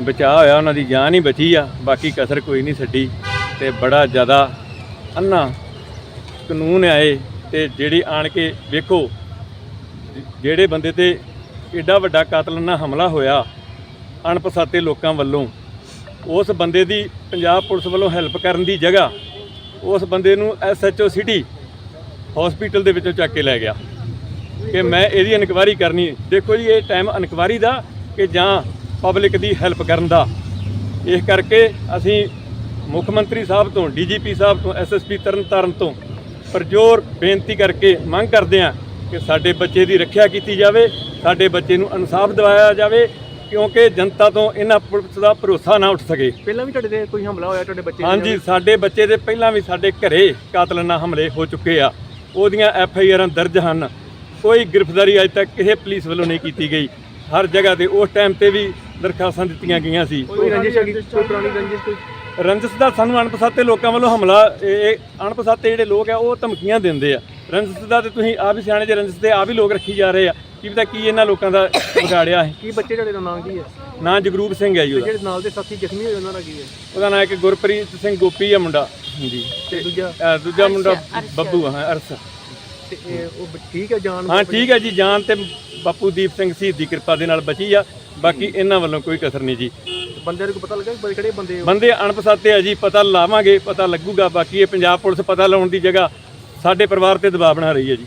ਬਚਾਅ ਹੋਇਆ। ਉਹਨਾਂ ਦੀ ਜਾਨ ਹੀ ਬਚੀ ਆ, ਬਾਕੀ ਕਸਰ ਕੋਈ ਨਹੀਂ ਛੱਡੀ। ਤੇ ਬੜਾ ਜ਼ਿਆਦਾ ਅੰਨਾ ਕਾਨੂੰਨ ਆਏ, ਤੇ ਜਿਹੜੀ ਆਣ ਕੇ ਵੇਖੋ ਜਿਹੜੇ ਬੰਦੇ ਤੇ ਏਡਾ ਵੱਡਾ ਕਾਤਲਾਨਾ ਹਮਲਾ ਹੋਇਆ ਅਣਪਛਾਤੇ ਲੋਕਾਂ ਵੱਲੋਂ, ਉਸ ਬੰਦੇ ਦੀ ਪੰਜਾਬ ਪੁਲਿਸ ਵੱਲੋਂ ਹੈਲਪ ਕਰਨ ਦੀ ਜਗ੍ਹਾ ਉਸ ਬੰਦੇ ਨੂੰ SHO ਸਿਟੀ ਹਸਪੀਟਲ ਦੇ ਵਿੱਚੋਂ ਚੱਕ ਕੇ ਲੈ ਗਿਆ ਕਿ ਮੈਂ ਇਹਦੀ ਇਨਕੁਆਇਰੀ ਕਰਨੀ। ਦੇਖੋ ਜੀ, ਇਹ ਟਾਈਮ ਇਨਕੁਆਇਰੀ ਦਾ ਕਿ ਜਾਂ ਪਬਲਿਕ ਦੀ ਹੈਲਪ ਕਰਨ ਦਾ। ਇਸ ਕਰਕੇ ਅਸੀਂ ਮੁੱਖ ਮੰਤਰੀ ਸਾਹਿਬ ਤੋਂ, DGP ਸਾਹਿਬ ਤੋਂ, SSP ਤਰਨਤਾਰਨ ਤੋਂ ਪਰਜੋਰ ਬੇਨਤੀ ਕਰਕੇ ਮੰਗ ਕਰਦੇ ਹਾਂ ਕਿ ਸਾਡੇ ਬੱਚੇ ਦੀ ਰੱਖਿਆ ਕੀਤੀ ਜਾਵੇ, ਸਾਡੇ ਬੱਚੇ ਨੂੰ ਇਨਸਾਫ ਦਿਵਾਇਆ ਜਾਵੇ, ਕਿਉਂਕਿ ਜਨਤਾ ਤੋਂ ਇਹਨਾਂ ਪੁਲਿਸ ਦਾ ਭਰੋਸਾ ਨਾ ਉੱਠ ਸਕੇ। ਪਹਿਲਾਂ ਵੀ ਤੁਹਾਡੇ ਤੇ ਕੋਈ ਹਮਲਾ ਹੋਇਆ ਤੁਹਾਡੇ ਬੱਚੇ? ਹਾਂਜੀ, ਸਾਡੇ ਬੱਚੇ ਦੇ ਪਹਿਲਾਂ ਵੀ ਸਾਡੇ ਘਰੇ ਕਾਤਲਾਨਾ ਹਮਲੇ ਹੋ ਚੁੱਕੇ ਆ। ਉਹਦੀਆਂ FIR ਦਰਜ ਹਨ। ਕੋਈ ਗ੍ਰਿਫਤਾਰੀ ਅਜੇ ਤੱਕ ਕਿਸੇ ਪੁਲਿਸ ਵੱਲੋਂ ਨਹੀਂ ਕੀਤੀ ਗਈ। ਹਰ ਜਗ੍ਹਾ ਤੇ ਉਸ ਟਾਈਮ ਤੇ ਵੀ ਦਰਖਾਸਤਾਂ ਦਿੱਤੀਆਂ ਗਈਆਂ ਸੀ। ਕੋਈ ਰੰਜਿਸ਼ ਹੈਗੀ, ਕੋਈ ਪੁਰਾਣੀ ਰੰਜਿਸ਼ ਕੋਈ ਰੰਜਿਸ਼ ਦਾ ਸਾਨੂੰ ਅਣਪਛਾਤੇ ਲੋਕਾਂ ਵੱਲੋਂ ਹਮਲਾ, ਇਹ ਅਣਪਛਾਤੇ ਜਿਹੜੇ ਲੋਕ ਆ ਉਹ ਧਮਕੀਆਂ ਦਿੰਦੇ ਆ। ਰੰਜਿਸ਼ ਦਾ ਤੇ ਤੁਸੀਂ ਆਪ ਹੀ ਸਿਆਣੇ ਜੇ, ਰੰਜਿਸ਼ ਦੇ ਆਪ ਹੀ ਲੋਕ ਰੱਖੀ ਜਾ ਰਹੇ ਆ। ਕੀ ਪਤਾ ਕੀ ਇਹਨਾਂ ਲੋਕਾਂ ਦਾ ਵਿਗਾੜਿਆ ਹੈ। ਕੀ ਬੱਚੇ ਤੁਹਾਡੇ ਦਾ ਨਾਮ ਕੀ ਹੈ? ਨਾਂ ਜਗਰੂਪ ਸਿੰਘ ਹੈ ਜੀ ਉਹਦਾ। ਜਿਹੜੇ ਨਾਲ ਦੇ ਸਾਥੀ ਜ਼ਖਮੀ ਹੋਏ ਉਹਨਾਂ ਦਾ ਕੀ ਹੈ? ਉਹਦਾ ਨਾਂ ਇੱਕ ਗੁਰਪ੍ਰੀਤ ਸਿੰਘ ਗੋਪੀ ਆ ਮੁੰਡਾ। ਹਾਂਜੀ ਤੇ ਦੂਜਾ ਮੁੰਡਾ ਬੱਬੂ ਹਾਂ ਅਰਸ। ਤੇ ਉਹ ਠੀਕ ਹੈ ਜਾਨ? ਹਾਂ ਠੀਕ ਹੈ ਜੀ, ਜਾਨ ਤੇ ਬਾਪੂ ਦੀਪ ਸਿੰਘ ਸ਼ਹੀਦ ਦੀ ਕਿਰਪਾ ਦੇ ਨਾਲ ਬਚੀ ਆ। ਬਾਕੀ ਇਹਨਾਂ ਵੱਲੋਂ ਕੋਈ ਕਸਰ ਨਹੀਂ ਜੀ। ਬੰਦਿਆਂ ਨੂੰ ਪਤਾ ਲੱਗਾ ਕਿ ਕਿਹੜੇ ਬੰਦੇ? ਬੰਦੇ ਅਣਪਛਾਤੇ ਆ ਜੀ, ਪਤਾ ਲਾਵਾਂਗੇ, ਪਤਾ ਲੱਗੂਗਾ। ਬਾਕੀ ਇਹ ਪੰਜਾਬ ਪੁਲਿਸ ਪਤਾ ਲਾਉਣ ਦੀ ਜਗ੍ਹਾ ਸਾਡੇ ਪਰਿਵਾਰ ਤੇ ਦਬਾਅ ਬਣਾ ਰਹੀ ਹੈ ਜੀ।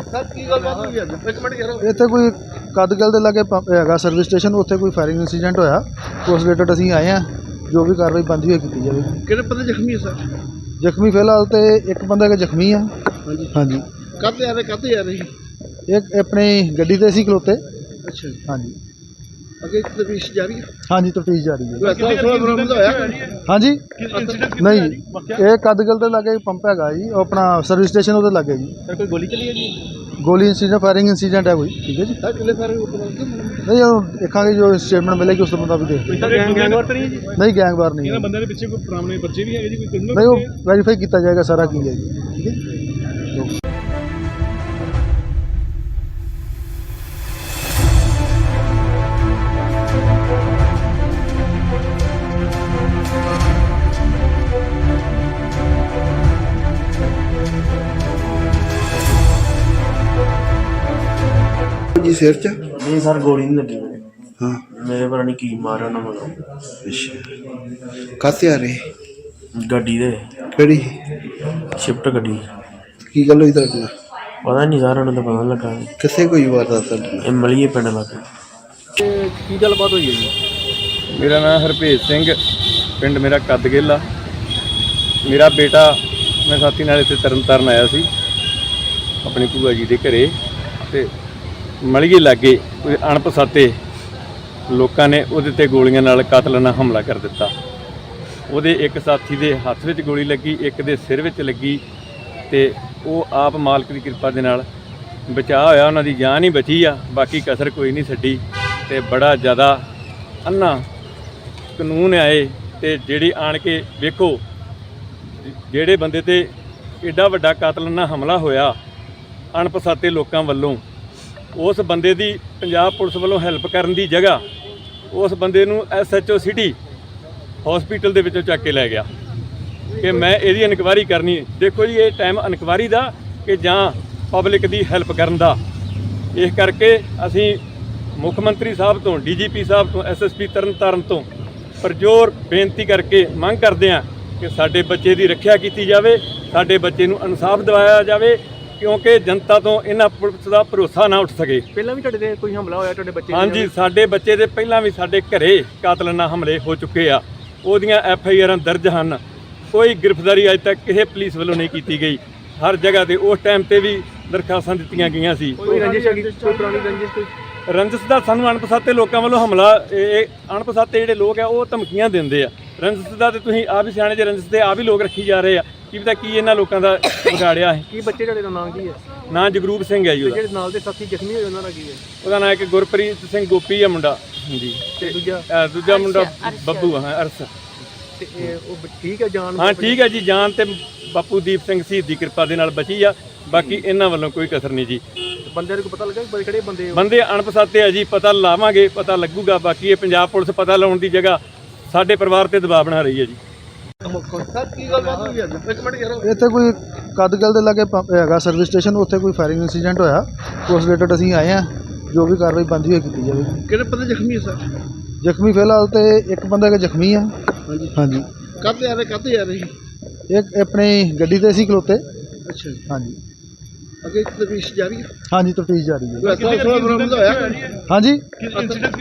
ਸਰ ਕੀ ਗੱਲਬਾਤ ਹੋਈ ਅੱਜ? ਇੱਕ ਮਿੰਟ ਯਾਰ। ਇੱਥੇ ਕੋਈ ਕਦਗਲ ਦੇ ਲਾਗੇ ਹੈਗਾ ਸਰਵਿਸ ਸਟੇਸ਼ਨ, ਉੱਥੇ ਕੋਈ ਫਾਇਰਿੰਗ ਇੰਸੀਡੈਂਟ ਹੋਇਆ। ਉਸ ਰਿਲੇਟਡ ਅਸੀਂ ਆਏ ਹਾਂ, ਜੋ ਵੀ ਕਾਰਵਾਈ ਬਣਦੀ ਹੋਈ ਕੀਤੀ ਜਾਵੇਗੀ। ਕਿਹੜੇ ਬੰਦੇ ਜ਼ਖਮੀ ਹੈ ਸਰ? ਜ਼ਖਮੀ ਫਿਲਹਾਲ ਤੇ ਇੱਕ ਬੰਦਾ ਜ਼ਖਮੀ ਆ। ਹਾਂਜੀ ਹਾਂਜੀ, ਕਾਹਤੇ ਆ ਰਹੇ, ਕਾਹਤੇ ਆ ਰਹੇ? ਇੱਕ ਆਪਣੀ ਗੱਡੀ ਤੇ ਸੀ ਖਲੋਤੇ। ਅੱਛਾ ਜੀ, ਹਾਂਜੀ ਅੱਗੇ ਤਫਤੀਸ਼ ਜਾਰੀ ਹੈ। ਹਾਂਜੀ, ਤਫਤੀਸ਼ ਜਾਰੀ ਹੈ। ਕੋਈ ਅਸਲਾ ਉਸਲਾ ਬਰਾਮਦ ਹੋਇਆ? ਹਾਂਜੀ ਨਹੀਂ, ਇਹ ਕਦਗਲ ਦੇ ਲਾਗੇ ਪੰਪ ਹੈਗਾ ਜੀ, ਉਹ ਆਪਣਾ ਸਰਵਿਸ ਸਟੇਸ਼ਨ ਉਹਦੇ ਲਾਗੇ ਜੀ। ਸਰ ਕੋਈ ਗੋਲੀ ਚੱਲੀ ਹੈ ਜੀ? ਗੋਲੀ ਇੰਸੀਡੈਂਟ, ਫਾਇਰਿੰਗ ਇੰਸੀਡੈਂਟ ਹੈ ਕੋਈ। ਠੀਕ ਹੈ ਜੀ, ਸਰ ਕਿੰਨੇ ਸਾਰੇ ਨਹੀਂ ਉਹ ਦੇਖਾਂਗੇ, ਜੋ ਸਟੇਟਮੈਂਟ ਮਿਲੇਗੀ ਉਸ ਤੋਂ ਮੁਤਾਬਿਕ ਦੇਖ ਕੋਈ ਗੈਂਗਵਾਰ ਤਾਂ ਨਹੀਂ ਹੈ ਜੀ? ਨਹੀਂ, ਗੈਂਗਵਾਰ ਨਹੀਂ ਹੈ। ਬੰਦਿਆਂ ਦੇ ਪਿੱਛੇ ਕੋਈ ਪੁਰਾਣੇ ਬੱਚੇ ਵੀ ਹੈਗੇ ਜੀ? ਕੋਈ ਨਹੀਂ, ਉਹ ਵੈਰੀਫਾਈ ਕੀਤਾ ਜਾਏਗਾ ਸਾਰਾ ਕੀ ਹੈ ਜੀ। ਠੀਕ ਹੈ। ਸਿਰ 'ਚ? ਨਹੀਂ ਸਰ ਗੋਲੀ ਨਹੀਂ ਲੱਗੀ ਮੇਰੇ। ਹਾਂ ਮੇਰੇ ਪਤਾ ਨਹੀਂ ਕੀ ਮਾਰਿਆ ਉਹਨਾਂ ਮਗਰੋਂ। ਅੱਛਾ ਕਾਹਤੇ ਆ ਰਹੇ? ਗੱਡੀ ਦੇ ਕਿਹੜੀ? ਸ਼ਿਫਟ ਗੱਡੀ। ਕੀ ਗੱਲ ਹੋਈ ਤੁਹਾਡੇ ਨਾਲ? ਪਤਾ ਨਹੀਂ ਸਰ ਉਹਨਾਂ ਦਾ ਪਤਾ ਨੀ ਲੱਗਾ। ਕਿੱਥੇ ਕੋਈ ਵਾਰਦਾਤ ਤੁਹਾਡੇ ਨਾਲ? ਇਹ ਮਲੀਏ ਪਿੰਡ ਲੱਗੇ। ਤੇ ਕੀ ਗੱਲਬਾਤ ਹੋਈ ਹੈ ਜੀ? ਮੇਰਾ ਨਾਮ ਹਰਭੇਜ ਸਿੰਘ, ਪਿੰਡ ਮੇਰਾ ਕੱਦਗਿੱਲ ਆ। ਮੇਰਾ ਬੇਟਾ, ਮੈਂ ਸਾਥੀ ਨਾਲ ਇੱਥੇ ਤਰਨਤਾਰਨ ਆਇਆ ਸੀ ਆਪਣੀ ਭੂਆ ਜੀ ਦੇ ਘਰੇ, ਤੇ ਮਲੀਏ ਲਾਗੇ ਕੋਈ ਅਣਪਛਾਤੇ ਲੋਕਾਂ ਨੇ ਉਹਦੇ ਤੇ ਗੋਲੀਆਂ ਨਾਲ ਕਾਤਲਾਨਾ ਹਮਲਾ ਕਰ ਦਿੱਤਾ। ਉਹਦੇ ਇੱਕ ਸਾਥੀ ਦੇ ਹੱਥ ਵਿੱਚ ਗੋਲੀ ਲੱਗੀ, ਇੱਕ ਦੇ ਸਿਰ ਵਿੱਚ ਲੱਗੀ, ਤੇ ਉਹ ਆਪ ਮਾਲਕ ਦੀ ਕਿਰਪਾ ਦੇ ਨਾਲ ਬਚਾਅ ਹੋਇਆ, ਉਹਨਾਂ ਦੀ ਜਾਨ ਹੀ ਬਚੀ ਆ, ਬਾਕੀ ਕਸਰ ਕੋਈ ਨਹੀਂ ਛੱਡੀ। ਤੇ ਬੜਾ ਜ਼ਿਆਦਾ ਅੰਨਾ ਕਾਨੂੰਨ ਆਏ, ਤੇ ਜਿਹੜੀ ਆਣ ਕੇ ਵੇਖੋ ਜਿਹੜੇ ਬੰਦੇ ਤੇ ਐਡਾ ਵੱਡਾ ਕਾਤਲਾਨਾ ਹਮਲਾ ਹੋਇਆ ਅਣਪਛਾਤੇ ਲੋਕਾਂ ਵੱਲੋਂ, ਉਸ ਬੰਦੇ ਦੀ ਪੰਜਾਬ ਪੁਲਿਸ ਵੱਲੋਂ ਹੈਲਪ ਕਰਨ ਦੀ ਜਗ੍ਹਾ ਉਸ ਬੰਦੇ ਨੂੰ SHO ਸਿਟੀ ਹਸਪੀਟਲ ਦੇ ਵਿੱਚੋਂ ਚੱਕ ਕੇ ਲੈ ਗਿਆ ਕਿ ਮੈਂ ਇਹਦੀ ਇਨਕੁਆਇਰੀ ਕਰਨੀ। ਦੇਖੋ ਜੀ, ਇਹ ਟਾਈਮ ਇਨਕੁਆਇਰੀ ਦਾ ਕਿ ਜਾਂ ਪਬਲਿਕ ਦੀ ਹੈਲਪ ਕਰਨ ਦਾ। ਇਸ ਕਰਕੇ ਅਸੀਂ ਮੁੱਖ ਮੰਤਰੀ ਸਾਹਿਬ ਤੋਂ, DGP ਸਾਹਿਬ ਤੋਂ, SSP ਤਰਨਤਾਰਨ ਤੋਂ ਪਰਜੋਰ ਬੇਨਤੀ ਕਰਕੇ ਮੰਗ ਕਰਦੇ ਹਾਂ ਕਿ ਸਾਡੇ ਬੱਚੇ ਦੀ ਰੱਖਿਆ ਕੀਤੀ ਜਾਵੇ, ਸਾਡੇ ਬੱਚੇ ਨੂੰ ਇਨਸਾਫ ਦਿਵਾਇਆ ਜਾਵੇ, ਕਿਉਂਕਿ ਜਨਤਾ ਤੋਂ ਇਹਨਾਂ ਪੁਲਿਸ ਦਾ ਭਰੋਸਾ ਨਾ ਉੱਠ ਸਕੇ। ਪਹਿਲਾਂ ਵੀ ਤੁਹਾਡੇ ਤੇ ਕੋਈ ਹਮਲਾ ਹੋਇਆ ਤੁਹਾਡੇ ਬੱਚੇ? ਹਾਂਜੀ, ਸਾਡੇ ਬੱਚੇ ਦੇ ਪਹਿਲਾਂ ਵੀ ਸਾਡੇ ਘਰੇ ਕਾਤਲਾਨਾ ਹਮਲੇ ਹੋ ਚੁੱਕੇ ਆ, ਉਹਦੀਆਂ FIR ਦਰਜ ਹਨ। ਕੋਈ ਗ੍ਰਿਫਤਾਰੀ ਅਜੇ ਤੱਕ ਕਿਸੇ ਪੁਲਿਸ ਵੱਲੋਂ ਨਹੀਂ ਕੀਤੀ ਗਈ। ਹਰ ਜਗ੍ਹਾ ਤੇ ਉਸ ਟਾਈਮ ਤੇ ਵੀ ਦਰਖਾਸਤਾਂ ਦਿੱਤੀਆਂ ਗਈਆਂ ਸੀ। ਕੋਈ ਰੰਜਿਸ਼ ਹੈਗੀ? ਕੋਈ ਪੁਰਾਣੀ ਰੰਜਿਸ਼? ਕੋਈ ਰੰਜਿਸ਼ ਦਾ ਸਾਨੂੰ ਅਣਪਛਾਤੇ ਲੋਕਾਂ ਵੱਲੋਂ ਹਮਲਾ, ਇਹ ਅਣਪਛਾਤੇ ਜਿਹੜੇ ਲੋਕ ਆ ਉਹ ਧਮਕੀਆਂ ਦਿੰਦੇ ਆ। ਰੰਜਿਸ਼ ਦਾ ਤੇ ਤੁਸੀਂ ਆਪ ਹੀ ਸਿਆਣੇ ਜੇ, ਰੰਜਿਸ਼ ਤੇ ਆਪ ਹੀ ਲੋਕ ਰੱਖੀ ਜਾ ਰਹੇ ਆ। ਕੀ ਪਤਾ ਕੀ ਇਹਨਾਂ ਲੋਕਾਂ ਦਾ ਵਿਗਾੜਿਆ ਹੈ। ਕੀ ਬੱਚੇ ਤੁਹਾਡੇ ਦਾ ਨਾਂ ਕੀ ਹੈ? ਨਾਂ ਜਗਰੂਪ ਸਿੰਘ ਹੈ ਜੀ ਉਹਦਾ। ਜਿਹੜੇ ਨਾਲ ਦੇ ਸਾਥੀ ਜ਼ਖਮੀ ਹੋਏ ਉਹਨਾਂ ਦਾ ਕੀ ਹੈ? ਉਹਦਾ ਨਾਂ ਇੱਕ ਗੁਰਪ੍ਰੀਤ ਸਿੰਘ ਗੋਪੀ ਆ ਮੁੰਡਾ। ਹਾਂਜੀ, ਤੇ ਦੂਜਾ ਮੁੰਡਾ ਬੱਬੂ ਆ, ਅਰਸ। ਤੇ ਉਹ ਠੀਕ ਹੈ ਜਾਨ? ਹਾਂ ਠੀਕ ਹੈ ਜੀ, ਜਾਨ ਤੇ ਬਾਪੂ ਦੀਪ ਸਿੰਘ ਸ਼ਹੀਦ ਦੀ ਕਿਰਪਾ ਦੇ ਨਾਲ ਬਚੀ ਆ, ਬਾਕੀ ਇਹਨਾਂ ਵੱਲੋਂ ਕੋਈ ਕਸਰ ਨਹੀਂ ਜੀ। ਬੰਦਿਆਂ ਨੂੰ ਪਤਾ ਲੱਗਾ ਕਿਹੜੇ ਬੰਦੇ? ਬੰਦੇ ਅਣਪਛਾਤੇ ਆ ਜੀ, ਪਤਾ ਲਾਵਾਂਗੇ, ਪਤਾ ਲੱਗੂਗਾ। ਬਾਕੀ ਇਹ ਪੰਜਾਬ ਪੁਲਿਸ ਪਤਾ ਲਾਉਣ ਦੀ ਜਗ੍ਹਾ ਸਾਡੇ ਪਰਿਵਾਰ ਤੇ ਦਬਾਅ ਬਣਾ ਰਹੀ ਹੈ ਜੀ। ਸਰ ਕੀ ਗੱਲਬਾਤ ਹੋਈ ਅੱਜ? ਇੱਕ ਮਿੰਟ ਯਾਰ। ਇੱਥੇ ਕੋਈ ਕੱਦਗਿੱਲ ਦੇ ਲਾਗੇ ਪੰਪ ਹੈਗਾ ਸਰਵਿਸ ਸਟੇਸ਼ਨ, ਉੱਥੇ ਕੋਈ ਫਾਇਰਿੰਗ ਇਨਸੀਡੈਂਟ ਹੋਇਆ। ਉਸ ਰਿਲੇਟਡ ਅਸੀਂ ਆਏ ਹਾਂ, ਜੋ ਵੀ ਕਾਰਵਾਈ ਬਣਦੀ ਹੋਈ ਕੀਤੀ ਜਾਵੇ। ਕਿਹੜੇ ਬੰਦੇ ਜ਼ਖਮੀ ਹੈ ਸਰ? ਜ਼ਖਮੀ ਫਿਲਹਾਲ ਤੇ ਇੱਕ ਬੰਦਾ ਕਿ ਜ਼ਖਮੀ ਆ। ਹਾਂਜੀ ਹਾਂਜੀ, ਕਾਹਤੇ ਆ ਰਹੇ? ਕਾਹਤੇ ਆ ਰਹੇ? ਇੱਕ ਆਪਣੀ ਗੱਡੀ ਤੇ ਸੀ ਖਲੋਤੇ। ਅੱਛਾ ਜੀ। ਹਾਂਜੀ ਅੱਗੇ ਤਫਤੀਸ਼ ਜਾਰੀ ਹੈ? ਹਾਂਜੀ, ਤਫਤੀਸ਼ ਜਾਰੀ ਹੈ। ਕੋਈ ਅਸਲਾ ਬਰਾਮਦ ਹੋਇਆ? ਹਾਂਜੀ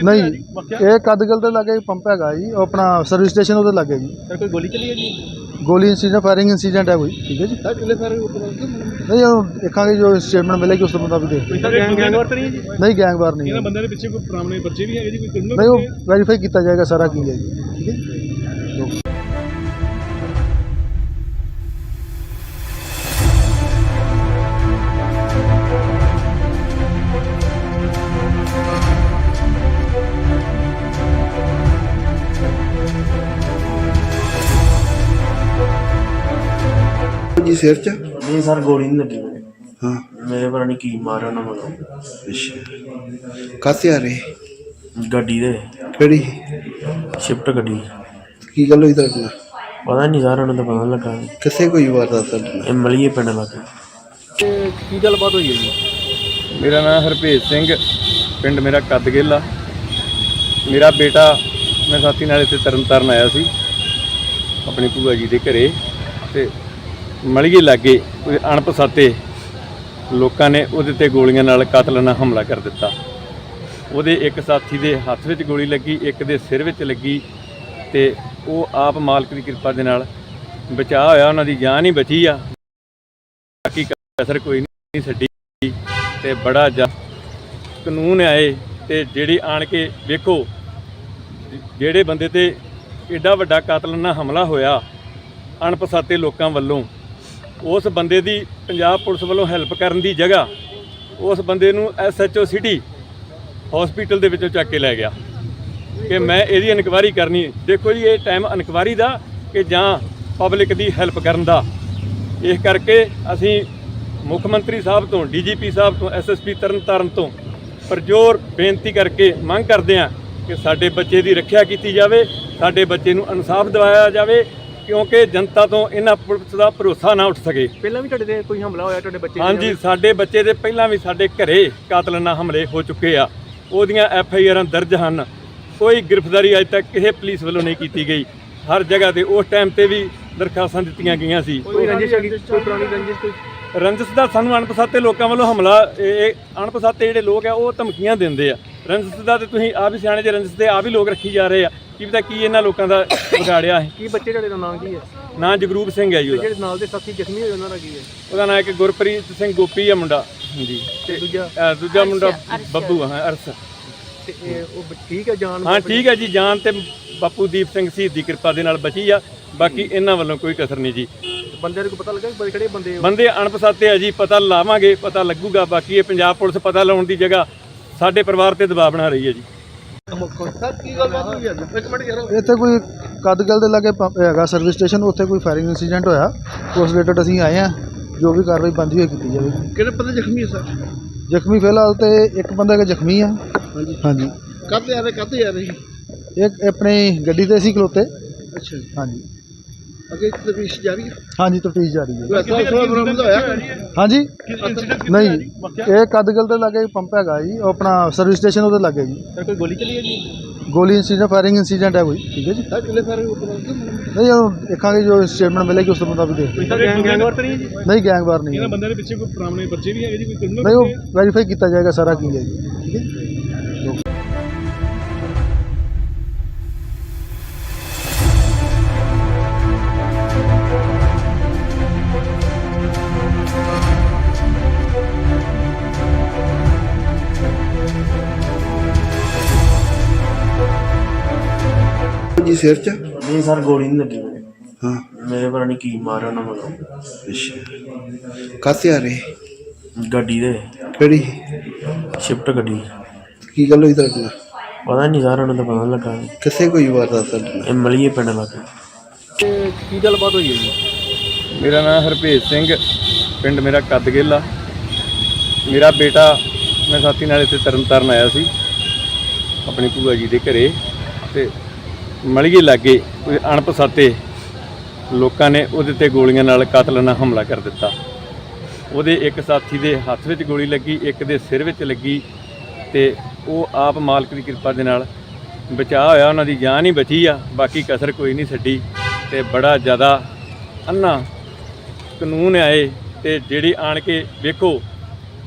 ਨਹੀਂ, ਇਹ ਕੱਦਗਿੱਲ ਦੇ ਲਾਗੇ ਪੰਪ ਹੈਗਾ ਜੀ, ਉਹ ਆਪਣਾ ਸਰਵਿਸ ਸਟੇਸ਼ਨ ਉਹਦੇ ਲਾਗੇ ਜੀ। ਸਰ ਕੋਈ ਗੋਲੀ ਚੱਲੀ ਹੈ ਜੀ? ਗੋਲੀ ਇਨਸੀਡੈਂਟ, ਫਾਇਰਿੰਗ ਇਨਸੀਡੈਂਟ ਹੈ ਕੋਈ। ਠੀਕ ਹੈ ਜੀ। ਸਰ ਕਿਲੇ ਫਾਇਰ ਨਹੀਂ, ਉਹ ਦੇਖਾਂਗੇ ਜੋ ਸਟੇਟਮੈਂਟ ਮਿਲੇਗੀ ਉਸ ਤੋਂ ਮੁਤਾਬਿਕ ਦੇਖ ਕੋਈ ਗੈਂਗਵਾਰ ਤਾਂ ਨਹੀਂ ਹੈ ਜੀ? ਨਹੀਂ, ਗੈਂਗਵਾਰ ਨਹੀਂ ਹੈ। ਬੰਦੇ ਦੇ ਪਿੱਛੇ ਕੋਈ ਪੁਰਾਣੇ ਬੱਚੇ ਵੀ ਹੈਗੇ ਜੀ? ਕੋਈ ਨਹੀਂ, ਉਹ ਵੈਰੀਫਾਈ ਕੀਤਾ ਜਾਏਗਾ ਸਾਰਾ ਕੀ ਹੈ ਜੀ। ਠੀਕ ਹੈ। ਜੀ ਸਿਰ 'ਚ? ਨਹੀਂ ਸਰ ਗੋਲੀ ਨਹੀਂ ਲੱਗੀ ਮੇਰੇ। ਹਾਂ ਮੇਰੇ ਪਤਾ ਨਹੀਂ ਕੀ ਮਾਰਿਆ ਉਹਨਾਂ ਮਗਰੋਂ। ਅੱਛਾ ਕਾਹਤੇ ਆ ਰਹੇ? ਗੱਡੀ ਦੇ ਕਿਹੜੀ? ਸ਼ਿਫਟ ਗੱਡੀ। ਕੀ ਗੱਲ ਹੋਈ ਤੁਹਾਡੇ ਨਾਲ? ਪਤਾ ਨਹੀਂ ਸਰ ਉਹਨਾਂ ਦਾ ਪਤਾ ਨੀ ਲੱਗਾ। ਕਿੱਥੇ ਕੋਈ ਵਾਰਦਾਤ ਤੁਹਾਡੇ ਨਾਲ? ਇਹ ਮਲੀਏ ਪਿੰਡ ਲੱਗੇ। ਤੇ ਕੀ ਗੱਲਬਾਤ ਹੋਈ ਹੈ ਜੀ? ਮੇਰਾ ਨਾਮ ਹਰਭੇਜ ਸਿੰਘ, ਪਿੰਡ ਮੇਰਾ ਕੱਦਗਿੱਲ ਆ। ਮੇਰਾ ਬੇਟਾ, ਮੈਂ ਸਾਥੀ ਨਾਲ ਇੱਥੇ ਤਰਨਤਾਰਨ ਆਇਆ ਸੀ ਆਪਣੀ ਭੂਆ ਜੀ ਦੇ ਘਰੇ, ਤੇ ਮਲੀਏ ਲਾਗੇ ਕੋਈ ਅਣਪਛਾਤੇ ਲੋਕਾਂ ਨੇ ਉਹਦੇ ਤੇ ਗੋਲੀਆਂ ਨਾਲ ਕਾਤਲਾਨਾ ਹਮਲਾ ਕਰ ਦਿੱਤਾ। ਉਹਦੇ ਇੱਕ ਸਾਥੀ ਦੇ ਹੱਥ ਵਿੱਚ ਗੋਲੀ ਲੱਗੀ, ਇੱਕ ਦੇ ਸਿਰ ਵਿੱਚ ਲੱਗੀ, ਤੇ ਉਹ ਆਪ ਮਾਲਕ ਦੀ ਕਿਰਪਾ ਦੇ ਨਾਲ ਬਚਾਅ ਹੋਇਆ, ਉਹਨਾਂ ਦੀ ਜਾਨ ਹੀ ਬਚੀ ਆ, ਬਾਕੀ ਕਸਰ ਕੋਈ ਨਹੀਂ ਛੱਡੀ। ਤੇ ਬੜਾ ਜ਼ਿਆਦਾ ਕਾਨੂੰਨ ਆਏ, ਤੇ ਜਿਹੜੀ ਆਣ ਕੇ ਵੇਖੋ ਜਿਹੜੇ ਬੰਦੇ ਤੇ ਐਡਾ ਵੱਡਾ ਕਾਤਲਾਨਾ ਹਮਲਾ ਹੋਇਆ ਅਣਪਛਾਤੇ ਲੋਕਾਂ ਵੱਲੋਂ, ਉਸ ਬੰਦੇ ਦੀ ਪੰਜਾਬ ਪੁਲਿਸ ਵੱਲੋਂ ਹੈਲਪ ਕਰਨ ਦੀ ਜਗ੍ਹਾ ਉਸ ਬੰਦੇ ਨੂੰ SHO ਸਿਟੀ ਹਸਪੀਟਲ ਦੇ ਵਿੱਚੋਂ ਚੱਕ ਕੇ ਲੈ ਗਿਆ ਕਿ ਮੈਂ ਇਹਦੀ ਇਨਕੁਆਇਰੀ ਕਰਨੀ। ਦੇਖੋ ਜੀ, ਇਹ ਟਾਈਮ ਇਨਕੁਆਇਰੀ ਦਾ ਕਿ ਜਾਂ ਪਬਲਿਕ ਦੀ ਹੈਲਪ ਕਰਨ ਦਾ। ਇਸ ਕਰਕੇ ਅਸੀਂ ਮੁੱਖ ਮੰਤਰੀ ਸਾਹਿਬ ਤੋਂ, DGP ਸਾਹਿਬ ਤੋਂ, SSP ਤਰਨਤਾਰਨ ਤੋਂ ਪਰਜੋਰ ਬੇਨਤੀ ਕਰਕੇ ਮੰਗ ਕਰਦੇ ਹਾਂ ਕਿ ਸਾਡੇ ਬੱਚੇ ਦੀ ਰੱਖਿਆ ਕੀਤੀ ਜਾਵੇ, ਸਾਡੇ ਬੱਚੇ ਨੂੰ ਇਨਸਾਫ ਦਿਵਾਇਆ ਜਾਵੇ, ਕਿਉਂਕਿ ਜਨਤਾ ਤੋਂ ਇਹਨਾਂ ਪੁਲਿਸ ਦਾ ਭਰੋਸਾ ਨਾ ਉੱਠ ਸਕੇ। ਪਹਿਲਾਂ ਵੀ ਤੁਹਾਡੇ ਤੇ ਕੋਈ ਹਮਲਾ ਹੋਇਆ ਤੁਹਾਡੇ ਬੱਚੇ ਦੇ ਹਾਂਜੀ, ਸਾਡੇ ਬੱਚੇ ਦੇ ਪਹਿਲਾਂ ਵੀ ਸਾਡੇ ਘਰੇ ਕਾਤਲਾਨਾ ਹਮਲੇ ਹੋ ਚੁੱਕੇ ਆ। ਉਹਦੀਆਂ FIR ਦਰਜ ਹਨ। ਕੋਈ ਗ੍ਰਿਫਤਾਰੀ ਅਜੇ ਤੱਕ ਕਿਸੇ ਪੁਲਿਸ ਵੱਲੋਂ ਨਹੀਂ ਕੀਤੀ ਗਈ। ਹਰ ਜਗ੍ਹਾ ਤੇ ਉਸ ਟਾਈਮ ਤੇ ਵੀ ਦਰਖਾਸਤਾਂ ਦਿੱਤੀਆਂ ਗਈਆਂ ਸੀ। ਕੋਈ ਰੰਜਿਸ਼ ਹੈਗੀ, ਕੋਈ ਪੁਰਾਣੀ ਰੰਜਿਸ਼ ਕੋਈ? ਰੰਜਿਸ਼ ਦਾ ਸਾਨੂੰ ਅਣਪਛਾਤੇ ਲੋਕਾਂ ਵੱਲੋਂ ਹਮਲਾ, ਇਹ ਅਣਪਛਾਤੇ ਜਿਹੜੇ ਲੋਕ ਆ ਉਹ ਧਮਕੀਆਂ ਦਿੰਦੇ ਆ। ਰੰਜਿਸ਼ ਦਾ ਤੇ ਤੁਸੀਂ ਆਪ ਹੀ ਸਿਆਣੇ ਜੇ, ਰੰਜਿਸ਼ ਦੇ ਆਪ ਹੀ ਲੋਕ ਰੱਖੀ ਜਾ ਰਹੇ ਆ। ਕੀ ਪਤਾ ਕੀ ਇਹਨਾਂ ਲੋਕਾਂ ਦਾ ਵਿਗਾੜਿਆ ਹੈ। ਕੀ ਬੱਚੇ ਤੁਹਾਡੇ ਦਾ ਨਾਮ ਕੀ ਹੈ? ਨਾਂ ਜਗਰੂਪ ਸਿੰਘ ਹੈ ਜੀ ਉਹਦਾ। ਜਿਹੜੇ ਨਾਲ ਦੇ ਸਾਥੀ ਜ਼ਖਮੀ ਹੋਏ ਉਹਨਾਂ ਦਾ ਕੀ ਹੈ? ਉਹਦਾ ਨਾਂ ਇੱਕ ਗੁਰਪ੍ਰੀਤ ਸਿੰਘ ਗੋਪੀ ਆ ਮੁੰਡਾ। ਹਾਂਜੀ, ਤੇ ਦੂਜਾ ਦੂਜਾ ਮੁੰਡਾ ਬੱਬੂ ਆ, ਅਰਸ। ਤੇ ਉਹ ਠੀਕ ਹੈ ਜਾਨ? ਹਾਂ ਠੀਕ ਹੈ ਜੀ, ਜਾਨ ਤੇ ਬਾਪੂ ਦੀਪ ਸਿੰਘ ਸ਼ਹੀਦ ਦੀ ਕਿਰਪਾ ਦੇ ਨਾਲ ਬਚੀ ਆ। ਬਾਕੀ ਇਹਨਾਂ ਵੱਲੋਂ ਕੋਈ ਕਸਰ ਨਹੀਂ ਜੀ। ਬੰਦਿਆਂ ਨੂੰ ਪਤਾ ਲੱਗਾ ਕਿ ਕਿਹੜੇ ਬੰਦੇ? ਬੰਦੇ ਅਣਪਛਾਤੇ ਆ ਜੀ, ਪਤਾ ਲਾਵਾਂਗੇ, ਪਤਾ ਲੱਗੂਗਾ। ਬਾਕੀ ਇਹ ਪੰਜਾਬ ਪੁਲਿਸ ਪਤਾ ਲਾਉਣ ਦੀ ਜਗ੍ਹਾ ਸਾਡੇ ਪਰਿਵਾਰ ਤੇ ਦਬਾਅ ਬਣਾ ਰਹੀ ਹੈ ਜੀ। ਸਰ ਕੀ ਗੱਲਬਾਤ ਹੋਈ ਅੱਜ? ਇੱਕ ਮਿੰਟ ਯਾਰ, ਇੱਥੇ ਕੋਈ ਕਦਗਲ ਦੇ ਲਾਗੇ ਹੈਗਾ ਸਰਵਿਸ ਸਟੇਸ਼ਨ, ਉੱਥੇ ਕੋਈ ਫਾਇਰਿੰਗ ਇਨਸੀਡੈਂਟ ਹੋਇਆ। ਉਸ ਰਿਲੇਟਡ ਅਸੀਂ ਆਏ ਹਾਂ, ਜੋ ਵੀ ਕਾਰਵਾਈ ਬਣਦੀ ਹੋਈ ਕੀਤੀ ਜਾਵੇਗੀ। ਕਿਹੜੇ ਬੰਦੇ ਜ਼ਖਮੀ ਹੈ ਸਰ? ਜ਼ਖਮੀ ਫਿਲਹਾਲ ਤੇ ਇੱਕ ਬੰਦਾ ਜ਼ਖਮੀ ਆ। ਹਾਂਜੀ ਹਾਂਜੀ, ਕਾਹਤੇ ਆ ਰਹੇ? ਇੱਕ ਆਪਣੀ ਗੱਡੀ ਤੇ ਸੀ ਖਲੋਤੇ। ਅੱਛਾ ਜੀ, ਹਾਂਜੀ ਅੱਗੇ ਤਫਤੀਸ਼ ਜਾਰੀ ਹੈ। ਹਾਂਜੀ, ਤਫਤੀਸ਼ ਜਾਰੀ ਹੈ। ਕੋਈ ਬਰਾਮਦ ਹੋਇਆ? ਹਾਂਜੀ ਨਹੀਂ, ਇਹ ਕਦਗਲ ਦੇ ਲਾਗੇ ਪੰਪ ਹੈਗਾ ਜੀ, ਉਹ ਆਪਣਾ ਸਰਵਿਸ ਸਟੇਸ਼ਨ ਉਹਦੇ ਲਾਗੇ ਜੀ। ਸਰ ਕੋਈ ਗੋਲੀ ਚੱਲੀ ਹੈ ਜੀ? ਗੋਲੀ ਇੰਸੀਡੈਂਟ, ਫਾਇਰਿੰਗ ਇੰਸੀਡੈਂਟ ਹੈ ਕੋਈ। ਠੀਕ ਹੈ ਜੀ, ਸਰ ਕਿੰਨੇ ਸਾਰੇ ਨਹੀਂ ਉਹ ਦੇਖਾਂਗੇ, ਜੋ ਸਟੇਟਮੈਂਟ ਮਿਲੇਗੀ ਉਸ ਤੋਂ ਮੁਤਾਬਿਕ ਦੇਖ। ਗੈਂਗਵਾਰ ਤਾਂ ਨਹੀਂ ਹੈ ਜੀ? ਨਹੀਂ ਗੈਂਗਵਾਰ ਨਹੀਂ ਹੈ। ਬੰਦਿਆਂ ਦੇ ਪਿੱਛੇ ਕੋਈ ਪੁਰਾਣੇ ਬੱਚੇ ਵੀ ਹੈਗੇ ਜੀ? ਕੋਈ criminal ਨਹੀਂ, ਉਹ ਵੈਰੀਫਾਈ ਕੀਤਾ ਜਾਏਗਾ ਸਾਰਾ ਕੀ ਹੈ ਜੀ। ਠੀਕ ਹੈ ਜੀ। ਜੀ ਸਿਰ 'ਚ? ਨਹੀਂ ਸਰ, ਗੋਲੀ ਨਹੀਂ ਲੱਗੀ ਮੇਰੇ। ਹਾਂ, ਮੇਰੇ ਪਤਾ ਨਹੀਂ ਕੀ ਮਾਰਿਆ ਉਹਨਾਂ ਮਗਰੋਂ। ਅੱਛਾ, ਕਾਹਤੇ ਆ ਰਹੇ? ਗੱਡੀ ਦੇ, ਕਿਹੜੀ? ਸ਼ਿਫਟ ਗੱਡੀ। ਕੀ ਗੱਲ ਹੋਈ ਤੁਹਾਡੇ ਨਾਲ? ਪਤਾ ਨਹੀਂ ਸਰ, ਉਹਨਾਂ ਦਾ ਪਤਾ ਨੀ ਲੱਗਾ। ਕਿੱਥੇ ਕੋਈ ਵਾਰਦਾਤ ਤੁਹਾਡੇ ਨਾਲ? ਇਹ ਮਲੀਏ ਪਿੰਡ ਲੱਗੇ। ਤੇ ਕੀ ਗੱਲਬਾਤ ਹੋਈ ਹੈ ਜੀ? ਮੇਰਾ ਨਾਮ ਹਰਭੇਜ ਸਿੰਘ, ਪਿੰਡ ਮੇਰਾ ਕਦਗਿੱਲ ਆ। ਮੇਰਾ ਬੇਟਾ, ਮੈਂ ਸਾਥੀ ਨਾਲ ਇੱਥੇ ਤਰਨਤਾਰਨ ਆਇਆ ਸੀ ਆਪਣੀ ਭੂਆ ਜੀ ਦੇ ਘਰੇ, ਤੇ ਮਲੀਏ ਲਾਗੇ ਕੋਈ ਅਣਪਛਾਤੇ ਲੋਕਾਂ ਨੇ ਉਹਦੇ ਤੇ ਗੋਲੀਆਂ ਨਾਲ ਕਾਤਲਾਨਾ ਹਮਲਾ ਕਰ ਦਿੱਤਾ। ਉਹਦੇ ਇੱਕ ਸਾਥੀ ਦੇ ਹੱਥ ਵਿੱਚ ਗੋਲੀ ਲੱਗੀ, ਇੱਕ ਦੇ ਸਿਰ ਵਿੱਚ ਲੱਗੀ, ਤੇ ਉਹ ਆਪ ਮਾਲਕ ਦੀ ਕਿਰਪਾ ਦੇ ਨਾਲ ਬਚਾਅ ਹੋਇਆ। ਉਹਨਾਂ ਦੀ ਜਾਨ ਹੀ ਬਚੀ ਆ, ਬਾਕੀ ਕਸਰ ਕੋਈ ਨਹੀਂ ਛੱਡੀ। ਤੇ ਬੜਾ ਜ਼ਿਆਦਾ ਅੰਨਾ ਕਾਨੂੰਨ ਆਏ, ਤੇ ਜਿਹੜੀ ਆਣ ਕੇ ਵੇਖੋ,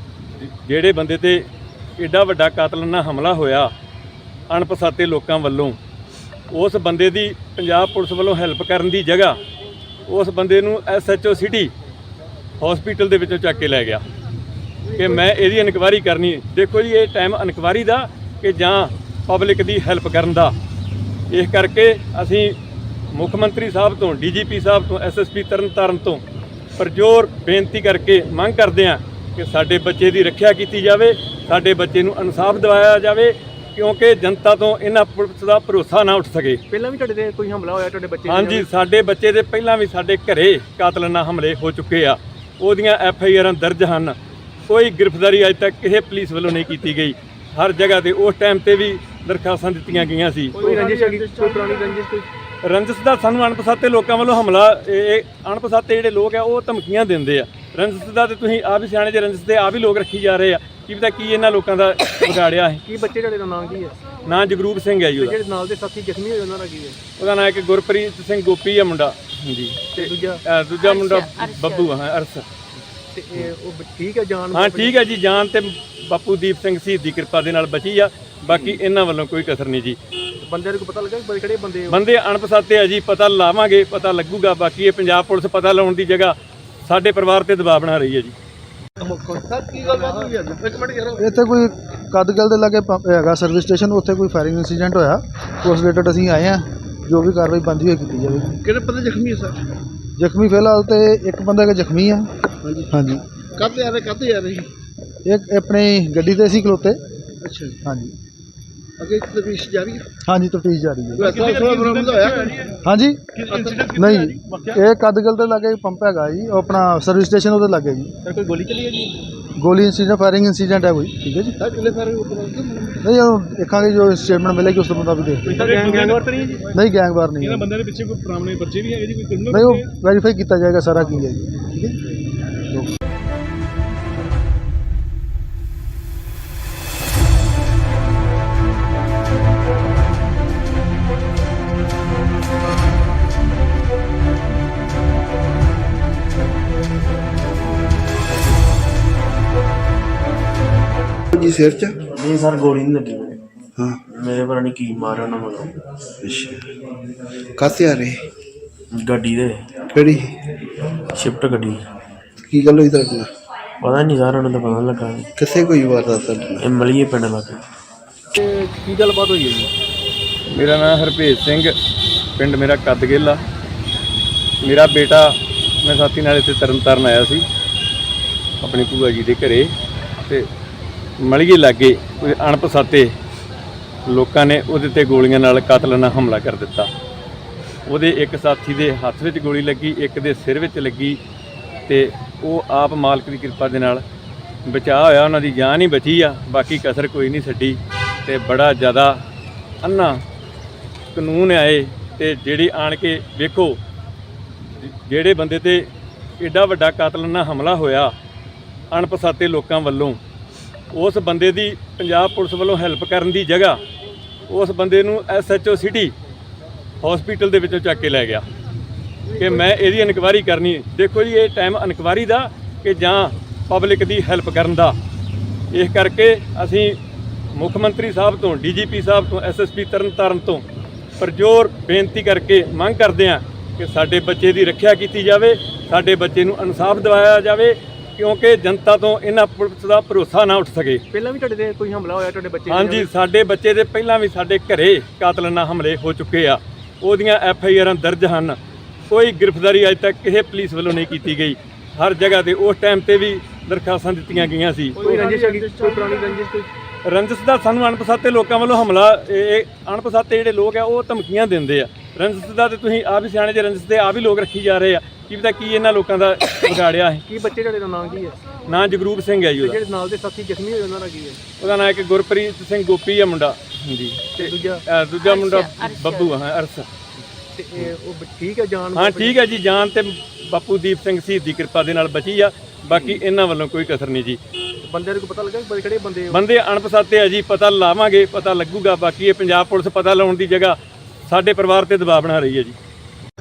ਜਿਹੜੇ ਬੰਦੇ ਤੇ ਐਡਾ ਵੱਡਾ ਕਾਤਲਾਨਾ ਹਮਲਾ ਹੋਇਆ ਅਣਪਛਾਤੇ ਲੋਕਾਂ ਵੱਲੋਂ, ਉਸ ਬੰਦੇ ਦੀ ਪੰਜਾਬ ਪੁਲਿਸ ਵੱਲੋਂ ਹੈਲਪ ਕਰਨ ਦੀ ਜਗ੍ਹਾ ਉਸ ਬੰਦੇ ਨੂੰ SHO ਸਿਟੀ ਹਸਪੀਟਲ ਦੇ ਵਿੱਚੋਂ ਚੱਕ ਕੇ ਲੈ ਗਿਆ ਕਿ ਮੈਂ ਇਹਦੀ ਇਨਕੁਆਇਰੀ ਕਰਨੀ। ਦੇਖੋ ਜੀ, ਇਹ ਟਾਈਮ ਇਨਕੁਆਇਰੀ ਦਾ ਕਿ ਜਾਂ ਪਬਲਿਕ ਦੀ ਹੈਲਪ ਕਰਨ ਦਾ। ਇਸ ਕਰਕੇ ਅਸੀਂ ਮੁੱਖ ਮੰਤਰੀ ਸਾਹਿਬ ਤੋਂ, DGP ਸਾਹਿਬ ਤੋਂ, SSP ਤਰਨਤਾਰਨ ਤੋਂ ਪਰਜੋਰ ਬੇਨਤੀ ਕਰਕੇ ਮੰਗ ਕਰਦੇ ਹਾਂ ਕਿ ਸਾਡੇ ਬੱਚੇ ਦੀ ਰੱਖਿਆ ਕੀਤੀ ਜਾਵੇ, ਸਾਡੇ ਬੱਚੇ ਨੂੰ ਇਨਸਾਫ ਦਿਵਾਇਆ ਜਾਵੇ, ਕਿਉਂਕਿ ਜਨਤਾ ਤੋਂ ਇਹਨਾਂ ਪੁਲਿਸ ਦਾ ਭਰੋਸਾ ਨਾ ਉੱਠ ਸਕੇ। ਪਹਿਲਾਂ ਵੀ ਤੁਹਾਡੇ ਤੇ ਕੋਈ ਹਮਲਾ ਹੋਇਆ ਤੁਹਾਡੇ ਬੱਚੇ? ਹਾਂਜੀ, ਸਾਡੇ ਬੱਚੇ ਦੇ ਪਹਿਲਾਂ ਵੀ ਸਾਡੇ ਘਰੇ ਕਾਤਲਾਨਾ ਹਮਲੇ ਹੋ ਚੁੱਕੇ ਆ। ਉਹਦੀਆਂ FIR ਦਰਜ ਹਨ। ਕੋਈ ਗ੍ਰਿਫਤਾਰੀ ਅਜੇ ਤੱਕ ਕਿਸੇ ਪੁਲਿਸ ਵੱਲੋਂ ਨਹੀਂ ਕੀਤੀ ਗਈ। ਹਰ ਜਗ੍ਹਾ ਤੇ ਉਸ ਟਾਈਮ ਤੇ ਵੀ ਦਰਖਾਸਤਾਂ ਦਿੱਤੀਆਂ ਗਈਆਂ ਸੀ। ਕੋਈ ਰੰਜਿਸ਼ ਹੈਗੀ, ਕੋਈ ਪੁਰਾਣੀ ਰੰਜਿਸ਼ ਕੋਈ? ਰੰਜਿਸ਼ ਦਾ ਸਾਨੂੰ ਅਣਪਛਾਤੇ ਲੋਕਾਂ ਵੱਲੋਂ ਹਮਲਾ, ਇਹ ਅਣਪਛਾਤੇ ਜਿਹੜੇ ਲੋਕ ਆ ਉਹ ਧਮਕੀਆਂ ਦਿੰਦੇ ਆ। ਰੰਜਿਸ਼ ਦਾ ਤੇ ਤੁਸੀਂ ਆਪ ਹੀ ਸਿਆਣੇ ਜੇ, ਰੰਜਿਸ਼ ਦੇ ਆਪ ਹੀ ਲੋਕ ਰੱਖੀ ਜਾ ਰਹੇ ਆ। ਕੀ ਪਤਾ ਕੀ ਇਹਨਾਂ ਲੋਕਾਂ ਦਾ ਵਿਗਾੜਿਆ ਹੈ। ਕੀ ਬੱਚੇ ਤੁਹਾਡੇ ਦਾ ਨਾਮ ਕੀ ਹੈ? ਨਾਂ ਜਗਰੂਪ ਸਿੰਘ ਹੈ ਜੀ ਉਹਦਾ। ਜਿਹੜੇ ਨਾਲ ਦੇ ਸਾਥੀ ਜ਼ਖਮੀ ਹੋਏ ਉਹਨਾਂ ਦਾ ਕੀ ਹੈ? ਉਹਦਾ ਨਾਂ ਇੱਕ ਗੁਰਪ੍ਰੀਤ ਸਿੰਘ ਗੋਪੀ ਆ ਮੁੰਡਾ। ਹਾਂਜੀ, ਤੇ ਦੂਜਾ ਮੁੰਡਾ ਬੱਬੂ ਆ, ਅਰਸ। ਤੇ ਉਹ ਠੀਕ ਹੈ ਜਾਨ? ਹਾਂ ਠੀਕ ਹੈ ਜੀ, ਜਾਨ ਤੇ ਬਾਪੂ ਦੀਪ ਸਿੰਘ ਸ਼ਹੀਦ ਦੀ ਕਿਰਪਾ ਦੇ ਨਾਲ ਬਚੀ ਆ। ਬਾਕੀ ਇਹਨਾਂ ਵੱਲੋਂ ਕੋਈ ਕਸਰ ਨਹੀਂ ਜੀ। ਬੰਦਿਆਂ ਨੂੰ ਪਤਾ ਲੱਗਾ ਕਿ ਕਿਹੜੇ ਬੰਦੇ? ਬੰਦੇ ਅਣਪਛਾਤੇ ਆ ਜੀ, ਪਤਾ ਲਾਵਾਂਗੇ, ਪਤਾ ਲੱਗੂਗਾ। ਬਾਕੀ ਇਹ ਪੰਜਾਬ ਪੁਲਿਸ ਪਤਾ ਲਾਉਣ ਦੀ ਜਗ੍ਹਾ ਸਾਡੇ ਪਰਿਵਾਰ ਤੇ ਦਬਾਅ ਬਣਾ ਰਹੀ ਹੈ ਜੀ। ਸਰ ਕੀ ਗੱਲਬਾਤ ਹੋਈ ਅੱਜ? ਇੱਕ ਮਿੰਟ ਯਾਰ, ਇੱਥੇ ਕੋਈ ਕਦਗਲ ਦੇ ਲਾਗੇ ਹੈਗਾ ਸਰਵਿਸ ਸਟੇਸ਼ਨ, ਉੱਥੇ ਕੋਈ ਫਾਇਰਿੰਗ ਇਨਸੀਡੈਂਟ ਹੋਇਆ। ਉਸ ਰਿਲੇਟਡ ਅਸੀਂ ਆਏ ਹਾਂ, ਜੋ ਵੀ ਕਾਰਵਾਈ ਬਣਦੀ ਹੋਈ ਕੀਤੀ ਜਾਵੇਗੀ। ਕਿਹੜੇ ਬੰਦੇ ਜ਼ਖਮੀ ਹੈ ਸਰ? ਜ਼ਖਮੀ ਫਿਲਹਾਲ ਤੇ ਇੱਕ ਬੰਦਾ ਜ਼ਖਮੀ ਆ। ਹਾਂਜੀ ਹਾਂਜੀ, ਕਾਹਤੇ ਆ ਰਹੇ? ਇੱਕ ਆਪਣੀ ਗੱਡੀ ਤੇ ਸੀ ਖਲੋਤੇ। ਅੱਛਾ ਜੀ, ਹਾਂਜੀ ਅੱਗੇ ਤਫਤੀਸ਼ ਜਾਰੀ ਹੈ। ਹਾਂਜੀ, ਤਫਤੀਸ਼ ਜਾਰੀ ਹੈ। ਕੋਈ ਬਰਾਮਦ ਹੋਇਆ? ਹਾਂਜੀ ਨਹੀਂ, ਇਹ ਕਦਗਲ ਦੇ ਲਾਗੇ ਪੰਪ ਹੈਗਾ ਜੀ, ਉਹ ਆਪਣਾ ਸਰਵਿਸ ਸਟੇਸ਼ਨ ਉਹਦੇ ਲਾਗੇ ਜੀ। ਸਰ ਕੋਈ ਗੋਲੀ ਚੱਲੀ ਹੈ ਜੀ? ਗੋਲੀ ਇੰਸੀਡੈਂਟ ਫਾਇਰਿੰਗ ਇੰਸੀਡੈਂਟ ਹੈ ਕੋਈ, ਠੀਕ ਹੈ ਜੀ। ਸਰ ਕਿੰਨੇ ਫਾਇਰਿੰਗ ਉੱਪਰ ਨਹੀਂ ਉਹ ਦੇਖਾਂਗੇ, ਜੋ ਸਟੇਟਮੈਂਟ ਮਿਲੇਗੀ ਉਸ ਤੋਂ ਮੁਤਾਬਿਕ ਦੇਖਦੇ ਹਾਂ। ਗੈਂਗਵਾਰ ਤਾਂ ਨਹੀਂ ਜੀ? ਨਹੀਂ ਗੈਂਗਵਾਰ ਨਹੀਂ ਹੈ। ਇਹਨਾਂ ਬੰਦਿਆਂ ਦੇ ਪਿੱਛੇ ਕੋਈ ਪੁਰਾਣੇ ਬੱਚੇ ਵੀ ਹੈਗੇ ਜੀ, ਕੋਈ criminal ਨਹੀਂ ਉਹ ਵੀ ਹੈ? ਵੈਰੀਫਾਈ ਕੀਤਾ ਜਾਏਗਾ ਸਾਰਾ ਕੀ ਹੈ ਜੀ, ਠੀਕ ਹੈ। ਜੀ ਸਿਰ ਚ ਨਹੀਂ ਸਰ, ਗੋਲੀ ਨਹੀਂ ਲੱਗੀ ਮੇਰੇ। ਹਾਂ ਮੇਰੇ ਪਤਾ ਨਹੀਂ ਕੀ ਮਾਰਿਆ ਉਹਨਾਂ ਮਗਰੋਂ। ਅੱਛਾ ਕਾਹਤੇ ਆ ਰਹੇ? ਗੱਡੀ ਦੇ ਕਿਹੜੀ? ਸ਼ਿਫਟ ਗੱਡੀ। ਕੀ ਗੱਲ ਹੋਈ ਤੁਹਾਡੇ ਨਾਲ? ਪਤਾ ਨਹੀਂ ਸਰ, ਉਹਨਾਂ ਦਾ ਪਤਾ ਨੀ ਲੱਗਾ। ਕਿੱਥੇ ਕੋਈ ਵਾਰਦਾਤ ਤੁਹਾਡੇ ਨਾਲ? ਇਹ ਮਲੀਏ ਪਿੰਡ ਲੱਗੇ। ਤੇ ਕੀ ਗੱਲਬਾਤ ਹੋਈ ਹੈ ਜੀ? ਮੇਰਾ ਨਾਮ ਹਰਭੇਜ ਸਿੰਘ, ਪਿੰਡ ਮੇਰਾ ਕੱਦਗਿੱਲ ਆ। ਮੇਰਾ ਬੇਟਾ, ਮੈਂ ਸਾਥੀ ਨਾਲ ਇੱਥੇ ਤਰਨਤਾਰਨ ਆਇਆ ਸੀ ਆਪਣੀ ਭੂਆ ਜੀ ਦੇ ਘਰੇ, ਤੇ ਮਲੀਏ ਲਾਗੇ ਕੋਈ ਅਣਪਛਾਤੇ ਲੋਕਾਂ ਨੇ ਉਹਦੇ ਤੇ ਗੋਲੀਆਂ ਨਾਲ ਕਾਤਲਾਨਾ ਹਮਲਾ ਕਰ ਦਿੱਤਾ। ਉਹਦੇ ਇੱਕ ਸਾਥੀ ਦੇ ਹੱਥ ਵਿੱਚ ਗੋਲੀ ਲੱਗੀ, ਇੱਕ ਦੇ ਸਿਰ ਵਿੱਚ ਲੱਗੀ, ਤੇ ਉਹ ਆਪ ਮਾਲਕ ਦੀ ਕਿਰਪਾ ਦੇ ਨਾਲ ਬਚਾਅ ਹੋਇਆ, ਉਹਨਾਂ ਦੀ ਜਾਨ ਹੀ ਬਚੀ ਆ, ਬਾਕੀ ਕਸਰ ਕੋਈ ਨਹੀਂ ਛੱਡੀ। ਤੇ ਬੜਾ ਜ਼ਿਆਦਾ ਅੰਨਾ ਕਾਨੂੰਨ ਆਏ, ਤੇ ਜਿਹੜੀ ਆਣ ਕੇ ਵੇਖੋ ਜਿਹੜੇ ਬੰਦੇ ਤੇ ਐਡਾ ਵੱਡਾ ਕਾਤਲਾਨਾ ਹਮਲਾ ਹੋਇਆ ਅਣਪਛਾਤੇ ਲੋਕਾਂ ਵੱਲੋਂ, ਉਸ ਬੰਦੇ ਦੀ ਪੰਜਾਬ ਪੁਲਿਸ ਵੱਲੋਂ ਹੈਲਪ ਕਰਨ ਦੀ ਜਗ੍ਹਾ ਉਸ ਬੰਦੇ ਨੂੰ SHO ਸਿਟੀ ਹਸਪੀਟਲ ਦੇ ਵਿੱਚੋਂ ਚੱਕ ਕੇ ਲੈ ਗਿਆ ਕਿ ਮੈਂ ਇਹਦੀ ਇਨਕੁਆਇਰੀ ਕਰਨੀ। ਦੇਖੋ ਜੀ, ਇਹ ਟਾਈਮ ਇਨਕੁਆਇਰੀ ਦਾ ਕਿ ਜਾਂ ਪਬਲਿਕ ਦੀ ਹੈਲਪ ਕਰਨ ਦਾ। ਇਸ ਕਰਕੇ ਅਸੀਂ ਮੁੱਖ ਮੰਤਰੀ ਸਾਹਿਬ ਤੋਂ, DGP ਸਾਹਿਬ ਤੋਂ, SSP ਤਰਨਤਾਰਨ ਤੋਂ ਪਰਜੋਰ ਬੇਨਤੀ ਕਰਕੇ ਮੰਗ ਕਰਦੇ ਹਾਂ ਕਿ ਸਾਡੇ ਬੱਚੇ ਦੀ ਰੱਖਿਆ ਕੀਤੀ ਜਾਵੇ, ਸਾਡੇ ਬੱਚੇ ਨੂੰ ਇਨਸਾਫ ਦਿਵਾਇਆ ਜਾਵੇ, ਕਿਉਂਕਿ ਜਨਤਾ ਤੋਂ ਇਹਨਾਂ ਪੁਲਿਸ ਦਾ ਭਰੋਸਾ ਨਾ ਉੱਠ ਸਕੇ। ਪਹਿਲਾਂ ਵੀ ਤੁਹਾਡੇ ਤੇ ਕੋਈ ਹਮਲਾ ਹੋਇਆ ਤੁਹਾਡੇ ਬੱਚੇ ਹਾਂਜੀ, ਸਾਡੇ ਬੱਚੇ ਦੇ ਪਹਿਲਾਂ ਵੀ ਸਾਡੇ ਘਰੇ ਕਾਤਲਾਨਾ ਹਮਲੇ ਹੋ ਚੁੱਕੇ ਆ, ਉਹਦੀਆਂ FIRਾਂ ਦਰਜ ਹਨ। ਕੋਈ ਗ੍ਰਿਫਤਾਰੀ ਅਜੇ ਤੱਕ ਕਿਸੇ ਪੁਲਿਸ ਵੱਲੋਂ ਨਹੀਂ ਕੀਤੀ ਗਈ। ਹਰ ਜਗ੍ਹਾ ਤੇ ਉਸ ਟਾਈਮ ਤੇ ਵੀ ਦਰਖਾਸਤਾਂ ਦਿੱਤੀਆਂ ਗਈਆਂ ਸੀ। ਕੋਈ ਰੰਜਿਸ਼ ਹੈਗੀ, ਕੋਈ ਪੁਰਾਣੀ ਰੰਜਿਸ਼ ਕੋਈ? ਰੰਜਿਸ਼ ਦਾ ਸਾਨੂੰ ਅਣਪਛਾਤੇ ਲੋਕਾਂ ਵੱਲੋਂ ਹਮਲਾ, ਇਹ ਅਣਪਛਾਤੇ ਜਿਹੜੇ ਲੋਕ ਆ ਉਹ ਧਮਕੀਆਂ ਦਿੰਦੇ ਆ। ਰੰਜਿਸ਼ ਦਾ ਤੇ ਤੁਸੀਂ ਆਪ ਹੀ ਸਿਆਣੇ ਜੇ, ਰੰਜਿਸ਼ ਤੇ ਆਪ ਹੀ ਲੋਕ ਰੱਖੀ ਜਾ ਰਹੇ ਆ। ਕੀ ਪਤਾ ਕੀ ਇਹਨਾਂ ਲੋਕਾਂ ਦਾ ਵਿਗਾੜਿਆ ਹੈ। ਕੀ ਬੱਚੇ ਤੁਹਾਡੇ ਦਾ ਨਾਮ ਕੀ ਹੈ? ਨਾਂ ਜਗਰੂਪ ਸਿੰਘ ਹੈ ਜੀ ਉਹਦਾ। ਜਿਹੜੇ ਨਾਲ ਦੇ ਸਾਥੀ ਜ਼ਖਮੀ ਹੋਏ ਉਹਨਾਂ ਦਾ ਕੀ ਹੈ? ਉਹਦਾ ਨਾਂ ਇੱਕ ਗੁਰਪ੍ਰੀਤ ਸਿੰਘ ਗੋਪੀ ਆ ਮੁੰਡਾ। ਹਾਂਜੀ, ਤੇ ਦੂਜਾ? ਦੂਜਾ ਮੁੰਡਾ ਬੱਬੂ ਹਾਂ, ਅਰਸ। ਤੇ ਉਹ ਠੀਕ ਹੈ ਜਾਨ? ਹਾਂ ਠੀਕ ਹੈ ਜੀ, ਜਾਨ ਤੇ ਬਾਪੂ ਦੀਪ ਸਿੰਘ ਸ਼ਹੀਦ ਦੀ ਕਿਰਪਾ ਦੇ ਨਾਲ ਬਚੀ ਆ, ਬਾਕੀ ਇਹਨਾਂ ਵੱਲੋਂ ਕੋਈ ਕਸਰ ਨਹੀਂ ਜੀ। ਬੰਦੇ ਨੂੰ ਪਤਾ ਲੱਗਾ ਕਿਹੜੇ ਬੰਦੇ? ਬੰਦੇ ਅਣਪਛਾਤੇ ਆ ਜੀ, ਪਤਾ ਲਾਵਾਂਗੇ, ਪਤਾ ਲੱਗੂਗਾ। ਬਾਕੀ ਇਹ ਪੰਜਾਬ ਪੁਲਿਸ ਪਤਾ ਲਾਉਣ ਦੀ ਜਗ੍ਹਾ ਸਾਡੇ ਪਰਿਵਾਰ ਤੇ ਦਬਾਅ ਬਣਾ ਰਹੀ ਹੈ ਜੀ।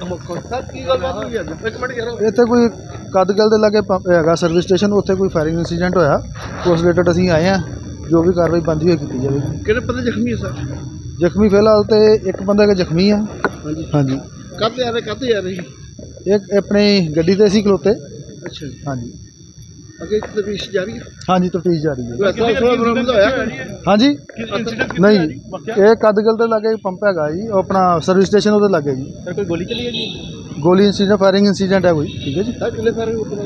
ਸਰ ਕੀ ਗੱਲਬਾਤ ਹੋਈ ਅੱਜ? ਇੱਕ ਮਿੰਟ ਯਾਰ। ਇੱਥੇ ਕੋਈ ਕੱਦਗਿੱਲ ਦੇ ਲਾਗੇ ਹੈਗਾ ਸਰਵਿਸ ਸਟੇਸ਼ਨ, ਉੱਥੇ ਕੋਈ ਫਾਇਰਿੰਗ ਇੰਸੀਡੈਂਟ ਹੋਇਆ। ਉਸ ਰਿਲੇਟਡ ਅਸੀਂ ਆਏ ਹਾਂ, ਜੋ ਵੀ ਕਾਰਵਾਈ ਬਣਦੀ ਹੋਈ ਕੀਤੀ ਜਾਵੇਗੀ। ਕਿਹੜੇ ਬੰਦੇ ਜ਼ਖਮੀ ਹੈ ਸਰ? ਜ਼ਖਮੀ ਫਿਲਹਾਲ ਤੇ ਇੱਕ ਬੰਦਾ ਹੈਗਾ ਜ਼ਖਮੀ ਆ। ਹਾਂਜੀ ਹਾਂਜੀ, ਕਾਹਤੇ ਆ ਰਹੇ? ਕਾਹਤੇ ਆ ਰਹੇ? ਇੱਕ ਆਪਣੀ ਗੱਡੀ ਤੇ ਸੀ ਖਲੋਤੇ। ਅੱਛਾ ਜੀ, ਹਾਂਜੀ ਅੱਗੇ ਤਫਤੀਸ਼ ਜਾਰੀ ਹੈ। ਹਾਂਜੀ, ਤਫਤੀਸ਼ ਜਾਰੀ ਹੈ। ਵੈਸੇ ਥੋੜਾ ਬਰਾਮਦ ਹੋਇਆ? ਹਾਂਜੀ, ਇੰਸੀਡੈਂਟ ਨਹੀਂ ਇਹ ਕੱਦਗਿੱਲ ਦੇ ਲਾਗੇ ਪੰਪ ਹੈਗਾ ਜੀ, ਉਹ ਆਪਣਾ ਸਰਵਿਸ ਸਟੇਸ਼ਨ ਉਹਦੇ ਲਾਗੇ ਜੀ। ਸਰ ਕੋਈ ਗੋਲੀ ਚੱਲੀ ਹੈ ਜੀ? ਗੋਲੀ ਇੰਸੀਡੈਂਟ ਫਾਇਰਿੰਗ ਇੰਸੀਡੈਂਟ ਹੈ ਕੋਈ, ਠੀਕ ਹੈ ਜੀ। ਸਰ ਕਿੰਨੇ ਫਾਇਰਿੰਗ ਉੱਪਰ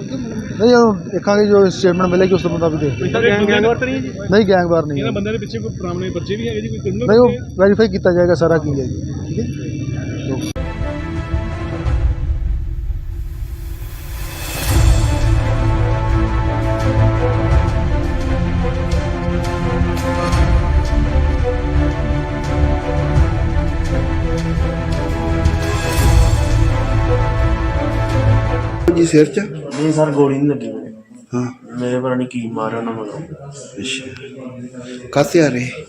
ਨਹੀਂ ਉਹ ਦੇਖਾਂਗੇ, ਜੋ ਸਟੇਟਮੈਂਟ ਮਿਲੇਗੀ ਉਸ ਤੋਂ ਮੁਤਾਬਿਕ ਦੇਖਦੇ ਹਾਂ। ਗੈਂਗਵਾਰ ਤਾਂ ਨਹੀਂ ਜੀ? ਨਹੀਂ ਗੈਂਗਵਾਰ ਨਹੀਂ ਹੈ। ਇਹਨਾਂ ਬੰਦਿਆਂ ਦੇ ਪਿੱਛੇ ਕੋਈ ਪੁਰਾਣੇ ਬੱਚੇ ਵੀ ਹੈਗੇ ਜੀ, ਕੋਈ criminal ਨਹੀਂ ਉਹ ਵੀ ਹੈ? ਵੈਰੀਫਾਈ ਕੀਤਾ ਜਾਏਗਾ ਸਾਰਾ ਕੀ ਹੈ ਜੀ, ਠੀਕ ਹੈ। ਜੀ ਸਿਰ ਚ? ਨਹੀਂ ਸਰ, ਗੋਲੀ ਨਹੀਂ ਲੱਗੀ ਮੇਰੇ। ਹਾਂ ਮੇਰੇ ਪਤਾ ਨਹੀਂ ਕੀ ਮਾਰਿਆ ਉਹਨਾਂ ਮਗਰੋਂ। ਅੱਛਾ ਕਾਹਤੇ ਆ ਰਹੇ?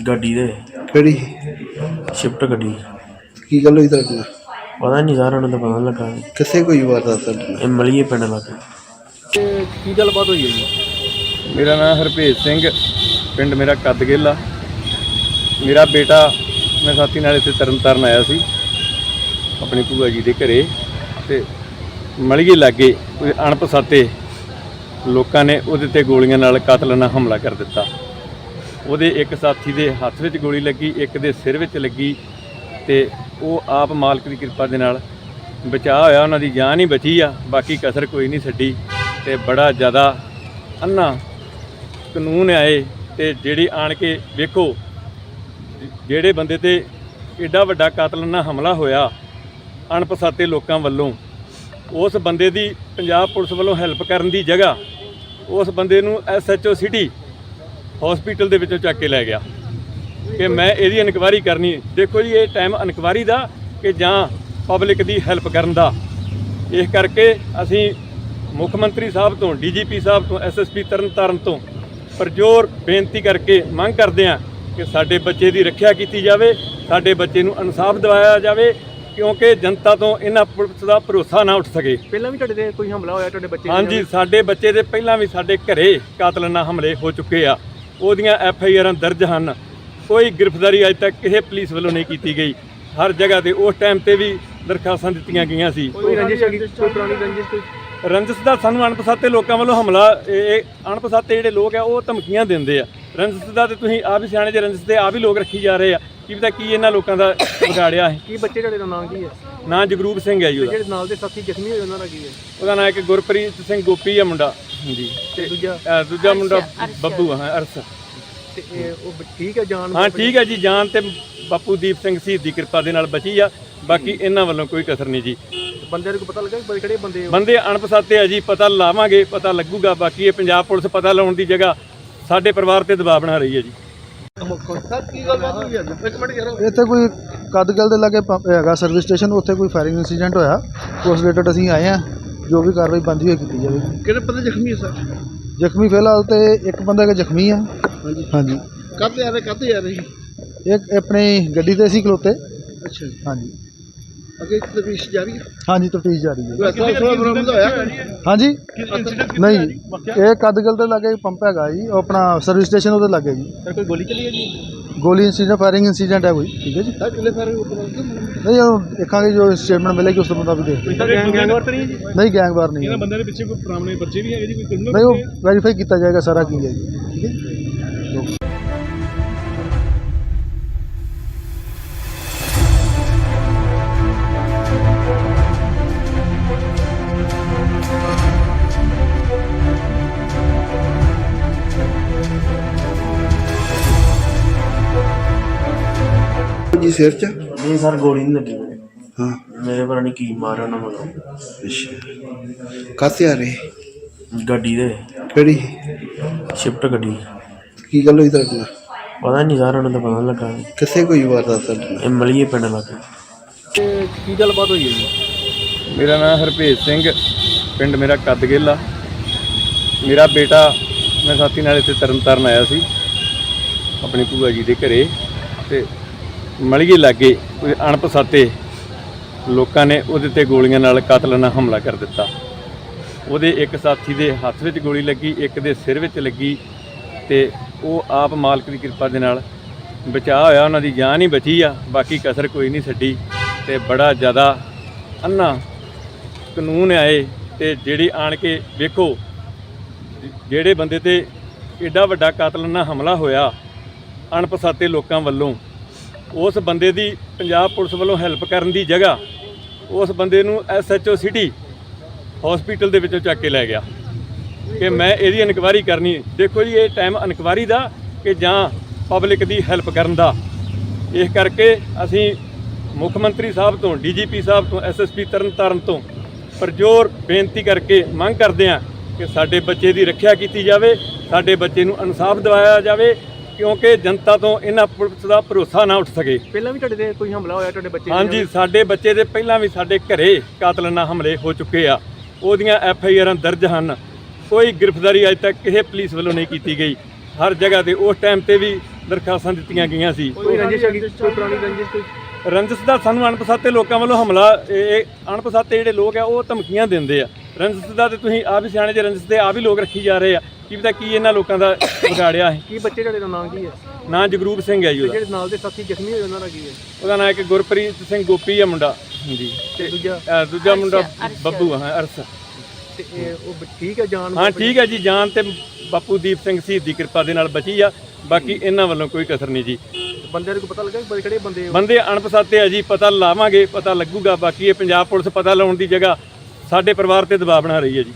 ਗੱਡੀ ਦੇ ਕਿਹੜੀ? ਸ਼ਿਫਟ ਗੱਡੀ। ਕੀ ਗੱਲ ਹੋਈ ਤੁਹਾਡੇ ਨਾਲ? ਪਤਾ ਨਹੀਂ ਸਰ, ਉਹਨਾਂ ਦਾ ਪਤਾ ਨੀ ਲੱਗਾ। ਕਿੱਥੇ ਕੋਈ ਵਾਰਦਾਤ ਤੁਹਾਡੇ ਨਾਲ? ਇਹ ਮਲੀਏ ਪਿੰਡ ਲੱਗੇ। ਤੇ ਕੀ ਗੱਲਬਾਤ ਹੋਈ ਹੈ ਜੀ? ਮੇਰਾ ਨਾਮ ਹਰਭੇਜ ਸਿੰਘ, ਪਿੰਡ ਮੇਰਾ ਕੱਦਗਿੱਲ ਆ। ਮੇਰਾ ਬੇਟਾ, ਮੈਂ ਸਾਥੀ ਨਾਲ ਇੱਥੇ ਤਰਨਤਾਰਨ ਆਇਆ ਸੀ ਆਪਣੀ ਭੂਆ ਜੀ ਦੇ ਘਰੇ, ਤੇ ਮਲੀਏ ਲਾਗੇ ਕੋਈ ਅਣਪਛਾਤੇ ਲੋਕਾਂ ਨੇ ਉਹਦੇ ਤੇ ਗੋਲੀਆਂ ਨਾਲ ਕਾਤਲਾਨਾ ਹਮਲਾ ਕਰ ਦਿੱਤਾ। ਉਹਦੇ ਇੱਕ ਸਾਥੀ ਦੇ ਹੱਥ ਵਿੱਚ ਗੋਲੀ ਲੱਗੀ, ਇੱਕ ਦੇ ਸਿਰ ਵਿੱਚ ਲੱਗੀ, ਤੇ ਉਹ ਆਪ ਮਾਲਕ ਦੀ ਕਿਰਪਾ ਦੇ ਨਾਲ ਬਚਾਅ ਹੋਇਆ, ਉਹਨਾਂ ਦੀ ਜਾਨ ਹੀ ਬਚੀ ਆ, ਬਾਕੀ ਕਸਰ ਕੋਈ ਨਹੀਂ ਛੱਡੀ। ਤੇ ਬੜਾ ਜ਼ਿਆਦਾ ਅੰਨਾ ਕਾਨੂੰਨ ਆਏ, ਤੇ ਜਿਹੜੀ ਆਣ ਕੇ ਵੇਖੋ ਜਿਹੜੇ ਬੰਦੇ ਤੇ ਐਡਾ ਵੱਡਾ ਕਾਤਲਾਨਾ ਹਮਲਾ ਹੋਇਆ ਅਣਪਛਾਤੇ ਲੋਕਾਂ ਵੱਲੋਂ, ਉਸ ਬੰਦੇ ਦੀ ਪੰਜਾਬ ਪੁਲਿਸ ਵੱਲੋਂ ਹੈਲਪ ਕਰਨ ਦੀ ਜਗ੍ਹਾ ਉਸ ਬੰਦੇ ਨੂੰ SHO ਸਿਟੀ ਹਸਪੀਟਲ ਦੇ ਵਿੱਚੋਂ ਚੱਕ ਕੇ ਲੈ ਗਿਆ ਕਿ ਮੈਂ ਇਹਦੀ ਇਨਕੁਆਇਰੀ ਕਰਨੀ। ਦੇਖੋ ਜੀ, ਇਹ ਟਾਈਮ ਇਨਕੁਆਇਰੀ ਦਾ ਕਿ ਜਾਂ ਪਬਲਿਕ ਦੀ ਹੈਲਪ ਕਰਨ ਦਾ। ਇਸ ਕਰਕੇ ਅਸੀਂ ਮੁੱਖ ਮੰਤਰੀ ਸਾਹਿਬ ਤੋਂ, DGP ਸਾਹਿਬ ਤੋਂ, SSP ਤਰਨਤਾਰਨ ਤੋਂ ਪਰਜੋਰ ਬੇਨਤੀ ਕਰਕੇ ਮੰਗ ਕਰਦੇ ਹਾਂ ਕਿ ਸਾਡੇ ਬੱਚੇ ਦੀ ਰੱਖਿਆ ਕੀਤੀ ਜਾਵੇ, ਸਾਡੇ ਬੱਚੇ ਨੂੰ ਇਨਸਾਫ ਦਿਵਾਇਆ ਜਾਵੇ, ਕਿਉਂਕਿ ਜਨਤਾ ਤੋਂ ਇਹਨਾਂ ਪੁਲਿਸ ਦਾ ਭਰੋਸਾ ਨਾ ਉੱਠ ਸਕੇ। ਪਹਿਲਾਂ ਵੀ ਤੁਹਾਡੇ ਤੇ ਕੋਈ ਹਮਲਾ ਹੋਇਆ ਤੁਹਾਡੇ ਬੱਚੇ ਹਾਂਜੀ, ਸਾਡੇ ਬੱਚੇ ਦੇ ਪਹਿਲਾਂ ਵੀ ਸਾਡੇ ਘਰੇ ਕਾਤਲਾਨਾ ਹਮਲੇ ਹੋ ਚੁੱਕੇ ਆ। ਉਹਦੀਆਂ FIRਾਂ ਦਰਜ ਹਨ। ਕੋਈ ਗ੍ਰਿਫਤਾਰੀ ਅਜੇ ਤੱਕ ਕਿਸੇ ਪੁਲਿਸ ਵੱਲੋਂ ਨਹੀਂ ਕੀਤੀ ਗਈ। ਹਰ ਜਗ੍ਹਾ ਤੇ ਉਸ ਟਾਈਮ ਤੇ ਵੀ ਦਰਖਾਸਤਾਂ ਦਿੱਤੀਆਂ ਗਈਆਂ ਸੀ। ਕੋਈ ਰੰਜਿਸ਼ ਹੈਗੀ, ਕੋਈ ਪੁਰਾਣੀ ਰੰਜਿਸ਼ ਕੋਈ? ਰੰਜਿਸ਼ ਦਾ ਸਾਨੂੰ ਅਣਪਛਾਤੇ ਲੋਕਾਂ ਵੱਲੋਂ ਹਮਲਾ, ਇਹ ਅਣਪਛਾਤੇ ਜਿਹੜੇ ਲੋਕ ਆ ਉਹ ਧਮਕੀਆਂ ਦਿੰਦੇ ਆ। ਰੰਜਿਸ਼ ਦਾ ਤੇ ਤੁਸੀਂ ਆਪ ਹੀ ਸਿਆਣੇ ਜੇ, ਰੰਜਿਸ਼ ਤੇ ਆਪ ਹੀ ਲੋਕ ਰੱਖੀ ਜਾ ਰਹੇ ਆ। ਕੀ ਪਤਾ ਕੀ ਇਹਨਾਂ ਲੋਕਾਂ ਦਾ ਵਿਗਾੜਿਆ ਹੈ। ਕੀ ਬੱਚੇ ਤੁਹਾਡੇ ਦਾ ਨਾਮ ਕੀ ਹੈ? ਨਾਂ ਜਗਰੂਪ ਸਿੰਘ ਹੈ ਜੀ ਉਹਦਾ। ਜਿਹੜੇ ਨਾਲ ਦੇ ਸਾਥੀ ਜ਼ਖਮੀ ਹੋਏ ਉਹਨਾਂ ਦਾ ਕੀ ਹੈ? ਉਹਦਾ ਨਾਂ ਇੱਕ ਗੁਰਪ੍ਰੀਤ ਸਿੰਘ ਗੋਪੀ ਆ ਮੁੰਡਾ ਜੀ, ਤੇ ਦੂਜਾ ਮੁੰਡਾ ਬੱਬੂ ਆ, ਅਰਸ। ਤੇ ਉਹ ਠੀਕ ਹੈ ਜਾਨ? ਹਾਂ ਠੀਕ ਹੈ ਜੀ, ਜਾਨ ਤੇ ਬਾਪੂ ਦੀਪ ਸਿੰਘ ਸ਼ਹੀਦ ਦੀ ਕਿਰਪਾ ਦੇ ਨਾਲ ਬਚੀ ਆ। ਬਾਕੀ ਇਹਨਾਂ ਵੱਲੋਂ ਕੋਈ ਕਸਰ ਨਹੀਂ ਜੀ। ਬੰਦੇ ਨੂੰ ਪਤਾ ਲੱਗਾ ਕਿ ਕਿਹੜੇ ਬੰਦੇ? ਬੰਦੇ ਅਣਪਛਾਤੇ ਆ ਜੀ, ਪਤਾ ਲਾਵਾਂਗੇ, ਪਤਾ ਲੱਗੂਗਾ। ਬਾਕੀ ਇਹ ਪੰਜਾਬ ਪੁਲਿਸ ਪਤਾ ਲਾਉਣ ਦੀ ਜਗ੍ਹਾ ਸਾਡੇ ਪਰਿਵਾਰ ਤੇ ਦਬਾਅ ਬਣਾ ਰਹੀ ਹੈ ਜੀ। ਇੱਥੇ ਕੋਈ ਕਦਗਲ ਦੇ ਲਾਗੇ ਹੈਗਾ ਸਰਵਿਸ ਸਟੇਸ਼ਨ, ਉੱਥੇ ਕੋਈ ਫਾਇਰਿੰਗ ਇਨਸੀਡੈਂਟ ਹੋਇਆ। ਉਸ ਰਿਲੇਟਡ ਅਸੀਂ ਆਏ ਹਾਂ, ਜੋ ਵੀ ਕਾਰਵਾਈ ਬਣਦੀ ਹੋਈ ਕੀਤੀ ਜਾਵੇਗੀ। ਕਿਹੜੇ ਬੰਦੇ ਜ਼ਖਮੀ ਹੈ ਸਰ? ਜ਼ਖਮੀ ਫਿਲਹਾਲ ਤੇ ਇੱਕ ਬੰਦਾ ਜ਼ਖਮੀ ਆ। ਹਾਂਜੀ। ਕਾਹਤੇ ਆ ਰਹੇ? ਇੱਕ ਆਪਣੀ ਗੱਡੀ ਤੇ ਸੀ ਖਲੋਤੇ। ਅੱਛਾ। ਹਾਂਜੀ। ਅੱਗੇ ਤਫਤੀਸ਼ ਜਾਰੀ ਹੈ? ਹਾਂਜੀ, ਤਫਤੀਸ਼ ਜਾਰੀ ਹੈ। ਬਰਾਮਦ ਹੋਇਆ? ਹਾਂਜੀ ਨਹੀਂ, ਇਹ ਕਦਗਲ ਦੇ ਲਾਗੇ ਪੰਪ ਹੈਗਾ ਜੀ, ਉਹ ਆਪਣਾ ਸਰਵਿਸ ਸਟੇਸ਼ਨ ਉਹਦੇ ਲਾਗੇ ਜੀ। ਸਰ ਕੋਈ ਗੋਲੀ ਚੱਲੀ ਹੈ ਜੀ? ਗੋਲੀ ਇਨਸੀਡੈਂਟ, ਫਾਇਰਿੰਗ ਇਨਸੀਡੈਂਟ ਹੈ ਕੋਈ। ਠੀਕ ਹੈ ਜੀ। ਕਿੰਨੇ ਸਾਰੇ ਨਹੀਂ, ਉਹ ਦੇਖਾਂਗੇ ਜੋ ਸਟੇਟਮੈਂਟ ਮਿਲੇਗੀ ਉਸ ਤੋਂ ਮੁਤਾਬਿਕ ਦੇਖਦੇ ਹਾਂ। ਗੈਂਗਵਾਰ ਤਾਂ ਨਹੀਂ ਜੀ? ਨਹੀਂ, ਗੈਂਗਵਾਰ ਨਹੀਂ। ਇਹਨਾਂ ਬੰਦਿਆਂ ਦੇ ਪਿੱਛੇ ਕੋਈ ਪੁਰਾਣੇ ਬੱਚੇ ਵੀ ਹੈਗੇ ਜੀ? ਕੋਈ ਨਹੀਂ, ਉਹ ਵੈਰੀਫਾਈ ਕੀਤਾ ਜਾਏਗਾ ਸਾਰਾ ਕੀ ਹੈ ਜੀ। ਠੀਕ ਹੈ। ਜੀ ਸਿਰ 'ਚ? ਨਹੀਂ ਸਰ, ਗੋਲੀ ਨਹੀਂ ਲੱਗੀ ਮੇਰੇ। ਹਾਂ। ਮੇਰੇ ਪਤਾ ਨਹੀਂ ਕੀ ਮਾਰਿਆ ਉਹਨਾਂ ਵੱਲੋਂ। ਅੱਛਾ। ਕਾਹਤੇ ਆ ਰਹੇ? ਗੱਡੀ ਦੇ, ਕਿਹੜੀ? ਸ਼ਿਫਟ ਗੱਡੀ। ਕੀ ਗੱਲ ਹੋਈ ਤੁਹਾਡੇ ਨਾਲ? ਪਤਾ ਨਹੀਂ ਸਰ, ਉਹਨਾਂ ਦਾ ਪਤਾ ਨੀ ਲੱਗਾ। ਕਿੱਥੇ ਕੋਈ ਵਾਰਦਾਤ ਤੁਹਾਡੇ ਨਾਲ? ਇਹ ਮਲੀਏ ਪਿੰਡ ਲੱਗੇ। ਤੇ ਕੀ ਗੱਲਬਾਤ ਹੋਈ ਹੈ ਜੀ? ਮੇਰਾ ਨਾਮ ਹਰਭੇਜ ਸਿੰਘ, ਪਿੰਡ ਮੇਰਾ ਕੱਦਗਿੱਲ ਆ। ਮੇਰਾ ਬੇਟਾ, ਮੈਂ ਸਾਥੀ ਨਾਲ ਇੱਥੇ ਤਰਨਤਾਰਨ ਆਇਆ ਸੀ ਆਪਣੀ ਭੂਆ ਜੀ ਦੇ ਘਰੇ, ਤੇ ਮਲੀਏ ਲਾਗੇ ਕੋਈ ਅਣਪਛਾਤੇ ਲੋਕਾਂ ਨੇ ਉਹਦੇ ਤੇ ਗੋਲੀਆਂ ਨਾਲ ਕਾਤਲਾਨਾ ਹਮਲਾ ਕਰ ਦਿੱਤਾ। ਉਹਦੇ ਇੱਕ ਸਾਥੀ ਦੇ ਹੱਥ ਵਿੱਚ ਗੋਲੀ ਲੱਗੀ, ਇੱਕ ਦੇ ਸਿਰ ਵਿੱਚ ਲੱਗੀ, ਤੇ ਉਹ ਆਪ ਮਾਲਕ ਦੀ ਕਿਰਪਾ ਦੇ ਨਾਲ ਬਚਾਅ ਹੋਇਆ। ਉਹਨਾਂ ਦੀ ਜਾਨ ਹੀ ਬਚੀ ਆ, ਬਾਕੀ ਕਸਰ ਕੋਈ ਨਹੀਂ ਛੱਡੀ। ਤੇ ਬੜਾ ਜ਼ਿਆਦਾ ਅੰਨਾ ਕਾਨੂੰਨ ਆਏ ਤੇ ਜਿਹੜੀ ਆਣ ਕੇ ਵੇਖੋ, ਜਿਹੜੇ ਬੰਦੇ ਤੇ ਏਡਾ ਵੱਡਾ ਕਾਤਲਾਨਾ ਹਮਲਾ ਹੋਇਆ ਅਣਪਛਾਤੇ ਲੋਕਾਂ ਵੱਲੋਂ, ਉਸ ਬੰਦੇ ਦੀ ਪੰਜਾਬ ਪੁਲਿਸ ਵੱਲੋਂ ਹੈਲਪ ਕਰਨ ਦੀ ਜਗ੍ਹਾ ਉਸ ਬੰਦੇ ਨੂੰ SHO ਸਿਟੀ ਹਸਪੀਟਲ ਦੇ ਵਿੱਚੋਂ ਚੱਕ ਕੇ ਲੈ ਗਿਆ ਕਿ ਮੈਂ ਇਹਦੀ ਇਨਕੁਆਇਰੀ ਕਰਨੀ। ਦੇਖੋ ਜੀ, ਇਹ ਟਾਈਮ ਇਨਕੁਆਇਰੀ ਦਾ ਕਿ ਜਾਂ ਪਬਲਿਕ ਦੀ ਹੈਲਪ ਕਰਨ ਦਾ। ਇਸ ਕਰਕੇ ਅਸੀਂ ਮੁੱਖ ਮੰਤਰੀ ਸਾਹਿਬ ਤੋਂ, DGP ਸਾਹਿਬ ਤੋਂ, SSP ਤਰਨਤਾਰਨ ਤੋਂ ਪਰਜੋਰ ਬੇਨਤੀ ਕਰਕੇ ਮੰਗ ਕਰਦੇ ਹਾਂ ਕਿ ਸਾਡੇ ਬੱਚੇ ਦੀ ਰੱਖਿਆ ਕੀਤੀ ਜਾਵੇ, ਸਾਡੇ ਬੱਚੇ ਨੂੰ ਇਨਸਾਫ ਦਿਵਾਇਆ ਜਾਵੇ, ਕਿਉਂਕਿ ਜਨਤਾ ਤੋਂ ਇਹਨਾਂ ਪੁਲਿਸ ਦਾ ਭਰੋਸਾ ਨਾ ਉੱਠ ਸਕੇ। ਪਹਿਲਾਂ ਵੀ ਤੁਹਾਡੇ ਤੇ ਕੋਈ ਹਮਲਾ ਹੋਇਆ ਤੁਹਾਡੇ ਬੱਚੇ? ਹਾਂਜੀ, ਸਾਡੇ ਬੱਚੇ ਦੇ ਪਹਿਲਾਂ ਵੀ ਸਾਡੇ ਘਰੇ ਕਾਤਲਾਨਾ ਹਮਲੇ ਹੋ ਚੁੱਕੇ ਆ। ਉਹਦੀਆਂ FIRਾਂ ਦਰਜ ਹਨ। ਕੋਈ ਗ੍ਰਿਫਤਾਰੀ ਅਜੇ ਤੱਕ ਕਿਸੇ ਪੁਲਿਸ ਵੱਲੋਂ ਨਹੀਂ ਕੀਤੀ ਗਈ। ਹਰ ਜਗ੍ਹਾ ਤੇ ਉਸ ਟਾਈਮ ਤੇ ਵੀ ਦਰਖਾਸਤਾਂ ਦਿੱਤੀਆਂ ਗਈਆਂ ਸੀ। ਕੋਈ ਰੰਜਿਸ਼ ਹੈਗੀ, ਕੋਈ ਪੁਰਾਣੀ ਰੰਜਿਸ਼ ਕੋਈ? ਰੰਜਿਸ਼ ਦਾ ਸਾਨੂੰ ਅਣਪਛਾਤੇ ਲੋਕਾਂ ਵੱਲੋਂ ਹਮਲਾ, ਇਹ ਅਣਪਛਾਤੇ ਜਿਹੜੇ ਲੋਕ ਆ ਉਹ ਧਮਕੀਆਂ ਦਿੰਦੇ ਆ। ਰੰਜਿਸ਼ ਦਾ ਤੇ ਤੁਸੀਂ ਆਪ ਹੀ ਸਿਆਣੇ ਜੇ, ਰੰਜਿਸ਼ ਤੇ ਆਪ ਹੀ ਲੋਕ ਰੱਖੀ ਜਾ ਰਹੇ ਆ। ਕੀ ਪਤਾ ਕੀ ਇਹਨਾਂ ਲੋਕਾਂ ਦਾ ਵਿਗਾੜਿਆ ਹੈ। ਕੀ ਬੱਚੇ ਤੁਹਾਡੇ ਦਾ ਨਾਮ ਕੀ ਹੈ? ਨਾਂ ਜਗਰੂਪ ਸਿੰਘ ਹੈ ਜੀ ਉਹਦਾ। ਜਿਹੜੇ ਨਾਲ ਦੇ ਸਾਥੀ ਜ਼ਖਮੀ ਹੋਏ ਉਹਨਾਂ ਦਾ ਕੀ ਹੈ? ਉਹਦਾ ਨਾਂ ਇੱਕ ਗੁਰਪ੍ਰੀਤ ਸਿੰਘ ਗੋਪੀ ਆ ਮੁੰਡਾ ਜੀ, ਤੇ ਦੂਜਾ ਮੁੰਡਾ ਬੱਬੂ ਆ, ਅਰਸ। ਤੇ ਉਹ ਠੀਕ ਹੈ ਜਾਨ? ਹਾਂ ਠੀਕ ਹੈ ਜੀ, ਜਾਨ ਤੇ ਬਾਪੂ ਦੀਪ ਸਿੰਘ ਸ਼ਹੀਦ ਦੀ ਕਿਰਪਾ ਦੇ ਨਾਲ ਬਚੀ ਆ। ਬਾਕੀ ਇਹਨਾਂ ਵੱਲੋਂ ਕੋਈ ਕਸਰ ਨਹੀਂ ਜੀ। ਬੰਦਿਆਂ ਨੂੰ ਪਤਾ ਲੱਗਾ ਕਿ ਕਿਹੜੇ ਬੰਦੇ? ਬੰਦੇ ਅਣਪਛਾਤੇ ਆ ਜੀ, ਪਤਾ ਲਾਵਾਂਗੇ, ਪਤਾ ਲੱਗੂਗਾ। ਬਾਕੀ ਇਹ ਪੰਜਾਬ ਪੁਲਿਸ ਪਤਾ ਲਾਉਣ ਦੀ ਜਗ੍ਹਾ ਸਾਡੇ ਪਰਿਵਾਰ ਤੇ ਦਬਾਅ ਬਣਾ ਰਹੀ ਹੈ ਜੀ।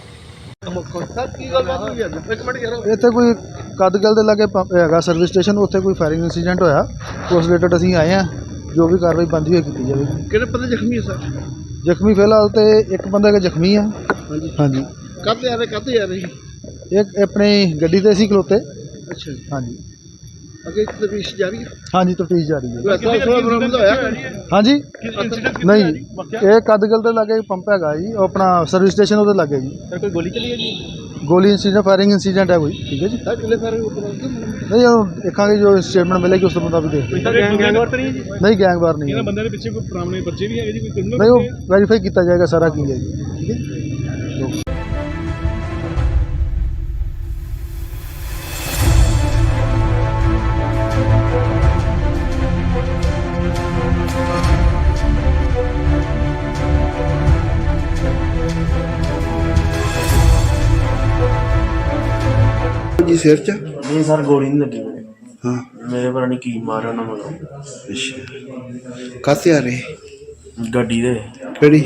ਇੱਥੇ ਕੋਈ ਕਦਗਲ ਦੇ ਲਾਗੇ ਹੈਗਾ ਸਰਵਿਸ ਸਟੇਸ਼ਨ, ਉੱਥੇ ਕੋਈ ਫਾਇਰਿੰਗ ਇਨਸੀਡੈਂਟ ਹੋਇਆ। ਉਸ ਰਿਲੇਟਡ ਅਸੀਂ ਆਏ ਹਾਂ, ਜੋ ਵੀ ਕਾਰਵਾਈ ਬਣਦੀ ਹੋਈ ਕੀਤੀ ਜਾਵੇਗੀ। ਕਿਹੜੇ ਬੰਦੇ ਜ਼ਖਮੀ ਹੈ ਸਰ? ਜ਼ਖਮੀ ਫਿਲਹਾਲ ਤੇ ਇੱਕ ਬੰਦਾ ਜ਼ਖਮੀ ਆ। ਹਾਂਜੀ। ਕਾਹਤੇ ਆ ਰਹੇ? एक अपनी गड्डी ते सी खलोते। ਅੱਛਾ ਜੀ हाँ जी ਅੱਗੇ ਤਫਤੀਸ਼ ਜਾਰੀ ਹੈ हाँ जी तफ्तीश जारी है। ਕੋਈ ਅਸਲਾ ਉਸਲਾ ਬਰਾਮਦ ਹੋਇਆ हाँ जी नहीं ये कदगल ਦੇ ਲਾਗੇ ਪੰਪ ਹੈਗਾ ਜੀ ਉਹ ਆਪਣਾ ਸਰਵਿਸ ਸਟੇਸ਼ਨ ਉਹਦੇ ਲਾਗੇ ਜੀ। ਸਰ ਕੋਈ ਗੋਲੀ ਚੱਲੀ ਹੈ ਜੀ? ਗੋਲੀ ਇੰਸੀਡੈਂਟ ਫਾਇਰਿੰਗ ਇੰਸੀਡੈਂਟ ਹੈ ਕੋਈ। ਠੀਕ ਹੈ ਜੀ ਸਰ ਕਿੰਨੇ ਸਾਰੇ ਉੱਪਰ ਨਹੀਂ ਉਹ ਦੇਖਾਂਗੇ ਜੋ ਸਟੇਟਮੈਂਟ ਮਿਲੇਗੀ ਉਸ ਤੋਂ ਮੁਤਾਬਿਕ ਦੇਖ ਕੋਈ ਤਾਂ ਗੈਂਗਵਾਰ ਤਾਂ ਨਹੀਂ ਹੈ ਜੀ? ਨਹੀਂ ਗੈਂਗਵਾਰ ਨਹੀਂ ਹੈ। ਬੰਦੇ ਦੇ ਪਿੱਛੇ ਕੋਈ ਪੁਰਾਣੇ ਬੱਚੇ ਵੀ ਹੈਗੇ ਜੀ, ਕੋਈ criminal ਨਹੀਂ ਉਹ ਬੱਚੇ ਹੈ? ਵੈਰੀਫਾਈ ਕੀਤਾ ਜਾਏਗਾ ਸਾਰਾ ਕੀ ਹੈ ਜੀ। ਠੀਕ ਹੈ ਜੀ ਸਿਰ ਚ ਨਹੀਂ ਸਰ ਗੋਲੀ ਨਹੀਂ ਲੱਗੀ ਮੇਰੇ। ਹਾਂ ਮੇਰੇ ਪਤਾ ਨਹੀਂ ਕੀ ਮਾਰਿਆ ਉਹਨਾਂ ਨੂੰ। ਅੱਛਾ ਕਾਸੇ ਆ ਰਹੇ ਗੱਡੀ ਦੇ ਕਿਹੜੀ